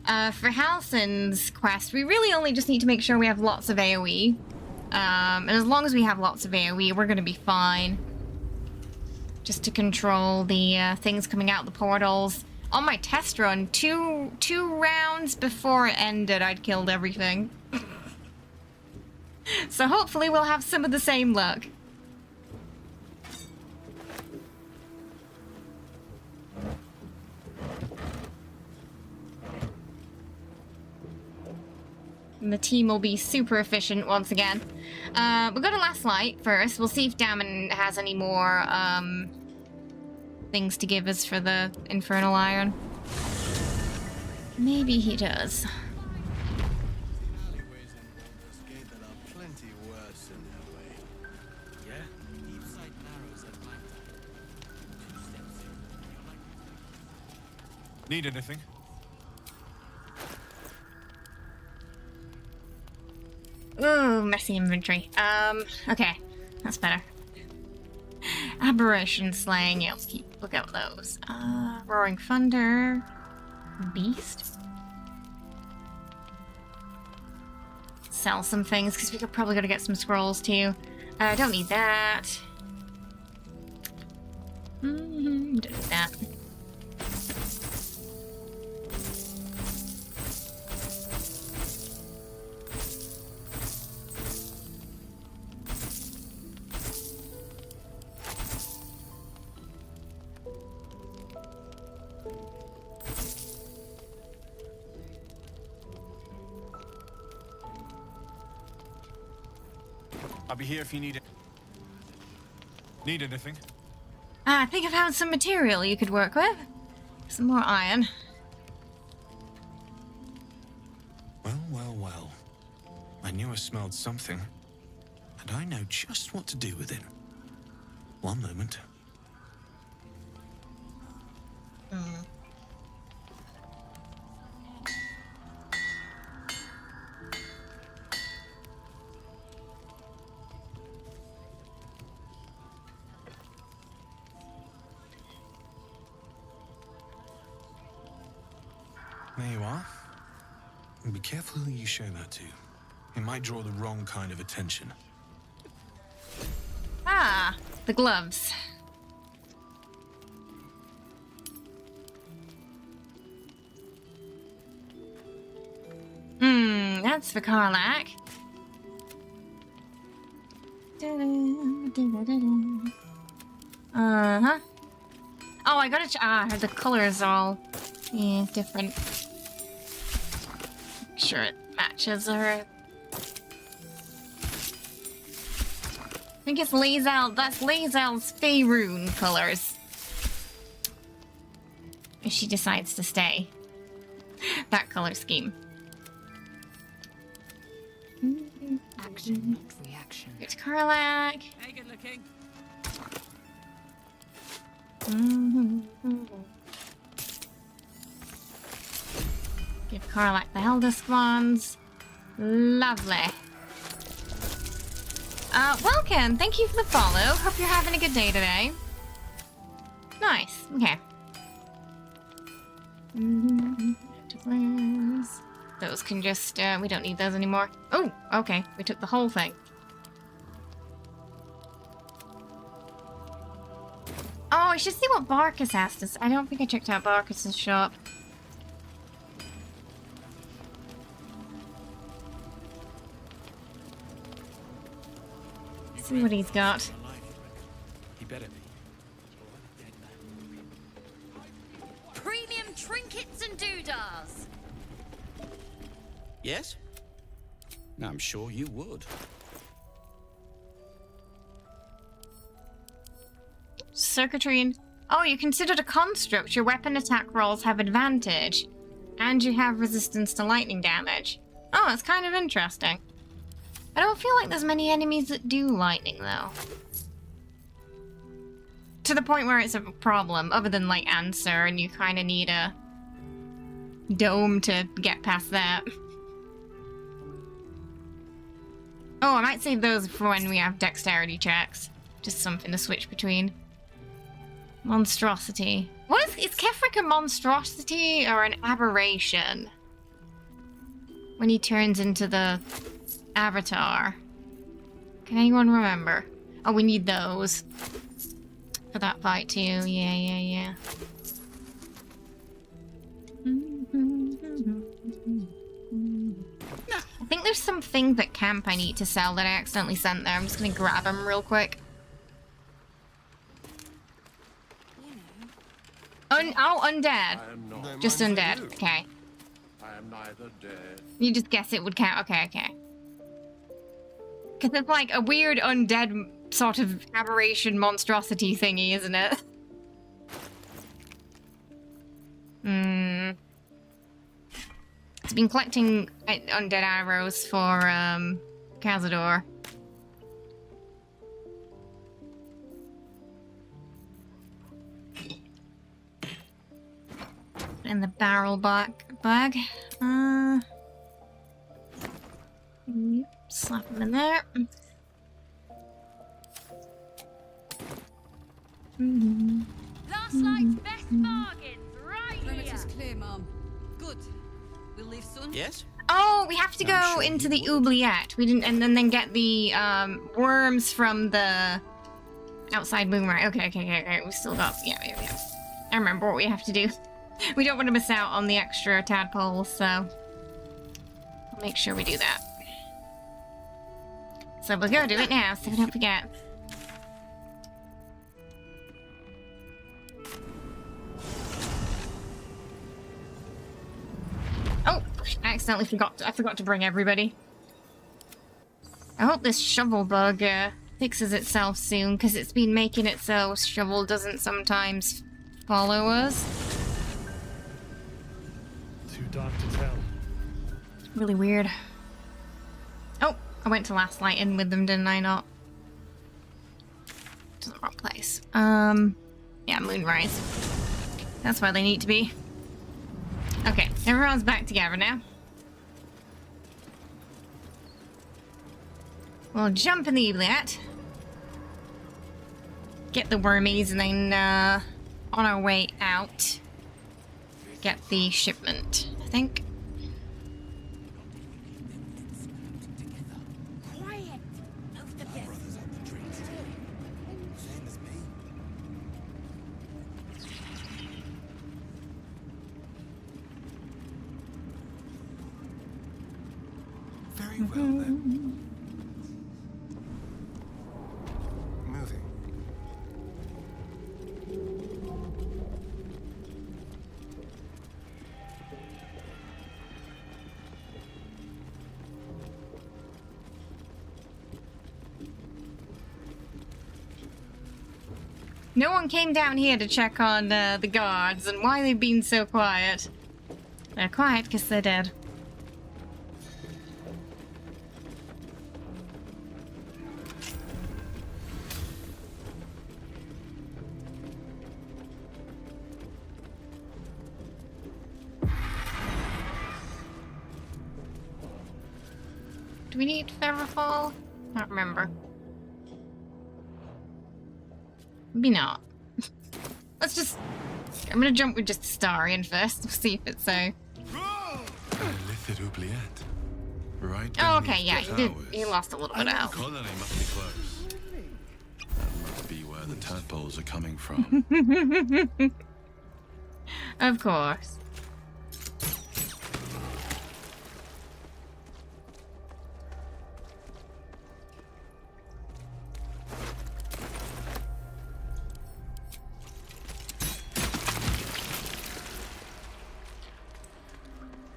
For Halsin's quest, we really only just need to make sure we have lots of AoE. And as long as we have lots of AoE, we're going to be fine. Just to control the things coming out the portals. On my test run, two rounds before it ended, I'd killed everything. So hopefully we'll have some of the same luck. And the team will be super efficient once again. We'll go to Last Light first. We'll see if Damon has any more things to give us for the Infernal Iron. Maybe he does. Need anything? Ooh, messy inventory. Okay. That's better. Aberration slaying. Yeah, let's keep look out those. Roaring Thunder. Beast. Sell some things, because we could probably go to get some scrolls too. Don't need that. Don't need that. I'll be here if you need it. Need anything? I think I found some material you could work with. Some more iron. Well, well, well. I knew I smelled something. And I know just what to do with it. One moment. There you are. And be careful who you show that to. It might draw the wrong kind of attention. Ah, the gloves. That's for Karlach. Uh-huh. Oh, I gotta the colors are all different. Sure it matches her. I think it's lae'zel. That's lae'zel's Faerun colors. If she decides to stay. That color scheme. Action, not reaction. It's Karlach. Hey, good looking. Give Karlach the Heldusk ones. Lovely. Welcome. Thank you for the follow. Hope you're having a good day today. Nice. Okay. Those can just, we don't need those anymore. Oh, okay. We took the whole thing. Oh, I should see what Barkus asked us. I don't think I checked out Barkus's shop. See what he's got. He better be. Premium trinkets and doodahs. Yes? I'm sure you would. Circuitry and... Oh, you considered a construct. Your weapon attack rolls have advantage. And you have resistance to lightning damage. Oh, it's kind of interesting. I don't feel like there's many enemies that do lightning, though. To the point where it's a problem, other than, like, Answer, and you kind of need a dome to get past that. Oh, I might save those for when we have dexterity checks. Just something to switch between. Monstrosity. What is Kefric a monstrosity or an aberration? When he turns into the Avatar. Can anyone remember? Oh, we need those. For that fight too. Yeah. I think there's some things at camp I need to sell that I accidentally sent there. I'm just gonna grab them real quick. Undead. Just undead. Okay. I am neither dead. You just guess it would count. Okay, okay. Because it's like a weird undead sort of aberration monstrosity thingy, isn't it? It's been collecting undead arrows for Cazador. In the barrel bag. Slap them in there. Last night's best bargains, right Perimeter's clear, Mom. Good. We'll leave soon? Yes? Oh, we have to go into the oubliette. We didn't, and then get the worms from the outside Moonrise. Okay. We still got, yeah. I remember what we have to do. We don't want to miss out on the extra tadpoles, so I'll make sure we do that. So we'll go do it now, so we don't forget. Oh, I accidentally forgot. I forgot to bring everybody. I hope this shovel bug fixes itself soon, because it's been making it so shovel doesn't sometimes follow us. Too dark to tell. Really weird. Oh, I went to Last Light in with them, didn't I not? To the wrong place. Yeah, Moonrise. That's where they need to be. Okay, everyone's back together now. We'll jump in the oubliette. Get the wormies, and then on our way out, get the shipment, I think. Quiet! Both of you. Very well then. Moving. No one came down here to check on the guards, and why they've been so quiet. They're quiet because they're dead. Do we need Ferrofall? I don't remember. Maybe not. Let's just... I'm gonna jump with just Astarion first to see if it's so... Lifted oubliette. Right. Oh, okay, yeah, beneath the he lost a little bit of health. Colony must be close. That must be where the tadpoles are coming from. Of course.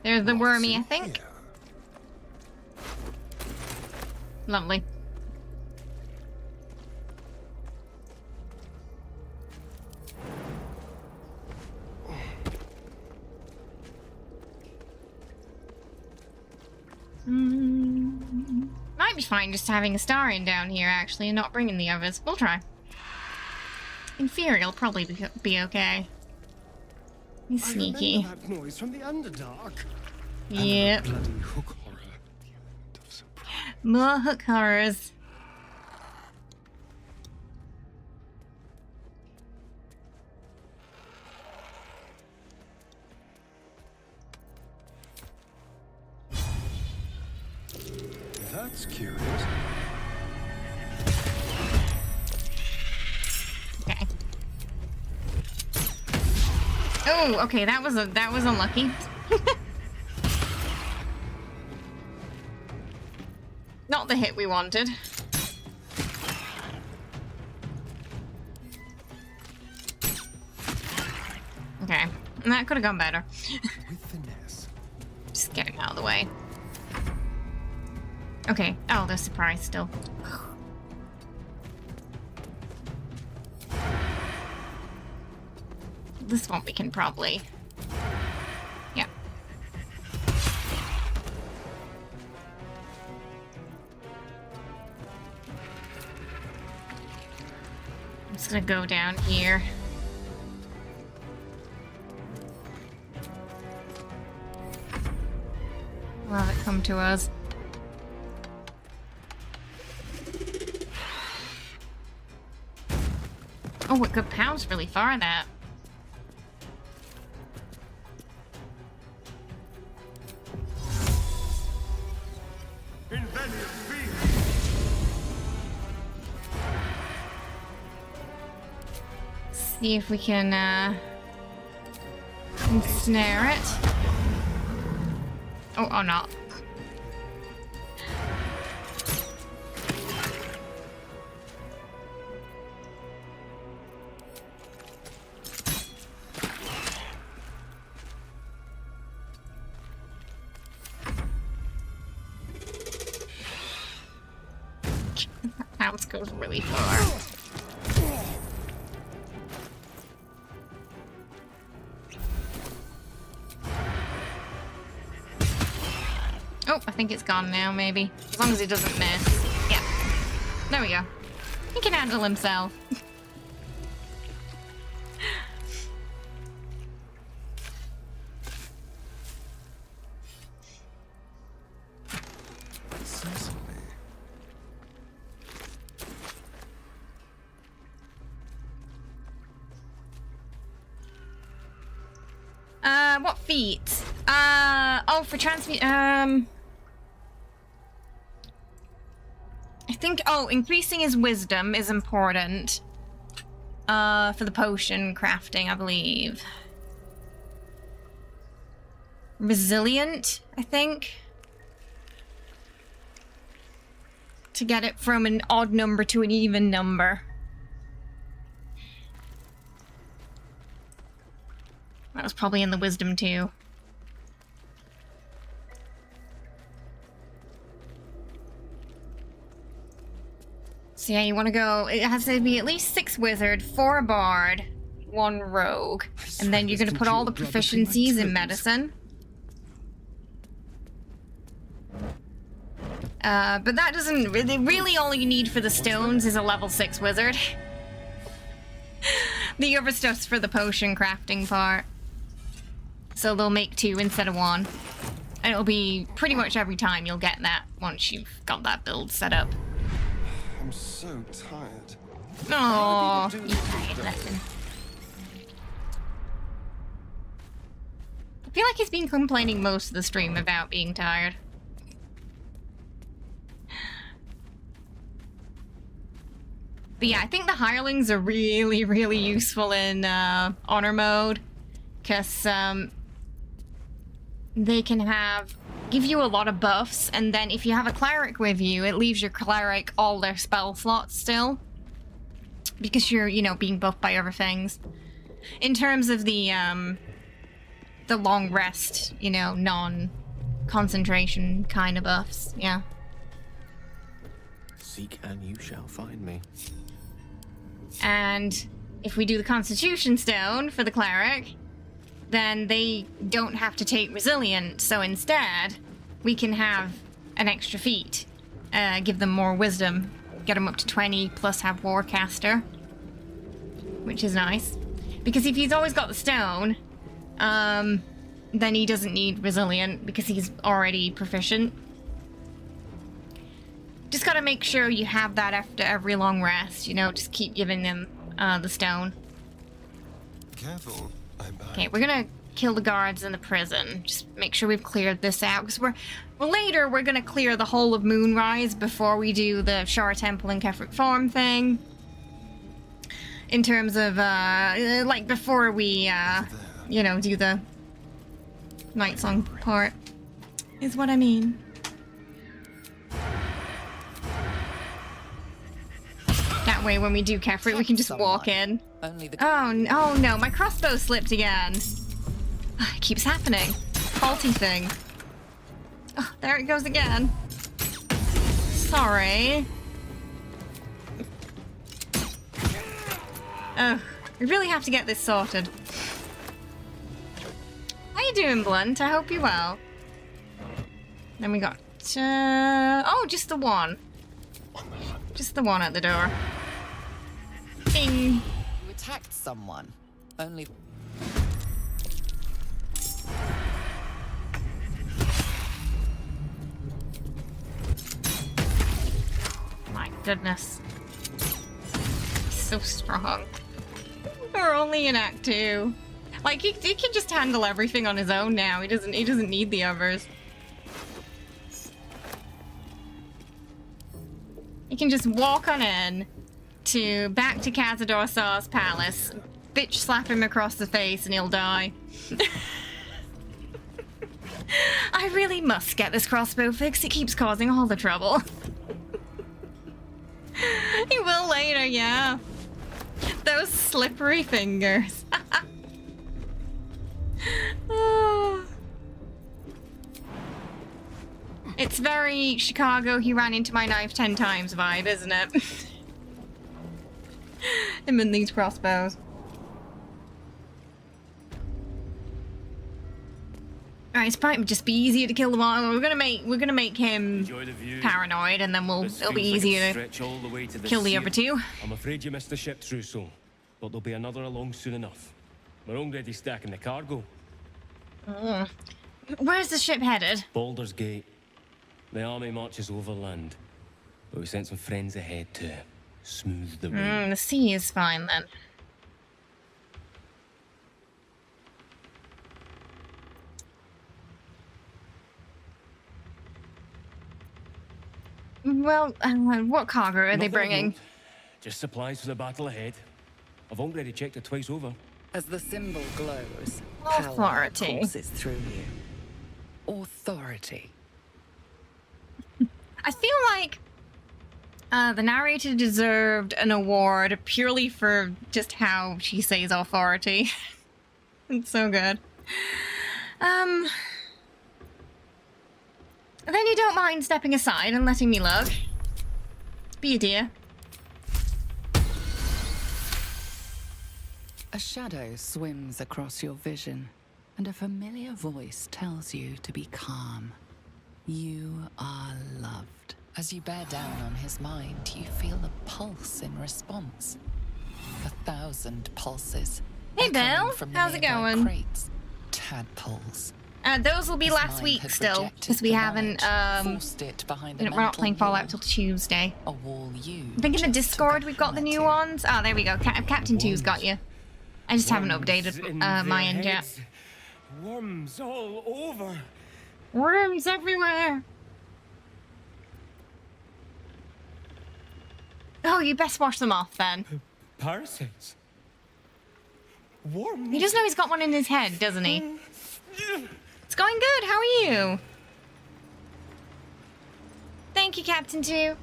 There's the wormy, I think. Lovely. Might be fine just having Astarion down here, actually, and not bringing the others. We'll try. In theory, it'll probably be okay. He's sneaky. I remember that noise from the Underdark. Yep. Bloody hook horror. More hook horrors. That's curious. Okay. Oh, okay, that was unlucky. the hit we wanted. Okay, and that could have gone better. With finesse. Just getting out of the way. Okay. Oh, there's surprise still. This one we can probably... Yeah. I'm just gonna go down here. We'll have it come to us. Oh, it could pounce really far, that. See if we can, ensnare it. Oh, not. House goes really far. Oh, I think it's gone now, maybe. As long as he doesn't miss. Yeah. There we go. He can handle himself. What feat? Oh, for transmute, I think, increasing his wisdom is important. For the potion crafting, I believe. Resilient, I think. To get it from an odd number to an even number. That was probably in the wisdom too. So yeah, you want to go... It has to be at least 6 wizard, 4 bard, 1 rogue. And then you're going to put all the proficiencies in medicine. But that doesn't... Really all you need for the stones is a level 6 wizard. The other stuff's for the potion crafting part. So they'll make 2 instead of 1. And it'll be pretty much every time you'll get that once you've got that build set up. I'm so tired. Oh, you tired, listen. I feel like he's been complaining most of the stream about being tired. But yeah, I think the hirelings are really, really useful in honor mode. Because they can give you a lot of buffs, and then if you have a cleric with you, it leaves your cleric all their spell slots still. Because you're, you know, being buffed by other things. In terms of the long rest, you know, non-concentration kind of buffs, yeah. Seek and you shall find me. And if we do the Constitution Stone for the cleric, then they don't have to take Resilient, so instead, we can have an extra feat. Give them more wisdom. Get them up to 20, plus have Warcaster. Which is nice. Because if he's always got the stone, then he doesn't need Resilient, because he's already proficient. Just gotta make sure you have that after every long rest, you know, just keep giving them the stone. Careful. Okay, we're gonna kill the guards in the prison. Just make sure we've cleared this out, because later we're gonna clear the whole of Moonrise before we do the Shara Temple and Kefric Farm thing. In terms of, like, before we, you know, do the Night Song part, is what I mean. That way, when we do Kefrit, we can just walk in. Oh no, my crossbow slipped again. It keeps happening. Faulty thing. Oh, there it goes again. Sorry. Oh, we really have to get this sorted. How you doing, Blunt? I hope you're well. Then we got... oh, just the one. Just the one at the door. Ding. You attacked someone. Only... My goodness. So strong. We're only in Act 2. Like, he can just handle everything on his own now. He doesn't need the others. He can just walk on in back to Cazador Saw's palace, bitch slap him across the face, and he'll die. I really must get this crossbow fixed. It keeps causing all the trouble. He will later, yeah. Those slippery fingers. Oh. It's very Chicago, he ran into my knife 10 times vibe, isn't it? Him and these crossbows. Alright, it might just be easier to kill them all. We're gonna make him paranoid, and then it'll be easier to kill the other two. I'm afraid you missed the ship, Trousseau, but there'll be another along soon enough. We're already stacking the cargo. Where's the ship headed? Baldur's Gate. The army marches overland, but we sent some friends ahead to smooth the way. The sea is fine then. Well, what cargo are they bringing? Just supplies for the battle ahead. I've already checked it twice over. As the symbol glows, authority power courses through you. Authority. I feel like the narrator deserved an award purely for just how she says authority. It's so good. Then you don't mind stepping aside and letting me look. Be a dear. A shadow swims across your vision, and a familiar voice tells you to be calm. You are loved. As you bear down on his mind, you feel a pulse in response. 1,000 pulses. Hey, Bill. How's it going? Crates, tadpoles. Those will be last week still, because we haven't, we're not playing Fallout till Tuesday. A wall you I think in the Discord we've got the new ones. Oh, there we go. Captain 2's got you. I just haven't updated my end yet. Worms all over. Worms everywhere. Oh, you best wash them off then. Parasites. Worms. He does know he's got one in his head, doesn't he? It's going good. How are you? Thank you, Captain 2.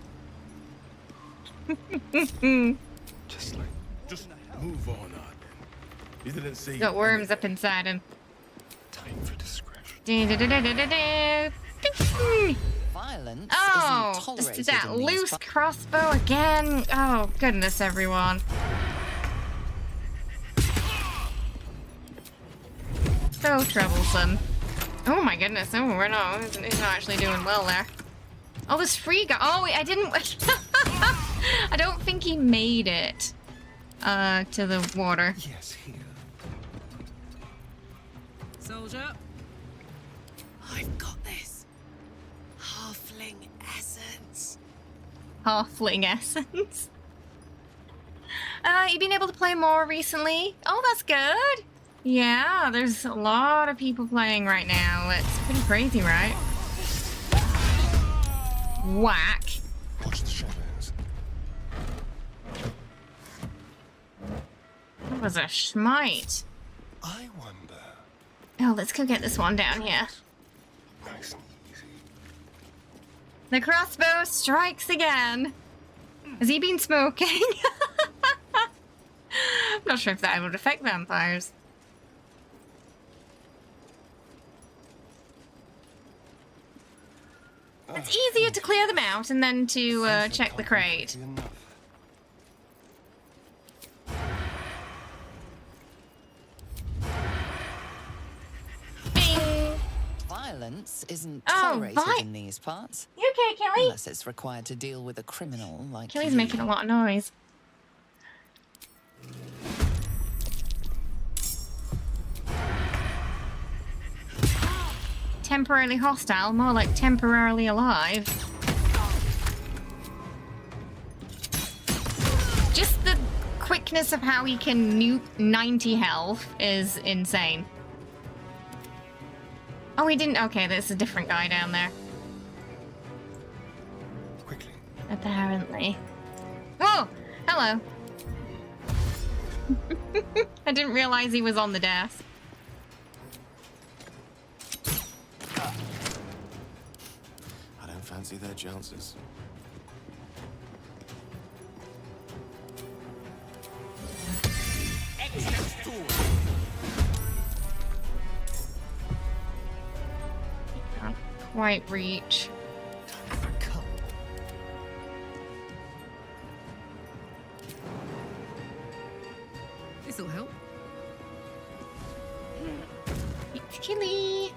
Just move on, Arden. You didn't see. He's got worms up inside him. Time for discretion. Violence oh, just that loose crossbow again. Oh, goodness, everyone. So troublesome. Oh my goodness. Oh, we're not. He's not actually doing well there. Oh, this free guy. Oh, I didn't. I don't think he made it to the water. Yes, here. Soldier. I've got this. Halfling essence. Halfling essence. You been able to play more recently? Oh, that's good. Yeah, there's a lot of people playing right now. It's pretty crazy, right? Whack. Watch the shadows. That was a schmite. I wonder. Oh, let's go get this one down here. Nice and easy. The crossbow strikes again. Has he been smoking? I'm not sure if that would affect vampires. It's easier to clear them out and then to check the crate. Violence isn't tolerated in these parts. You okay, Kelly? Unless it's required to deal with a criminal like Kelly's you. making a lot of noise. Temporarily hostile, more like temporarily alive. Just the quickness of how he can nuke 90 health is insane. Oh, he didn't. Okay, there's a different guy down there. Quickly. Apparently. Whoa! Hello. I didn't realize he was on the desk. I don't fancy their chances. Can't quite reach. This'll help. It's Killy.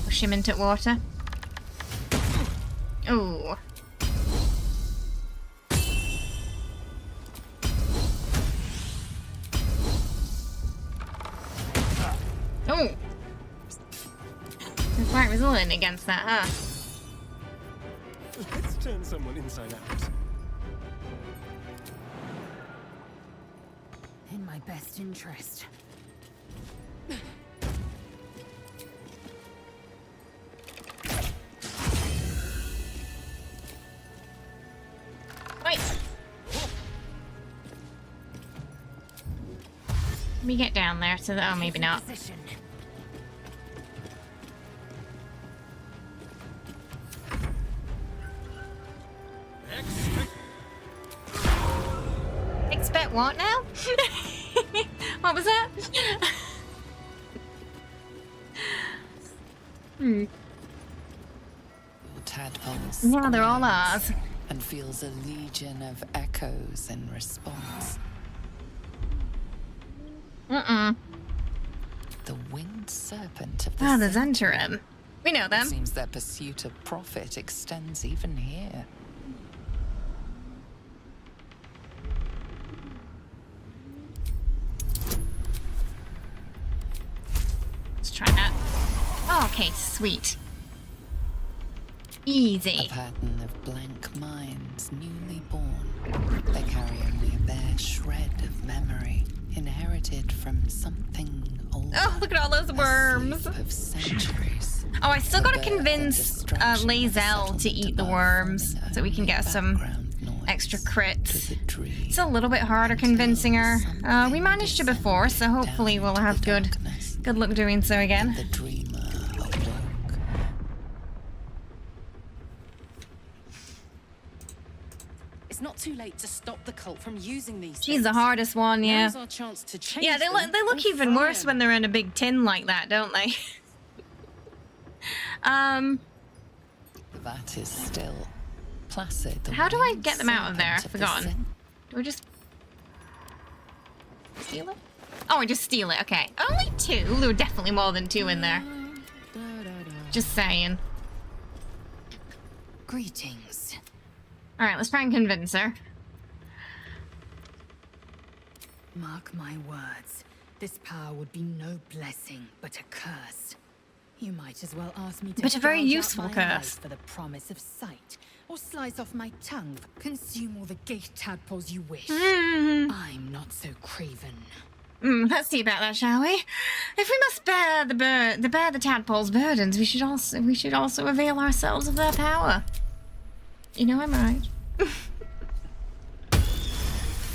Push him into water. Oh. Oh. They're quite resilient against that, huh? Let's turn someone inside out. In my best interest. Wait. Let me get down there so that... Oh, maybe not. Expect what now? What was that? Your tadpoles. Yeah, they're all ours. And feels a legion of echoes in response. Mm-mm. The winged serpent of the Ah, the Zentarim. We know them. It seems their pursuit of profit extends even here. Let's try that. Oh, okay, sweet. Easy. A pattern of blank minds newly born. They carry only a bare shred of memory, inherited from something older. Oh, look at all those worms. Of centuries. Oh, I still gotta convince lae'zel to eat the worms so we can get some extra crits. It's a little bit harder convincing her. We managed to before, so hopefully we'll have good luck doing so again. It's not too late to stop the cult from using these. She's the hardest one, yeah. Now's our chance to change Yeah, they look and even fry worse them. when they're in a big tin like that, don't they? That is still placid. How do I get them out of there? I've forgotten. Do I just steal it? Oh, I just steal it. Okay. Only two? There were definitely more than two in there. Just saying. Greetings. Alright, let's try and convince her. Mark my words. This power would be no blessing, but a curse. You might as well ask me to But a very gouge out useful my curse. eyes for the promise of sight, or slice off my tongue, consume all the gate tadpoles you wish. I'm not so craven. Let's see about that, shall we? If we must bear the tadpole's burdens, we should also avail ourselves of their power. You know I'm right.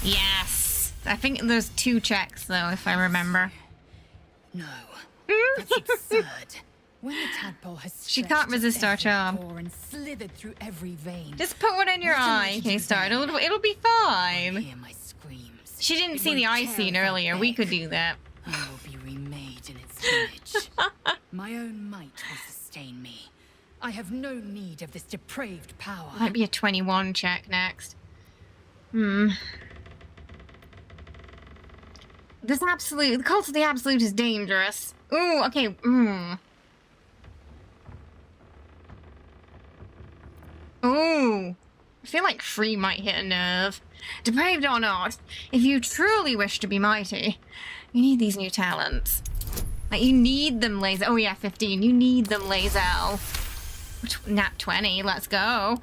Yes. I think there's 2 checks though, if I remember. No, that's absurd. When the tadpole has She can't resist our charm. and slithered through every vein. Just put one in your eye, K-Star. It'll be fine. She didn't see the eye scene earlier. We could do that. I will be remade in its image. My own might will sustain me. I have no need of this depraved power. Might be a 21 check next. The Cult of the Absolute is dangerous. Ooh, okay. Ooh. I feel like free might hit a nerve. Depraved or not, if you truly wish to be mighty, you need these new talents. Like, you need them, lae'zel. Oh yeah, 15. You need them, lae'zel. Nat 20, let's go.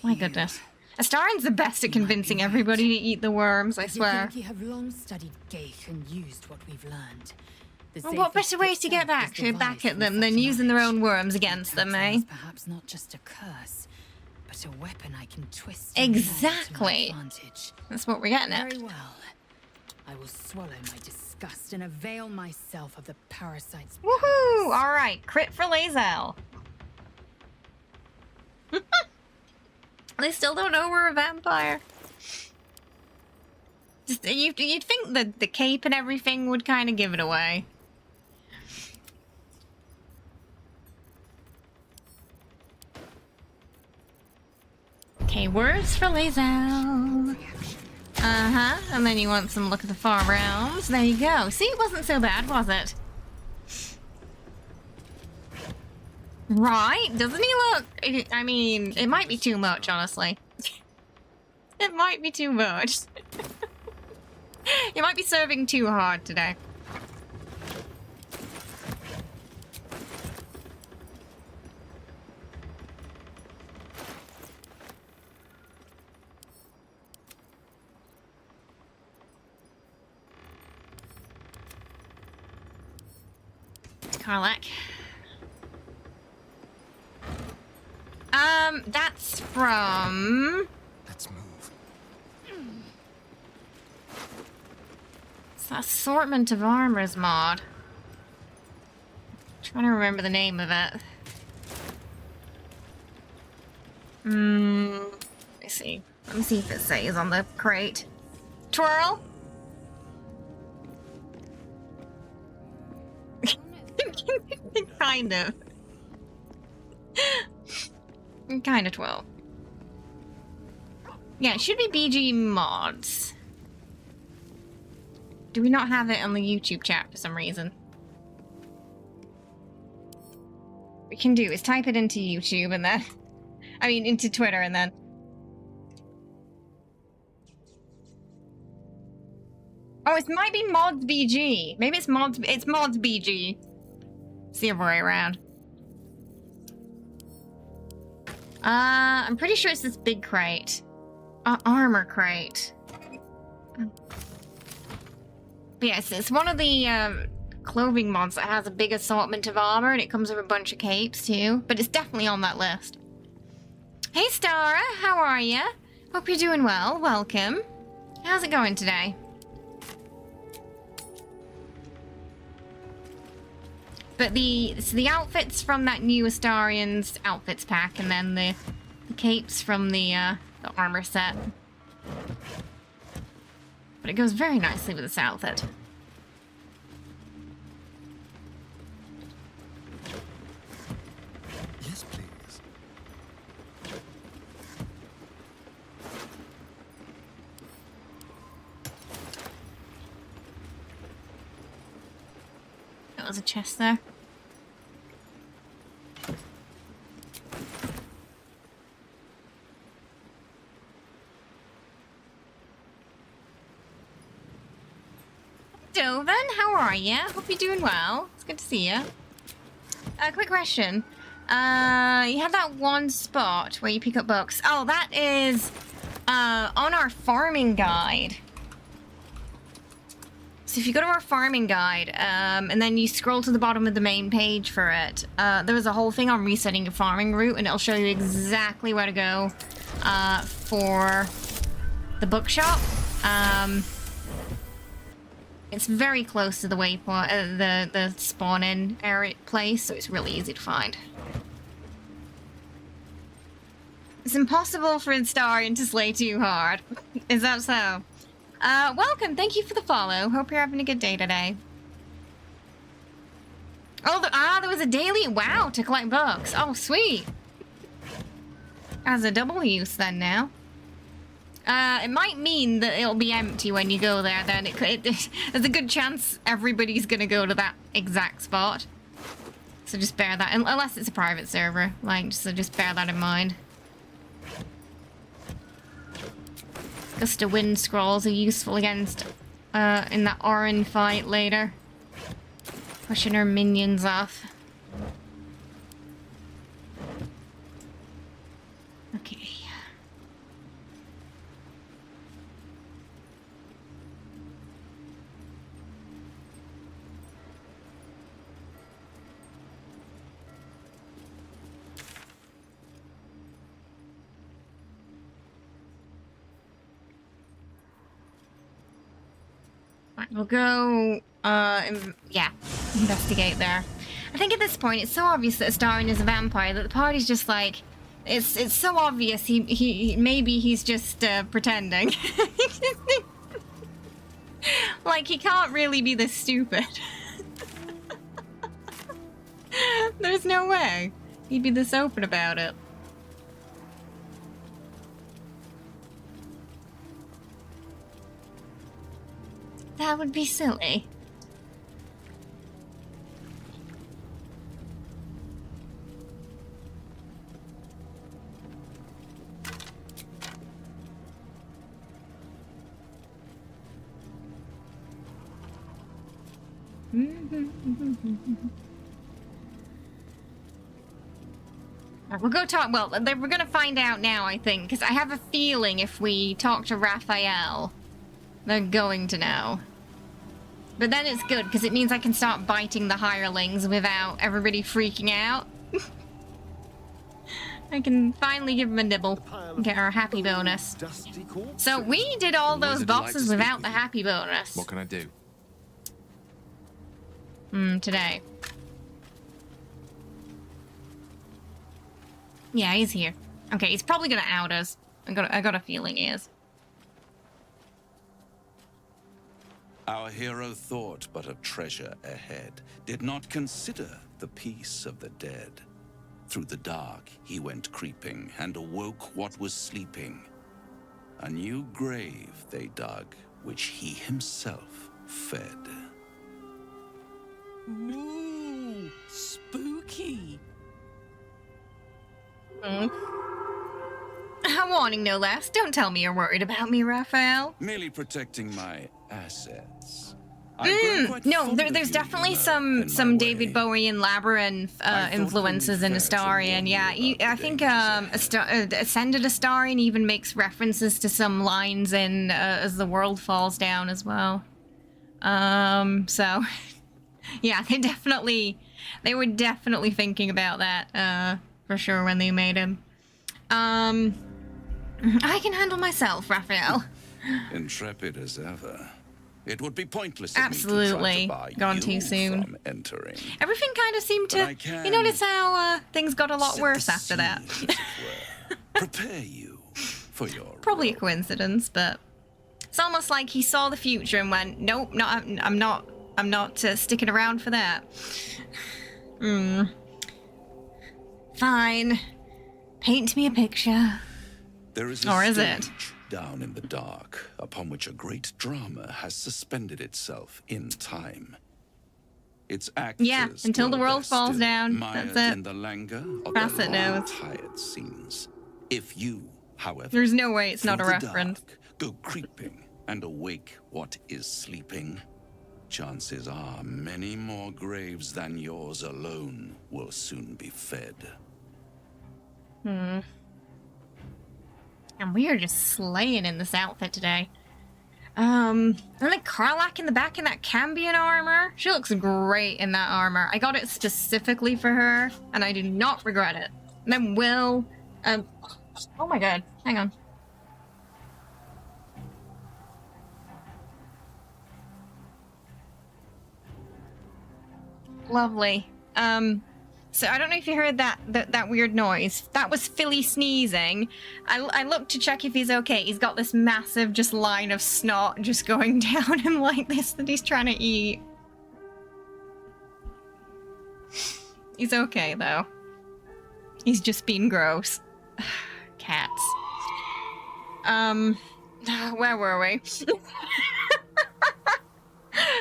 My goodness. Astarion's the best at convincing everybody to eat the worms, I swear. You think you have long studied Geese and used what we've learned. Well, what better way to get back at them than using their own worms against them, eh? Perhaps not just a curse, but a weapon I can twist. Exactly. That's what we're getting at. Very well. I will swallow my disgust and avail myself of the parasite's. Woohoo! All right, crit for lae'zel. They still don't know we're a vampire. Just, you'd think that the cape and everything would kind of give it away. Okay, words for lae'zel. And then you want some look at the far realms. There you go. See, it wasn't so bad, was it? Right? Doesn't he look... I mean, it might be too much, honestly. It might be too much. You might be serving too hard today. Karlach. That's from... Let's move. It's the assortment of armors mod. I'm trying to remember the name of it. Let me see. Let me see if it says on the crate. Twirl? Kind of. Kind of 12. Yeah, it should be BG mods. Do we not have it on the YouTube chat for some reason? What we can do is type it into YouTube and then... I mean, into Twitter and then... Oh, it might be mods BG. Maybe it's mods BG. It's the other way around. I'm pretty sure it's this big crate. Armor crate. But yes, it's one of the clothing mods that has a big assortment of armor, and it comes with a bunch of capes too. But it's definitely on that list. Hey Stara, how are ya? Hope you're doing well. Welcome. How's it going today? But the outfits from that new Astarion's outfits pack, and then the capes from the armor set. But it goes very nicely with this outfit. Yes, please. That was a chest there. Dovan, how are ya? Hope you're doing well. It's good to see you. Quick question. You have that one spot where you pick up books. Oh, that is on our farming guide. So if you go to our farming guide, and then you scroll to the bottom of the main page for it, there was a whole thing on resetting your farming route, and it'll show you exactly where to go for the bookshop. It's very close to the waypoint, the spawn-in area place, so it's really easy to find. It's impossible for Astarion to slay too hard. Is that so? Welcome, thank you for the follow. Hope you're having a good day today. Oh, there was a daily, wow, to collect books. Oh, sweet. As a double use then now. It might mean that it'll be empty when you go there then. There's a good chance everybody's gonna go to that exact spot. So just bear that, unless it's a private server, like, so just bear that in mind. Gust of wind scrolls are useful against, in that Orin fight later. Pushing her minions off. Okay. Right, we'll go, yeah, investigate there. I think at this point it's so obvious that Astarion is a vampire that the party's just like, it's so obvious he maybe he's just pretending. Like, he can't really be this stupid. There's no way he'd be this open about it. That would be silly. We'll go talk. Well, we're gonna find out now, I think, because I have a feeling if we talk to Raphael, they're going to know. But then it's good, because it means I can start biting the hirelings without everybody freaking out. I can finally give them a nibble and get our happy bonus. So we did all those bosses without the happy bonus. What can I do? Today. Yeah, he's here. Okay, he's probably gonna out us. I got a feeling he is. Our hero thought but of treasure ahead, did not consider the peace of the dead. Through the dark he went creeping, and awoke what was sleeping. A new grave they dug, which he himself fed. Ooh, spooky. A warning, no less. Don't tell me you're worried about me, Raphael. Merely protecting my assets. No, there's definitely some David Bowie and Labyrinth influences in Astarion. Yeah, I think Ascended Astarion even makes references to some lines in As the World Falls Down as well. So yeah, they were definitely thinking about that for sure when they made him. I can handle myself, Raphael. Intrepid as ever. It would be pointless. Absolutely. Gone too soon. From entering. Everything kind of seemed to. You notice how things got a lot worse after that. Prepare you for your. Probably a coincidence, but it's almost like he saw the future and went, "Nope, I'm not sticking around for that." Fine. Paint me a picture. There is a or is stage it? Down in the dark, upon which a great drama has suspended itself in time. Its actors until the world falls down. Mired That's it. in the languor of Bassett the long, knows. tired scenes. If you, however, There's no way it's not a through the reference. dark, go creeping and awake what is sleeping, chances are many more graves than yours alone will soon be fed. And we are just slaying in this outfit today. And like Karlach in the back in that Campgear armor. She looks great in that armor. I got it specifically for her, and I do not regret it. And then Will, oh my god, hang on. Lovely. So I don't know if you heard that weird noise. That was Philly sneezing. I looked to check if he's okay. He's got this massive just line of snot just going down him like this that he's trying to eat. He's okay though. He's just being gross. Cats. Where were we?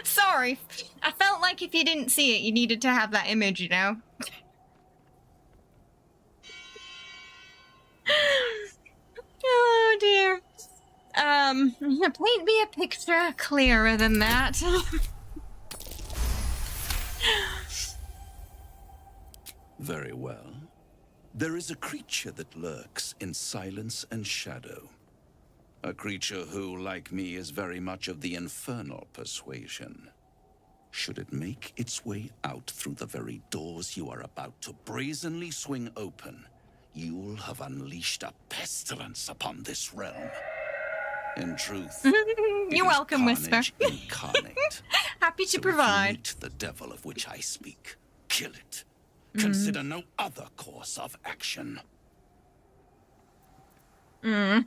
Sorry. I felt like if you didn't see it, you needed to have that image, you know? Oh dear. Paint me a picture clearer than that. Very well. There is a creature that lurks in silence and shadow. A creature who, like me, is very much of the infernal persuasion. Should it make its way out through the very doors you are about to brazenly swing open, you'll have unleashed a pestilence upon this realm. In truth, you're welcome, Whisper. Incarnate. Happy to So provide. if you meet the devil of which I speak, kill it. Consider no other course of action. You're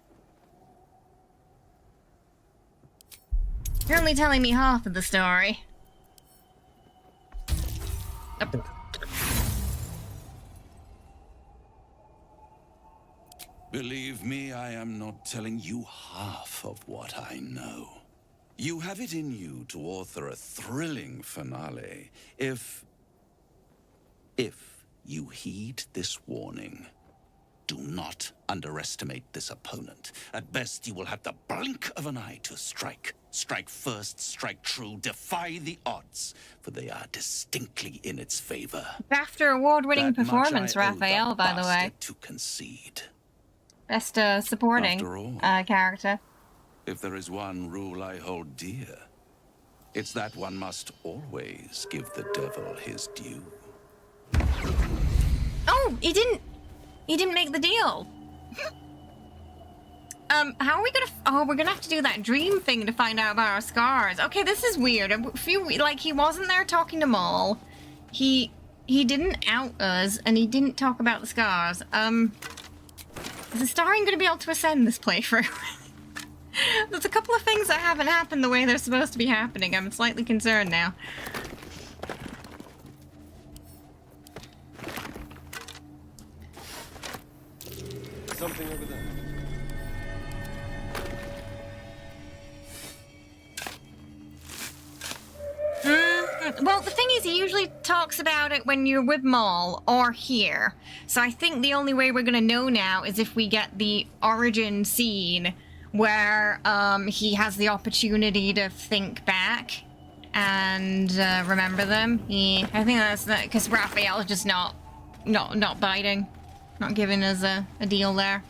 only telling me half of the story. Believe me, I am not telling you half of what I know. You have it in you to author a thrilling finale if you heed this warning. Do not underestimate this opponent. At best, you will have the blink of an eye to strike. Strike first, strike true, defy the odds, for they are distinctly in its favor. BAFTA award-winning That much performance, I owe the Raphael, by the way. bastard to concede. Best supporting After all, character. If there is one rule I hold dear, it's that one must always give the devil his due. Oh, he didn't make the deal. How are we gonna? Oh, we're gonna have to do that dream thing to find out about our scars. Okay, this is weird. Like he wasn't there talking to Maul. He didn't out us, and he didn't talk about the scars. Is Astarion gonna be able to ascend this playthrough? There's a couple of things that haven't happened the way they're supposed to be happening. I'm slightly concerned now. Something over there. Well, the thing is, he usually talks about it when you're with Maul or here. So I think the only way we're gonna know now is if we get the origin scene where he has the opportunity to think back and remember them. I think that's that, because Raphael's just not biting, not giving us a deal there.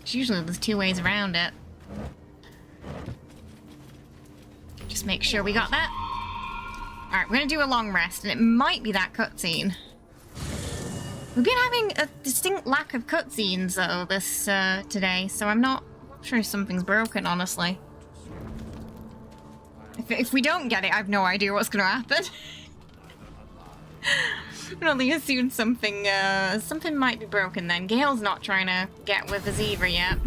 Usually there's two ways around it. Just make sure we got that. Alright, we're gonna do a long rest, and it might be that cutscene. We've been having a distinct lack of cutscenes, though, this, today, so I'm not sure if something's broken, honestly. If we don't get it, I have no idea what's gonna happen. I can only assume something might be broken then. Gale's not trying to get with us either yet.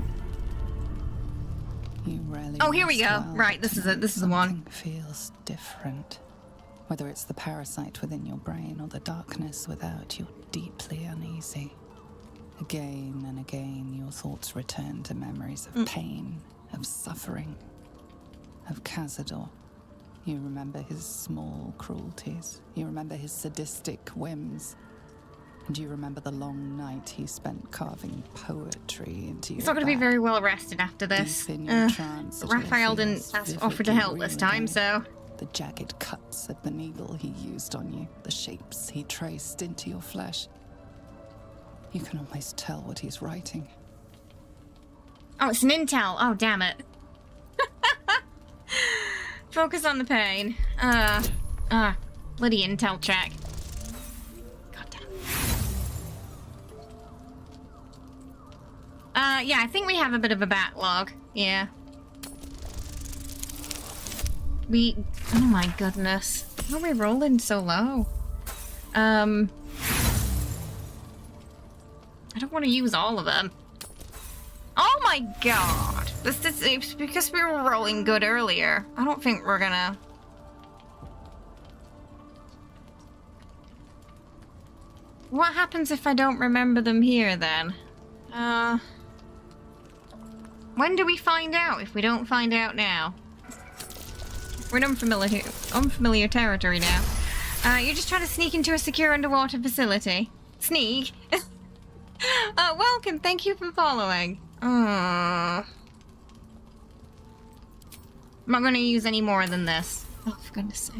Oh, here we go. Right, this is the one. Feels different. Whether it's the parasite within your brain or the darkness without, you're deeply uneasy. Again and again, your thoughts return to memories of pain, of suffering, of Cazador. You remember his small cruelties. You remember his sadistic whims. And you remember the long night he spent carving poetry into your He's not going to be back. very well rested after this. Raphael didn't offer to help this time, so... The jagged cuts of the needle he used on you, the shapes he traced into your flesh. You can almost tell what he's writing. Oh, it's an intel. Oh, damn it. Focus on the pain. Bloody intel check. Yeah, I think we have a bit of a backlog. Yeah. Oh my goodness. Why are we rolling so low? I don't want to use all of them. Oh my god! It's because we were rolling good earlier. I don't think we're gonna... What happens if I don't remember them here then? When do we find out if we don't find out now? We're in unfamiliar territory now. You're just trying to sneak into a secure underwater facility. Sneak? Welcome, thank you for following. I'm not gonna use any more than this. Oh, for goodness sake.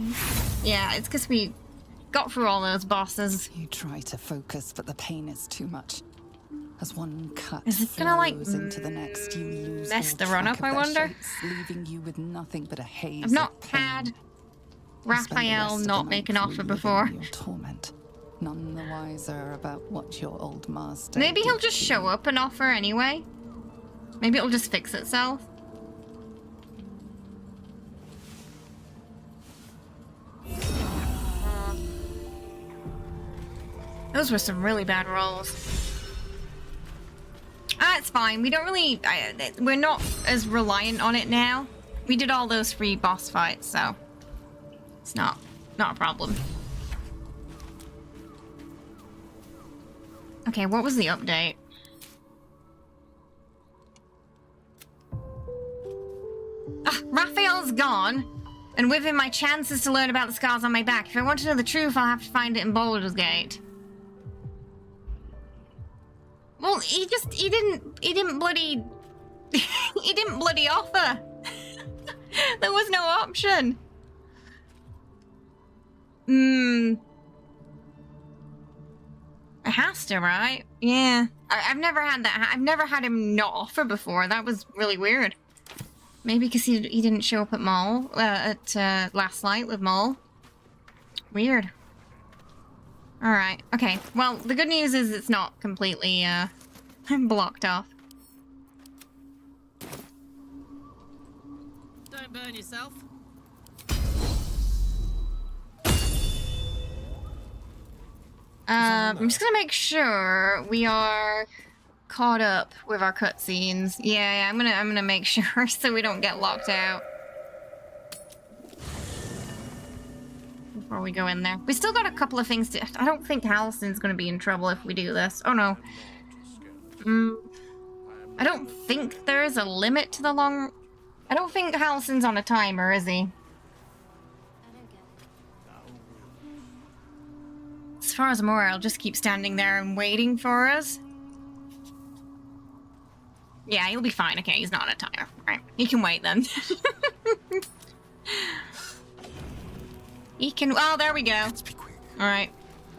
Yeah, it's because we got through all those bosses. You try to focus, but the pain is too much. As one cut is it gonna like into the next, you lose mess the run up? I wonder. Shapes, leaving you with nothing but a haze. I've not had Raphael not make an offer before. Your torment, none the wiser about what your old master. Maybe he'll just show up and offer anyway. Maybe it'll just fix itself. Those were some really bad rolls. It's fine. We don't really... we're not as reliant on it now. We did all those free boss fights, so... It's not a problem. Okay, what was the update? Raphael's gone. And with him, my chances to learn about the scars on my back. If I want to know the truth, I'll have to find it in Baldur's Gate. Well, he didn't bloody... he didn't bloody offer. There was no option. It has to, right? Yeah. I've never had that. I've never had him not offer before. That was really weird. Maybe because he didn't show up at Mall, last night with Mall. Weird. Alright, okay. Well, the good news is it's not completely, blocked off. Don't burn yourself. I'm just gonna make sure we are caught up with our cutscenes. Yeah, I'm gonna make sure so we don't get locked out. Before we go in there. We still got a couple of things to... I don't think Hallison's gonna be in trouble if we do this. Oh no. I don't think there is a limit to the long... I don't think Hallison's on a timer, is he? As far as I'm aware, I'll just keep standing there and waiting for us. Yeah, he'll be fine. Okay, he's not on a timer. Right, he can wait then. He can... Oh, there we go. Let's be quick. Alright.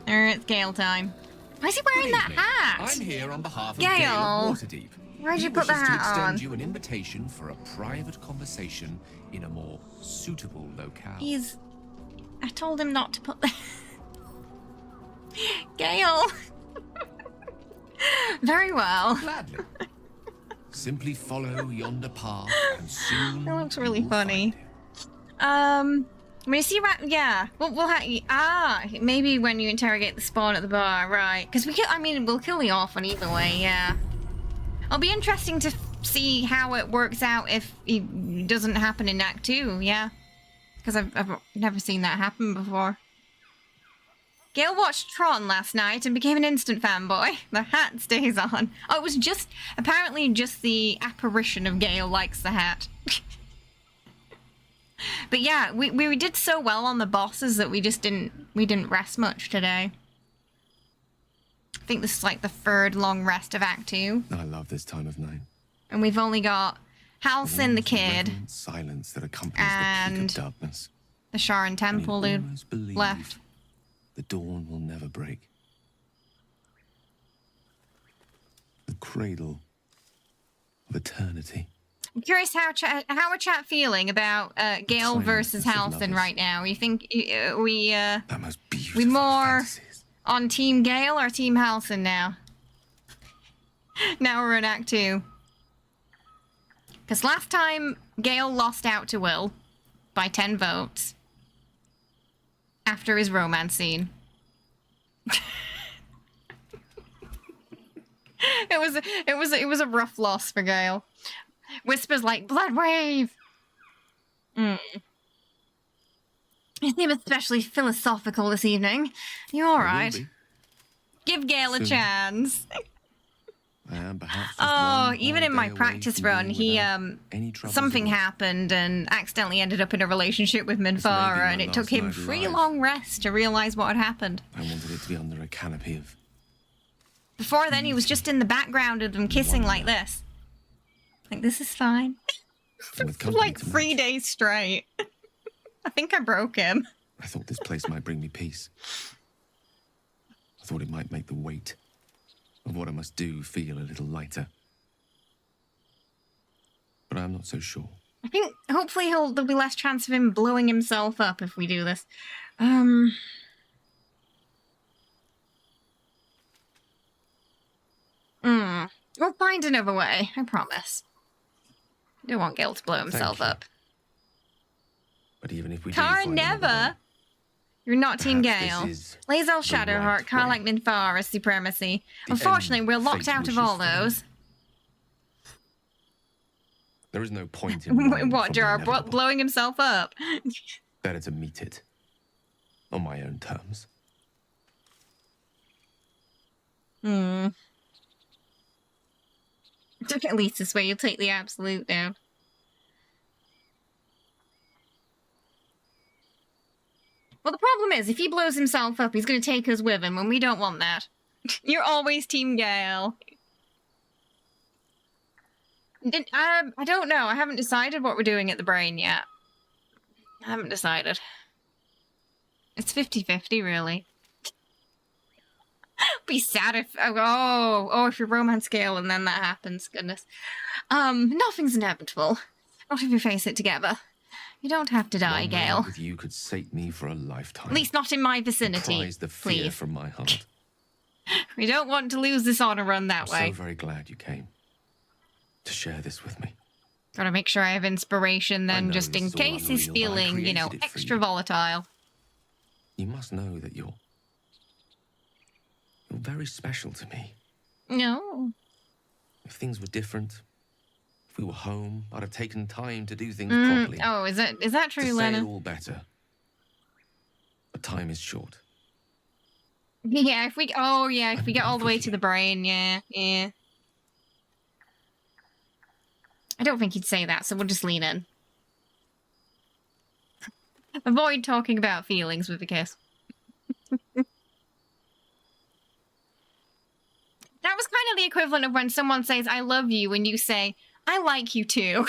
It's Gale time. Why is he wearing that hat? I'm here on behalf of Gale. Waterdeep. Why'd you put the hat to extend on? you an invitation for a private conversation in a more suitable locale. He's... I told him not to put the... Gale! Very well. Gladly. Simply follow yonder path and soon... That looks really funny. When you see yeah, we'll have... maybe when you interrogate the spawn at the bar, right. Because we'll kill the orphan either way, yeah. It'll be interesting to see how it works out if it doesn't happen in Act 2, yeah. Because I've never seen that happen before. Gale watched Tron last night and became an instant fanboy. The hat stays on. Oh, it was just... Apparently just the apparition of Gale likes the hat. But yeah, we did so well on the bosses that we didn't rest much today. I think this is like the third long rest of Act 2. I love this time of night. And we've only got Halcyon the Kid Silence that accompanies the peak of darkness. The Sharon Temple dude left. The dawn will never break. The cradle of eternity. I'm curious how are chat feeling about Gale versus Halcyon right now? You think we more on Team Gale or Team Halcyon now? Now we're in Act 2. Because last time Gale lost out to Will by 10 votes. after his romance scene. It was a rough loss for Gale. Whisper's like, blood wave! You seem especially philosophical this evening. You alright? Give Gale a Soon. chance. Perhaps just Oh, one even whole in my day away practice from run, being he, without any troubles something at all. happened and accidentally ended up in a relationship with Minthara, my and it took last him night 3 alive. long rests to realize what had happened. I wanted it to be under a canopy of Before then, he was just in the background of them kissing like this. Like, this is fine. with For company like to 3 days straight. I think I broke him. I thought this place might bring me peace. I thought it might make the weight of what I must do feel a little lighter. But I'm not so sure. I think hopefully there'll be less chance of him blowing himself up if we do this. We'll find another way, I promise. I don't want Gale to blow himself up. But even if we do Kara, find another way, never! You're not Team perhaps Gale. this is lae'zel the Shadowheart, right Karlach Minthara supremacy. The Unfortunately, end we're locked fate out of wishes all for. those. there is no point in running What, from the Gerard? inevitable. Blowing himself up? Better to meet it on my own terms. At least this way you'll take the absolute down. Well, the problem is, if he blows himself up, he's going to take us with him, and we don't want that. You're always Team Gale. I don't know. I haven't decided what we're doing at the brain yet. I haven't decided. It's 50-50, really. Be sad if if you're romance Gale and then that happens. Goodness. Nothing's inevitable. Not if you face it together. You don't have to die, One Gale. night with you could sate me for a lifetime. At least not in my vicinity. Prize the fear please. from my heart. We don't want to lose this honor run that way. So very glad you came to share this with me. Gotta make sure I have inspiration then, know just in this is all case he's unreal, but I feeling, you know, created it for extra you. volatile. You must know that you're very special to me. No. If things were different, if we were home, I'd have taken time to do things properly. Oh, is that to true, say it Lena? all better. But time is short. Yeah, if we get all the way to the brain, yeah. I don't think he'd say that, so we'll just lean in. Avoid talking about feelings with a kiss. That was kind of the equivalent of when someone says, I love you, and you say, I like you too.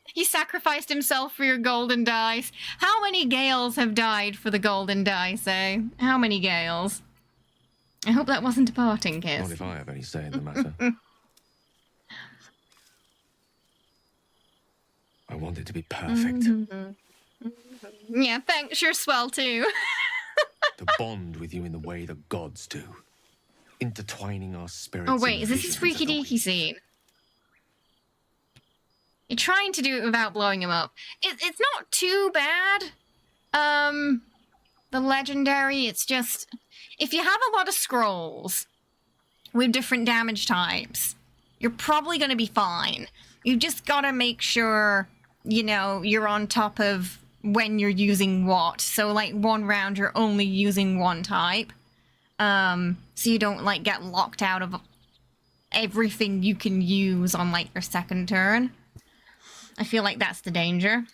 He sacrificed himself for your golden dice. How many Gales have died for the golden dice, eh? How many Gales? I hope that wasn't a parting kiss. Not if I have any say in the matter. I want it to be perfect. Yeah, thanks, you're swell too. To bond with you in the way the gods do. Intertwining our spirits. Oh in wait, the is this his visions freaky of the deaky scene? You're trying to do it without blowing him up. It's not too bad. The legendary, it's just... If you have a lot of scrolls with different damage types, you're probably going to be fine. You just got to make sure, you know, you're on top of when you're using what. So, like, one round you're only using one type. So you don't, like, get locked out of everything you can use on, like, your second turn. I feel like that's the danger.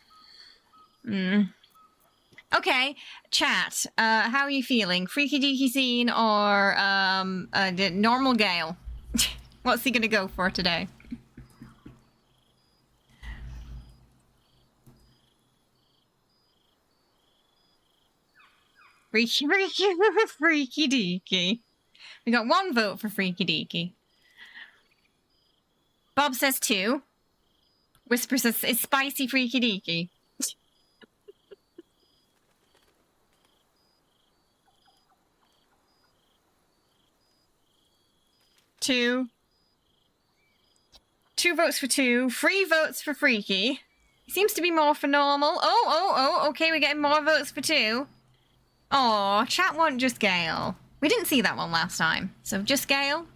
Okay, chat. How are you feeling? Freaky deaky scene or the normal Gale? What's he gonna go for today? Freaky deaky. We got 1 vote for freaky deaky. Bob says 2. Whisper says it's spicy freaky deaky. Two votes for 2, 3 votes for freaky. Seems to be more for normal. Oh, okay, we're getting more votes for 2. Oh, chat want just Gale. We didn't see that one last time, so just Gale.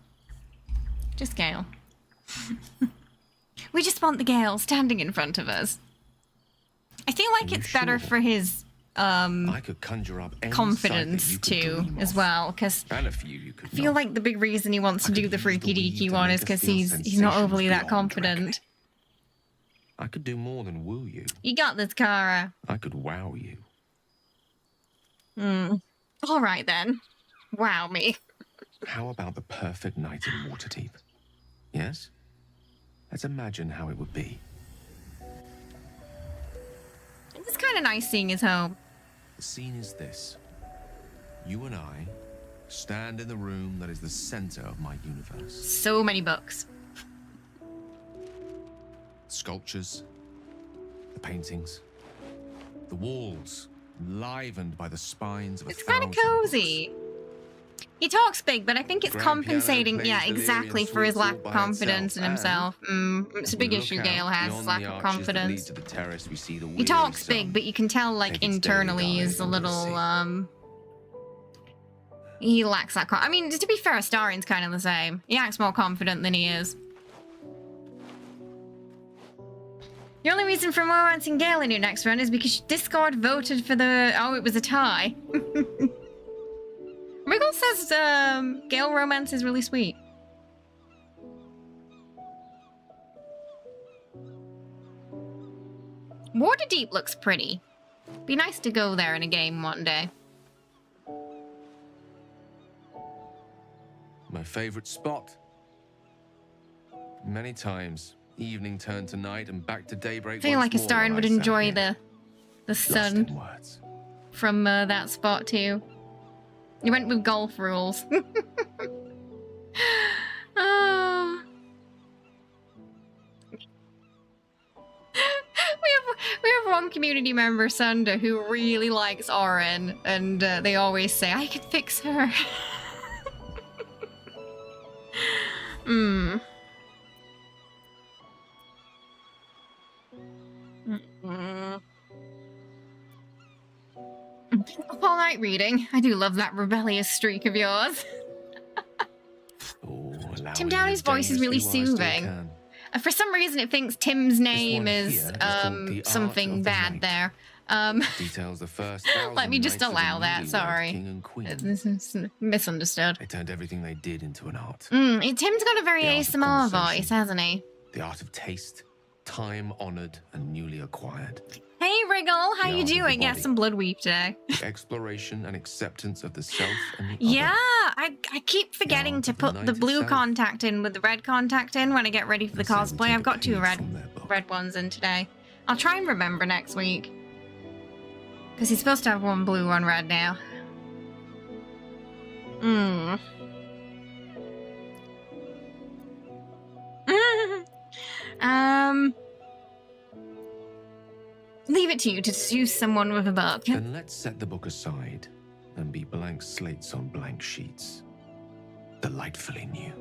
Just Gale. We just want the Gale standing in front of us. I feel like it's better for his I could conjure up any confidence sight that too, you could dream as of. well, because And a few you could I feel like the big reason he wants to do the freaky deaky one is because he's not overly that confident. I could do more than woo you. You got this, Kara. I could wow you. All right then. Wow me. How about the perfect night in Waterdeep? Yes? Let's imagine how it would be. It's kind of nice seeing his home. The scene is this. You and I stand in the room that is the center of my universe. So many books. Sculptures, the paintings, the walls enlivened by the spines of It's kind of cozy. He talks big, but I think it's compensating, yeah, exactly, for his lack of confidence in himself. It's a big issue Gale has, his lack of confidence. He talks big, but you can tell, like, internally he's a little, he lacks that I mean, to be fair, Astarion's kind of the same. He acts more confident than he is. The only reason for romancing Gale in your next run is because Discord voted for the... Oh, it was a tie. Wriggle says Gale romance is really sweet. Waterdeep looks pretty. Be nice to go there in a game one day. My favorite spot. Many times, evening turned to night and back to daybreak. I feel like Astarion would enjoy the sun from that spot too. You went with golf rules. Oh. We have one community member, Sunder, who really likes Orin, and they always say, I could fix her. All night reading. I do love that rebellious streak of yours. Tim Downey's voice is really soothing. For some reason, it thinks Tim's name is something bad there. Details the first Let me just allow that. Sorry, king and queen. this is misunderstood. They turned everything they did into an art. Tim's got a very ASMR voice, hasn't he? The art of taste, time-honored and newly acquired. Hey, Wriggle, how you doing? Yeah, some blood weep today. The exploration and acceptance of the self and the Yeah, I keep forgetting to put the blue contact in with the red contact in when I get ready for the cosplay. I've got 2 red ones in today. I'll try and remember next week. Because he's supposed to have 1 blue, 1 red now. Leave it to you to seduce someone with a book. Then let's set the book aside and be blank slates on blank sheets. Delightfully new.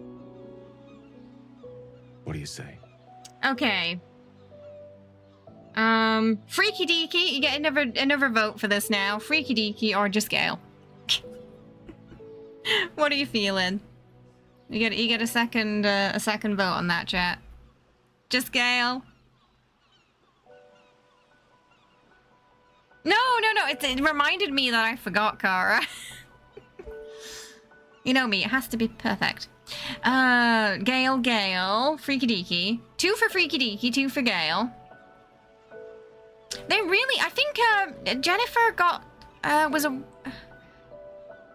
What do you say? Okay. Freaky Deaky, you get another vote for this now. Freaky Deaky or just Gale. What are you feeling? You get a second vote on that, chat. Just Gale. No. It reminded me that I forgot, Kara. You know me, it has to be perfect. Gale, Freaky Deaky. 2 for Freaky Deaky, 2 for Gale. They really, I think Jennifer got, I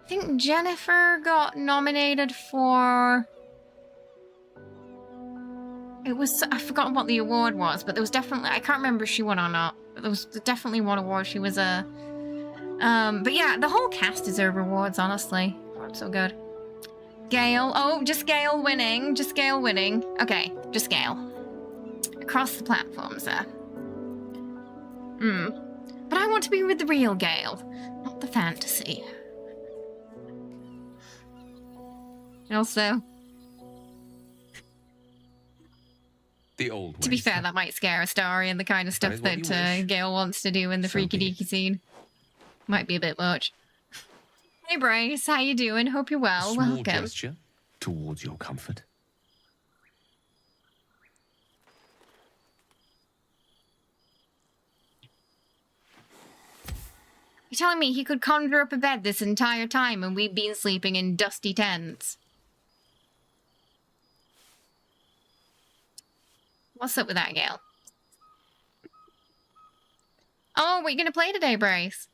think Jennifer got nominated for, I forgot what the award was, but there was definitely, I can't remember if she won or not, but there was definitely one award. She was but yeah, the whole cast deserve awards, honestly. Oh, so good. Gale, just Gale winning, Okay, just Gale. Across the platforms there. But I want to be with the real Gale, not the fantasy. Also, The old To be ways. fair, that might scare Astarion, the kind of stuff is what that you wish. Gale wants to do in the So freaky be it. deaky scene. Might be a bit much. Hey Bryce, how you doing? Hope you're A well. small Welcome. gesture towards your comfort. You're telling me he could conjure up a bed this entire time and we've been sleeping in dusty tents? What's up with that, Gale? Oh, what are you going to play today, Bryce?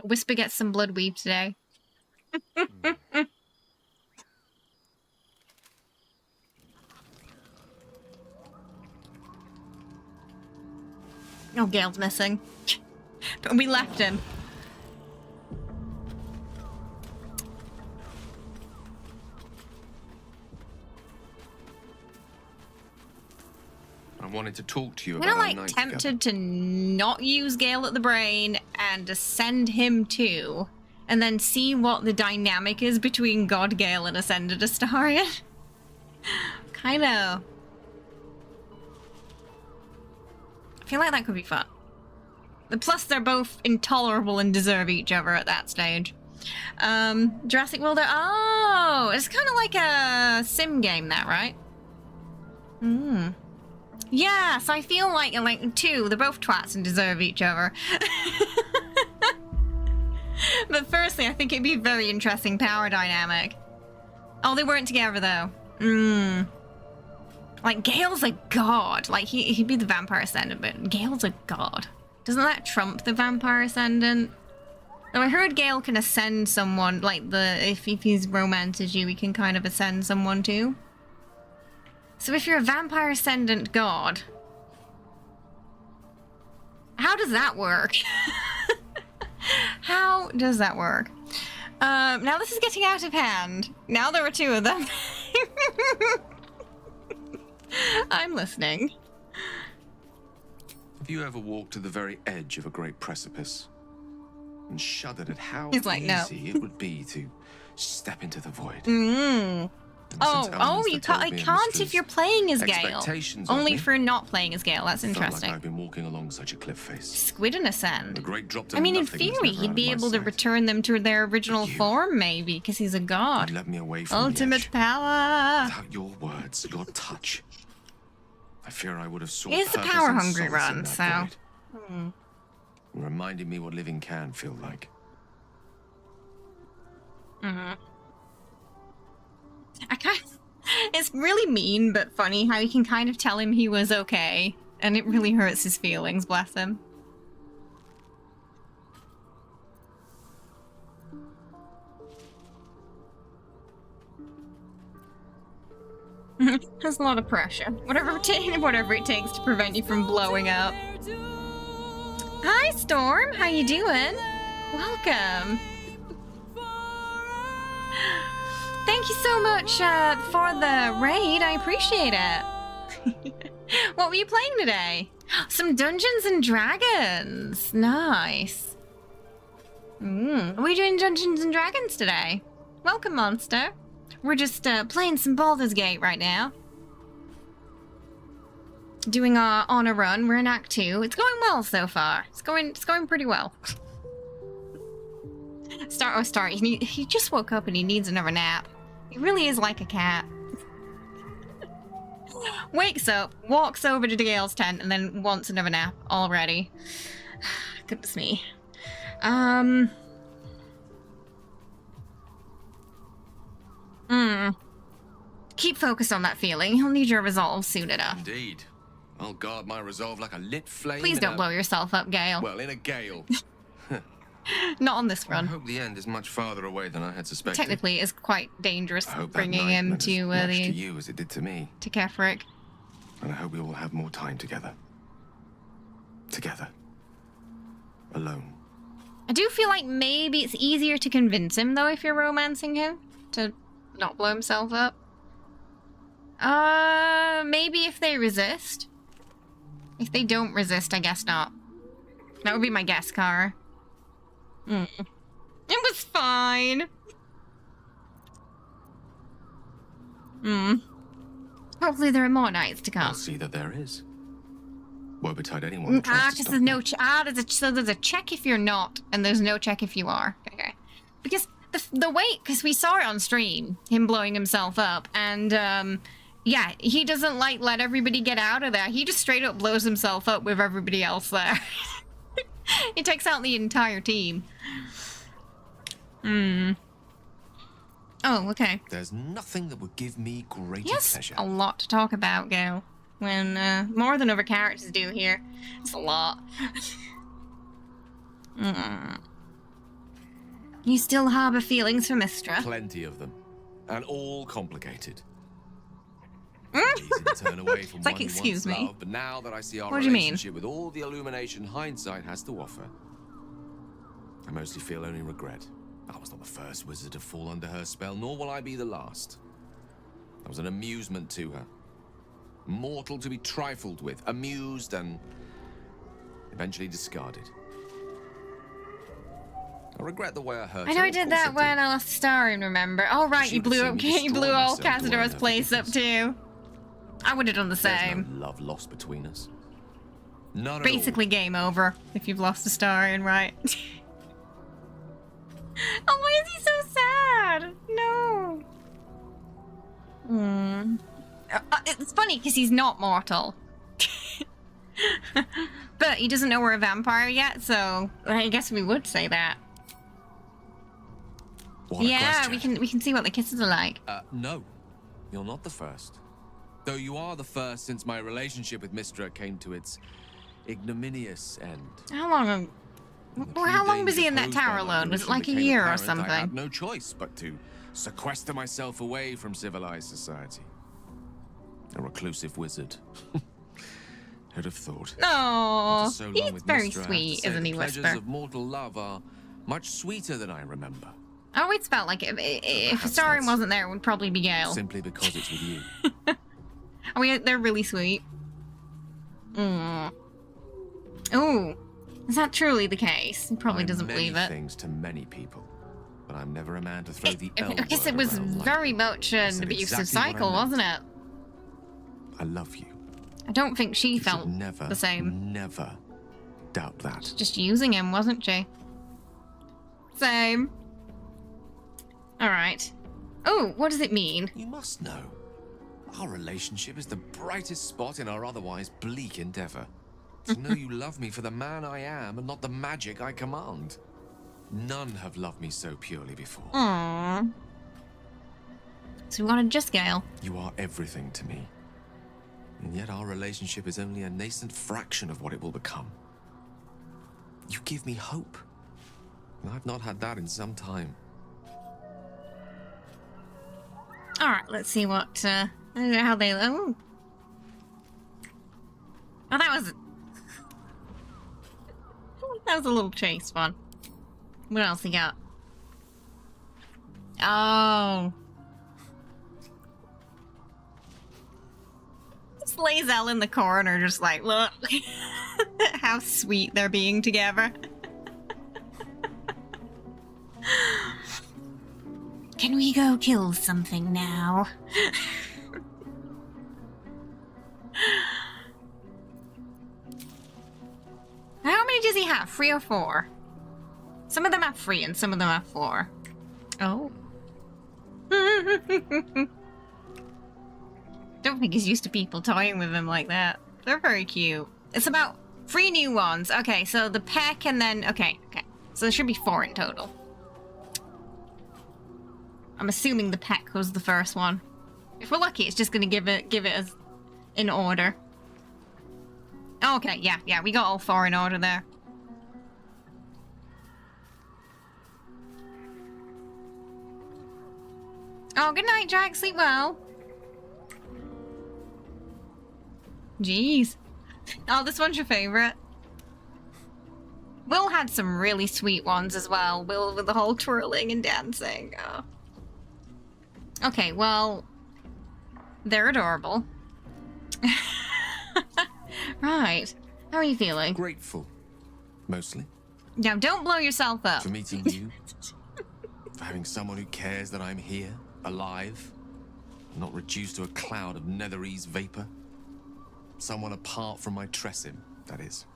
Whisper gets some blood weep today. Oh, Gale's missing. But we left him. I wanted to talk to you I'm about kind our of night like together. tempted to not use Gale at the brain and ascend him too, and then see what the dynamic is between God Gale and Ascended Astarion. Kind of. I feel like that could be fun. Plus, they're both intolerable and deserve each other at that stage. Jurassic World. Oh, it's kind of like a sim game, that right? Hmm. Yeah, so I feel like two, they're both twats and deserve each other. But firstly, I think it'd be a very interesting power dynamic. Oh, they weren't together though. Like Gale's a god. Like he'd be the vampire ascendant, but Gale's a god. Doesn't that trump the vampire ascendant? Though I heard Gale can ascend someone, like if he's romances you, he can kind of ascend someone too. So if you're a vampire ascendant god, how does that work? How does that work? Now this is getting out of hand. Now there are two of them. I'm listening. Have you ever walked to the very edge of a great precipice and shuddered at how He's like, no. easy it would be to step into the void? Oh, you can't. I can't if you're playing as Gale. Expectations of Only me. for not playing as Gale. That's Felt interesting. like I've been walking along such a cliff face. Squid and Ascend. The great drop to I mean, in nothing was theory, never he'd out be of my able to sight. return them to their original form, maybe, because he's a god. You led me away from Ultimate the edge. power. Without your words, your touch, I fear I would have sought It is the purpose power and hungry solace in run, that so. void. And reminded me what living can feel like. I kind of, it's really mean but funny how you can kind of tell him he was okay, and it really hurts his feelings, bless him. There's a lot of pressure. Whatever it takes to prevent you from blowing up. Hi, Storm. How you doing? Welcome. Thank you so much for the raid. I appreciate it. What were you playing today? Some Dungeons and Dragons. Nice. Are we doing Dungeons and Dragons today? Welcome, Monster. We're just playing some Baldur's Gate right now. Doing our honor run. We're in Act 2. It's going well so far. It's going pretty well. Start. He just woke up and he needs another nap. He really is like a cat. Wakes up, walks over to Gale's tent, and then wants another nap already. Goodness me. Keep focused on that feeling. You'll need your resolve soon enough. Indeed. I'll guard my resolve like a lit flame. Please in don't a- blow yourself up, Gale. Well, in a gale. Not on this I run. hope the end is much farther away than I had suspected. Technically, it's quite dangerous I hope that bringing night him meant to as much to the you as it did to me. to Kefric. And I hope we will have more time together. Together. Alone. I do feel like maybe it's easier to convince him, though, if you're romancing him, to not blow himself up. Maybe if they resist. If they don't resist, I guess not. That would be my guess, Kara. It was fine. Hopefully there are more nights to come. I'll see that there is. Won't betide anyone who tries to Because stop there's me. no so there's a check if you're not, and there's no check if you are. Okay. Because the way, because we saw it on stream, him blowing himself up, and yeah, he doesn't like let everybody get out of there. He just straight up blows himself up with everybody else there. He takes out the entire team. Oh, okay. There's nothing that would give me greater Yes, pleasure. a lot to talk about, Gale. When more than other characters do here. It's a lot. You still harbor feelings for Mystra? Plenty of them. And all complicated. Easy to turn away from It's like, one who excuse once me. loved, but now that I see our What do you mean? relationship with all the illumination hindsight has to offer, I mostly feel only regret. I was not the first wizard to fall under her spell, nor will I be the last. I was an amusement to her. Mortal to be trifled with, amused and eventually discarded. I regret the way I hurt I know her, I of did course that I do. when I lost Astarion, remember? Oh right, She you would blew see up me you blew destroy all myself to earn Casidora's her place up too. I would have done the same. There's no love lost between us. None Basically game over if you've lost Astarion, right? Oh, why is he so sad? No. It's funny because he's not mortal. But he doesn't know we're a vampire yet, so I guess we would say that. What a Yeah, question. we can see what the kisses are like. No. You're not the first. Though you are the first since my relationship with Mystra came to its ignominious end. How long? Well, how long was he in that tower alone? Was it like a year or something? I had no choice but to sequester myself away from civilized society. A reclusive wizard. Who'd have thought? No, After so long he's with very Mystra, I have to sweet, say isn't the he, pleasures Whisper? of mortal love are much sweeter than I remember. I always felt like if Astarion wasn't there, it would probably be Gale. Simply because it's with you. Oh, yeah, they're really sweet. Ooh, is that truly the case? He probably doesn't believe it. Things to many people, but I'm never a man to throw the L I guess it word was around very lightly. much I an said abusive exactly what I cycle, meant. wasn't it? I love you. I don't think she You should felt never, the same. never doubt that. Just using him, wasn't she? Same. Alright. Oh, what does it mean? You must know. Our relationship is the brightest spot in our otherwise bleak endeavor. To know you love me for the man I am and not the magic I command. None have loved me so purely before. Aww. So we wanted just Gale. You are everything to me. And yet our relationship is only a nascent fraction of what it will become. You give me hope. And I've not had that in some time. Alright, let's see what, I don't know how they... Oh, that was... That was a little chase one. What else he got? Oh. Just lae'zel in the corner, just like, look. How sweet they're being together. Can we go kill something now? How many does he have? 3 or 4? Some of them have 3 and some of them have 4. Oh. Don't think he's used to people toying with him like that. They're very cute. It's about 3 new ones. Okay, so the peck and then... Okay. So there should be 4 in total. I'm assuming the peck was the first one. If we're lucky, it's just gonna give it as in order. Oh, okay, yeah, we got all 4 in order there. Oh, good night, Jack. Sleep well. Jeez. Oh, this one's your favorite. Will had some really sweet ones as well. Will with the whole twirling and dancing. Oh. Okay, well, they're adorable. Right. How are you feeling? Grateful. mostly. Now, don't blow yourself up. For meeting you. For having someone who cares that I'm here, alive, not reduced to a cloud of netherese vapor. Someone apart from my Tressim, that is.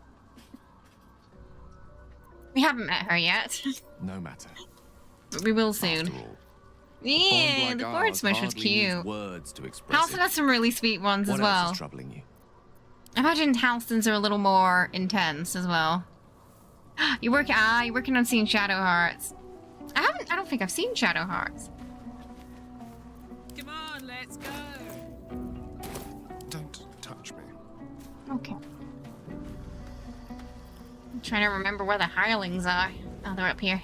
We haven't met her yet. No matter. But we will soon. Yeah, like the ours board smush was hardly needs cute. words to express Halston it. has some really sweet ones What as else well. is troubling you? I imagine Halston's are a little more intense as well. You're working on seeing Shadow Hearts. I don't think I've seen Shadow Hearts. Come on, let's go. Don't touch me. Okay. I'm trying to remember where the hirelings are. Oh, they're up here.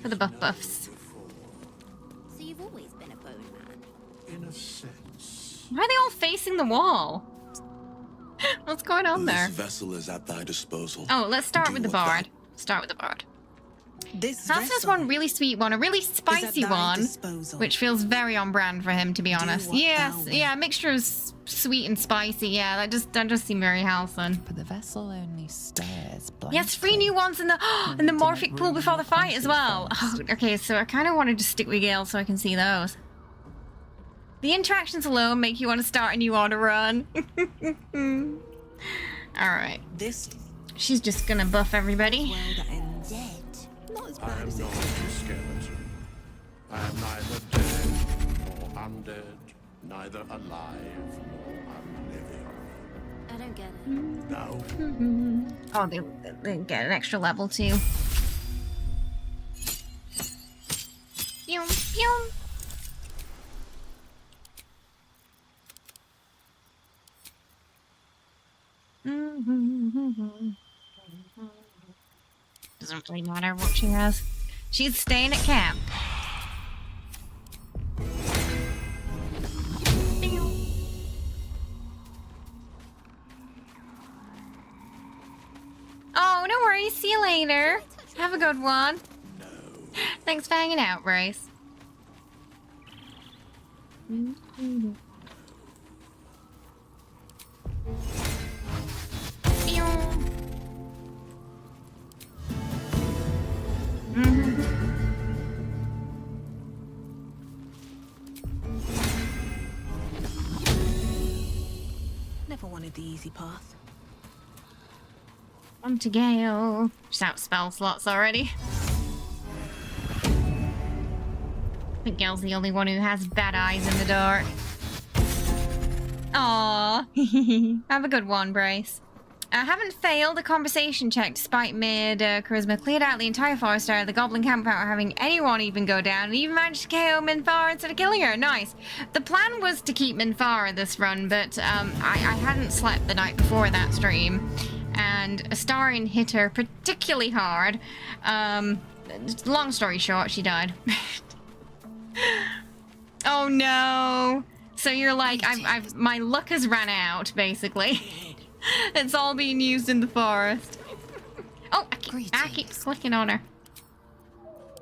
For the buffs. So you've always been a bone man? In a sense. Why are they all facing the wall? What's going on there? This vessel is at thy disposal. Oh, let's start Do with the with that. bard. Start with the bard. This Halston's one really sweet one, a really spicy thy one, disposal. which feels very on brand for him, to be honest. what Yes, thou yeah, a mixture of sweet and spicy. Yeah, that just seemed very Halston. But the vessel only stares blankly. Yes, 3 new ones in the morphic pool before the fight as well. Oh, okay, so I kind of wanted to stick with Gale so I can see those. The interactions alone make you want to start a new auto run. All right. This. She's just gonna buff everybody. Not as I bad am as it not is. a skeleton. I am neither dead nor undead, neither alive nor unliving. I don't get it. No. Oh, they get an extra level too. Pew, pew. Doesn't really matter what she has. She's staying at camp. Oh, no worries. See you later. Have a good one. Thanks for hanging out, Bryce. Never wanted the easy path. On to Gale. She's out spell slots already. I think Gale's the only one who has bad eyes in the dark. Aww. Have a good one, Bryce. I haven't failed a conversation check despite mid charisma. Cleared out the entire forest area of the goblin camp without having anyone even go down, and even managed to KO Minfara instead of killing her. Nice. The plan was to keep Minfara this run, but I hadn't slept the night before that stream, and Astarion hit her particularly hard. Long story short, she died. Oh no. So you're like, my luck has ran out, basically. It's all being used in the forest. Oh, I keep clicking on her.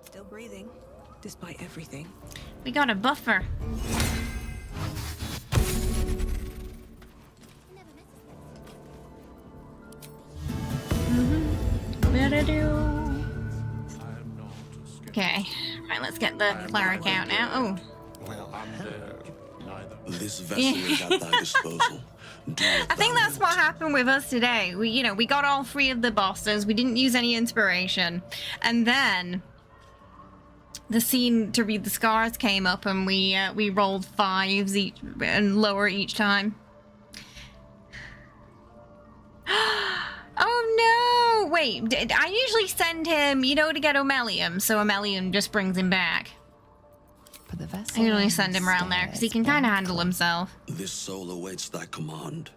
Still breathing, despite everything. We got a buffer. Okay, right, let's get the cleric out now. Oh. This vessel is at thy disposal. I think that's what happened with us today. We got all 3 of the bosses. We didn't use any inspiration. And then the scene to read the scars came up and we rolled 5s each and lower each time. Oh no! Wait, I usually send him, to get Omelium, so Omelium just brings him back. But the vessel I usually send him around there because he can kind of handle himself. This soul awaits thy command.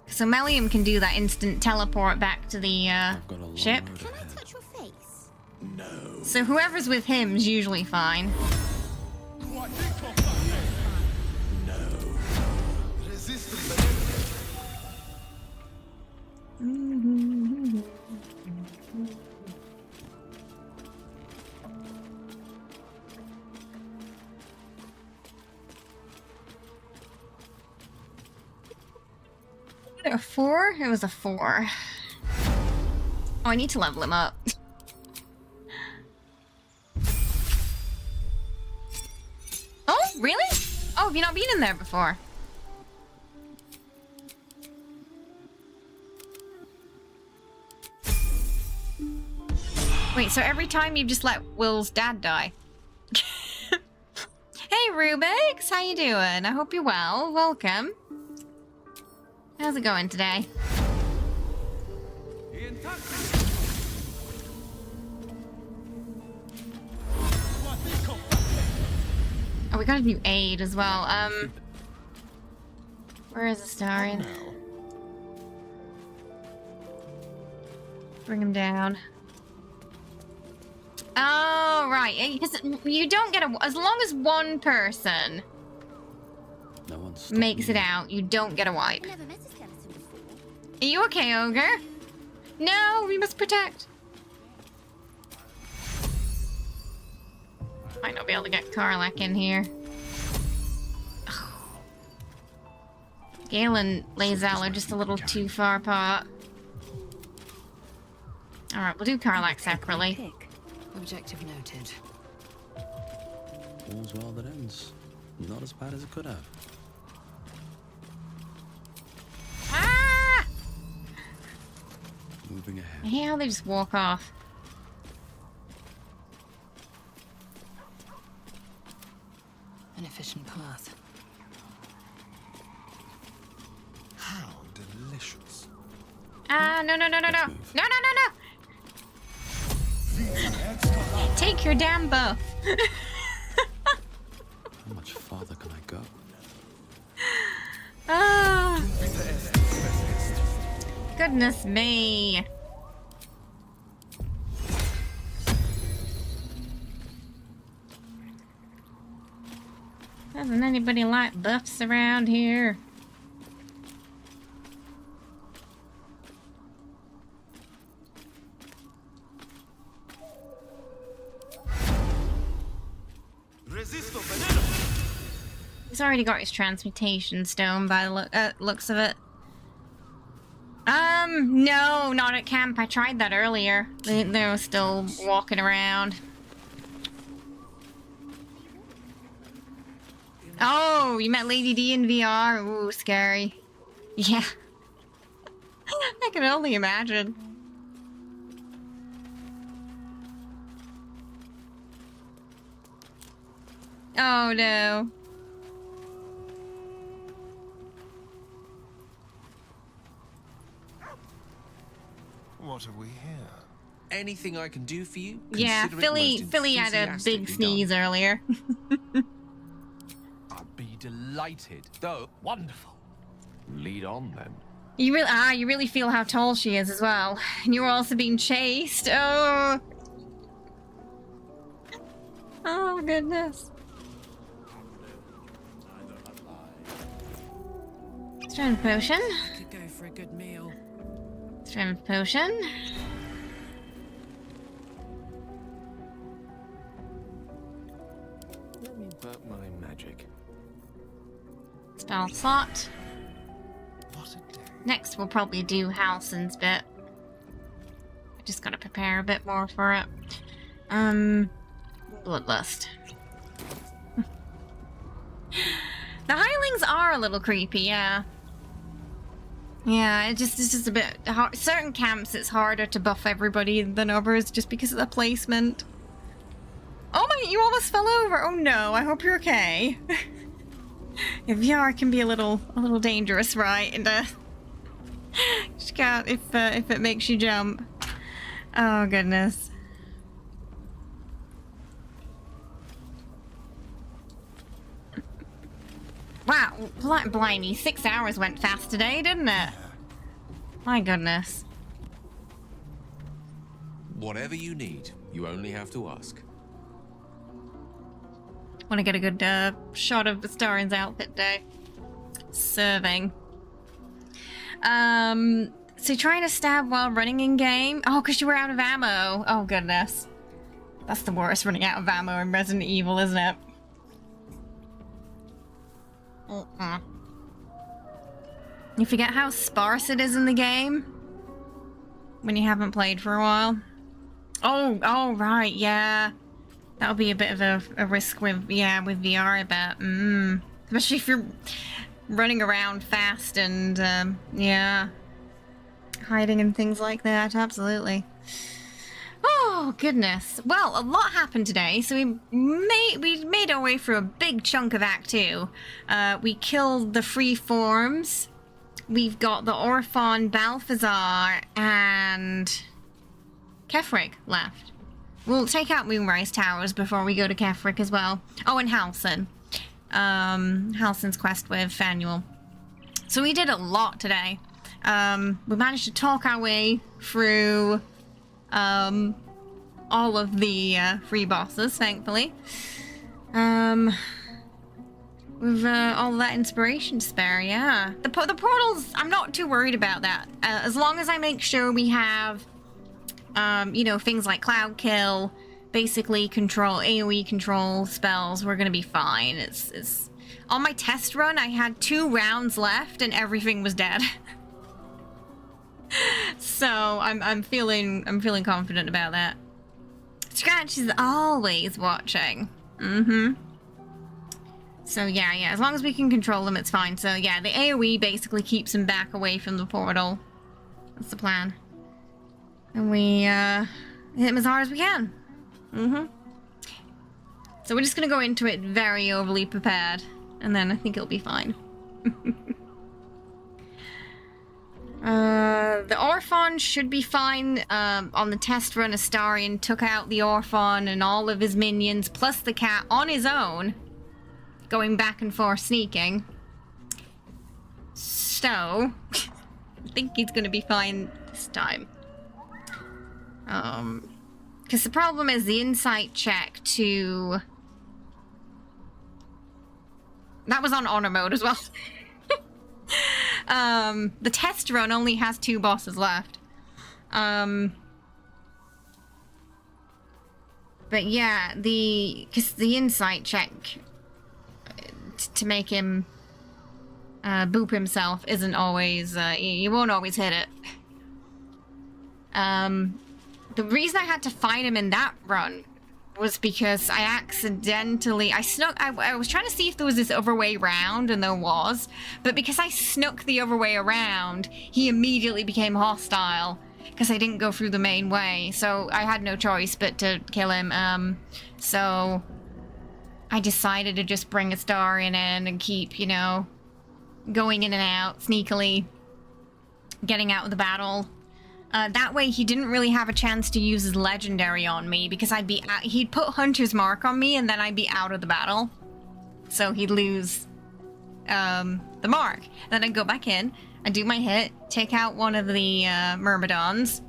So Melium can do that instant teleport back to the ship. Can I touch your face? No. So whoever's with him is usually fine. A 4? It was a 4. Oh, I need to level him up. Oh, really? Oh, have you not been in there before? Wait, so every time you just let Will's dad die? Hey, Rubix, how you doing? I hope you're well. Welcome. How's it going today? Oh, we got a new aid as well. Where is Astarion? Bring him down. Oh, right. Because you don't get a... As long as one person makes it out, you don't get a wipe. Are you okay, Ogre? No, we must protect. Might not be able to get Karlach in here. Gale and lae'zel are just a little too far apart. Alright, we'll do Karlach separately. Objective noted. All's well that ends. Not as bad as it could have. Ah! Moving ahead. I hate how they just walk off. An efficient path. How delicious. Ah, no, no, no, no, no. No, no, no, no! Take your damn bow. How much farther can I go? Ah. Goodness me. Doesn't anybody like buffs around here? He's already got his transmutation stone by the looks of it. No, not at camp. I tried that earlier. They were still walking around. Oh, you met Lady D in VR? Ooh, scary. Yeah. I can only imagine. Oh no. What have we here? Anything I can do for you? Yeah, Consider it most Philly had a big enthusiastically sneeze done. earlier. I'd be delighted. Though, wonderful. Lead on then. You really feel how tall she is as well. And you were also being chased. Oh. Oh goodness. Strength potion. Could go for a good meal. Strength potion. Let me work my magic. Spell slot. What a day. Next, we'll probably do Halsin's bit. I just gotta prepare a bit more for it. Bloodlust. The Hirelings are a little creepy, yeah. Yeah, it's just a bit hard. Certain camps, it's harder to buff everybody than others just because of the placement. Oh my, you almost fell over. Oh no, I hope you're okay. Yeah, VR can be a little dangerous, right? And just can't if it makes you jump. Oh goodness. Wow, blimey, 6 hours went fast today, didn't it? My goodness. Whatever you need, you only have to ask. Want to get a good shot of Astarion's outfit day. Serving. So trying to stab while running in game? Oh, because you were out of ammo. Oh goodness. That's the worst, running out of ammo in Resident Evil, isn't it? You forget how sparse it is in the game? when you haven't played for a while. Oh, right, yeah. That'll be a bit of a risk with, yeah, with VR, I bet. Especially if you're running around fast and, yeah, hiding and things like that, absolutely. Oh, goodness. Well, a lot happened today, so we made our way through a big chunk of Act 2. We killed the free forms. We've got the Orphan, Balthazar, and Kefrig left. We'll take out Moonrise Towers before we go to Kefrig as well. Oh, and Halsin. Halsin's quest with Fanuel. So we did a lot today. We managed to talk our way through all of the free bosses, thankfully. With all that inspiration to spare, yeah. The portals, I'm not too worried about that. As long as I make sure we have, you know, things like Cloud Kill, basically AoE control spells, we're gonna be fine. It's on my test run, I had 2 rounds left and everything was dead. So I'm feeling confident about that. Scratch is always watching. So yeah, as long as we can control them, it's fine. So yeah, the AoE basically keeps them back away from the portal. That's the plan. And we hit them as hard as we can. So we're just gonna go into it very overly prepared, and then I think it'll be fine. The Orphan should be fine. On the test run, Astarion took out the Orphan and all of his minions, plus the cat, on his own, going back and forth sneaking. So, I think he's gonna be fine this time. Because the problem is the insight check to... That was on honor mode as well. The test run only has 2 bosses left. But yeah, because the insight check to make him boop himself isn't always, you won't always hit it. The reason I had to fight him in that run was because I accidentally, I was trying to see if there was this other way around, and there was, but because I snuck the other way around, he immediately became hostile, because I didn't go through the main way, so I had no choice but to kill him. So I decided to just bring Astarion in and keep, you know, going in and out, sneakily getting out of the battle. That way he didn't really have a chance to use his legendary on me, because he'd put Hunter's Mark on me and then I'd be out of the battle. So he'd lose the mark. Then I'd go back in, I'd do my hit, take out one of the Myrmidons,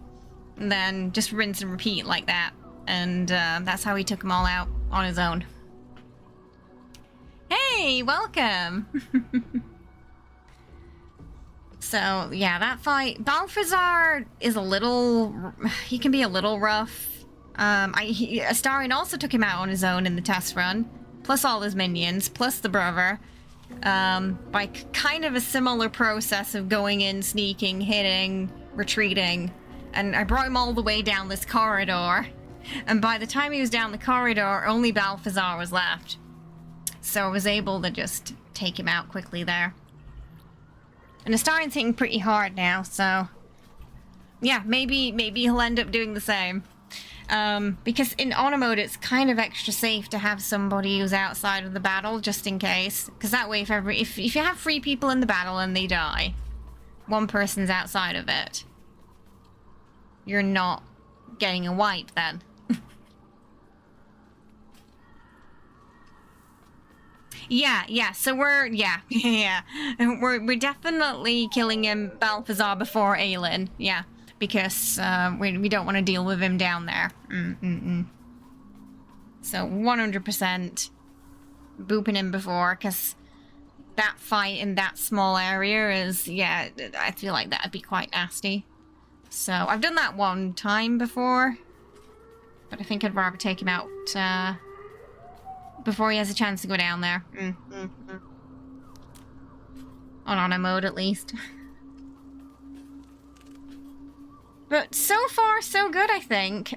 and then just rinse and repeat like that. And that's how he took them all out on his own. Hey, welcome! So, yeah, that fight... Balthazar is he can be a little rough. Astarion also took him out on his own in the test run, plus all his minions, plus the brother, by kind of a similar process of going in, sneaking, hitting, retreating, and I brought him all the way down this corridor, and by the time he was down the corridor, only Balthazar was left. So I was able to just take him out quickly there. And Astarion's hitting pretty hard now, so... Yeah, maybe he'll end up doing the same. Because in honor mode, it's kind of extra safe to have somebody who's outside of the battle, just in case. Because that way, if you have 3 people in the battle and they die, 1 person's outside of it, you're not getting a wipe then. Yeah, so we're definitely killing him, Balthazar, before Aelin, yeah, because we don't want to deal with him down there. So 100% booping him before, because that fight in that small area is, yeah, I feel like that'd be quite nasty. So I've done that 1 time before, but I think I'd rather take him out, before he has a chance to go down there. On honor mode, at least. But so far, so good, I think.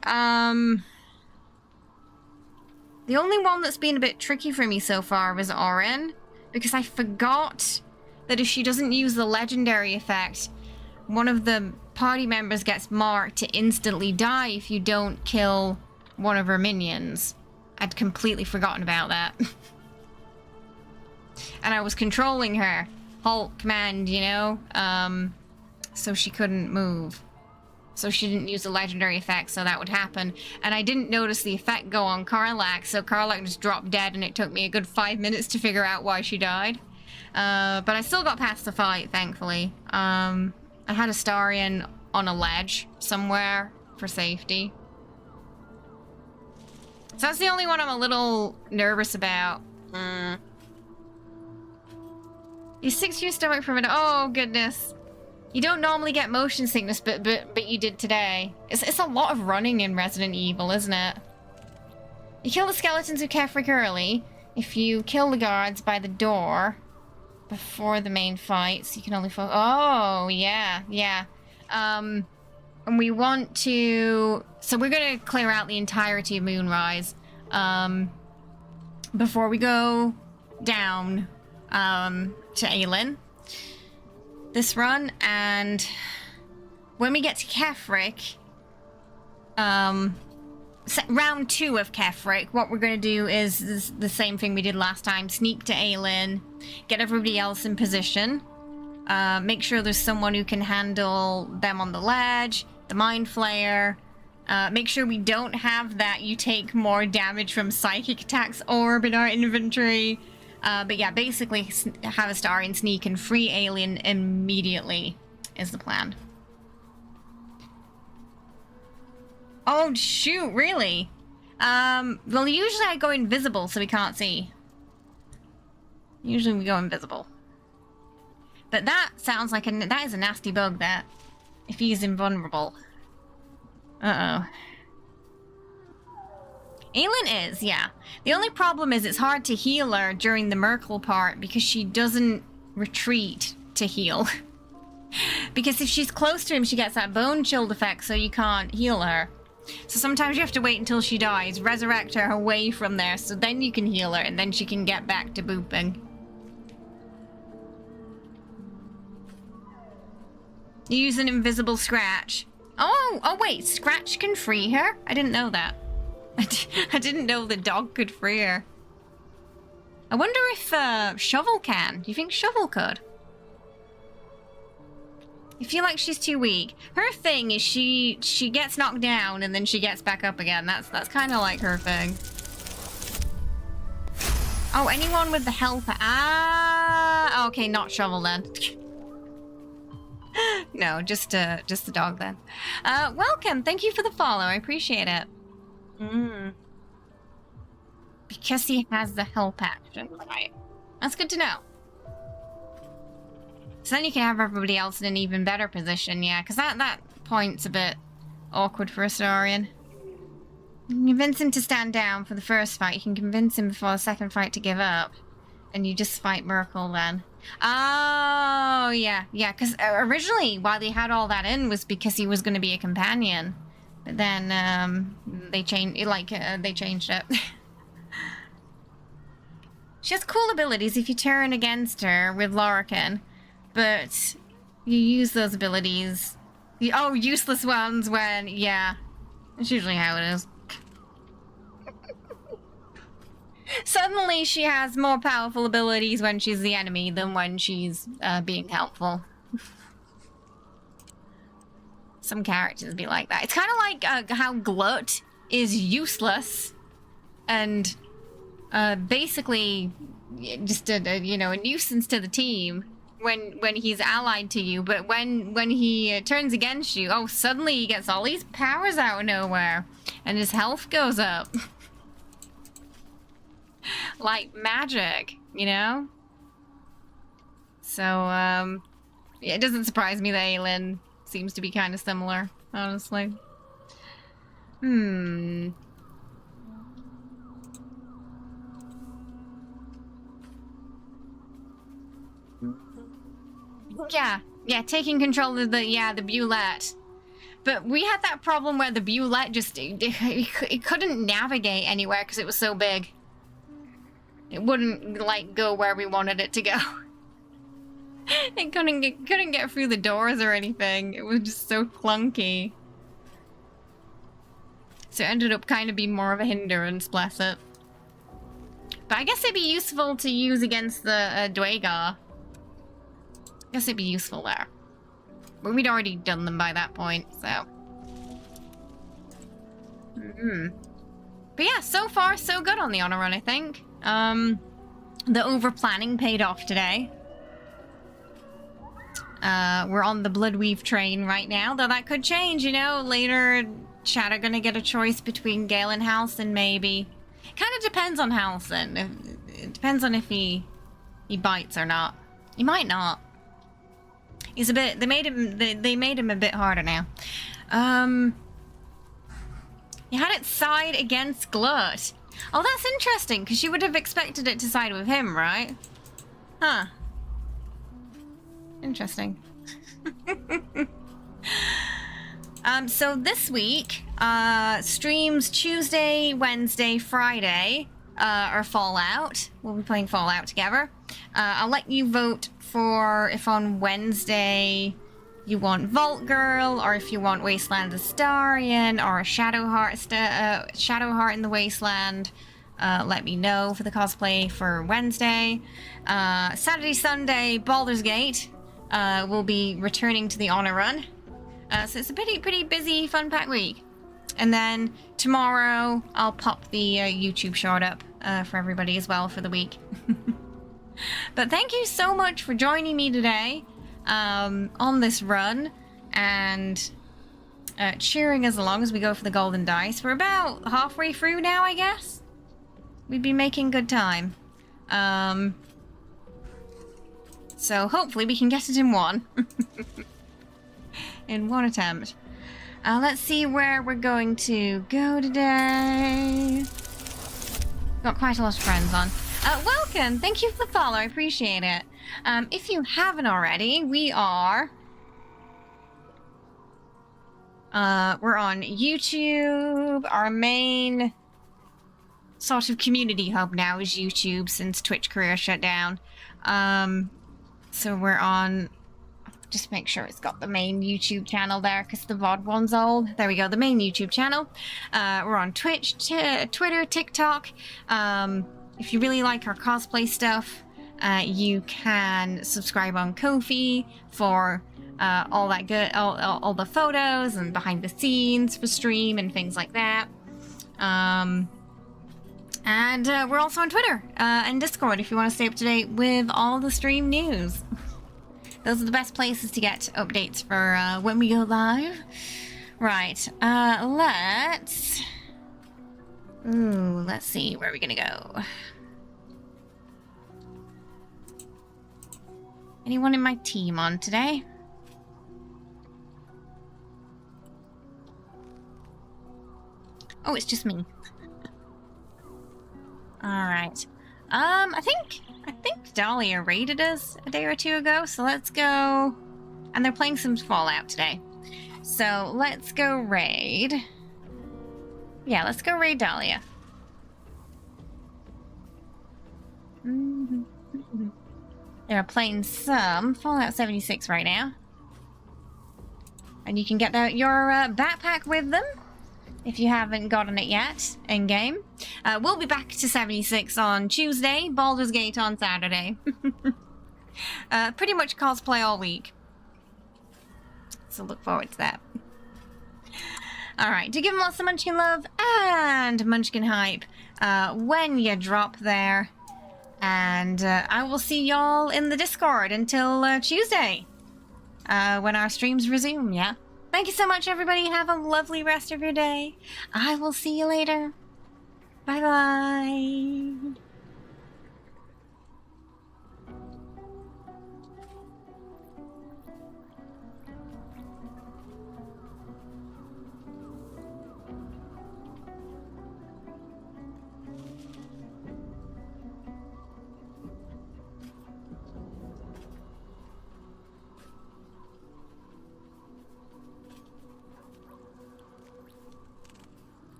The only one that's been a bit tricky for me so far was Orin, because I forgot that if she doesn't use the legendary effect, one of the party members gets marked to instantly die if you don't kill one of her minions. I'd completely forgotten about that. And I was controlling her. Halt command, you know? So she couldn't move. So she didn't use the legendary effect, so that would happen. And I didn't notice the effect go on Karlach, so Karlach just dropped dead, and it took me a good 5 minutes to figure out why she died. But I still got past the fight, thankfully. I had Astarion on a ledge somewhere for safety. So that's the only one I'm a little nervous about. You're 6 years stomach from it. Oh, goodness. You don't normally get motion sickness, but you did today. It's a lot of running in Resident Evil, isn't it? You kill the skeletons who Kefric early. If you kill the guards by the door before the main fights, you can only focus. Oh, yeah. And we want to... So we're going to clear out the entirety of Moonrise before we go down to Aelin this run, and when we get to Kefric, round 2 of Kefric, what we're going to do is the same thing we did last time. Sneak to Aelin, get everybody else in position, make sure there's someone who can handle them on the ledge, the Mind Flayer, make sure we don't have that you take more damage from psychic attacks orb in our inventory. But yeah, basically have Astarion sneak and free Aelin immediately is the plan. Oh, shoot, really? Well, usually I go invisible so we can't see. Usually we go invisible. But that sounds like that is a nasty bug, that. If he's invulnerable. Uh-oh. Aelin is, yeah. The only problem is it's hard to heal her during the Merkel part because she doesn't retreat to heal. Because if she's close to him, she gets that bone chilled effect, so you can't heal her. So sometimes you have to wait until she dies, resurrect her away from there, so then you can heal her, and then she can get back to booping. You use an invisible Scratch. Oh wait, Scratch can free her? I didn't know that. I didn't know the dog could free her. I wonder if Shovel can. Do you think Shovel could? I feel like she's too weak. Her thing is she gets knocked down and then she gets back up again. That's kind of like her thing. Oh, anyone with the helper? Ah, okay, not Shovel then. No, just the dog then. Welcome. Thank you for the follow. I appreciate it. Because he has the help action, right? That's good to know. So then you can have everybody else in an even better position, yeah, because that point's a bit awkward for Astarion. You can convince him to stand down for the first fight. You can convince him before the second fight to give up. And you just fight Merkel then. Oh, yeah, because originally why they had all that in was because he was going to be a companion. But then they changed it. She has cool abilities if you turn against her with Lorcan, but you use those abilities. Useless ones when, yeah. That's usually how it is. Suddenly she has more powerful abilities when she's the enemy than when she's being helpful. Some characters be like that. It's kind of like how Glut is useless and basically just a nuisance to the team when he's allied to you, but when he turns against you, suddenly he gets all these powers out of nowhere and his health goes up. Like magic, you know? So, yeah, it doesn't surprise me that Aelin seems to be kind of similar, honestly. Yeah, taking control of the Bulette. But we had that problem where the Bulette just, it couldn't navigate anywhere because it was so big. It wouldn't, like, go where we wanted it to go. It couldn't get through the doors or anything. It was just so clunky. So it ended up kind of being more of a hindrance, bless it. But I guess it'd be useful to use against the Dwagar. I guess it'd be useful there. But we'd already done them by that point, so. But yeah, so far so good on the honor run, I think. The over-planning paid off today. We're on the Bloodweave train right now, though that could change, you know. Later, Chad are gonna get a choice between Gale and Halsin, maybe. Kind of depends on Halsin. It depends on if he bites or not. He might not. He's a bit. They made him a bit harder now. You had it side against Glut. Oh, that's interesting, because you would have expected it to side with him, right? Huh. Interesting. So this week, streams Tuesday, Wednesday, Friday are Fallout. We'll be playing Fallout together. I'll let you vote for if on Wednesday you want Vault Girl, or if you want Wasteland Astarion, or a Shadowheart in the Wasteland. Let me know for the cosplay for Wednesday. Saturday, Sunday, Baldur's Gate will be returning to the honor run. So it's a pretty busy, fun-packed week. And then tomorrow, I'll pop the YouTube short up for everybody as well for the week. But thank you so much for joining me today on this run and cheering us along as we go for the golden dice. We're about halfway through now, I guess. We've been making good time. So hopefully we can get it in one. In one attempt. Let's see where we're going to go today. Got quite a lot of friends on. Welcome! Thank you for the follow, I appreciate it. If you haven't already, we're on YouTube. Our main sort of community hub now is YouTube since Twitch career shut down. So we're on... Just make sure it's got the main YouTube channel there because the VOD one's old. There we go, the main YouTube channel. We're on Twitch, Twitter, TikTok. If you really like our cosplay stuff, you can subscribe on Ko-fi for all that good, all the photos and behind the scenes for stream and things like that. And we're also on Twitter and Discord if you want to stay up to date with all the stream news. Those are the best places to get updates for when we go live. Right, let's see, where are we gonna go? Anyone in my team on today? Oh, it's just me. Alright. I think Dahlia raided us a day or two ago, so let's go. And they're playing some Fallout today. So let's go raid. Yeah, let's go raid Dahlia. They're playing some Fallout 76 right now. And you can get your backpack with them if you haven't gotten it yet in-game. We'll be back to 76 on Tuesday, Baldur's Gate on Saturday. Pretty much cosplay all week. So look forward to that. Alright, do give them lots of Munchkin love and Munchkin hype when you drop there. And I will see y'all in the Discord until Tuesday, when our streams resume, yeah? Thank you so much, everybody. Have a lovely rest of your day. I will see you later. Bye-bye.